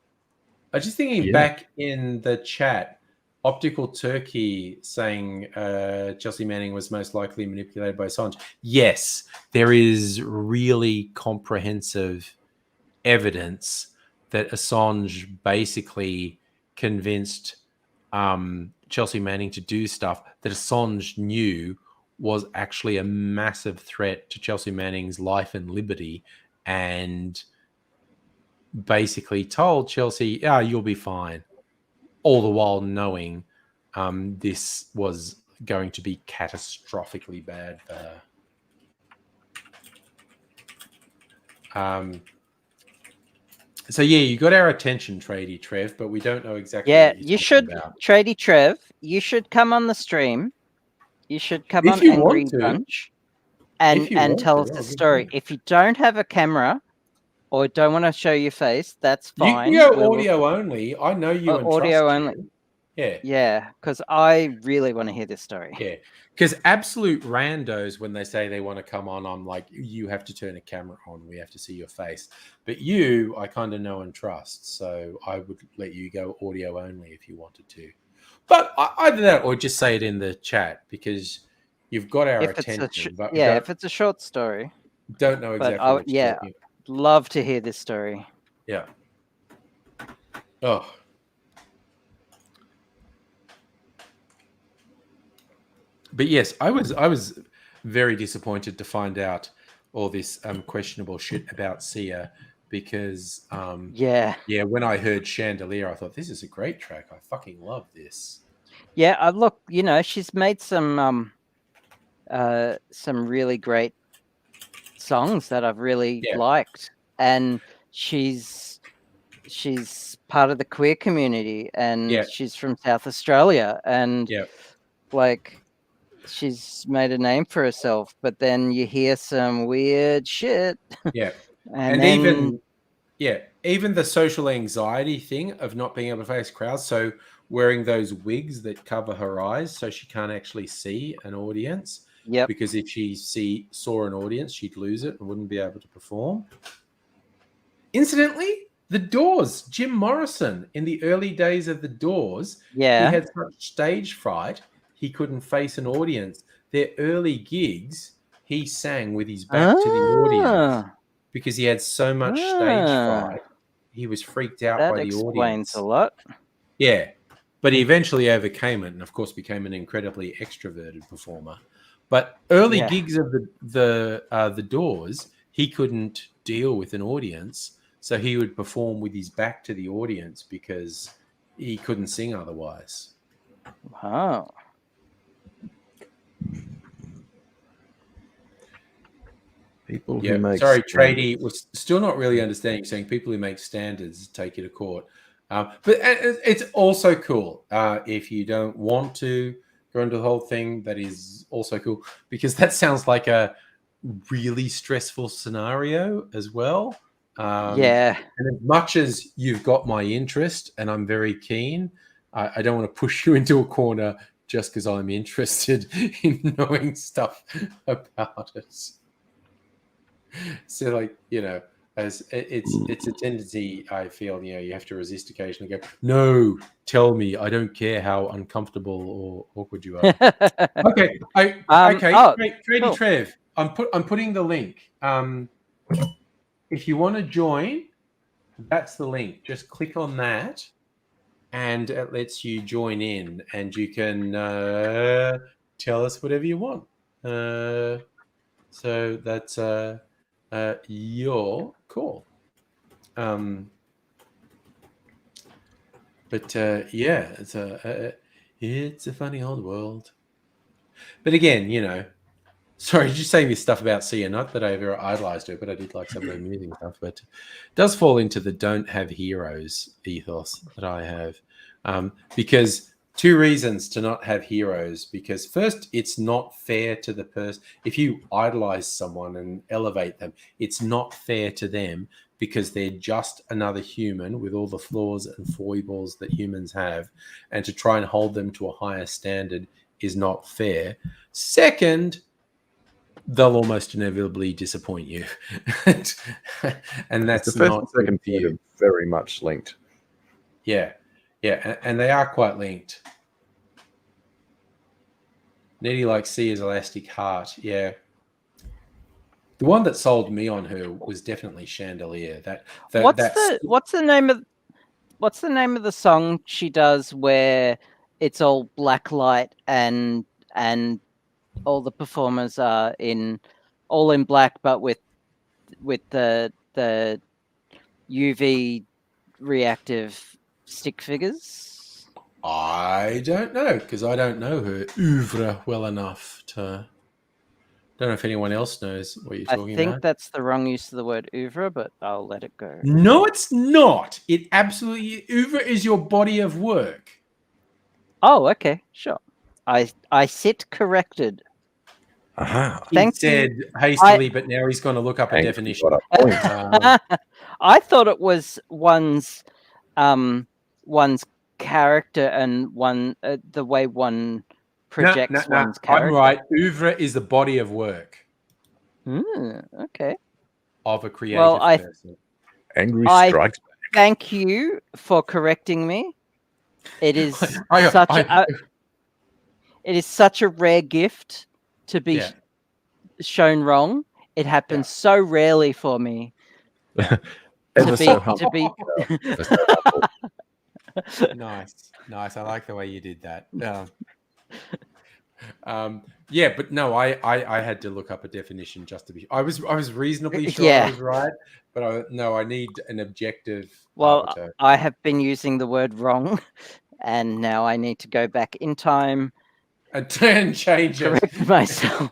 I was just thinking back in the chat, Optical Turkey saying Chelsea Manning was most likely manipulated by Assange. Yes, there is really comprehensive evidence that Assange basically convinced Chelsea Manning to do stuff that Assange knew was actually a massive threat to Chelsea Manning's life and liberty, and basically told Chelsea, you'll be fine, all the while knowing this was going to be catastrophically bad for her. So you got our attention, Tradie Trev, but we don't know exactly. Yeah, what you should, Tradie Trev. You should come on the stream. You should come on Angry Punch and tell us the story. If you don't have a camera or don't want to show your face, that's fine. You can go audio only. I know you and audio trust only. You. Yeah. Yeah, because I really want to hear this story. Yeah, because absolute randos, when they say they want to come on, I'm like, you have to turn a camera on. We have to see your face. But you, I kind of know and trust. So I would let you go audio only if you wanted to. But either that or just say it in the chat, because you've got our attention. If it's a short story. Don't know exactly what you're talking about. Love to hear this story. Yeah. Oh. But yes, I was very disappointed to find out all this questionable shit about Sia, because when I heard Chandelier, I thought, this is a great track. I fucking love this. Yeah, look, she's made some really great songs that I've really liked, and she's part of the queer community, and she's from South Australia, and she's made a name for herself. But then you hear some weird shit. Yeah. And even the social anxiety thing of not being able to face crowds. So wearing those wigs that cover her eyes so she can't actually see an audience. Yeah. Because if she saw an audience, she'd lose it and wouldn't be able to perform. Incidentally, The Doors, Jim Morrison, in the early days of The Doors, he had such stage fright, he couldn't face an audience. Their early gigs, he sang with his back to the audience because he had so much stage fright. He was freaked out by the audience. That explains a lot. Yeah, but he eventually overcame it and, of course, became an incredibly extroverted performer. But early gigs of the Doors, he couldn't deal with an audience, So he would perform with his back to the audience because he couldn't sing otherwise. Wow. People who Yeah, make sorry, standards. Tradie was still not really understanding. Saying people who make standards take you to court, but it's also cool if you don't want to go into the whole thing. That is also cool because that sounds like a really stressful scenario as well. Yeah. And as much as you've got my interest and I'm very keen, I don't want to push you into a corner just because I'm interested in knowing stuff about it. So, like, as it's a tendency, I feel, you have to resist occasionally. Go, no, tell me, I don't care how uncomfortable or awkward you are. Okay, okay, Tradie cool. Trev, I'm putting the link. If you want to join, that's the link. Just click on that, and it lets you join in, and you can tell us whatever you want. So that's your call. But yeah, it's a funny old world. But again, sorry, did you say this stuff about Sia? Not that I ever idolized her, but I did like some of her music stuff. But it does fall into the don't have heroes ethos that I have. Because two reasons to not have heroes. Because first, it's not fair to the person. If you idolize someone and elevate them, it's not fair to them because they're just another human with all the flaws and foibles that humans have. And to try and hold them to a higher standard is not fair. Second, they'll almost inevitably disappoint you. And that's The first not and second good for point are very much linked. Yeah, and they are quite linked. Needy like Sia's elastic heart. Yeah. The one that sold me on her was definitely Chandelier. What's the name of the song she does where it's all black light and all the performers are all in black, but with the UV reactive stick figures? I don't know because I don't know her oeuvre well enough to. Don't know if anyone else knows what you're talking about. I think that's the wrong use of the word oeuvre, but I'll let it go. No, it's not. It absolutely oeuvre is your body of work. Oh, okay, sure. I sit corrected. Aha. He said hastily, but now he's going to look up a definition. I thought it was one's character and the way one projects one's character. I'm right. Oeuvre is the body of work. Okay. Of a creative person. Angry strikes back. Thank you for correcting me. It is such a rare gift to be shown wrong. It happens so rarely for me. to be Nice. I like the way you did that. Yeah, but no, I had to look up a definition just to be. I was reasonably sure I was right, but I need an objective. Well, I have been using the word wrong, and now I need to go back in time and change it. Correct myself.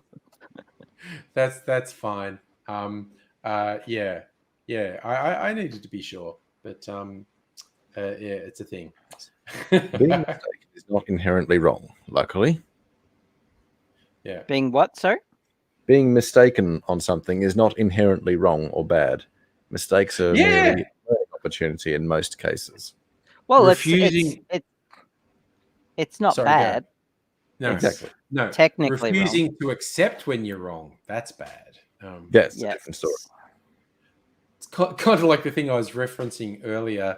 That's fine. Yeah. I needed to be sure, but it's a thing. Being mistaken is not inherently wrong, luckily. Yeah. Being what, sorry? Being mistaken on something is not inherently wrong or bad. Mistakes are merely an opportunity in most cases. Well, it's not bad. No, exactly. No, technically refusing wrong. to accept when you're wrong, that's bad. Yes, it's a different story. It's kind of like the thing I was referencing earlier.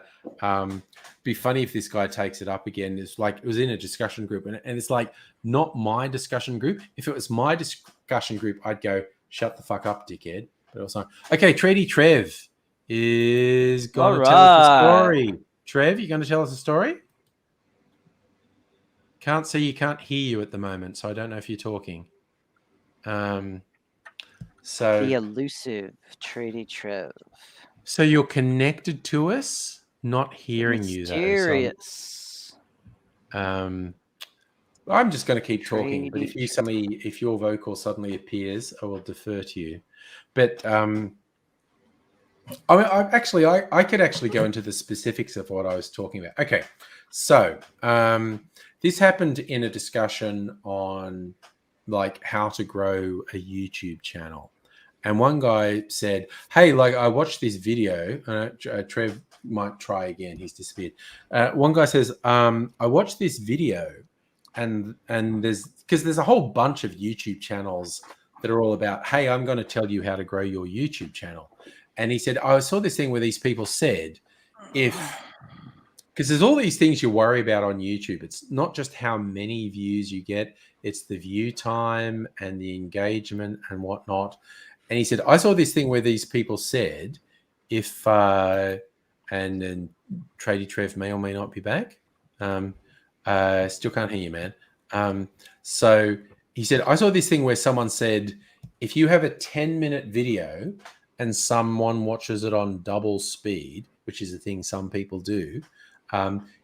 Be funny if this guy takes it up again. It's like it was in a discussion group, and it's like not my discussion group. If it was my discussion group, I'd go, "Shut the fuck up, dickhead." But also, okay, Tradie Trev is going to tell us a story. Trev, you going to tell us a story? Can't see you, can't hear you at the moment, so I don't know if you're talking. So the elusive Tradie Trev. So you're connected to us, not hearing you though. Mysterious. I'm just going to keep talking, but if your vocal suddenly appears, I will defer to you. But I could actually go into the specifics of what I was talking about. Okay, so this happened in a discussion on like how to grow a YouTube channel. And one guy said, hey, like I watched this video. Trev might try again. He's disappeared. One guy says, I watched this video and there's a whole bunch of YouTube channels that are all about, hey, I'm going to tell you how to grow your YouTube channel. And he said, I saw this thing where these people said, because there's all these things you worry about on YouTube. It's not just how many views you get, it's the view time and the engagement and whatnot. And he said, I saw this thing where these people said, if, and Tradie Trev may or may not be back. Still can't hear you, man. So he said, I saw this thing where someone said, if you have a 10-minute video and someone watches it on double speed, which is a thing some people do,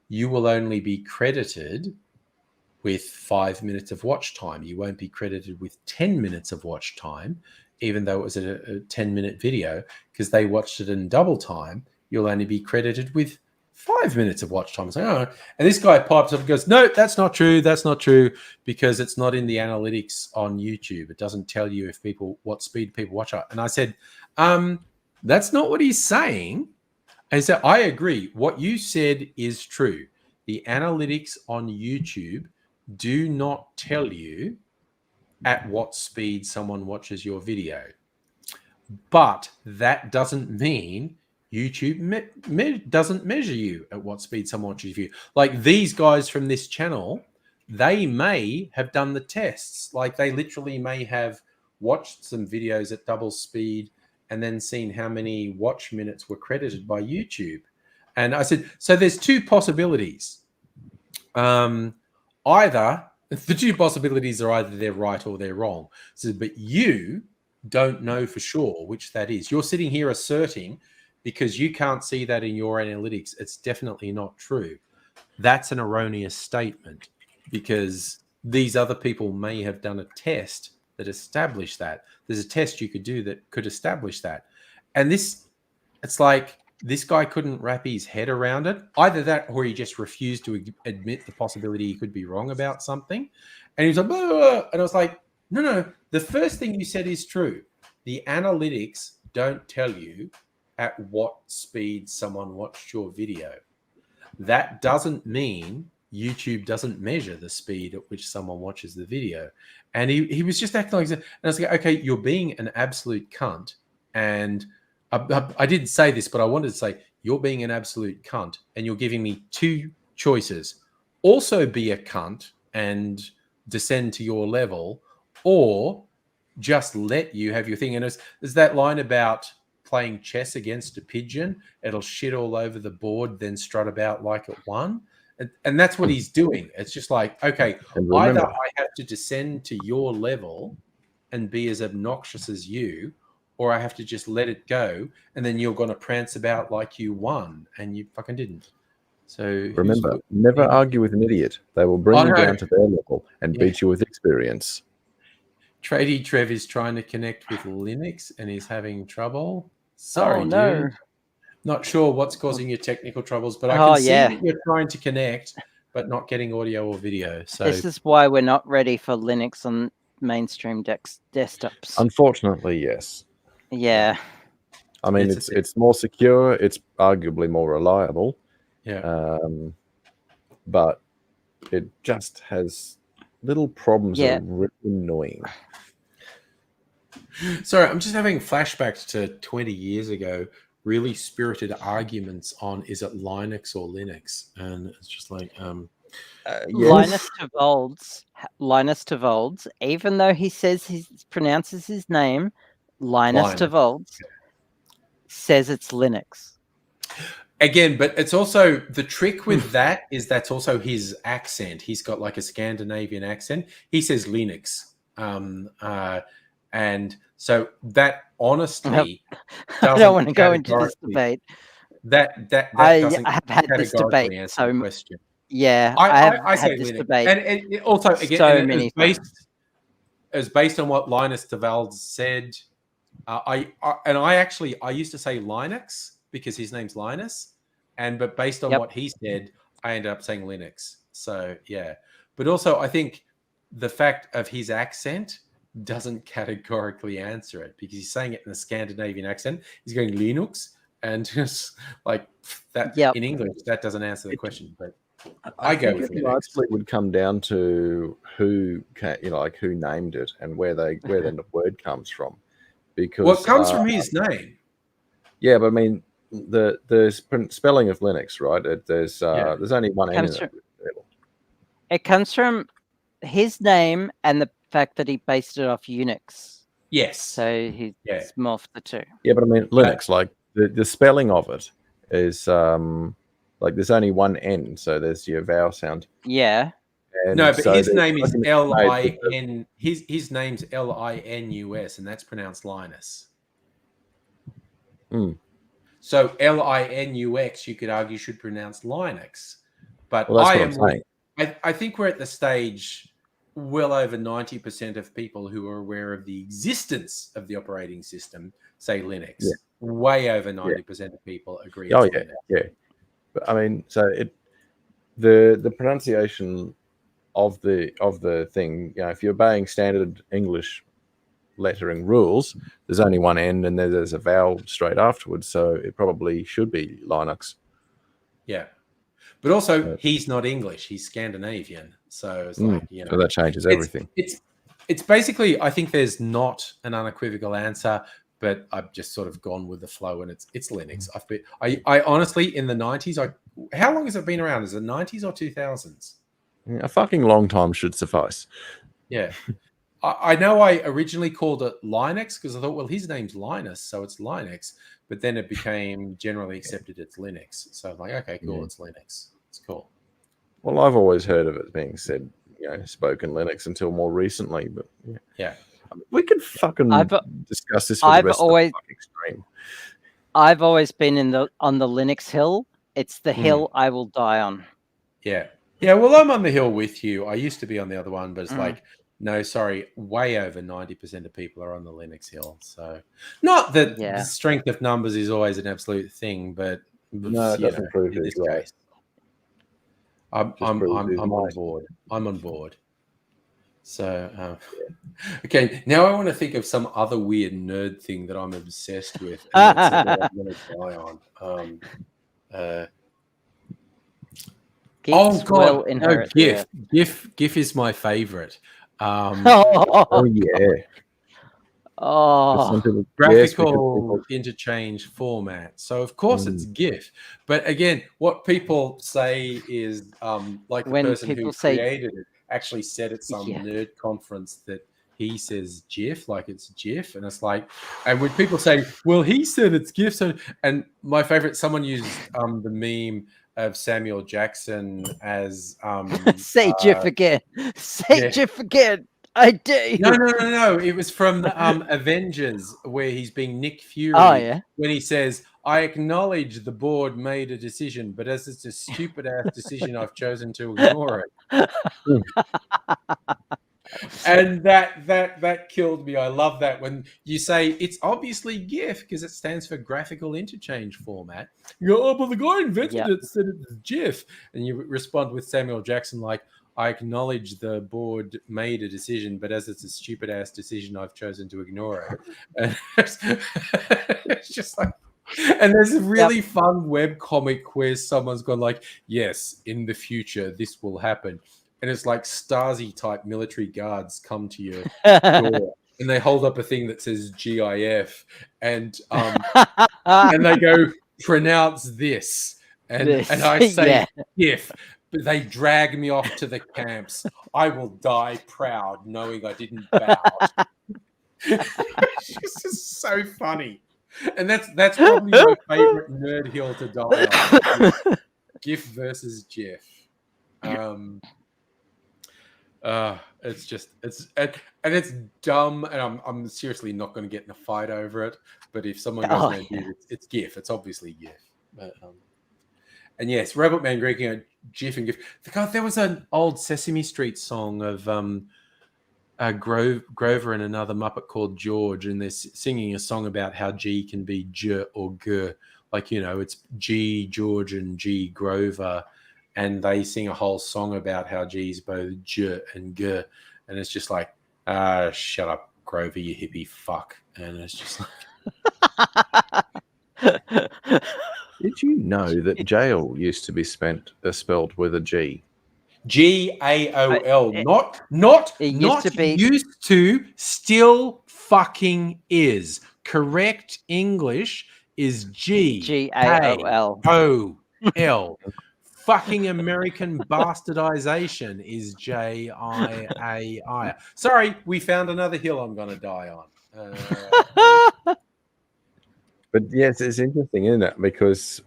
you will only be credited with 5 minutes of watch time. You won't be credited with 10 minutes of watch time, even though it was a 10-minute video, because they watched it in double time. You'll only be credited with 5 minutes of watch time. So, oh. And this guy pipes up and goes, no, that's not true. That's not true, because it's not in the analytics on YouTube. It doesn't tell you what speed people watch it. And I said, that's not what he's saying. And so I agree. What you said is true. The analytics on YouTube do not tell you at what speed someone watches your video. But that doesn't mean YouTube doesn't measure you at what speed someone watches you. Like these guys from this channel, they may have done the tests. Like they literally may have watched some videos at double speed and then seen how many watch minutes were credited by YouTube. And I said, so there's two possibilities. The two possibilities are either they're right or they're wrong. So, but you don't know for sure which that is. You're sitting here asserting, because you can't see that in your analytics, it's definitely not true. That's an erroneous statement, because these other people may have done a test that established that. There's a test you could do that could establish that. And it's like this guy couldn't wrap his head around it. Either that, or he just refused to admit the possibility he could be wrong about something. And he was like, blah, blah, blah. And I was like, no, the first thing you said is true. The analytics don't tell you at what speed someone watched your video. That doesn't mean YouTube doesn't measure the speed at which someone watches the video. And he was just acting like that. And I was like, okay, you're being an absolute cunt. And I didn't say this, but I wanted to say, you're being an absolute cunt. And you're giving me two choices. Also be a cunt and descend to your level, or just let you have your thing. And there's that line about playing chess against a pigeon. It'll shit all over the board, then strut about like it won. And that's what he's doing. It's just like, okay, either I have to descend to your level and be as obnoxious as you, or I have to just let it go, and then you're going to prance about like you won, and you fucking didn't. So remember, never argue with an idiot. They will bring you down to their level and beat you with experience. Tradie Trev is trying to connect with Linux and he's having trouble. Sorry, dude. Not sure what's causing your technical troubles, but I can see that you're trying to connect, but not getting audio or video. So this is why we're not ready for Linux on mainstream desktops. Unfortunately, yes. Yeah. I mean, it's more secure. It's arguably more reliable. Yeah. But it just has little problems that are really annoying. Sorry, I'm just having flashbacks to 20 years ago. Really spirited arguments on is it Linux or Linux, and it's just like Linus Torvalds, even though he says he pronounces his name Linus Torvalds, says it's Linux. Again, but it's also the trick with that is that's also his accent. He's got like a Scandinavian accent. He says Linux, And so that honestly I don't want to go into this categorically- debate. That I doesn't have had this categorically debate answer the so question. yeah, I have I say had this Linux. debate. And it also, again, so and it many was based, times. it was based on what Linus Torvalds said. I used to say Linux because his name's Linus, but based on what he said, I ended up saying Linux. So yeah, but also I think the fact of his accent doesn't categorically answer it because he's saying it in a Scandinavian accent. He's going Linux, and just like that in English, that doesn't answer the question. But I go with it Linux. largely would come down to who who named it and where the word comes from. Because Well, it comes from his name. Yeah, but I mean the spelling of Linux, right? There's only one N in it. It comes from his name and the fact that he based it off Unix. Yes. So he's morphed the two. Yeah, but I mean Linux, like the spelling of it is like there's only one N, so there's your vowel sound. Yeah. And no, but so his name is L-I-N. His name's Linus, and that's pronounced Linus. So Linux, you could argue, should pronounce Linux. But I think we're at the stage well over 90% of people who are aware of the existence of the operating system say Linux. Yeah. Way over 90% of people agree. Oh, it's yeah, Linux. yeah. But I mean, so the pronunciation of the thing, if you're obeying standard English lettering rules, there's only one N and there's a vowel straight afterwards, so it probably should be Linux. Yeah. But also, he's not English; he's Scandinavian. So it's like, so that changes everything. It's basically, I think there's not an unequivocal answer, but I've just sort of gone with the flow, and it's Linux. I honestly, in the 90s, how long has it been around? Is it 90s or 2000s? A fucking long time should suffice. Yeah. I know I originally called it Linux because I thought, well, his name's Linus, so it's Linux. But then it became generally accepted it's Linux. So I'm like, okay, cool, it's Linux. It's cool. Well, I've always heard of it being said, spoken Linux until more recently. But yeah. We could fucking discuss this for the rest of the fucking stream. I've always been on the Linux hill. It's the hill I will die on. Yeah. Yeah, well, I'm on the hill with you. I used to be on the other one, but it's like, no, sorry, way over 90% of people are on the Linux hill. So, not that the strength of numbers is always an absolute thing, but no, it doesn't prove in this case, I'm on board. I'm on board. So, okay, now I want to think of some other weird nerd thing that I'm obsessed with, and that's what I'm going to die on. Oh God! No, GIF. GIF is my favorite. Oh yeah. Oh, graphical interchange format. So of course it's GIF. But again, what people say is like the person who created it actually said at some nerd conference that he says GIF, like it's GIF, and it's like, and when people say, well, he said it's GIF, so, and my favorite, someone used the meme of Samuel Jackson as say GIF again. Say GIF again. I do. No. It was from Avengers, where he's being Nick Fury. Oh, yeah. When he says, I acknowledge the board made a decision, but as it's a stupid ass decision, I've chosen to ignore it. And that killed me. I love that when you say it's obviously GIF because it stands for graphical interchange format. You go, oh, but the guy invented it said it's GIF, and you respond with Samuel Jackson like, I acknowledge the board made a decision, but as it's a stupid ass decision, I've chosen to ignore it. And it's just like, and there's a really fun web comic where someone's gone like, yes, in the future this will happen. And it's like Stasi type military guards come to your door and they hold up a thing that says GIF and they go, pronounce this. And I say GIF, but they drag me off to the camps. I will die proud knowing I didn't bow. It's just so funny. And that's probably my favorite nerd hill to die on. GIF versus GIF. It's just and it's dumb, and I'm seriously not going to get in a fight over it. But if someone goes, no, dude, it's GIF. It's obviously GIF. But, and yes, Robot Man Greeking a GIF and GIF. God, there was an old Sesame Street song of Grover and another Muppet called George, and they're singing a song about how G can be J or G. Like, it's G George and G Grover. And they sing a whole song about how G's both J and G. And it's just like, shut up, Grover, you hippie fuck. And it's just like... Did you know that jail used to be spelled with a G? GAOL. Not used to be... used to, still fucking is. Correct English is GAOL. Fucking American bastardization is JIAI. Sorry, we found another hill I'm going to die on. But yes, it's interesting, isn't it? Because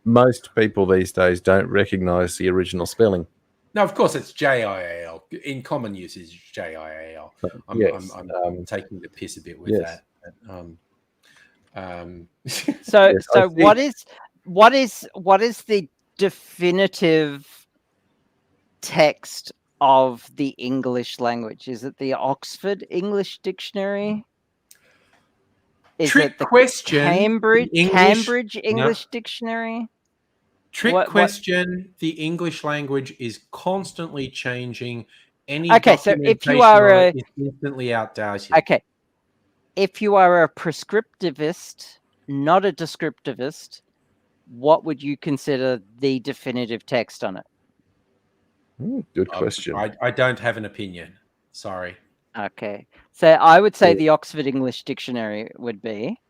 most people these days don't recognize the original spelling. No, of course it's JIAL. In common use is JIAL. I'm taking the piss a bit with that. So what is the definitive text of the English language? Is it the Oxford English Dictionary? Is it the Cambridge English Dictionary? Question. The English language is constantly changing. Any so if you are is instantly outdated. Okay. If you are a prescriptivist, not a descriptivist, what would you consider the definitive text on it? Good question. I don't have an opinion. Sorry. Okay. So I would say the Oxford English Dictionary would be.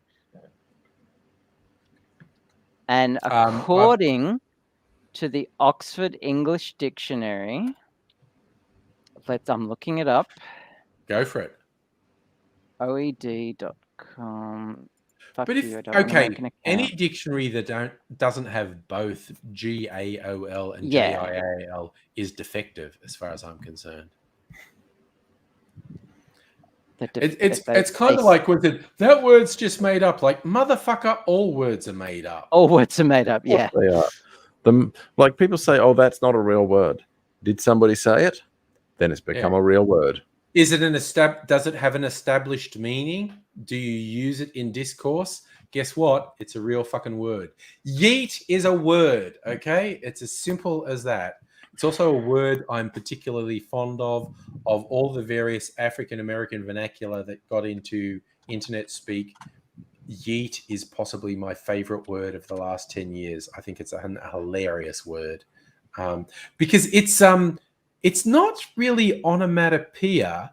And according to the Oxford English Dictionary, I'm looking it up. Go for it. OED.com. But any dictionary that doesn't have both GAOL and JIAL is defective, as far as I'm concerned. It's kind of like with it, that word's just made up. Like, motherfucker, all words are made up. All words are made up. Yeah, they are. Like people say, "Oh, that's not a real word." Did somebody say it? Then it's become a real word. Is it does it have an established meaning? Do you use it in discourse? Guess what? It's a real fucking word. Yeet is a word, okay? It's as simple as that. It's also a word I'm particularly fond of all the various African-American vernacular that got into internet speak. Yeet is possibly my favorite word of the last 10 years. I think it's a hilarious word because it's not really onomatopoeia,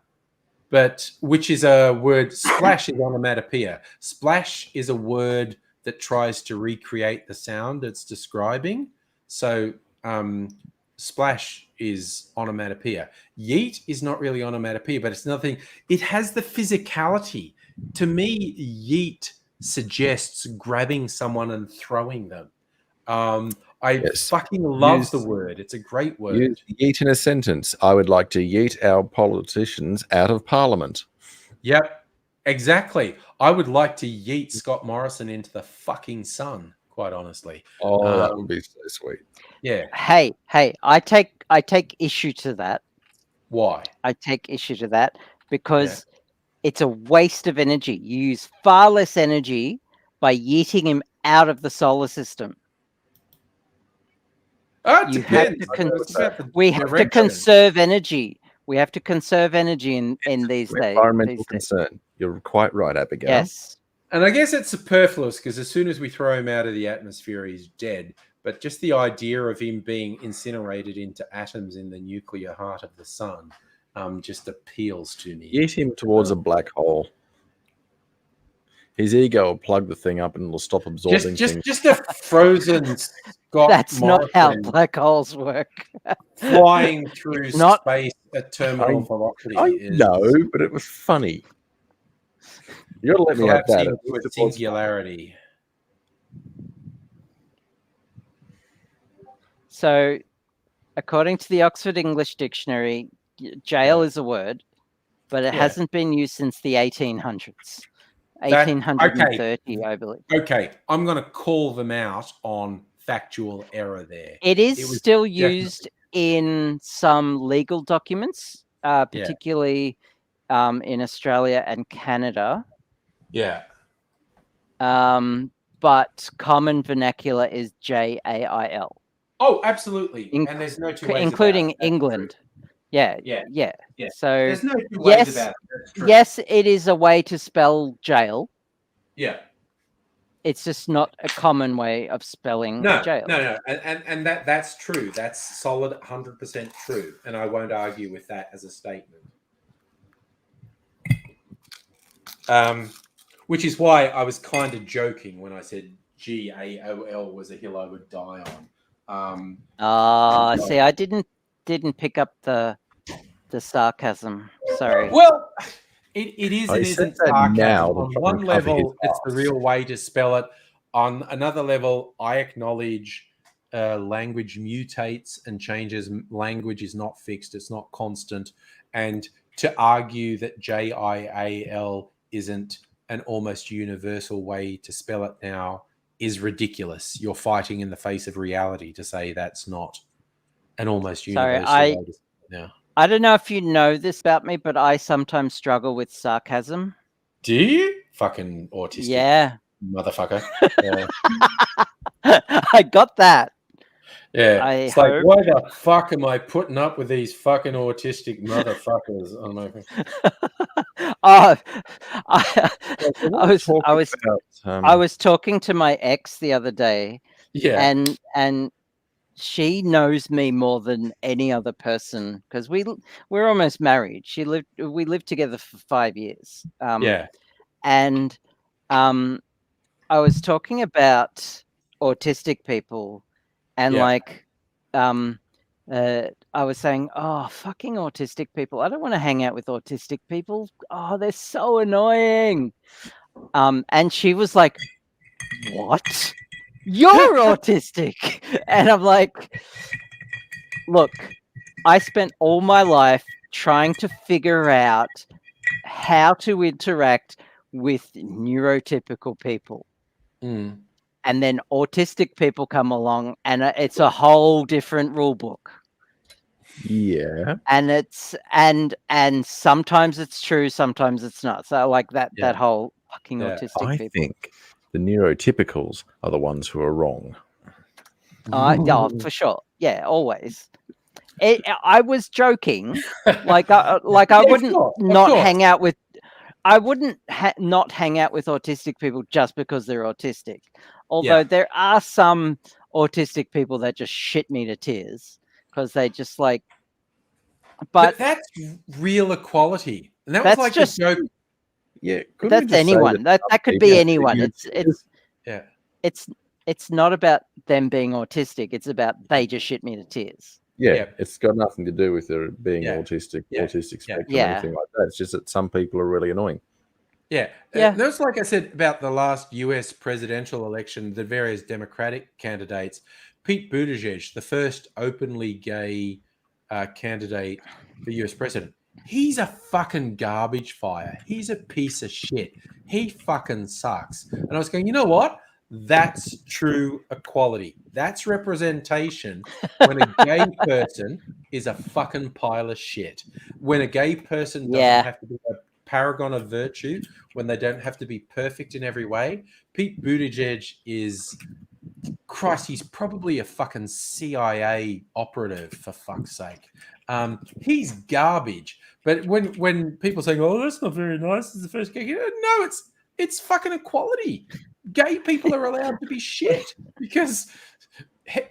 but which is a word. Splash is onomatopoeia. Splash is a word that tries to recreate the sound it's describing. So splash is onomatopoeia. Yeet is not really onomatopoeia, but it's nothing. It has the physicality. To me, yeet suggests grabbing someone and throwing them. I fucking love the word. It's a great word. Use yeet in a sentence. I would like to yeet our politicians out of Parliament. Yep, exactly. I would like to yeet Scott Morrison into the fucking sun, quite honestly. Oh, that would be so sweet. Yeah. Hey, I take issue to that. Why? I take issue to that because it's a waste of energy. You use far less energy by yeeting him out of the solar system. We have to conserve energy. We have to conserve energy in these days. Environmental concern. You're quite right, Abigail. Yes. And I guess it's superfluous because as soon as we throw him out of the atmosphere, he's dead. But just the idea of him being incinerated into atoms in the nuclear heart of the sun just appeals to me. Yeet him towards a black hole. His ego will plug the thing up and it'll stop absorbing things. Just a frozen Scott That's Morrison not how black holes work. flying through space at terminal velocity. I know, but it was funny. You got to let me have that. With singularity. So, according to the Oxford English Dictionary, jail is a word, but it Yeah. hasn't been used since the 1800s. That- 1830, I believe. Okay, I'm going to call them out on factual error there. It is It was still used in some legal documents, particularly in Australia and Canada. Yeah. But common vernacular is JAIL. Oh, absolutely. And there's no two ways including about it. That's England. true. Yeah. Yeah. So There's no two ways yes, about it. That's true. yes, it is a way to spell jail. Yeah. It's just not a common way of spelling jail. No. And that's true. That's solid 100% true. And I won't argue with that as a statement. Which is why I was kind of joking when I said GAOL was a hill I would die on. See, I didn't pick up the sarcasm. Sorry. Well, it is I and said isn't that sarcasm. now to On try one and cover his level, it's the ass. real way to spell it. On another level, I acknowledge language mutates and changes. Language is not fixed. It's not constant. And to argue that JIAL isn't an almost universal way to spell it now is ridiculous. You're fighting in the face of reality to say that's not an almost universal way to spell it now. I don't know if you know this about me, but I sometimes struggle with sarcasm. Do you? Fucking autistic. Yeah. Motherfucker. Yeah. I got that. Yeah. It's like, why the fuck am I putting up with these fucking autistic motherfuckers? Oh, my God. I was talking to my ex the other day. Yeah. And she knows me more than any other person because we're almost married. We lived together for 5 years. And I was talking about autistic people, and I was saying, oh, fucking autistic people. I don't want to hang out with autistic people. Oh, they're so annoying. And she was like, what? You're autistic. And I'm like, look, I spent all my life trying to figure out how to interact with neurotypical people. Mm. And then autistic people come along and it's a whole different rule book. Yeah. And it's and sometimes it's true, sometimes it's not. So like that whole fucking autistic people. I think the neurotypicals are the ones who are wrong. Oh, for sure. Yeah, always. I was joking. Like I wouldn't not hang out with. I wouldn't not hang out with autistic people just because they're autistic. Although there are some autistic people that just shit me to tears because they just like. But that's real equality, and that was like just a joke. Yeah, that's anyone. That could be anyone. It's not about them being autistic. It's about they just shit me to tears. Yeah, it's got nothing to do with their being autistic spectrum, or anything like that. It's just that some people are really annoying. Yeah. That's like I said about the last US presidential election, the various Democratic candidates. Pete Buttigieg, the first openly gay candidate for US president, he's a fucking garbage fire. He's a piece of shit. He fucking sucks. And I was going, you know what? That's true equality. That's representation when a gay person is a fucking pile of shit. When a gay person doesn't have to be a paragon of virtue, when they don't have to be perfect in every way. Pete Buttigieg is, Christ, he's probably a fucking CIA operative, for fuck's sake. He's garbage. But when people say, oh, that's not very nice, it's the first gay, no, it's fucking equality. Gay people are allowed to be shit because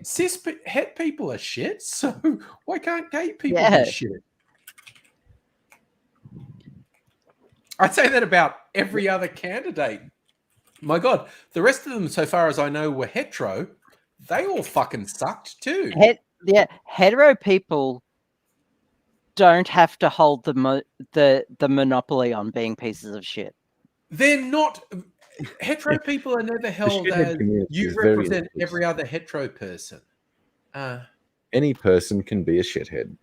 cis het people are shit. So why can't gay people be shit? I'd say that about every other candidate. My God, the rest of them, so far as I know, were hetero. They all fucking sucked too. Hetero people don't have to hold the monopoly on being pieces of shit. They're not. Hetero people are never held as you represent every other hetero person. Any person can be a shithead.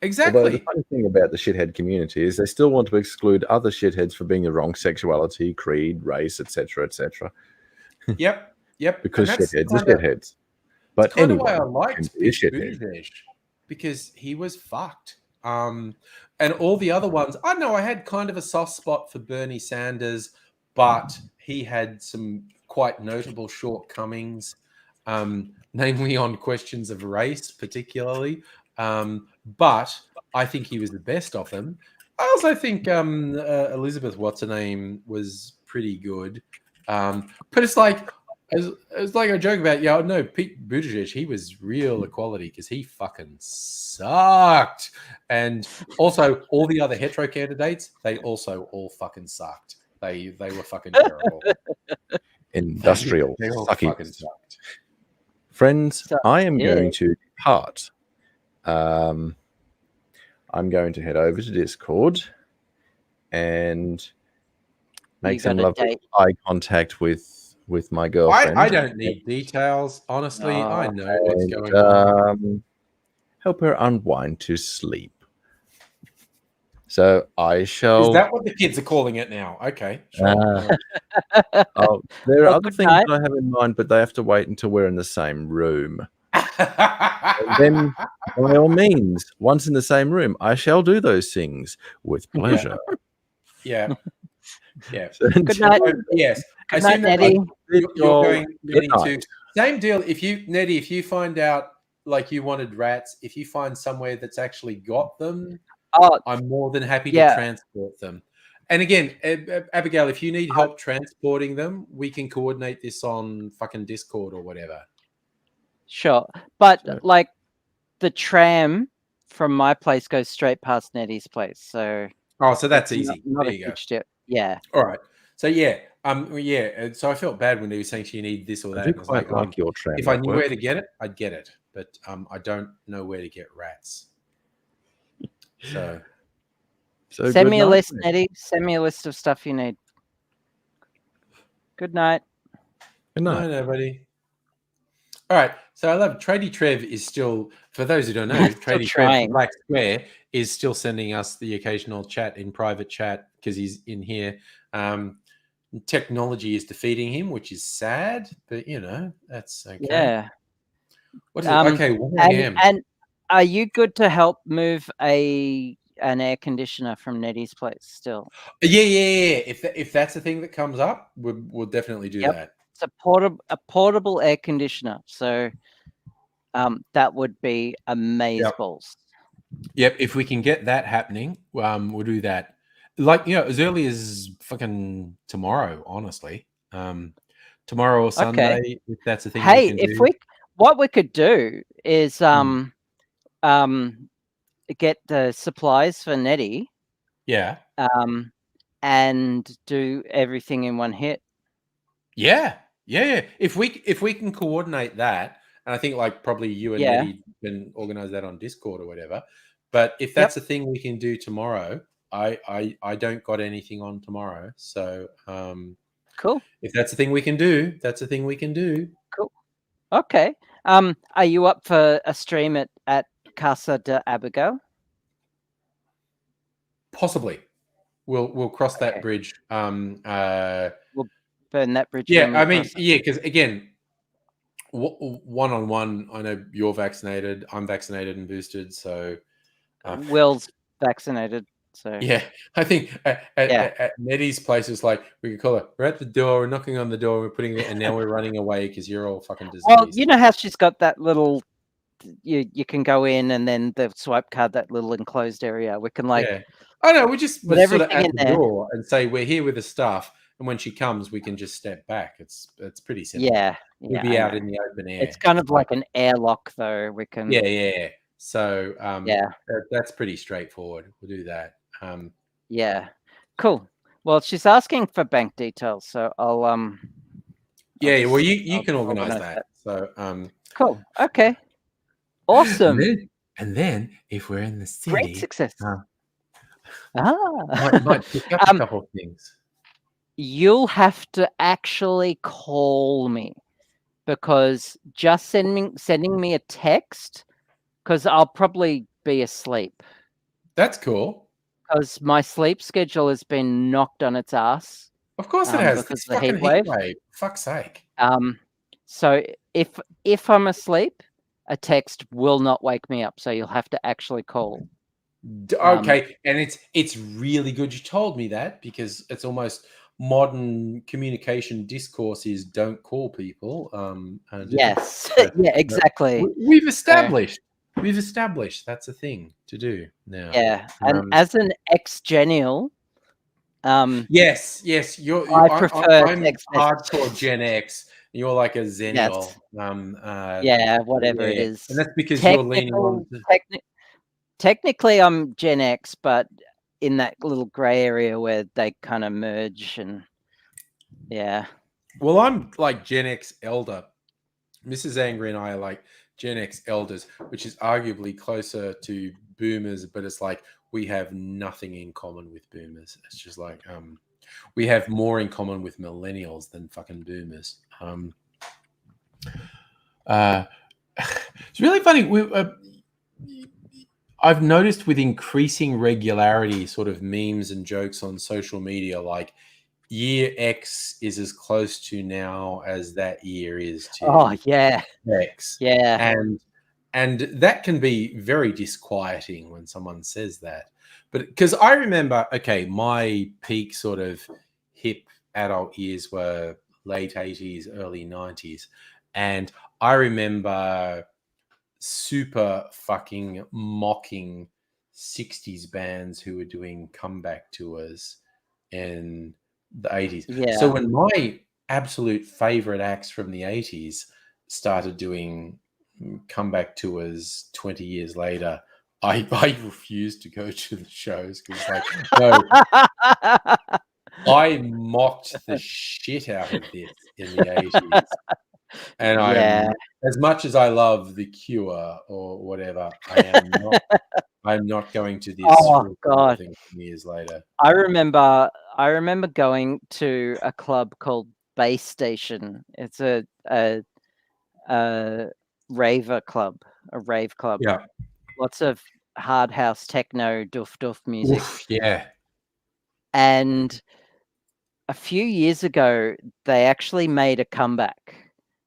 Exactly. the funny thing about the shithead community is they still want to exclude other shitheads for being the wrong sexuality, creed, race, etc., etc. Yep. Because And that's shitheads are kinda- shitheads. But That's kind of why I anyone can liked be a Pete shithead. Buttigieg, because he was fucked. And all the other ones, I know I had kind of a soft spot for Bernie Sanders, but he had some quite notable shortcomings, namely on questions of race, particularly. But I think he was the best of them. I also think Elizabeth, what's her name, was pretty good. But it's like, it's like I joke about, yeah, no, Pete Buttigieg, he was real equality because he fucking sucked. And also, all the other hetero candidates, they also all fucking sucked. They were fucking terrible. Industrial They all fucking suckies. sucked. Friends, So, I am yeah. going to depart. I'm going to head over to Discord and make some got a lovely date? eye contact with my girlfriend. I don't need details, honestly. I Oh. know what's and going on. help her unwind to sleep. So I shall. Is that what the kids are calling it now? Okay, sure. There are Well, other good things night. that I have in mind, but they have to wait until we're in the same room. And then, by all means, once in the same room, I shall do those things with pleasure. Yeah. So, Good night. Oh, yes. I Good night, assume that Nettie. you're going Good Nettie, night. to same deal. If you find out like you wanted rats, if you find somewhere that's actually got them, Oh, I'm more than happy to Yeah. transport them. And again, Abigail, if you need help transporting them, we can coordinate this on fucking Discord or whatever. sure. But Sure. like the tram from my place goes straight past Nettie's place. So Oh, so that's it's easy. Not There a you go. huge deal. Yeah. All right. So yeah. So I felt bad when they were saying you need this or I that. do And I was quite like your tram if I knew network. where to get it, I'd get it. But I don't know where to get rats. So Send me a good list, night. Nettie. Send me a list of stuff you need. Good night. Good no, night. nobody. All right. So I love Tradie Trev is still, for those who don't know, Still Tradie Trev trying. Black Square is still sending us the occasional chat in private chat because he's in here. Technology is defeating him, which is sad, but that's okay. Yeah. What is it? Okay, 1 a.m. And are you good to help move an air conditioner from Nettie's place still? Yeah. If that's the thing that comes up, we'll definitely do Yep. that. It's a portable air conditioner. So that would be amazeballs. Yep, if we can get that happening, we'll do that. Like, as early as fucking tomorrow, honestly. Tomorrow or Sunday, if that's the thing Hey, we can do. what we could do is get the supplies for Nettie. Yeah. And do everything in one hit. Yeah. If we can coordinate that, and I think like probably you and Nettie can organize that on Discord or whatever. But if that's a thing we can do tomorrow, I don't got anything on tomorrow. So cool. If that's a thing we can do, that's a thing we can do. Cool. Okay. Are you up for a stream at Casa de Abigail? Possibly. We'll cross that bridge. We'll burn that bridge. Yeah, I mean, because again, one-on-one, I know you're vaccinated, I'm vaccinated and boosted, so Will's vaccinated. So yeah, I think at Nettie's place it's like we could call her. We're at the door, we're knocking on the door, we're putting it, and now we're running away because you're all fucking diseased. Well, you know how she's got that little. You can go in and then the swipe card, that little enclosed area. We can I know we just put sort of everything at in the there. door and say we're here with the stuff, and when she comes, we can just step back. It's pretty simple. Yeah, we'll be out in the open air. It's kind of like an airlock, though. We can. Yeah. So that's pretty straightforward. We'll do that. Yeah, cool. Well, she's asking for bank details, so I'll Yeah, well, you can organize that. So cool. Okay. Awesome. And then if we're in the city, great success. might pick up a couple of things. You'll have to actually call me, because just sending me a text, because I'll probably be asleep That's cool. because my sleep schedule has been knocked on its ass. Of course it has. Because It's of the fucking heat wave. Fuck's sake. So if I'm asleep, a text will not wake me up. So you'll have to actually call. Okay, and it's really good you told me that, because it's almost modern communication discourse is don't call people. And Yes, yeah, exactly. We've established that's a thing to do now. Yeah, and as an ex-genial, yes, I prefer I'm text hardcore messages. Gen X. You're like a Zennial. Yes. Yeah, whatever it is. And that's because you're leaning on. Technically, I'm Gen X, but in that little grey area where they kind of merge, and yeah. Well, I'm like Gen X elder. Mrs. Angry and I are like Gen X elders, which is arguably closer to boomers, but it's like we have nothing in common with boomers. It's just like we have more in common with millennials than fucking boomers. It's really funny. I've noticed with increasing regularity, sort of memes and jokes on social media, like year X is as close to now as that year is to X. Yeah. And that can be very disquieting when someone says that. But because I remember, okay, my peak sort of hip adult years were late 80s, early 90s. And I remember super fucking mocking 60s bands who were doing comeback tours in the 80s. Yeah. So when my absolute favorite acts from the 80s started doing comeback tours 20 years later, I refused to go to the shows because, like, no, I mocked the shit out of this in the 80s. And as much as I love The Cure or whatever, I'm not going to this. Oh God! Thing years later, I remember going to a club called Base Station. It's a raver club, a rave club. Yeah, lots of hard house techno, doof music. Oof, yeah, and a few years ago, they actually made a comeback.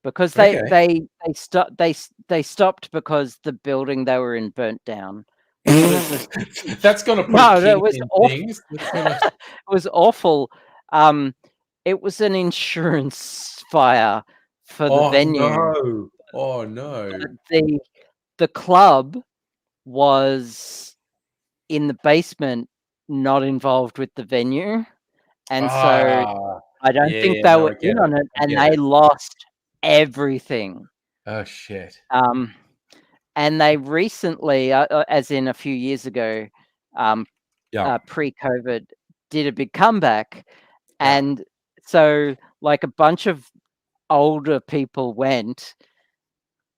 Because they stopped because the building they were in burnt down. That's gonna put it was awful. Things. It was awful. It was an insurance fire for the venue. No. Oh no! The club was in the basement, not involved with the venue, and so I don't think they were in on it, and they lost everything. Oh shit! And they recently, as in a few years ago, pre-COVID, did a big comeback, and so like a bunch of older people went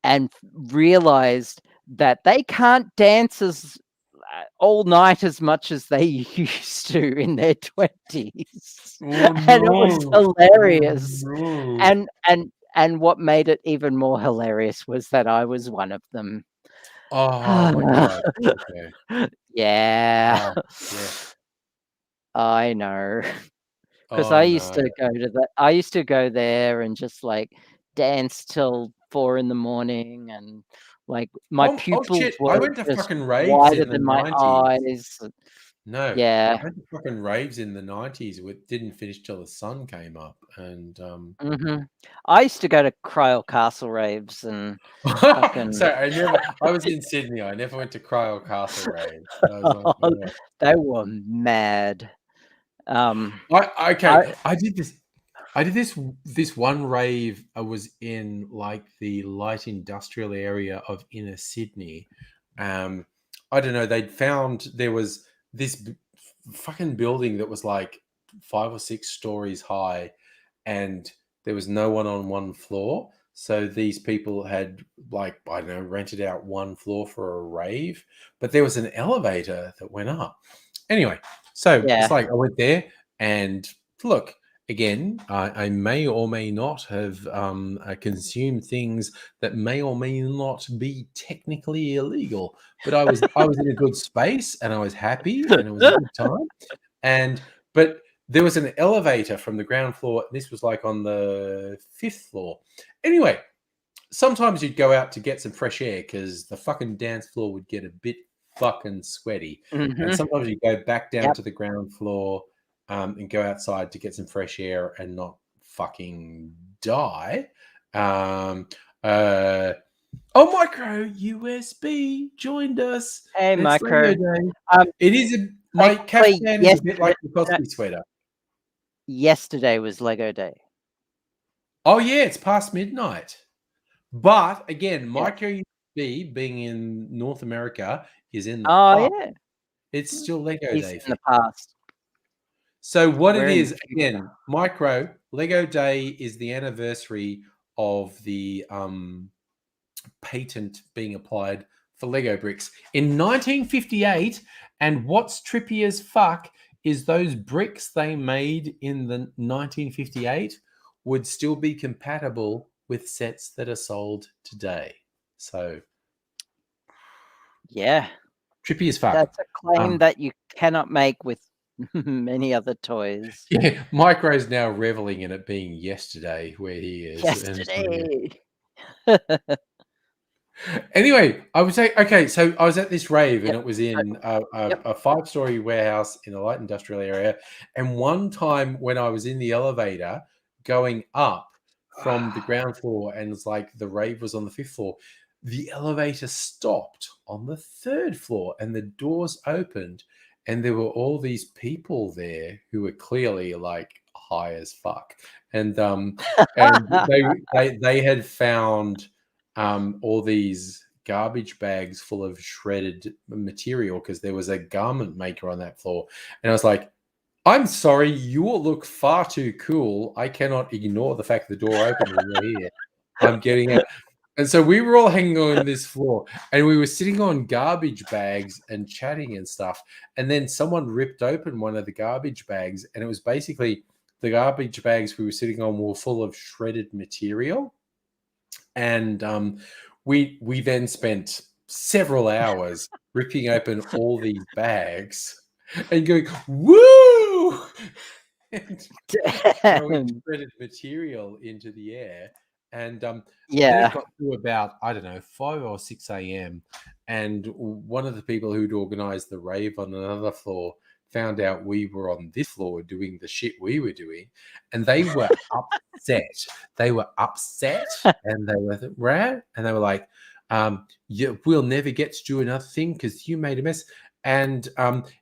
and realized that they can't dance as all night as much as they used to in their 20s. And it was hilarious. And what made it even more hilarious was that I was one of them. Oh my God. Okay. Yeah. I know. Because I used to go to that. I used to go there and just like dance till 4 a.m. and like my pupils were I went to fucking raves wider in the than my 90s. eyes. No, yeah, I went to fucking raves in the 90s. It didn't finish till the sun came up, and I used to go to Cryle Castle raves and fucking. So I was in Sydney. I never went to Cryle Castle raves. They were mad. I did this. I did this one rave. I was in like the light industrial area of inner Sydney. I don't know. They'd found there was this fucking building that was like 5 or 6 stories high, and there was no one on one floor. So these people had like, I don't know, rented out one floor for a rave, but there was an elevator that went up. Anyway, so it's like I went there and look, again, I may or may not have consumed things that may or may not be technically illegal, but I was in a good space and I was happy and it was a good time. But there was an elevator from the ground floor. This was like on the 5th floor. Anyway, sometimes you'd go out to get some fresh air because the fucking dance floor would get a bit fucking sweaty. And sometimes you go back down to the ground floor and go outside to get some fresh air and not fucking die. Oh, Micro USB joined us. Hey, It's Micro. Lego Day. It is my caftan is a bit like the Cosby sweater. Yesterday was Lego Day. Oh yeah, it's past midnight. But again, Micro USB being in North America is in the past. Yeah. It's still Lego He's Day. in the past. So what We're it in is, the future. again, Micro Lego Day is the anniversary of the patent being applied for Lego bricks in 1958. And what's trippy as fuck is those bricks they made in the 1958 would still be compatible with sets that are sold today. So Yeah. trippy as fuck. That's a claim that you cannot make with many other toys. Yeah, Micro's now reveling in it being yesterday where he is. Yesterday. Anyway, I would say, okay, so I was at this rave and it was in a 5-story warehouse in a light industrial area. And one time when I was in the elevator going up from the ground floor and it's like the rave was on the 5th floor, the elevator stopped on the 3rd floor and the doors opened and there were all these people there who were clearly like high as fuck. And they had found all these garbage bags full of shredded material because there was a garment maker on that floor. And I was like, I'm sorry, you all look far too cool. I cannot ignore the fact the door opened when you're here. I'm getting out. And so we were all hanging on this floor and we were sitting on garbage bags and chatting and stuff. And then someone ripped open one of the garbage bags and it was basically the garbage bags we were sitting on were full of shredded material. And we then spent several hours ripping open all these bags and going, woo! And throwing shredded material into the air. And then it got to about, I don't know, 5 or 6 a.m. And one of the people who'd organized the rave on another floor found out we were on this floor doing the shit we were doing. And they were upset. They were upset. And they were like, we'll never get to do another thing because you made a mess. And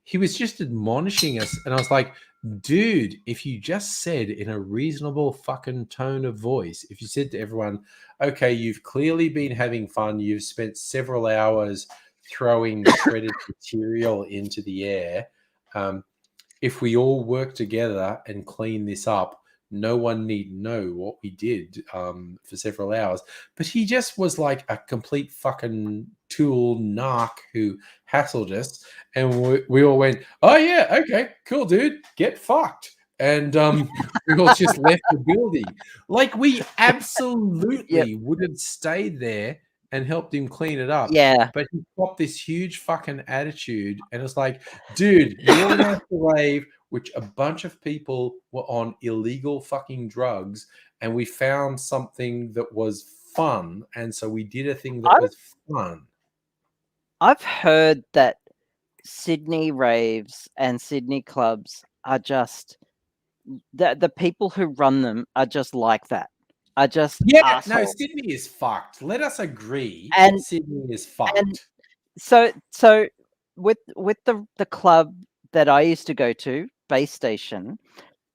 he was just admonishing us. And I was like, dude, if you just said in a reasonable fucking tone of voice, if you said to everyone, okay, you've clearly been having fun, you've spent several hours throwing shredded material into the air, if we all work together and clean this up, no one need know what we did for several hours. But he just was like a complete fucking tool narc who hassled us. And we all went, oh, yeah, okay, cool, dude, get fucked. And we all just left the building. Like, we absolutely would have stayed there and helped him clean it up. Yeah. But he got this huge fucking attitude. And it's like, dude, you organized the rave, which a bunch of people were on illegal fucking drugs, and we found something that was fun, and so we did a thing that was fun. I've heard that Sydney raves and Sydney clubs are just the people who run them are just like that. Are just assholes. No, Sydney is fucked. Let us agree. And Sydney is fucked. And so with the club that I used to go to, Base Station,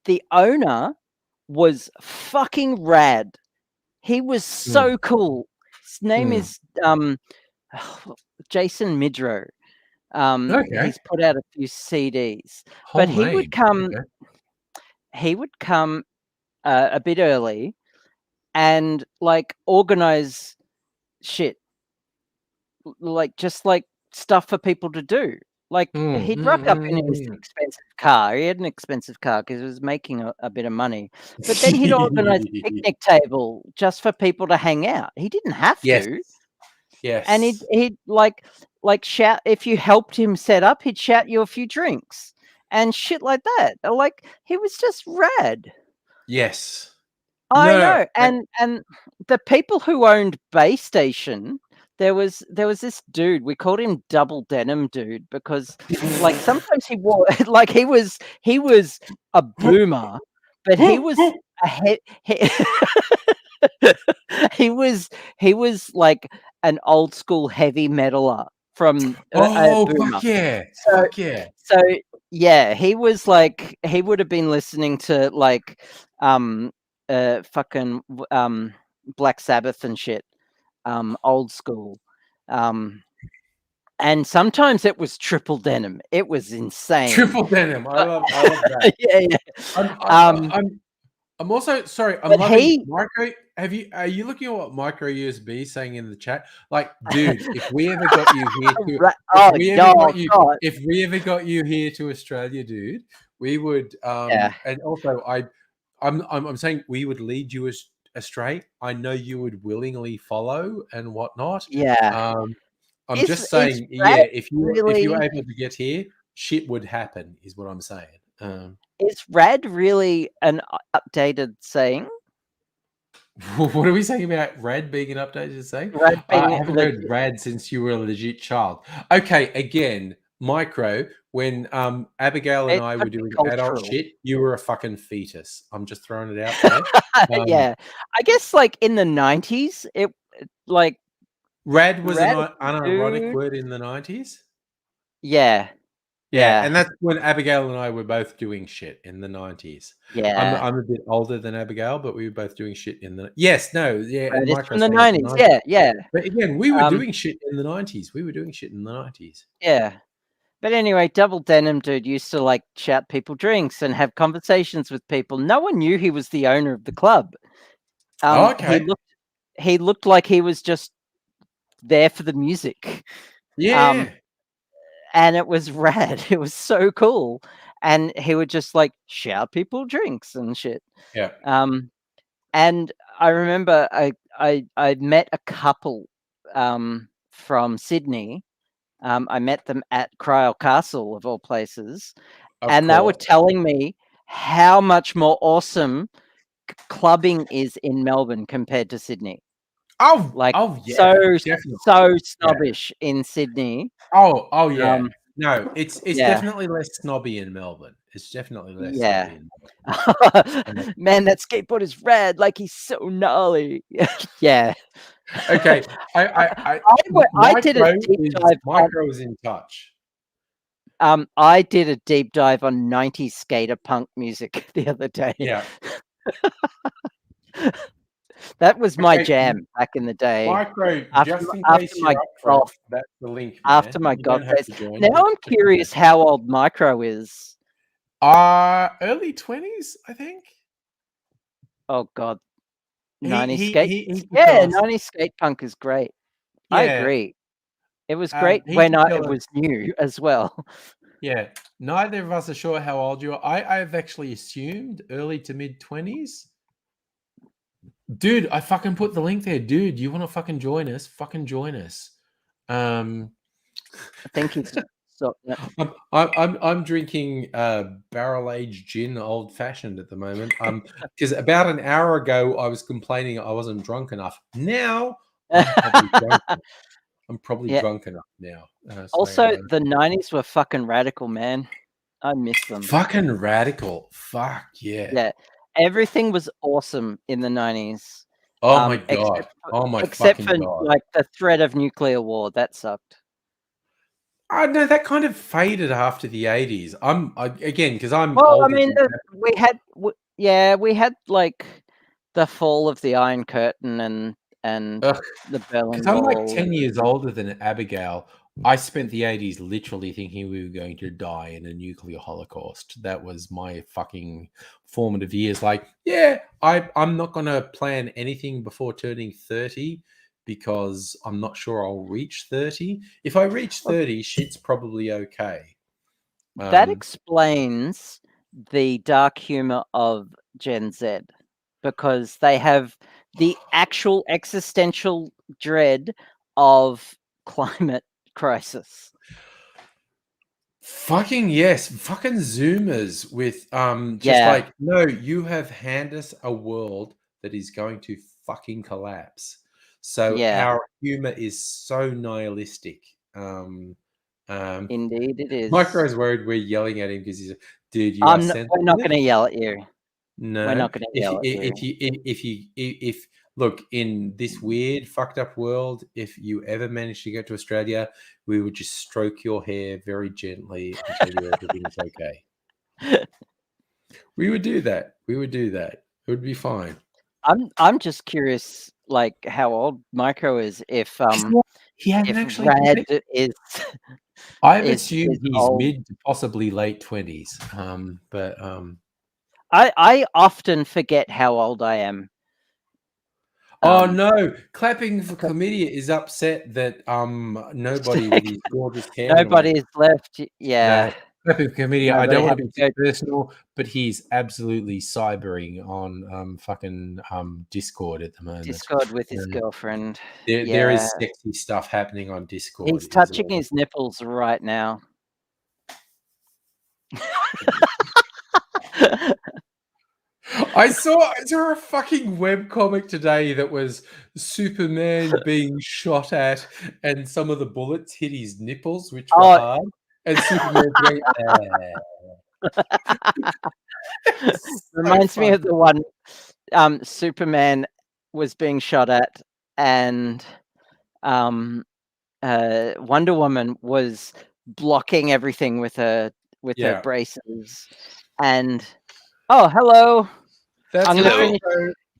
the owner was fucking rad. He was so cool. His name is Jason Midrow. He's put out a few CDs, but he would come. He would come a bit early and like organize shit, like just like stuff for people to do. Like he'd rock up in his expensive car. He had an expensive car because he was making a bit of money. But then he'd organize a picnic table just for people to hang out. He didn't have Yes. to. Yes. And he'd like shout if you helped him set up, he'd shout you a few drinks and shit like that. Like he was just rad. Yes. I know. And the people who owned Bay Station, there was this dude, we called him Double Denim Dude because like sometimes he wore like he was a boomer, but he was he was like an old school heavy metaler from a boomer. Fuck yeah. So, Fuck yeah. So yeah, he was like he would have been listening to like fucking Black Sabbath and shit, old school, and sometimes it was triple denim. It was insane. Triple denim. I love that. yeah. I'm also sorry. I'm But loving micro. Are you looking at what micro USB is saying in the chat? Like, dude, if we ever got you here to, if we ever got you here to Australia, dude, we would. And also, I'm saying we would lead you astray. I know you would willingly follow and whatnot. Yeah. I'm just saying, yeah. If you were able to get here, shit would happen. Is what I'm saying. Is rad really an updated saying? What are we saying about rad being an updated saying? I haven't heard rad since you were a legit child. Okay, again, micro. When Abigail and I were doing adult shit, you were a fucking fetus. I'm just throwing it out there. Yeah, I guess like in the 90s, it like rad was an unironic word in the 90s. Yeah. Yeah, and that's when Abigail and I were both doing shit in the 90s. Yeah, I'm a bit older than Abigail, but we were both doing shit in the it's from the 90s. Yeah. But again, we were doing shit in the 90s. Yeah, but anyway, Double Denim Dude used to like shout people drinks and have conversations with people. No one knew he was the owner of the club. Okay. He looked like he was just there for the music. Yeah. And it was rad. It was so cool. And he would just like shout people drinks and shit. Yeah. And I remember I met a couple from Sydney. I met them at Cryal Castle of all places. They were telling me how much more awesome clubbing is in Melbourne compared to Sydney. So snobbish in Sydney. Oh yeah. No, it's definitely less snobby in Melbourne. It's definitely less snobby in Melbourne. Man, that skateboard is rad. Like he's so gnarly. Yeah. Okay. I did a deep dive. Micro is in touch. I did a deep dive on 90s skater punk music the other day. Yeah. That was my jam back in the day. Micro, just in case you're up for it, that's the link. After my golf days. Now I'm curious how old Micro is. Early 20s, I think. Oh God. 90s skate. 90s skate punk is great. Yeah. I agree. It was great when it was new as well. Yeah. Neither of us are sure how old you are. I've actually assumed early to mid 20s. Dude, I fucking put the link there. Dude, you want to fucking join us? Fucking join us. I think it's so. I'm drinking barrel aged gin, old fashioned at the moment. Because about an hour ago I was complaining I wasn't drunk enough. Now I'm probably drunk enough now. Also, the 90s were fucking radical, man. I miss them. Fucking radical. Fuck yeah. Yeah. Everything was awesome in the 90s. Oh my God. Except for like the threat of nuclear war. That sucked. No, that kind of faded after the 80s. Because I'm well, older I mean, we had like the fall of the Iron Curtain and the Berlin Wall. I'm like 10 years older than Abigail. I spent the 80s literally thinking we were going to die in a nuclear holocaust. That was my fucking formative years. Like, yeah, I'm not going to plan anything before turning 30 because I'm not sure I'll reach 30. If I reach 30, shit's probably okay. That explains the dark humor of Gen Z, because they have the actual existential dread of climate crisis. Fucking yes, fucking Zoomers with just Yeah. like, no, you have handed us a world that is going to fucking collapse. So Yeah. our humor is so nihilistic. Indeed, it is. Micro's worried we're yelling at him because he's, dude, you we're are not sensitive. going to yell at you. No, We're not going to yell at you. if look, in this weird fucked up world, if you ever manage to get to Australia, we would just stroke your hair very gently and tell you everything's okay. We would do that. We would do that. It would be fine. I'm just curious, like how old Micro is. If he hasn't if actually. Rad is, I've is assumed he's old. mid to possibly late 20s. But I often forget how old I am. Oh no! Clapping for Chlamydia is upset that nobody with his gorgeous hair. Nobody is left. Yeah. No, Clapping for Chlamydia. I Nobody don't want to has be too personal, but he's absolutely cybering on fucking Discord at the moment. Discord with his girlfriend. There is sexy stuff happening on Discord. He's touching his nipples right now. I saw a fucking webcomic today that was Superman being shot at, and some of the bullets hit his nipples, which were hard, and Superman going, Reminds me of the one Superman was being shot at, and Wonder Woman was blocking everything with her braces, and hello. That's hello.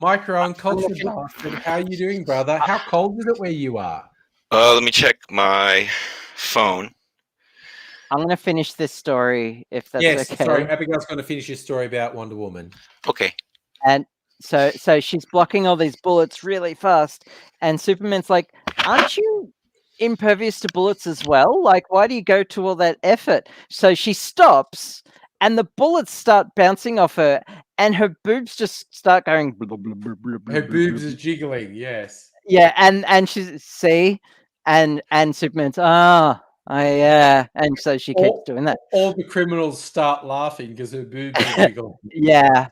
Micro Uncultured Bastard. How are you doing, brother? How cold is it where you are? Let me check my phone. I'm going to finish this story, if that's okay. Sorry, Abigail's going to finish your story about Wonder Woman. Okay. And so she's blocking all these bullets really fast, and Superman's like, aren't you impervious to bullets as well? Like, why do you go to all that effort? So she stops, and the bullets start bouncing off her, and her boobs just start going. Her boobs are jiggling, yes. Yeah, and she's and Superman's yeah, and so she keeps doing that. All the criminals start laughing because her boobs are jiggling. Yeah.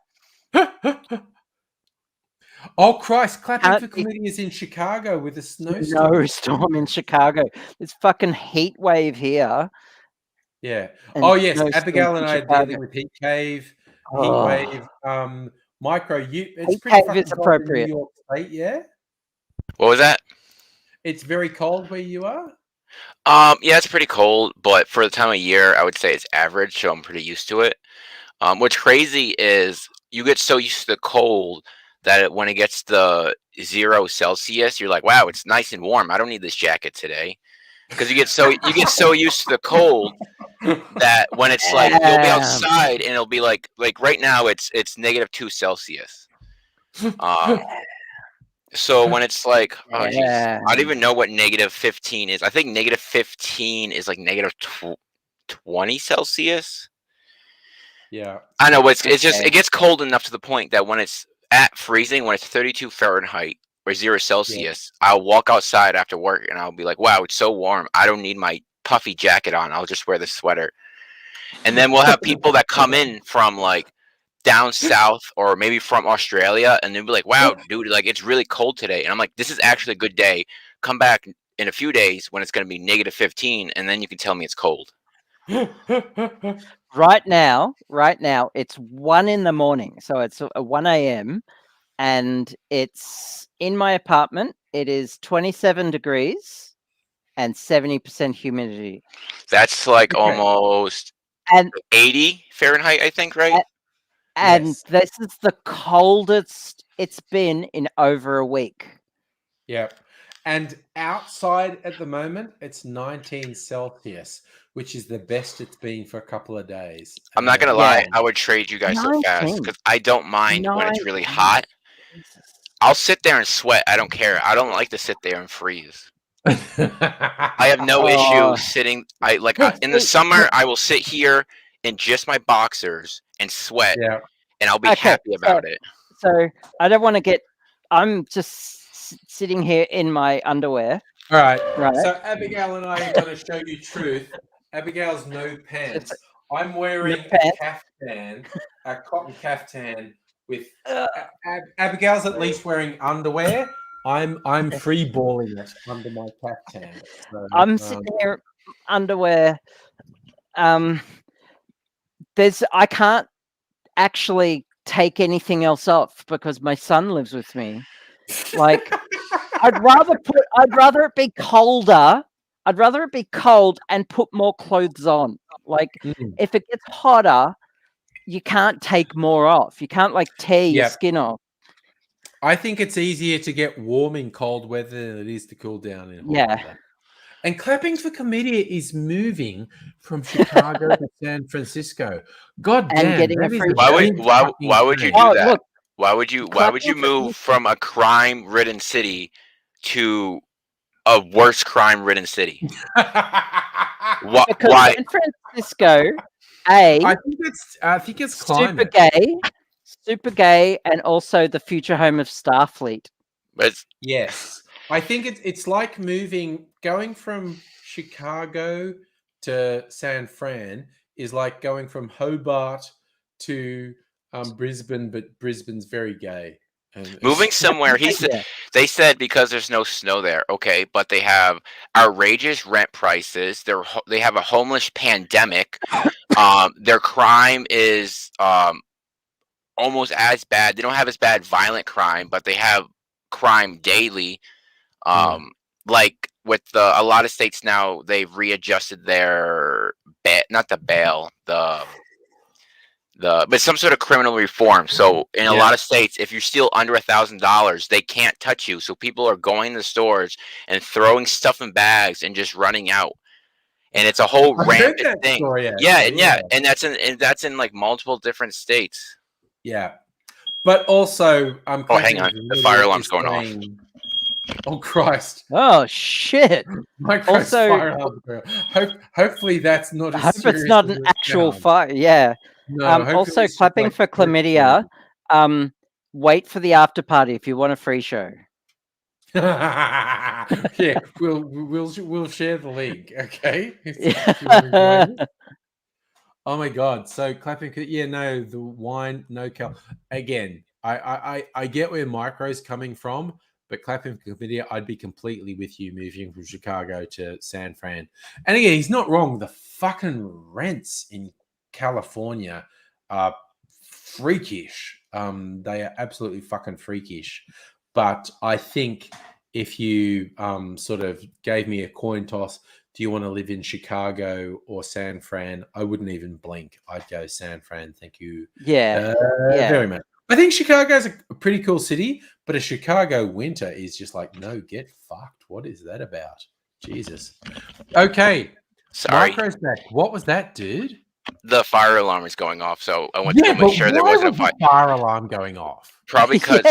Oh Christ! Clapping for Chlamydia is in Chicago with a snowstorm. Snowstorm in Chicago. It's fucking heat wave here. Yeah. Oh yes, Abigail and I are dealing with heat cave, heat wave. Micro, it's heat pretty cave is appropriate. in New York State, yeah. What was that? It's very cold where you are. Yeah, it's pretty cold, but for the time of year, I would say it's average, so I'm pretty used to it. What's crazy is you get so used to the cold that when it gets the 0 Celsius, you're like, wow, it's nice and warm. I don't need this jacket today. Because you get so used to the cold that when it's like you'll be outside and it'll be like right now it's -2 Celsius. So when it's like, oh geez, I don't even know what -15 is. I think -15 is like -20 Celsius. Yeah, I know, but it's just it gets cold enough to the point that when it's at freezing, when it's 32 Fahrenheit or 0 Celsius, I'll walk outside after work and I'll be like, wow, it's so warm. I don't need my puffy jacket on. I'll just wear the sweater. And then we'll have people that come in from like down south or maybe from Australia, and they'll be like, wow, dude, like it's really cold today. And I'm like, this is actually a good day. Come back in a few days when it's going to be -15, and then you can tell me it's cold. Right now, it's 1 a.m. So it's 1 a.m. and it's in my apartment. It is 27 degrees and 70% humidity. That's like almost 80 Fahrenheit, I think, right? And this is the coldest it's been in over a week. Yeah. And outside at the moment, it's 19 Celsius, which is the best it's been for a couple of days. I'm not going to lie. I would trade you guys so fast because I don't mind when it's really hot. I'll sit there and sweat. I don't care. I don't like to sit there and freeze. I have no Oh. issue sitting. In the summer, I will sit here in just my boxers and sweat, Yeah. and I'll be Okay, happy about it. So I don't want to get. I'm just sitting here in my underwear. All right. Right. So Abigail and I are going to show you truth. Abigail's no pants. I'm wearing a caftan, a cotton caftan with. Abigail's at least wearing underwear. I'm free balling it under my caftan. So, I'm sitting here underwear. I can't actually take anything else off because my son lives with me. Like, I'd rather it be colder. I'd rather it be cold and put more clothes on. Like, if it gets hotter, you can't take more off. You can't like tear your skin off. I think it's easier to get warm in cold weather than it is to cool down in hot weather. And Clapping for Chlamydia is moving from Chicago to San Francisco. God damn! Getting a free why would you do that? Look, why would you move from a crime-ridden city to a worse crime-ridden city? Because why? San Francisco, I think it's climate. super gay, and also the future home of Starfleet. Yes, I think it's like going from Chicago to San Fran is like going from Hobart to Brisbane, but Brisbane's very gay. Moving somewhere, they said because there's no snow there, okay, but they have outrageous rent prices. They have a homeless pandemic. Their crime is almost as bad. They don't have as bad violent crime, but they have crime daily. Like with a lot of states now, they've readjusted their but some sort of criminal reform. So in a lot of states, if you're still under $1,000, they can't touch you. So people are going to stores and throwing stuff in bags and just running out. And it's a whole rampant thing. And that's in like multiple different states. Yeah, but also hang on, the fire alarm's going off. Oh Christ! Oh shit! Hopefully that's not. I hope it's not an actual fire. Yeah. No, also, Clapping for Chlamydia. Wait for the after party if you want a free show. Yeah, we'll share the link. Okay. Oh my god! So Clapping, the wine, no cal. Again, I get where Micro's coming from, but Clapping for Chlamydia, I'd be completely with you moving from Chicago to San Fran. And again, he's not wrong. The fucking rents in California are freakish. They are absolutely fucking freakish. But I think if you sort of gave me a coin toss, do you want to live in Chicago or San Fran? I wouldn't even blink. I'd go San Fran. Thank you. Very much. I think Chicago's a pretty cool city, but a Chicago winter is just like, no, get fucked. What is that about? Jesus. Okay. Sorry. Micro's back. What was that, dude? The fire alarm is going off, so I want to make sure there wasn't a fire alarm going off. Probably because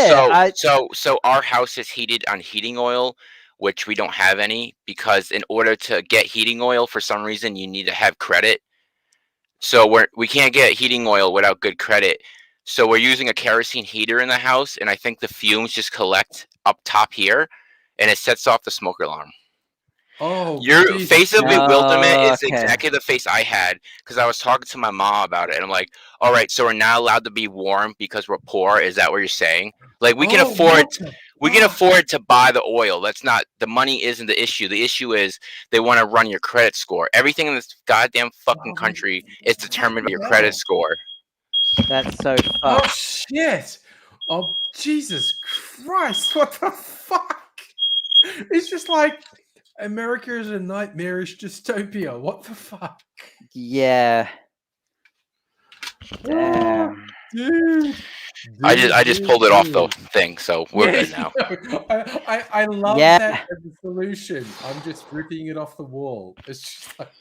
so our house is heated on heating oil, which we don't have any, because in order to get heating oil, for some reason, you need to have credit. So we can't get heating oil without good credit. So we're using a kerosene heater in the house, and I think the fumes just collect up top here, and it sets off the smoke alarm. Oh, your face of bewilderment is exactly the face I had, because I was talking to my mom about it, and I'm like, all right, so we're not allowed to be warm because we're poor. Is that what you're saying? Like we can afford to buy the oil. That's not, the money isn't the issue. The issue is they want to run your credit score. Everything in this goddamn fucking country is determined by your credit score. That's so fucked. Oh shit! Oh Jesus Christ! What the fuck? It's just like America is a nightmarish dystopia. What the fuck? Yeah. Damn. Dude. I just pulled it off the thing, so we're good now. I love that as a solution. I'm just ripping it off the wall. It's just like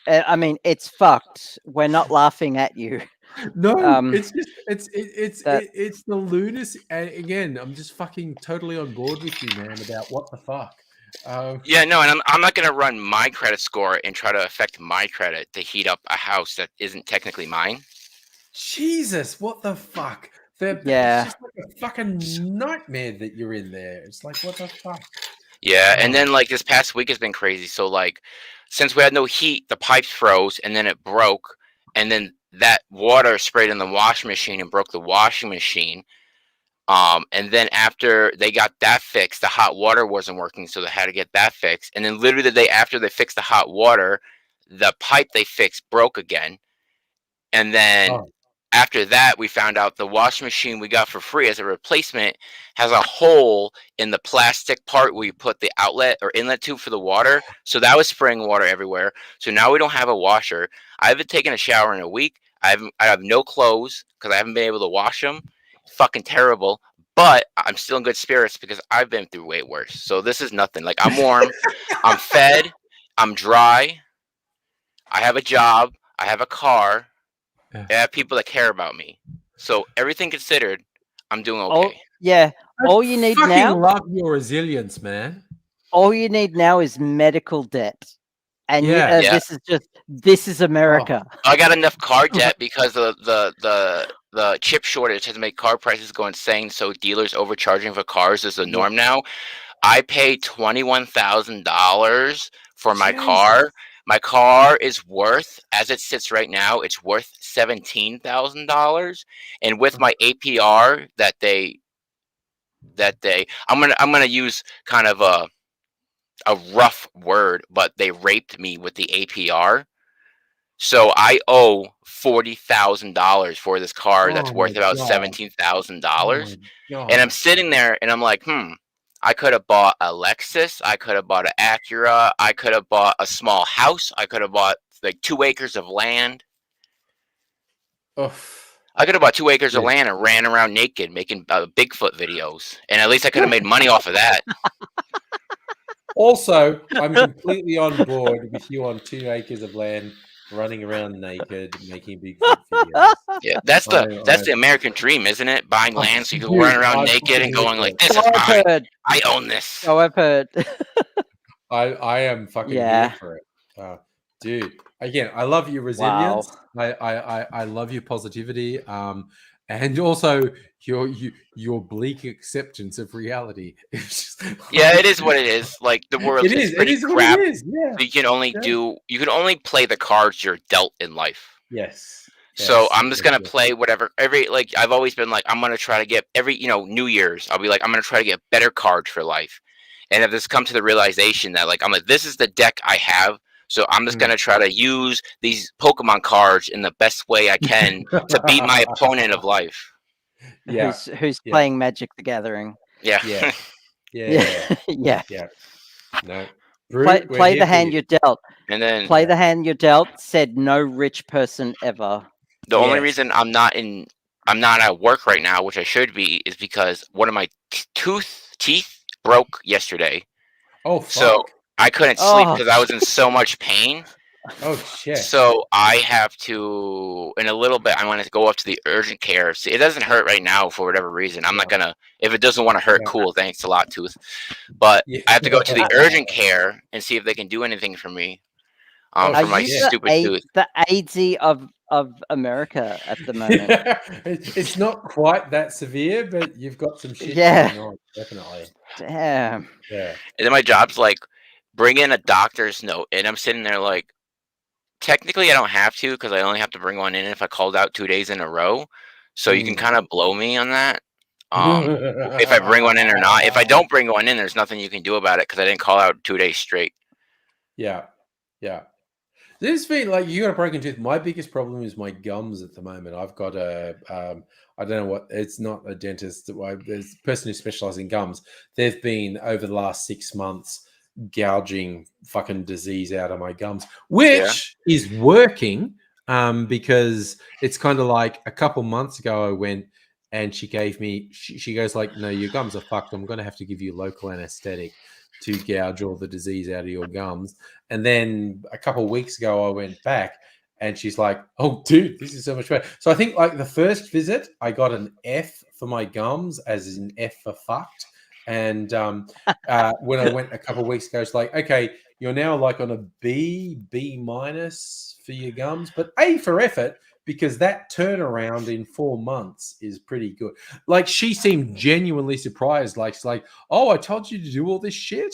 I mean, it's fucked. We're not laughing at you. No, Um, it's just it's that- it's the lunacy. And again, I'm just fucking totally on board with you, man. About what the fuck. Yeah, no, and I'm not gonna run my credit score and try to affect my credit to heat up a house that isn't technically mine. Jesus, what the fuck? Yeah. It's just like a fucking nightmare that you're in there. It's like, what the fuck? Yeah, and Oh. then like this past week has been crazy. So like, since we had no heat, the pipes froze, and then it broke, and then that water sprayed in the washing machine and broke the washing machine. And then after they got that fixed, the hot water wasn't working, so they had to get that fixed. And then literally the day after they fixed the hot water, the pipe they fixed broke again. And then Oh. after that, we found out the washing machine we got for free as a replacement has a hole in the plastic part where you put the outlet or inlet tube for the water. So that was spraying water everywhere. So now we don't have a washer. I haven't taken a shower in a week. I have no clothes because I haven't been able to wash them. Fucking terrible. But I'm still in good spirits because I've been through way worse. So this is nothing. Like, I'm warm, I'm fed, I'm dry, I have a job, I have a car, Yeah. I have people that care about me. So everything considered, I'm doing Oh, okay. yeah. All you need fucking now, love your resilience, man. all you need now is medical debt, and Yeah. Yeah. this is America. I got enough car debt because the chip shortage has made car prices go insane. So dealers overcharging for cars is the norm now. I pay $21,000 for my Jesus. car. My car is worth, as it sits right now, it's worth $17,000. And with my APR I'm gonna use kind of a rough word, but they raped me with the APR. So I owe $40,000 for this car that's Oh worth my about God. $17,000. Oh, And I'm sitting there and I'm like, I could have bought a Lexus. I could have bought an Acura. I could have bought a small house. I could have bought like 2 acres of land. I could have bought 2 acres of land and ran around naked making Bigfoot videos. And at least I could have made money off of that. Also, I'm completely on board with you on 2 acres of land, running around naked, making Bigfoot videos. Yeah, that's the American dream, isn't it? Buying land so you can run around naked and going like, "This is mine. I own this." So I've heard. I am fucking here for it, dude. Again, I love your resilience. Wow. I love your positivity, and also your bleak acceptance of reality. Yeah, it is what it is. Like, the world is pretty crap. What it is. Yeah. You can only play the cards you're dealt in life. Yes. So I'm just gonna play whatever. I've always been like, I'm gonna try to get New Year's. I'll be like, I'm gonna try to get better cards for life. And if this come to the realization that like, I'm like, this is the deck I have. So I'm just gonna try to use these Pokemon cards in the best way I can to beat my opponent of life. Yeah. Who's playing Magic the Gathering? Yeah. Yeah. Yeah. No. Play the hand you're dealt. And then play the hand you're dealt. Said no rich person ever. The only reason I'm not at work right now, which I should be, is because one of my teeth broke yesterday. Oh, fuck. So I couldn't sleep because I was in so much pain. Oh shit. So I have to, in a little bit, I want to go up to the urgent care. See, it doesn't hurt right now for whatever reason. I'm not gonna, if it doesn't want to hurt, cool, thanks a lot, tooth. But I have to go to the urgent care and see if they can do anything for me. For my stupid tooth. The AIDS of America at the moment. It's not quite that severe, but you've got some shit going on, definitely. Damn. Yeah. And then my job's like, bring in a doctor's note, and I'm sitting there like, technically I don't have to because I only have to bring one in if I called out 2 days in a row. So you can kind of blow me on that. If I bring one in or not. If I don't bring one in, there's nothing you can do about it because I didn't call out 2 days straight. Yeah. This been like, you got a broken tooth. My biggest problem is my gums at the moment. I've got a I don't know what, it's not a dentist. There's a person who specializes in gums. They've been over the last 6 months gouging fucking disease out of my gums, which is working because it's kind of like a couple months ago I went and she gave me, she goes like, no, your gums are fucked. I'm going to have to give you local anesthetic to gouge all the disease out of your gums. And then a couple of weeks ago I went back And she's like, "Oh, dude, this is so much better." So I think like the first visit, I got an F for my gums, as in F for fucked. And when I went a couple of weeks ago, it's like, okay, you're now like on a B minus for your gums, but A for effort, because that turnaround in 4 months is pretty good. Like, she seemed genuinely surprised. Like, she's like, "Oh, I told you to do all this shit.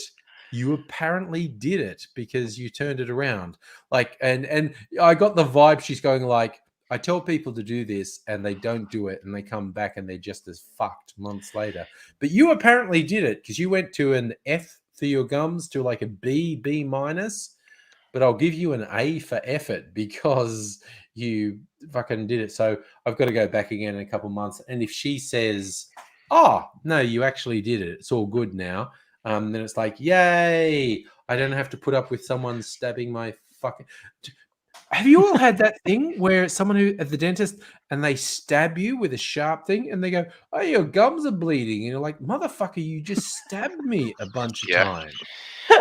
You apparently did it because you turned it around." Like, and I got the vibe she's going like, "I tell people to do this and they don't do it, and they come back and they're just as fucked months later. But you apparently did it because you went to an F for your gums to like a B minus. But I'll give you an A for effort because you fucking did it." So I've got to go back again in a couple months. And if she says, "Oh, no, you actually did it, it's all good now," then it's like, yay, I don't have to put up with someone stabbing my fucking... Have you all had that thing where someone who at the dentist and they stab you with a sharp thing and they go, "Oh, your gums are bleeding," and you're like, "Motherfucker, you just stabbed me a bunch of Yeah. times."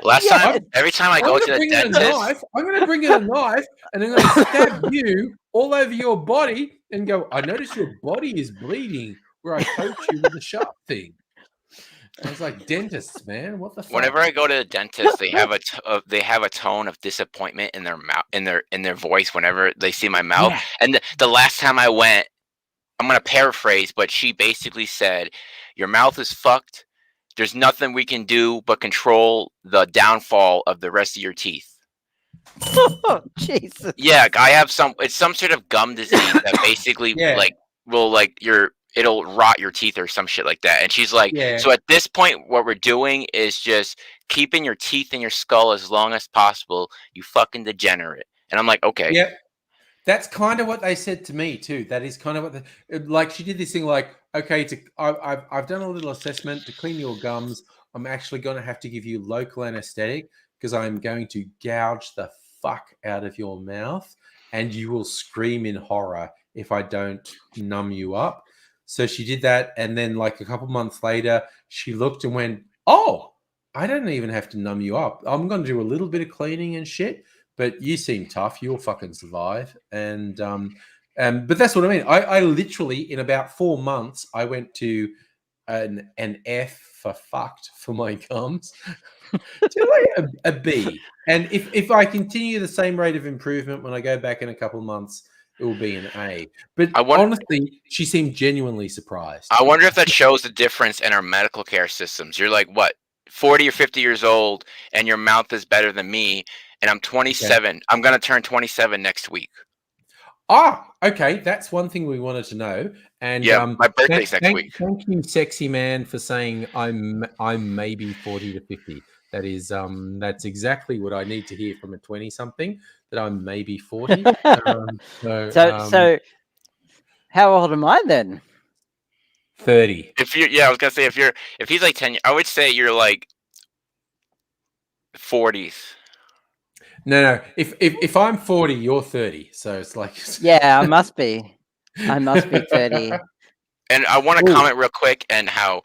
Last time, every time I go to the dentist, I'm going to bring in a knife and I'm going to stab you all over your body and go, "I notice your body is bleeding where I poked you with a sharp thing." And it's like, dentists, man, what the fuck? whenever I go to the dentist, they have a tone of disappointment in their mouth, in their voice whenever they see my mouth. Yeah. And the last time I went, I'm gonna paraphrase, but she basically said, "Your mouth is fucked. There's nothing we can do but control the downfall of the rest of your teeth." Oh, Jesus. Yeah, I have it's some sort of gum disease that basically Yeah. it'll rot your teeth or some shit like that. And she's like, Yeah. "So at this point, what we're doing is just keeping your teeth in your skull as long as possible, you fucking degenerate." And I'm like, okay. Yeah. That's kind of what they said to me too. That is kind of what like, she did this thing like, "Okay, I've done a little assessment to clean your gums. I'm actually going to have to give you local anesthetic because I'm going to gouge the fuck out of your mouth and you will scream in horror if I don't numb you up." So she did that, and then like a couple months later, she looked and went, "Oh, I don't even have to numb you up. I'm going to do a little bit of cleaning and shit. But you seem tough. You'll fucking survive." And but that's what I mean. I literally, in about 4 months, I went to an F for fucked for my gums to like a B. And if I continue the same rate of improvement when I go back in a couple of months, it will be an A. But honestly, she seemed genuinely surprised. I wonder if that shows the difference in our medical care systems. You're like, what, 40 or 50 years old, and your mouth is better than me, and I'm 27. Yeah. I'm going to turn 27 next week. Ah, okay. That's one thing we wanted to know. And yeah, my birthday's next week. Thank you, sexy man, for saying I'm maybe 40 to 50. That is that's exactly what I need to hear from a 20-something, that I'm maybe 40. So how old am I then? 30. I was gonna say if he's like 10, I would say you're like 40s. No. If I'm 40, you're 30. So it's like, yeah, I must be 30. And I want to comment real quick and how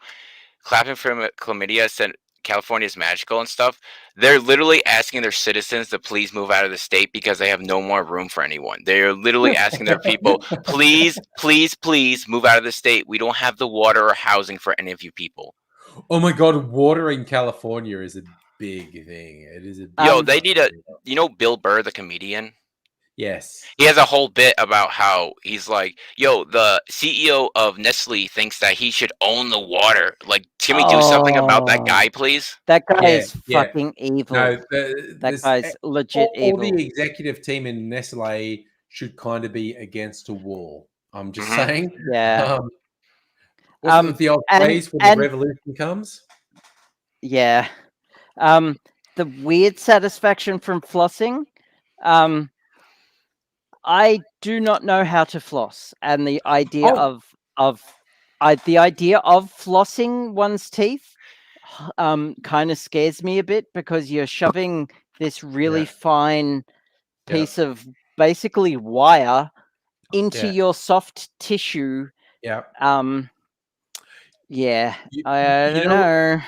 clapping for chlamydia said California is magical and stuff. They're literally asking their citizens to please move out of the state because they have no more room for anyone. They're literally asking their people, please, please, please move out of the state. We don't have the water or housing for any of you people. Oh my God, water in California is a big thing. It is a big Yo, they need Bill Burr, the comedian? Yes. He has a whole bit about how he's like, yo, the CEO of Nestle thinks that he should own the water. Like, can we do something about that guy, please? That guy is fucking evil. No, that guy's legit evil. All the executive team in Nestle should kind of be against a wall. I'm just saying. Yeah. What's the old phrase when the revolution comes? Yeah. The weird satisfaction from flossing. I do not know how to floss, and the idea of flossing one's teeth kind of scares me a bit, because you're shoving this really fine piece of basically wire into your soft tissue. Yeah. I don't know.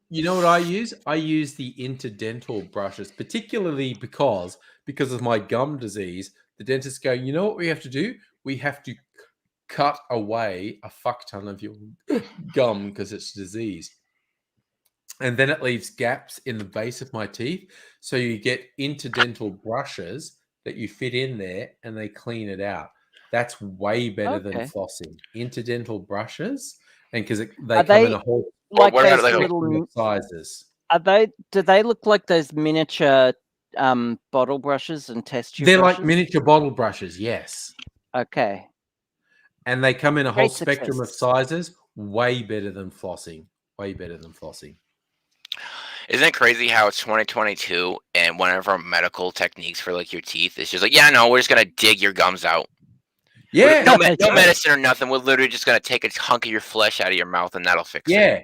You know what I use? I use the interdental brushes, particularly because because of my gum disease, the dentist going, you know what we have to do? We have to cut away a fuck ton of your gum because it's diseased. And then it leaves gaps in the base of my teeth. So you get interdental brushes that you fit in there and they clean it out. That's way better than flossing. Interdental brushes, and because they come in a whole like what those are they, little sizes. Are they? Do they look like those miniature bottle brushes and test tube They're brushes? like miniature bottle brushes, yes. Okay. And they come in a whole Great spectrum of success. sizes. Way better than flossing. Way better than flossing. Isn't it crazy how it's 2022 and one of our medical techniques for like your teeth is just like, yeah, no, we're just gonna dig your gums out. Yeah. No medicine or nothing. We're literally just gonna take a hunk of your flesh out of your mouth and that'll fix it. Yeah.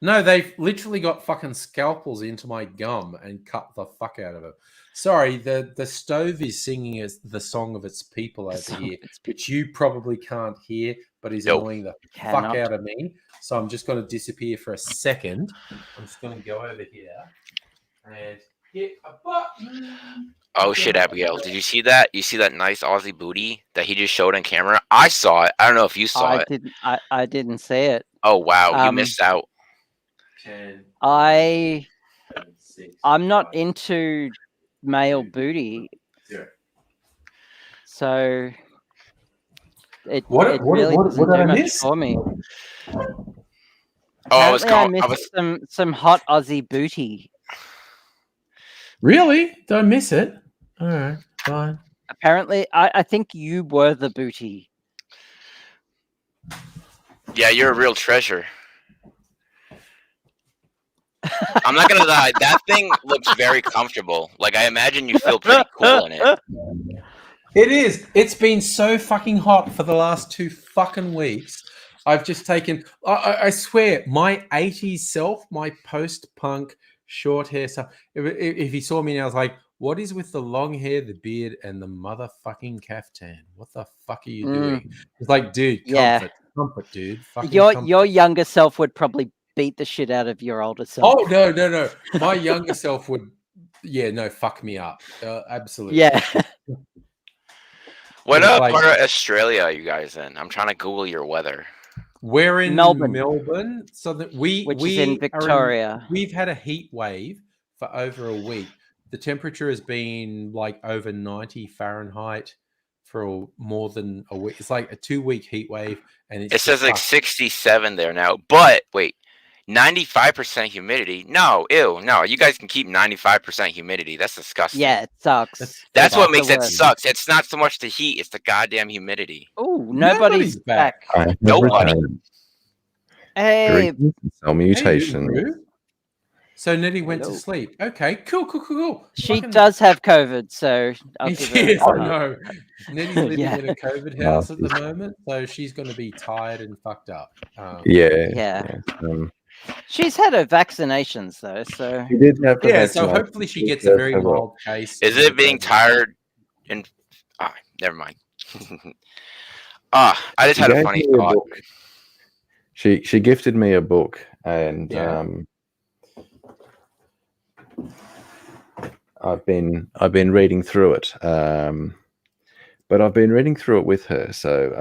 No, they've literally got fucking scalpels into my gum and cut the fuck out of it. Sorry, the stove is singing the song of its people over here, which you probably can't hear, but is annoying the fuck out of me. So I'm just going to disappear for a second. I'm just going to go over here and hit a button. Oh shit, Abigail! Did you see that? You see that nice Aussie booty that he just showed on camera? I saw it. I don't know if you saw it. I didn't see it. Oh wow, you missed out. 10, I'm 6, not 5, into male booty, 0. so it What really did doesn't I do much miss? for me. Oh, I missed some hot Aussie booty. Really? Did I miss it? All right, fine. Apparently, I think you were the booty. Yeah, you're a real treasure. I'm not gonna lie, that thing looks very comfortable. Like I imagine you feel pretty cool in it. It is. It's been so fucking hot for the last 2 fucking weeks. I've just taken. I swear, my 80s self, my post-punk short hair stuff. If he saw me now, I was like, "What is with the long hair, the beard, and the motherfucking caftan? What the fuck are you doing?" It's like, dude, comfort, dude. Fucking your younger self would probably beat the shit out of your older self. Oh no! My younger self would, fuck me up. Absolutely. Yeah. What part of Australia are you guys in? I'm trying to Google your weather. We're in Melbourne, so that which is in Victoria. We've had a heat wave for over a week. The temperature has been like over 90 Fahrenheit for more than a week. It's like a 2-week heat wave, and it says like 67 there now. But wait, 95% humidity? No, ew, no. You guys can keep 95% humidity. That's disgusting. Yeah, it sucks. That's what makes it sucks. It's not so much the heat; it's the goddamn humidity. Oh, nobody's back. Nobody. Hey, cell mutation. Hey, so Nettie went to sleep. Okay, cool. She does have COVID, so I'll give her yes, I know. Nettie's living in a COVID house at the moment, so she's going to be tired and fucked up. She's had her vaccinations though, so she did have the so hopefully she gets a very mild case. Is it being tired? And never mind. I just had a funny thought. She gifted me a book, and I've been reading through it. But I've been reading through it with her, so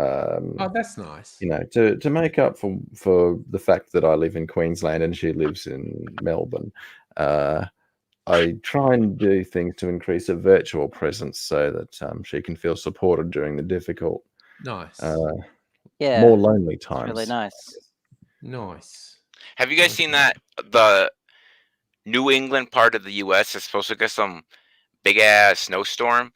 that's nice. To make up for the fact that I live in Queensland and she lives in Melbourne, I try and do things to increase her virtual presence so that she can feel supported during the difficult, more lonely times. Really nice. Nice. Have you guys seen that the New England part of the U.S. is supposed to get some big ass snowstorm?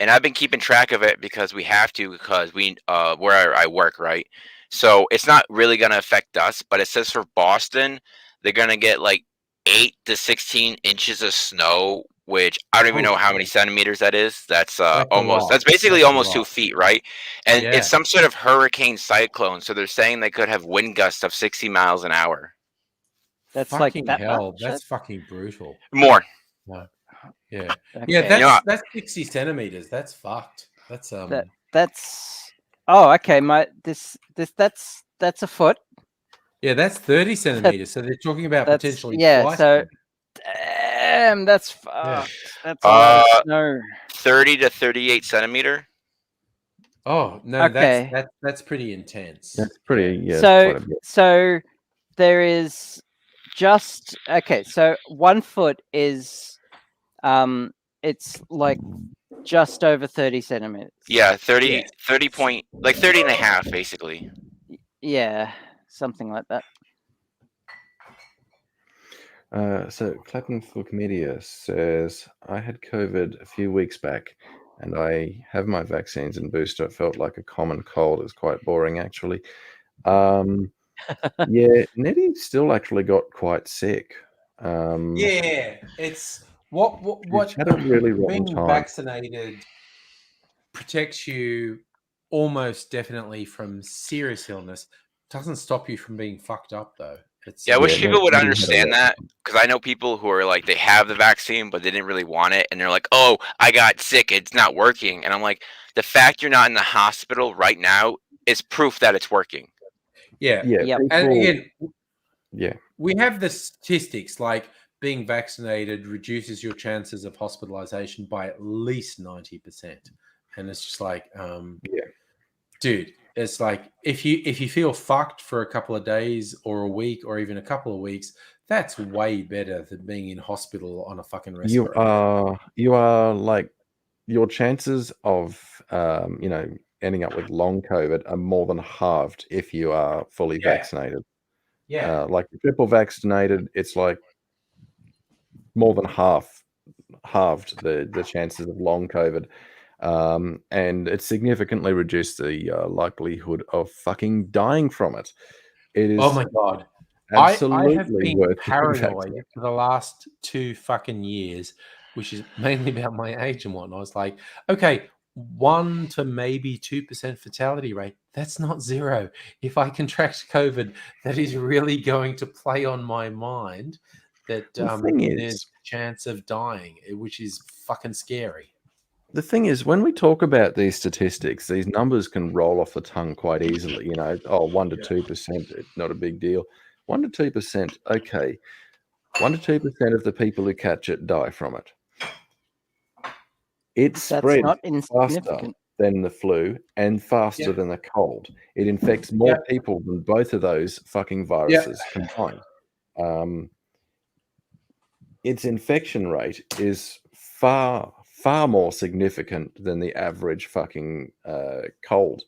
And I've been keeping track of it because we have to, because we where I work, right? So it's not really going to affect us, but it says for Boston, they're going to get like 8 to 16 inches of snow, which I don't even know how many centimeters that is. That's basically almost 2 feet, right? And it's some sort of hurricane cyclone. So they're saying they could have wind gusts of 60 miles an hour. That's fucking like hell. That's fucking brutal. More. No. Yeah. Okay. Yeah, that's 60 centimeters. That's fucked. That's that's okay. That's a foot. Yeah, that's 30 centimeters. So they're talking about potentially twice. So Damn, that's fucked. That's a lot of snow. 30 to 38 centimeter. Oh no, Okay. that's pretty intense. That's pretty. Yeah. So, quite a bit. so there is just okay. So 1 foot is, it's like just over 30 centimeters. Yeah, 30, Yeah. 30 point, like 30 and a half, basically. Yeah, something like that. So Clapping for Comedia says, I had COVID a few weeks back and I have my vaccines and booster. It felt like a common cold. It's quite boring, actually. Yeah, Nettie still actually got quite sick. Yeah, it's what had a really rotten being time. vaccinated protects you almost definitely from serious illness. Doesn't stop you from being fucked up though. It's Yeah, I wish Yeah, people would Nettie had a understand rotten that, because I know people who are like, they have the vaccine, but they didn't really want it. And they're like, oh, I got sick. It's not working. And I'm like, the fact you're not in the hospital right now is proof that it's working. yeah. Yeah, Yep. And people, again, yeah, we have the statistics like being vaccinated reduces your chances of hospitalization by at least 90%. And it's just like, yeah. dude, it's like if you feel fucked for a couple of days or a week or even a couple of weeks, that's way better than being in hospital on a fucking respirator. You are like, your chances of ending up with long COVID are more than halved if you are fully Yeah. vaccinated. Yeah. Like triple vaccinated, it's like more than halved the chances of long COVID. And it significantly reduced the likelihood of fucking dying from it. It is Oh my god. absolutely I have been worth getting paranoid vaccinated. for the last 2 fucking years, which is mainly about my age and whatnot. I was like, okay, 1 to maybe 2% fatality rate. That's not zero. If I contract COVID, that is really going to play on my mind that The thing there's is, a chance of dying, which is fucking scary. the thing is, when we talk about these statistics, these numbers can roll off the tongue quite easily. 1 to 2%, not a big deal. 1 to 2%, okay. 1 to 2% of the people who catch it die from it. It That's spreads not faster insignificant. than the flu and faster Yeah. than the cold. It infects more people than both of those fucking viruses combined. Its infection rate is far more significant than the average fucking cold.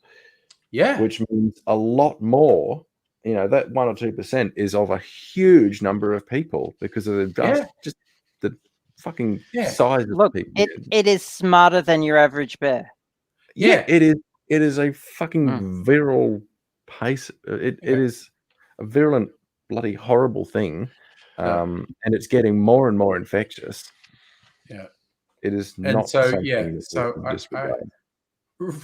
Yeah. Which means a lot more. That 1 or 2% is of a huge number of people because of just the fucking size of Look, people. it is smarter than your average bear. Yeah, it is. It is a fucking viral pace. It is a virulent, bloody horrible thing, and it's getting more and more infectious. Yeah, it is and not so something that so we can I disregard.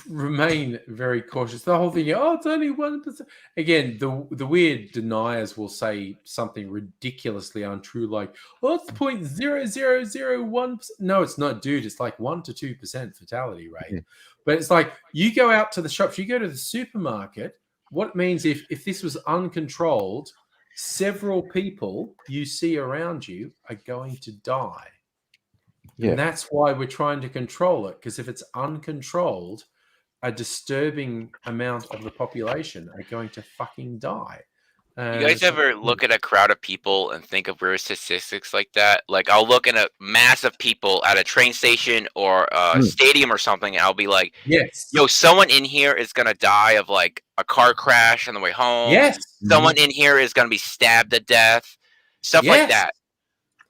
remain very cautious. The whole thing, oh, it's only 1%. Again, the weird deniers will say something ridiculously untrue, like, oh, it's 0.0001%. No, it's not, dude. It's like 1 to 2% fatality rate. Yeah. But it's like you go out to the shops, you go to the supermarket. What it means if this was uncontrolled, several people you see around you are going to die. Yeah. And that's why we're trying to control it, because if it's uncontrolled, a disturbing amount of the population are going to fucking die. You guys ever look at a crowd of people and think of weird statistics like that? Like, I'll look at a mass of people at a train station or a stadium or something, and I'll be like, yes, yo, someone in here is going to die of, like, a car crash on the way home. Yes. Someone in here is going to be stabbed to death. Stuff like that.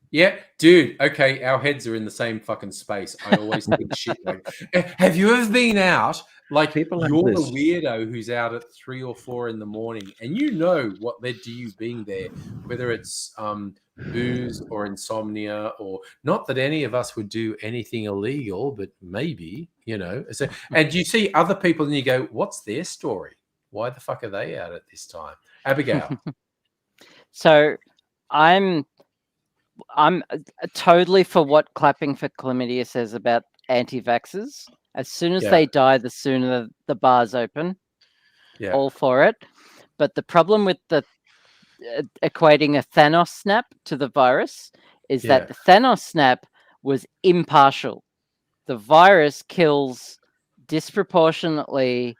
Yeah, dude. Okay, our heads are in the same fucking space. I always think shit like, have you ever been out? Like, you're the weirdo who's out at 3 or 4 in the morning, and you know what led to you being there, whether it's booze or insomnia, or not that any of us would do anything illegal, but maybe, So, and you see other people, and you go, "What's their story? Why the fuck are they out at this time?" Abigail. So, I'm totally for what Clapping for Chlamydia says about anti-vaxxers. As soon as they die, the sooner the bars open. Yeah. All for it. But the problem with the equating a Thanos snap to the virus is that the Thanos snap was impartial. The virus kills disproportionately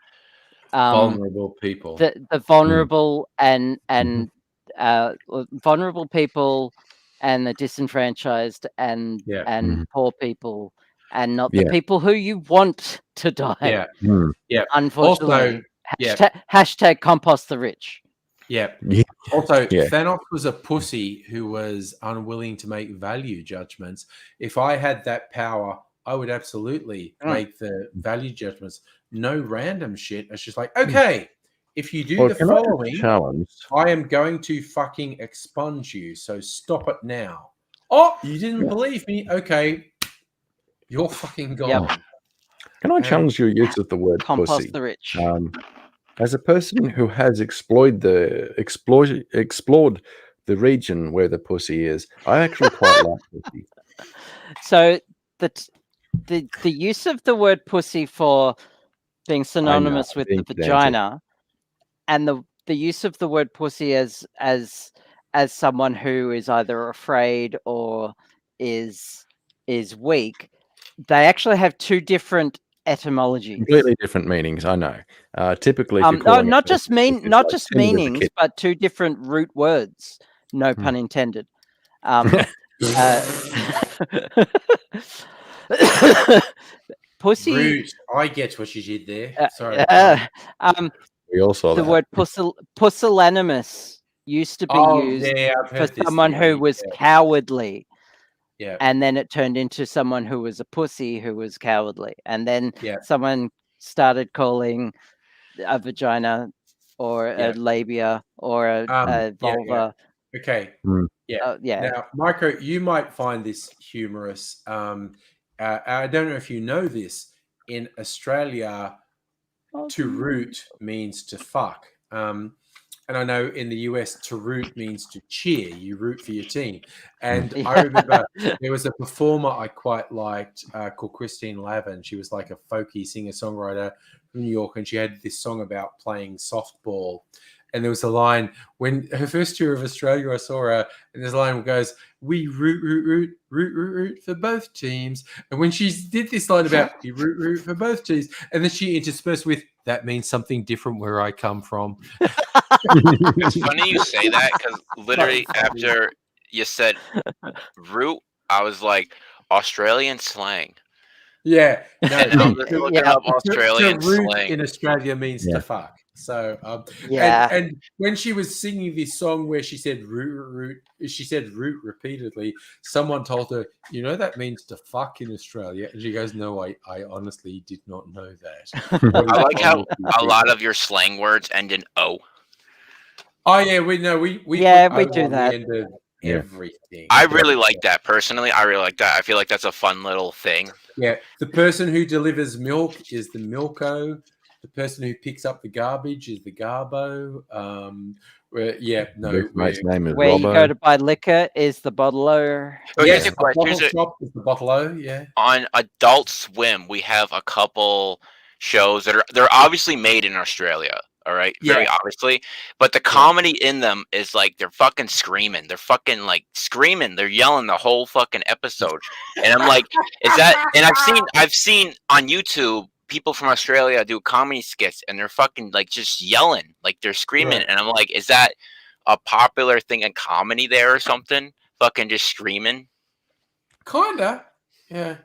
Vulnerable people. the vulnerable and vulnerable people and the disenfranchised and poor people, and not the people who you want to die. Yeah. Yeah. Unfortunately, Also, hashtag compost the rich. Yeah. Also, Thanos was a pussy who was unwilling to make value judgments. If I had that power, I would absolutely make the value judgments. No random shit. It's just like, okay, if you do the following, I am going to fucking expunge you. So stop it now. Oh, you didn't believe me? Okay, you're fucking gone. Yep. Can I challenge your use of the word compost pussy? The rich. As a person who has explored the region where the pussy is, I actually quite like pussy. So the use of the word pussy for being synonymous with the vagina, and the use of the word pussy as someone who is either afraid or is weak, they actually have two different etymologies. Completely different meanings, I know. Typically, not just meanings, but two different root words. No pun intended. Pussy. Root. I get what you did there. Sorry. We all saw the word pusillanimous used to be used for someone who was cowardly. Yeah. And then it turned into someone who was a pussy who was cowardly. And then someone started calling a vagina or a labia or a vulva. Okay. Now, Micro, you might find this humorous. I don't know if you know this. In Australia, to root means to fuck. And I know in the US, to root means to cheer. You root for your team. And I remember there was a performer I quite liked called Christine Lavin. She was like a folky singer-songwriter from New York, and she had this song about playing softball. And there was a line when her first tour of Australia, I saw her, and there's a line that goes, "We root for both teams." And when she did this line about we root for both teams, and then she interspersed with, "That means something different where I come from." It's funny you say that, because literally after you said root, I was like, Australian slang. Yeah. No, and I'm just looking up Australian to root slang. in Australia means to fuck. So, and when she was singing this song where she said root, she said root repeatedly, someone told her, "You know that means to fuck in Australia?" And she goes, "No, I honestly did not know that." I like how a lot of your slang words end in O. Oh yeah, we know we do that. End of everything. I really like that personally. I really like that. I feel like that's a fun little thing. Yeah, the person who delivers milk is the milko. The person who picks up the garbage is the garbo. Where you go to buy liquor is the bottler. So yes, a bottle shop is the bottler. Yeah. On Adult Swim, we have a couple shows that they're obviously made in Australia. All right, very obviously, but the comedy in them is like they're fucking screaming. They're fucking like screaming. They're yelling the whole fucking episode, and I'm like, is that? And I've seen on YouTube people from Australia do comedy skits, and they're fucking like just yelling, like they're screaming, and I'm like, is that a popular thing in comedy there or something? Fucking just screaming. Kinda, yeah.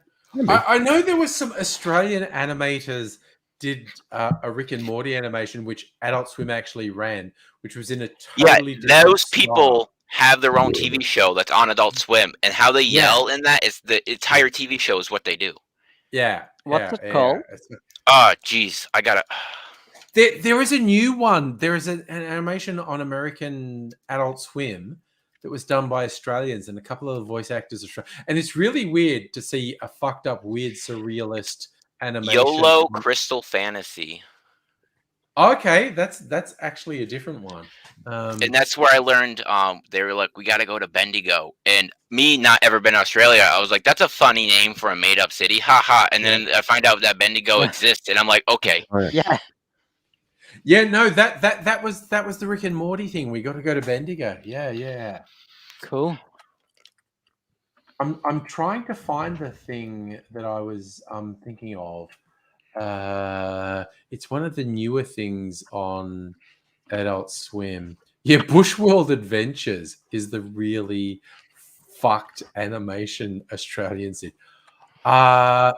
I know there was some Australian animators did a Rick and Morty animation, which Adult Swim actually ran, which was in a totally different those people have their own TV show that's on Adult Swim, and how they yell in that is the entire TV show is what they do. Yeah. What's it called? Oh, geez, I gotta. There is a new one. There is an animation on American Adult Swim that was done by Australians, and a couple of the voice actors are. And it's really weird to see a fucked up, weird, surrealist animation. YOLO Crystal Fantasy. Okay, that's actually a different one. And that's where I learned. They were like, "We got to go to Bendigo," and me not ever been to Australia, I was like, "That's a funny name for a made up city, haha." And then I find out that Bendigo exists, and I'm like, "Okay, yeah, no, that was the Rick and Morty thing. We got to go to Bendigo. Yeah, cool." I'm trying to find the thing that I was thinking of. It's one of the newer things on Adult Swim. Yeah, Bushworld Adventures is the really fucked animation Australians did.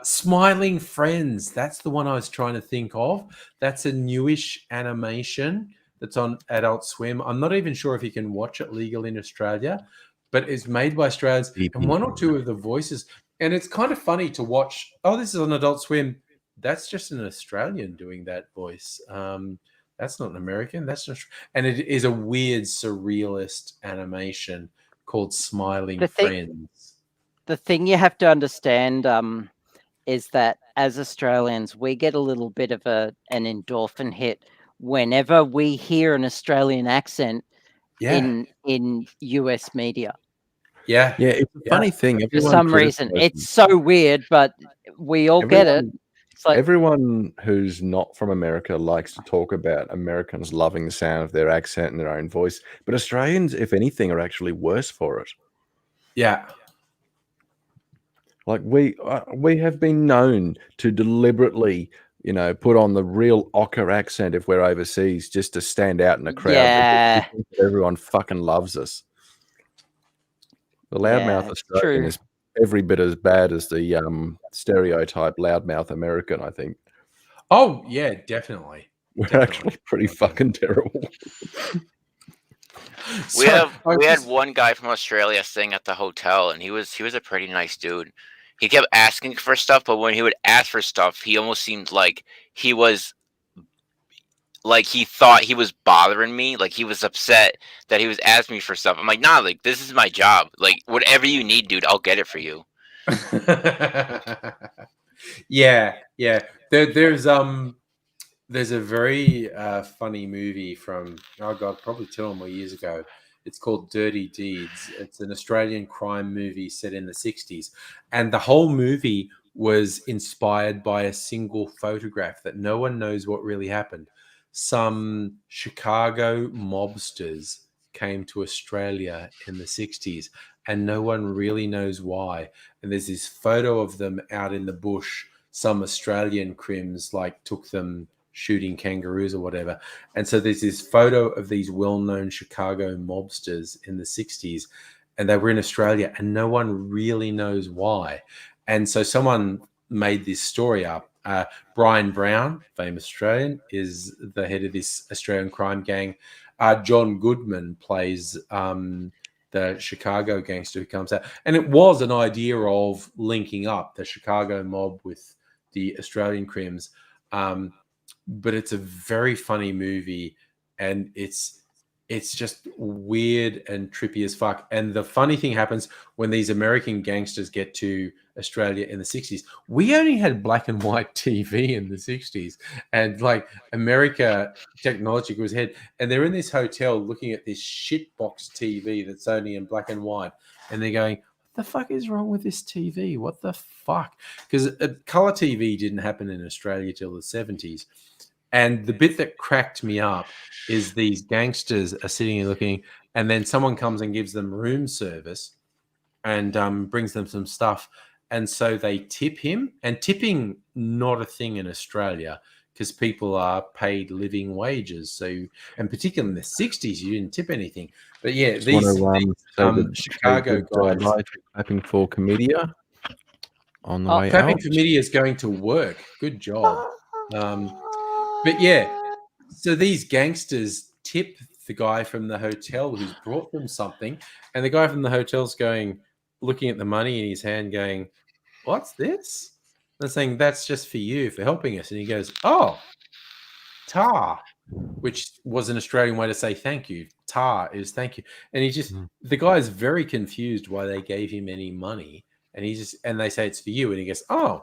Smiling Friends, that's the one I was trying to think of. That's a newish animation that's on Adult Swim. I'm not even sure if you can watch it legal in Australia, but it's made by Australians, and one or two of the voices. And it's kind of funny to watch. Oh, this is on Adult Swim. That's just an Australian doing that voice. That's not an American. That's just, and it is a weird surrealist animation called Smiling Friends. The thing you have to understand is that as Australians, we get a little bit of an endorphin hit whenever we hear an Australian accent in US media. Yeah, it's a funny thing. For some reason, it's so weird, but we all get it. It's like everyone who's not from America likes to talk about Americans loving the sound of their accent and their own voice, but Australians, if anything, are actually worse for it. Yeah. Like we have been known to deliberately, put on the real ochre accent if we're overseas just to stand out in a crowd. Yeah. Everyone fucking loves us. The loudmouth Australian is every bit as bad as the stereotype loudmouth American, I think. Oh, yeah, definitely. We're actually pretty fucking terrible. We had one guy from Australia staying at the hotel, and he was a pretty nice dude. He kept asking for stuff, but when he would ask for stuff, he almost seemed like he was like he thought he was bothering me, like he was upset that he was asking me for stuff. I'm like, nah, like this is my job. Like whatever you need, dude, I'll get it for you. Yeah. There's a very funny movie from probably 2 or more years ago. It's called Dirty Deeds. It's an Australian crime movie set in the 60s. And the whole movie was inspired by a single photograph that no one knows what really happened. Some Chicago mobsters came to Australia in the 60s, and no one really knows why. And there's this photo of them out in the bush. Some Australian crims took them shooting kangaroos or whatever. And so there's this photo of these well-known Chicago mobsters in the 60s, and they were in Australia, and no one really knows why. And so someone made this story up. Brian Brown, famous Australian, is the head of this Australian crime gang. John Goodman plays the Chicago gangster who comes out. And it was an idea of linking up the Chicago mob with the Australian crims. But it's a very funny movie, and it's just weird and trippy as fuck. And the funny thing happens when these American gangsters get to Australia in the 60s. We only had black and white TV in the 60s, and America technology was ahead. And they're in this hotel looking at this shitbox TV that's only in black and white, and they're going, "What the fuck is wrong with this TV? What the fuck?" Because color TV didn't happen in Australia till the 70s. And the bit that cracked me up is these gangsters are sitting and looking, and then someone comes and gives them room service and brings them some stuff. And so they tip him, and tipping not a thing in Australia because people are paid living wages. So, and particularly in the 60s, you didn't tip anything. But yeah, these Chicago guys. Clapping for Comedia on the way clapping out. for Comedia is going to work. Good job. But yeah, so these gangsters tip the guy from the hotel who's brought them something, and the guy from the hotel's looking at the money in his hand, going, "What's this?" And they're saying, "That's just for you for helping us." And he goes, "Oh, tar," which was an Australian way to say thank you. Tar is thank you. And the guy is very confused why they gave him any money, and and they say it's for you, and he goes, "Oh,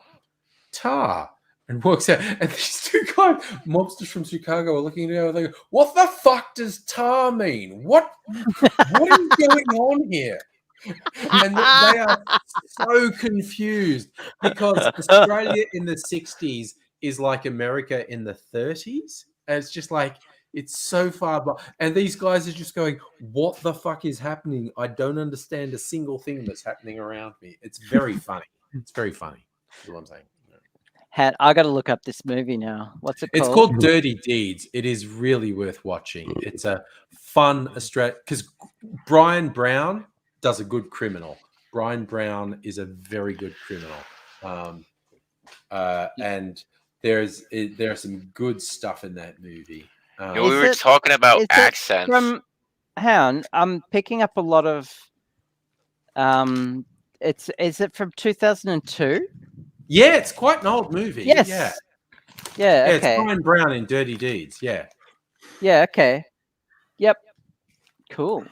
tar." And walks out, and these two guys, mobsters from Chicago, are looking at him. They go, "What the fuck does tar mean? What is going on here?" And they are so confused because Australia in the 60s is like America in the 30s. And it's just like, It's so far, but and these guys are just going, "What the fuck is happening? I don't understand a single thing that's happening around me." It's very funny. It's very funny. Is what I'm saying. I got to look up this movie now. What's it It's called? called Dirty Deeds. It is really worth watching. It's a fun Australian because Brian Brown does a good criminal. Brian Brown is a very good criminal, and there's some good stuff in that movie. We were talking about accents. I'm picking up a lot of. Is it from 2002? Yeah, it's quite an old movie. Yes. Yeah. Okay. It's Brian Brown in Dirty Deeds. Yeah. Yeah. Okay. Yep. Cool.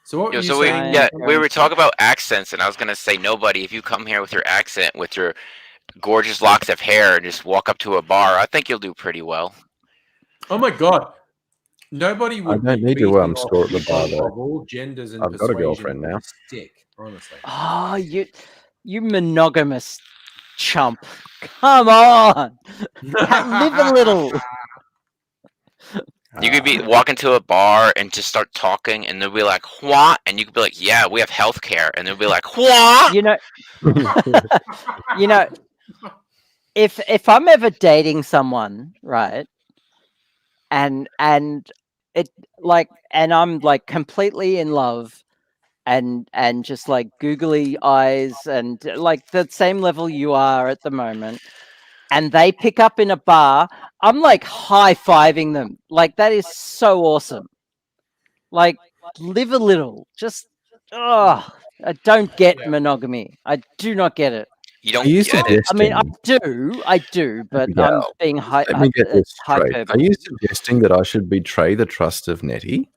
So what? We were talking about accents, and I was gonna say, nobody. If you come here with your accent, with your gorgeous locks of hair, and just walk up to a bar, I think you'll do pretty well. Oh my god! Nobody would. I don't need to store at the bar though. Of all genders and I've got a girlfriend now. Stick, honestly. Oh, you monogamous chump! Come on, live a little. You could be walking to a bar and just start talking, and they'll be like, "What?" And you could be like, "Yeah, we have healthcare," and they'll be like, "What?" You know, if I'm ever dating someone, right, and I'm like completely in love, and just like googly eyes, and like the same level you are at the moment, and they pick up in a bar, I'm like high-fiving them. Like, that is so awesome. Like, live a little. Just, I don't get monogamy. I do not get it. You don't get it. I mean, I do, but I'm being high. Let me get this straight. Are you suggesting that I should betray the trust of Nettie?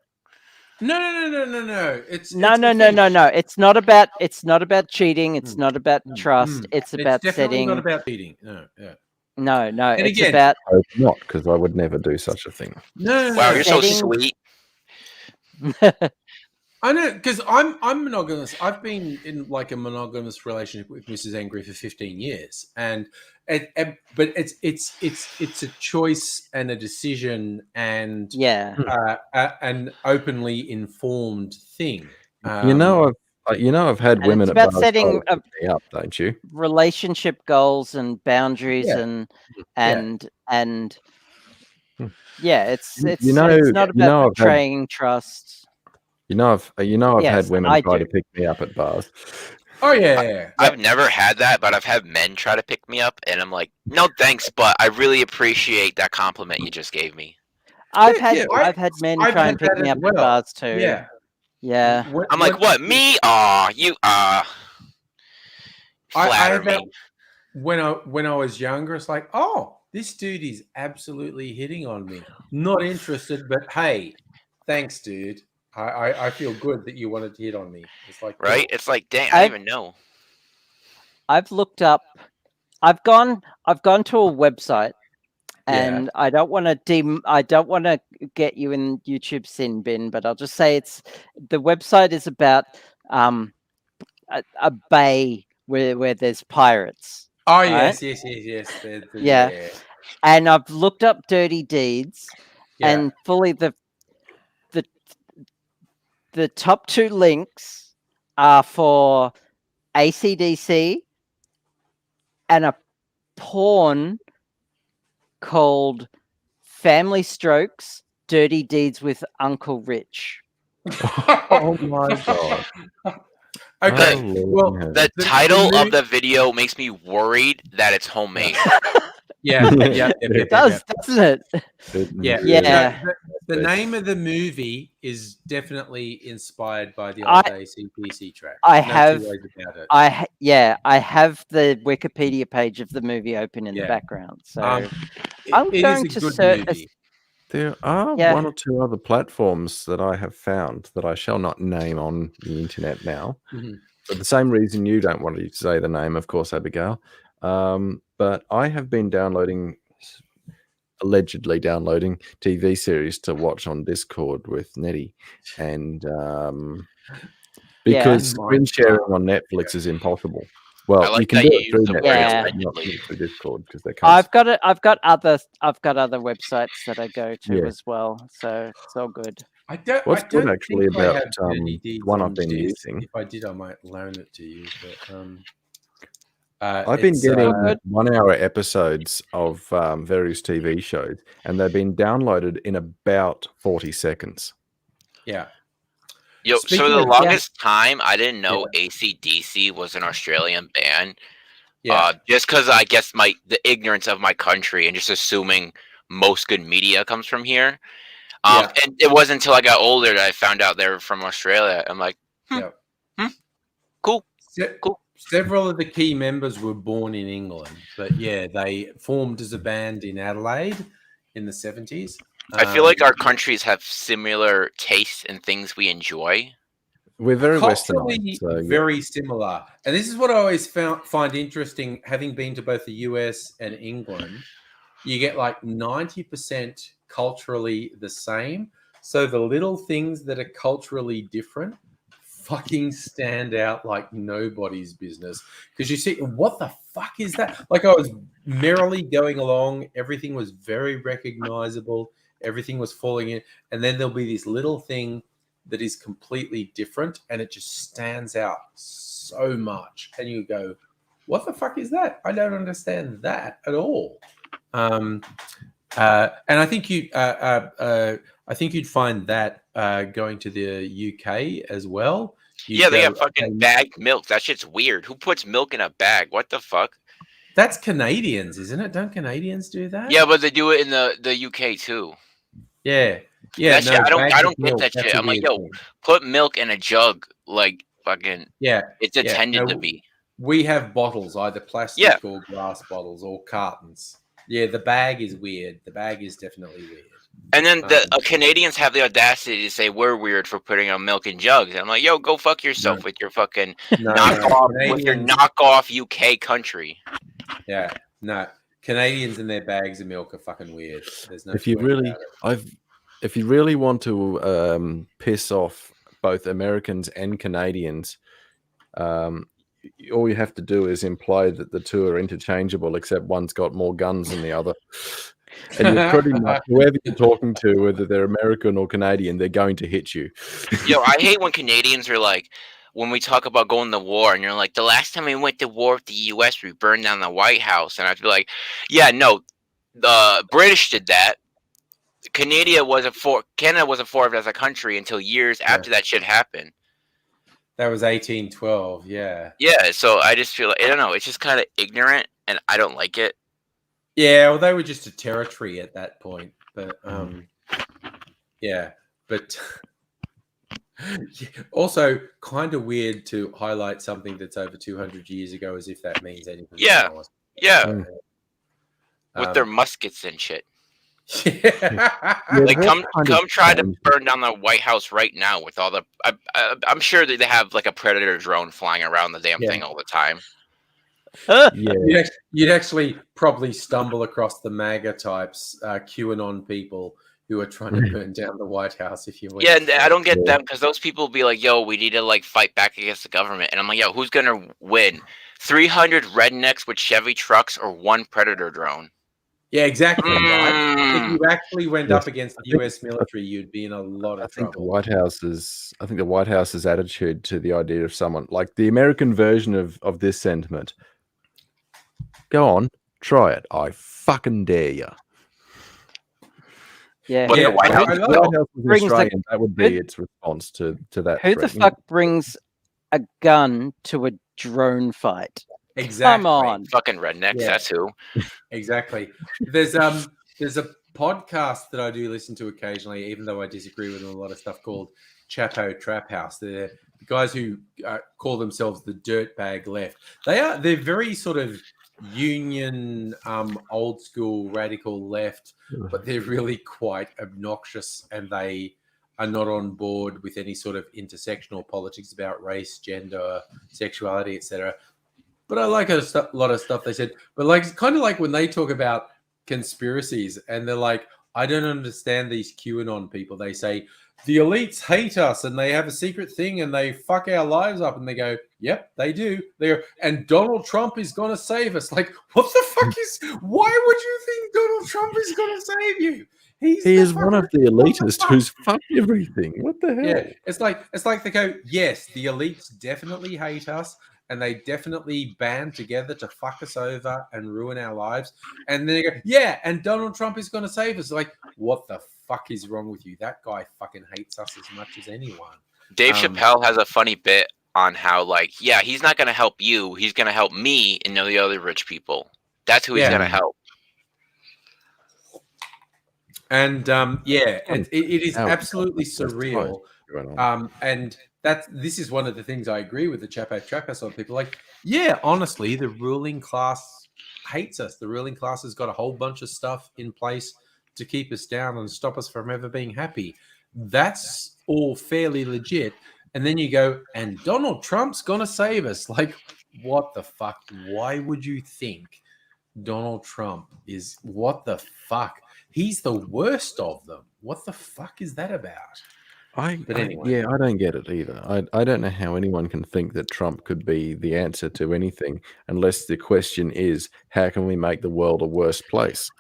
No. No. It's not about cheating. It's not about trust. It's about definitely setting. not about cheating. No. No. And It's again, about. It's not, because I would never do such a thing. No. Wow, you're so Setting- sweet. I know, because I'm monogamous. I've been in like a monogamous relationship with Mrs. Angry for 15 years, but it's a choice and a decision and an openly informed thing. I've had women. It's about at bars setting try to pick me up, don't you? Relationship goals and boundaries it's not about betraying trust. I've had women try to pick me up at bars. Oh yeah. I've never had that, but I've had men try to pick me up, and I'm like, no thanks, but I really appreciate that compliment you just gave me. I've had men try and pick me up at bars too. Yeah. I'm like, what? Me? You flatter me. When I was younger, it's like, oh, this dude is absolutely hitting on me. Not interested, but hey, thanks, dude. I feel good that you wanted to hit on me. It's like, right? It's like, dang, I don't even know. I've looked up. I've gone to a website, and I don't want to get you in YouTube sin bin, but I'll just say the website is about a bay where there's pirates. Oh right? yes. Yeah. And I've looked up Dirty Deeds, and fully the top two links are for AC/DC and a porn called Family Strokes, Dirty Deeds with Uncle Rich. Oh my god. Okay. The title of the video makes me worried that it's homemade. It does, doesn't it? Yeah. The name of the movie is definitely inspired by the old AC/DC track. I No have two ways about it. I have the Wikipedia page of the movie open in the background. So I'm going to search. There are one or two other platforms that I have found that I shall not name on the internet now. Mm-hmm. For the same reason you don't want to say the name, of course, Abigail. But I have been allegedly downloading TV series to watch on Discord with Nettie. And because screen sharing on Netflix is impossible. Well, I like you can that do you it through use the Netflix, word Yeah. but not allegedly. through Discord because they can't. I've got it. I've got other websites that I go to Yeah. as well, so it's all good. I don't. What's I good don't actually think I about have Dirty the Deeds one on I've been disc. using. If I did, I might loan it to you. But I've been it's, getting good. 1 hour episodes of various TV shows, and they've been downloaded in about 40 seconds. yeah. Yo, so Speaking the of- longest time, I didn't know AC/DC was an Australian band. Yeah. Just because I guess the ignorance of my country and just assuming most good media comes from here. Yeah. And it wasn't until I got older that I found out they were from Australia. I'm like, Yeah. cool. Cool. Several of the key members were born in England, but yeah, they formed as a band in Adelaide in the 70s. I feel like our countries have similar tastes and things we enjoy. We're very culturally westernized. So, yeah. very similar. And this is what I always find interesting, having been to both the US and England. You get like 90% culturally the same. So the little things that are culturally different fucking stand out like nobody's business. Because you see, what the fuck is that? Like, I was merrily going along, everything was very recognizable, everything was falling in, and then there'll be this little thing that is completely different, and it just stands out so much. And you go, what the fuck is that? I don't understand that at all. And I think you'd find that going to the UK as well. Yeah, they have fucking bagged milk. That shit's weird. Who puts milk in a bag? What the fuck? That's Canadians, isn't it? Don't Canadians do that? Yeah, but they do it in the UK too. Yeah. Yeah. That shit, I don't get that shit. I'm like, yo, thing. put milk in a jug, like fucking. Yeah. It's intended to be. We have bottles, either plastic or glass bottles or cartons. Yeah, the bag is weird. The bag is definitely weird. And then the Canadians have the audacity to say we're weird for putting on milk in jugs. I'm like, yo, go fuck yourself with your fucking knockoff UK country. Yeah, no, Canadians and their bags of milk are fucking weird. There's no. If you really want to piss off both Americans and Canadians, all you have to do is imply that the two are interchangeable, except one's got more guns than the other. And you're pretty much, whoever you're talking to, whether they're American or Canadian, they're going to hit you. Yo, I hate when Canadians are like, when we talk about going to war, and you're like, the last time we went to war with the U.S., we burned down the White House. And I'd be like, yeah, no, the British did that. Canada wasn't formed as a country until years after that shit happened. That was 1812, yeah. Yeah, so I just feel like, I don't know, it's just kind of ignorant, and I don't like it. Yeah, well, they were just a territory at that point, but yeah, but also kind of weird to highlight something that's over 200 years ago as if that means anything. Yeah, with their muskets and shit. Like, come try to burn down the White House right now with all the. I'm sure that they have like a Predator drone flying around the damn thing all the time. You'd actually probably stumble across the MAGA types, QAnon people who are trying to burn down the White House. If you went and I don't get them because those people be like, "Yo, we need to like fight back against the government," and I'm like, "Yo, who's gonna win? 300 rednecks with Chevy trucks or one Predator drone?" Yeah, exactly. Right? If you actually went up against the US military, you'd be in a lot of trouble. I think the White House's attitude to the idea of someone like the American version of this sentiment. Go on, try it. I fucking dare you. Yeah. But the White House, that would be its response to that. Who the fuck brings a gun to a drone fight? Exactly. Come on, fucking rednecks. Yeah. That's who. Exactly. There's a podcast that I do listen to occasionally, even though I disagree with a lot of stuff, called Chapo Trap House. They're the guys who call themselves the Dirtbag Left. They're very sort of union, old school, radical left, but they're really quite obnoxious, and they are not on board with any sort of intersectional politics about race, gender, sexuality, etc. But I like a lot of stuff they said. But like, it's kind of like when they talk about conspiracies, and they're like, I don't understand these QAnon people. They say the elites hate us and they have a secret thing and they fuck our lives up. And they go, yep, they do. And Donald Trump is going to save us. Like, what the fuck is, why would you think Donald Trump is going to save you? He is one of the elitists who's fucked everything. What the hell? Yeah, it's like they go, yes, the elites definitely hate us and they definitely band together to fuck us over and ruin our lives. And then they go, yeah, and Donald Trump is going to save us. Like, what the fuck is wrong with you? That guy fucking hates us as much as anyone. Dave Chappelle has a funny bit on how, like, yeah, he's not going to help you. He's going to help me and the other rich people. That's who he's going to help. And and it is absolutely surreal. And this is one of the things I agree with the Chapo sort of people. Like, yeah, honestly, the ruling class hates us. The ruling class has got a whole bunch of stuff in place to keep us down and stop us from ever being happy. That's all fairly legit. And then you go, and Donald Trump's gonna save us. Like, what the fuck? Why would you think Donald Trump is, what the fuck? He's the worst of them. What the fuck is that about? But anyway. I don't get it either. I don't know how anyone can think that Trump could be the answer to anything unless the question is, how can we make the world a worse place?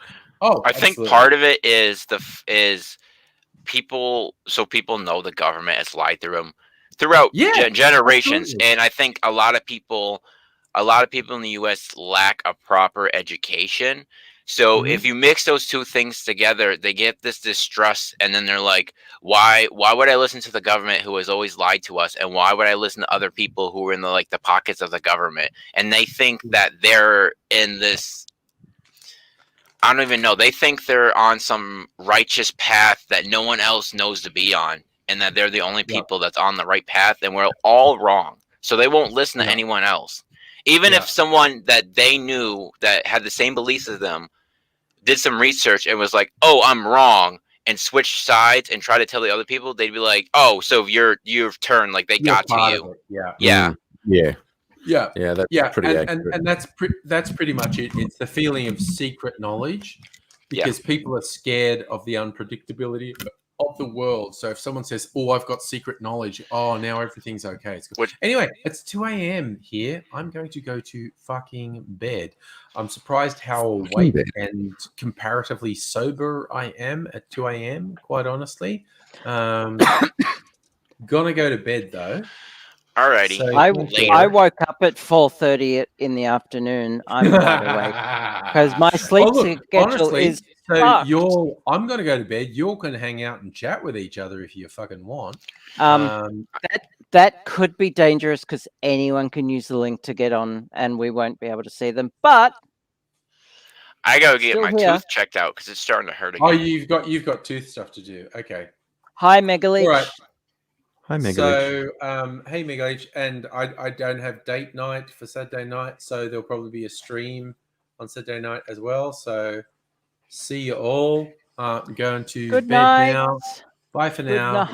Oh, I think part of it is people know the government has lied through them throughout generations. Absolutely. And I think a lot of people in the U.S. lack a proper education. So if you mix those two things together, they get this distrust, and then they're like, why would I listen to the government who has always lied to us, and why would I listen to other people who are in the pockets of the government? And they think that they're in this, I don't even know, they think they're on some righteous path that no one else knows to be on, and that they're the only people that's on the right path, and we're all wrong. So they won't listen to anyone else. Even if someone that they knew that had the same beliefs as them did some research and was like, "Oh, I'm wrong," and switched sides and try to tell the other people, they'd be like, "Oh, so you've turned, like they got to you." Yeah. That's pretty accurate. And that's pretty much it. It's the feeling of secret knowledge because people are scared of the unpredictability of the world. So if someone says, "Oh, I've got secret knowledge," oh, now everything's okay. It's good. Anyway, it's 2 a.m. here. I'm going to go to fucking bed. I'm surprised how awake and comparatively sober I am at 2 a.m., quite honestly. Gonna go to bed though. Alrighty. So I woke up at 4:30 in the afternoon. I'm wide awake because my sleep schedule is. So I'm going to go to bed. You can hang out and chat with each other if you fucking want. That could be dangerous because anyone can use the link to get on, and we won't be able to see them. But I gotta get my tooth checked out because it's starting to hurt again. Oh, you've got tooth stuff to do. Okay. Hi, Megaleech. All right. Hi, Megaleech. So, hey, Megaleech, and I don't have date night for Saturday night, so there'll probably be a stream on Saturday night as well. So, see you all. I'm going to bed now. Bye for now.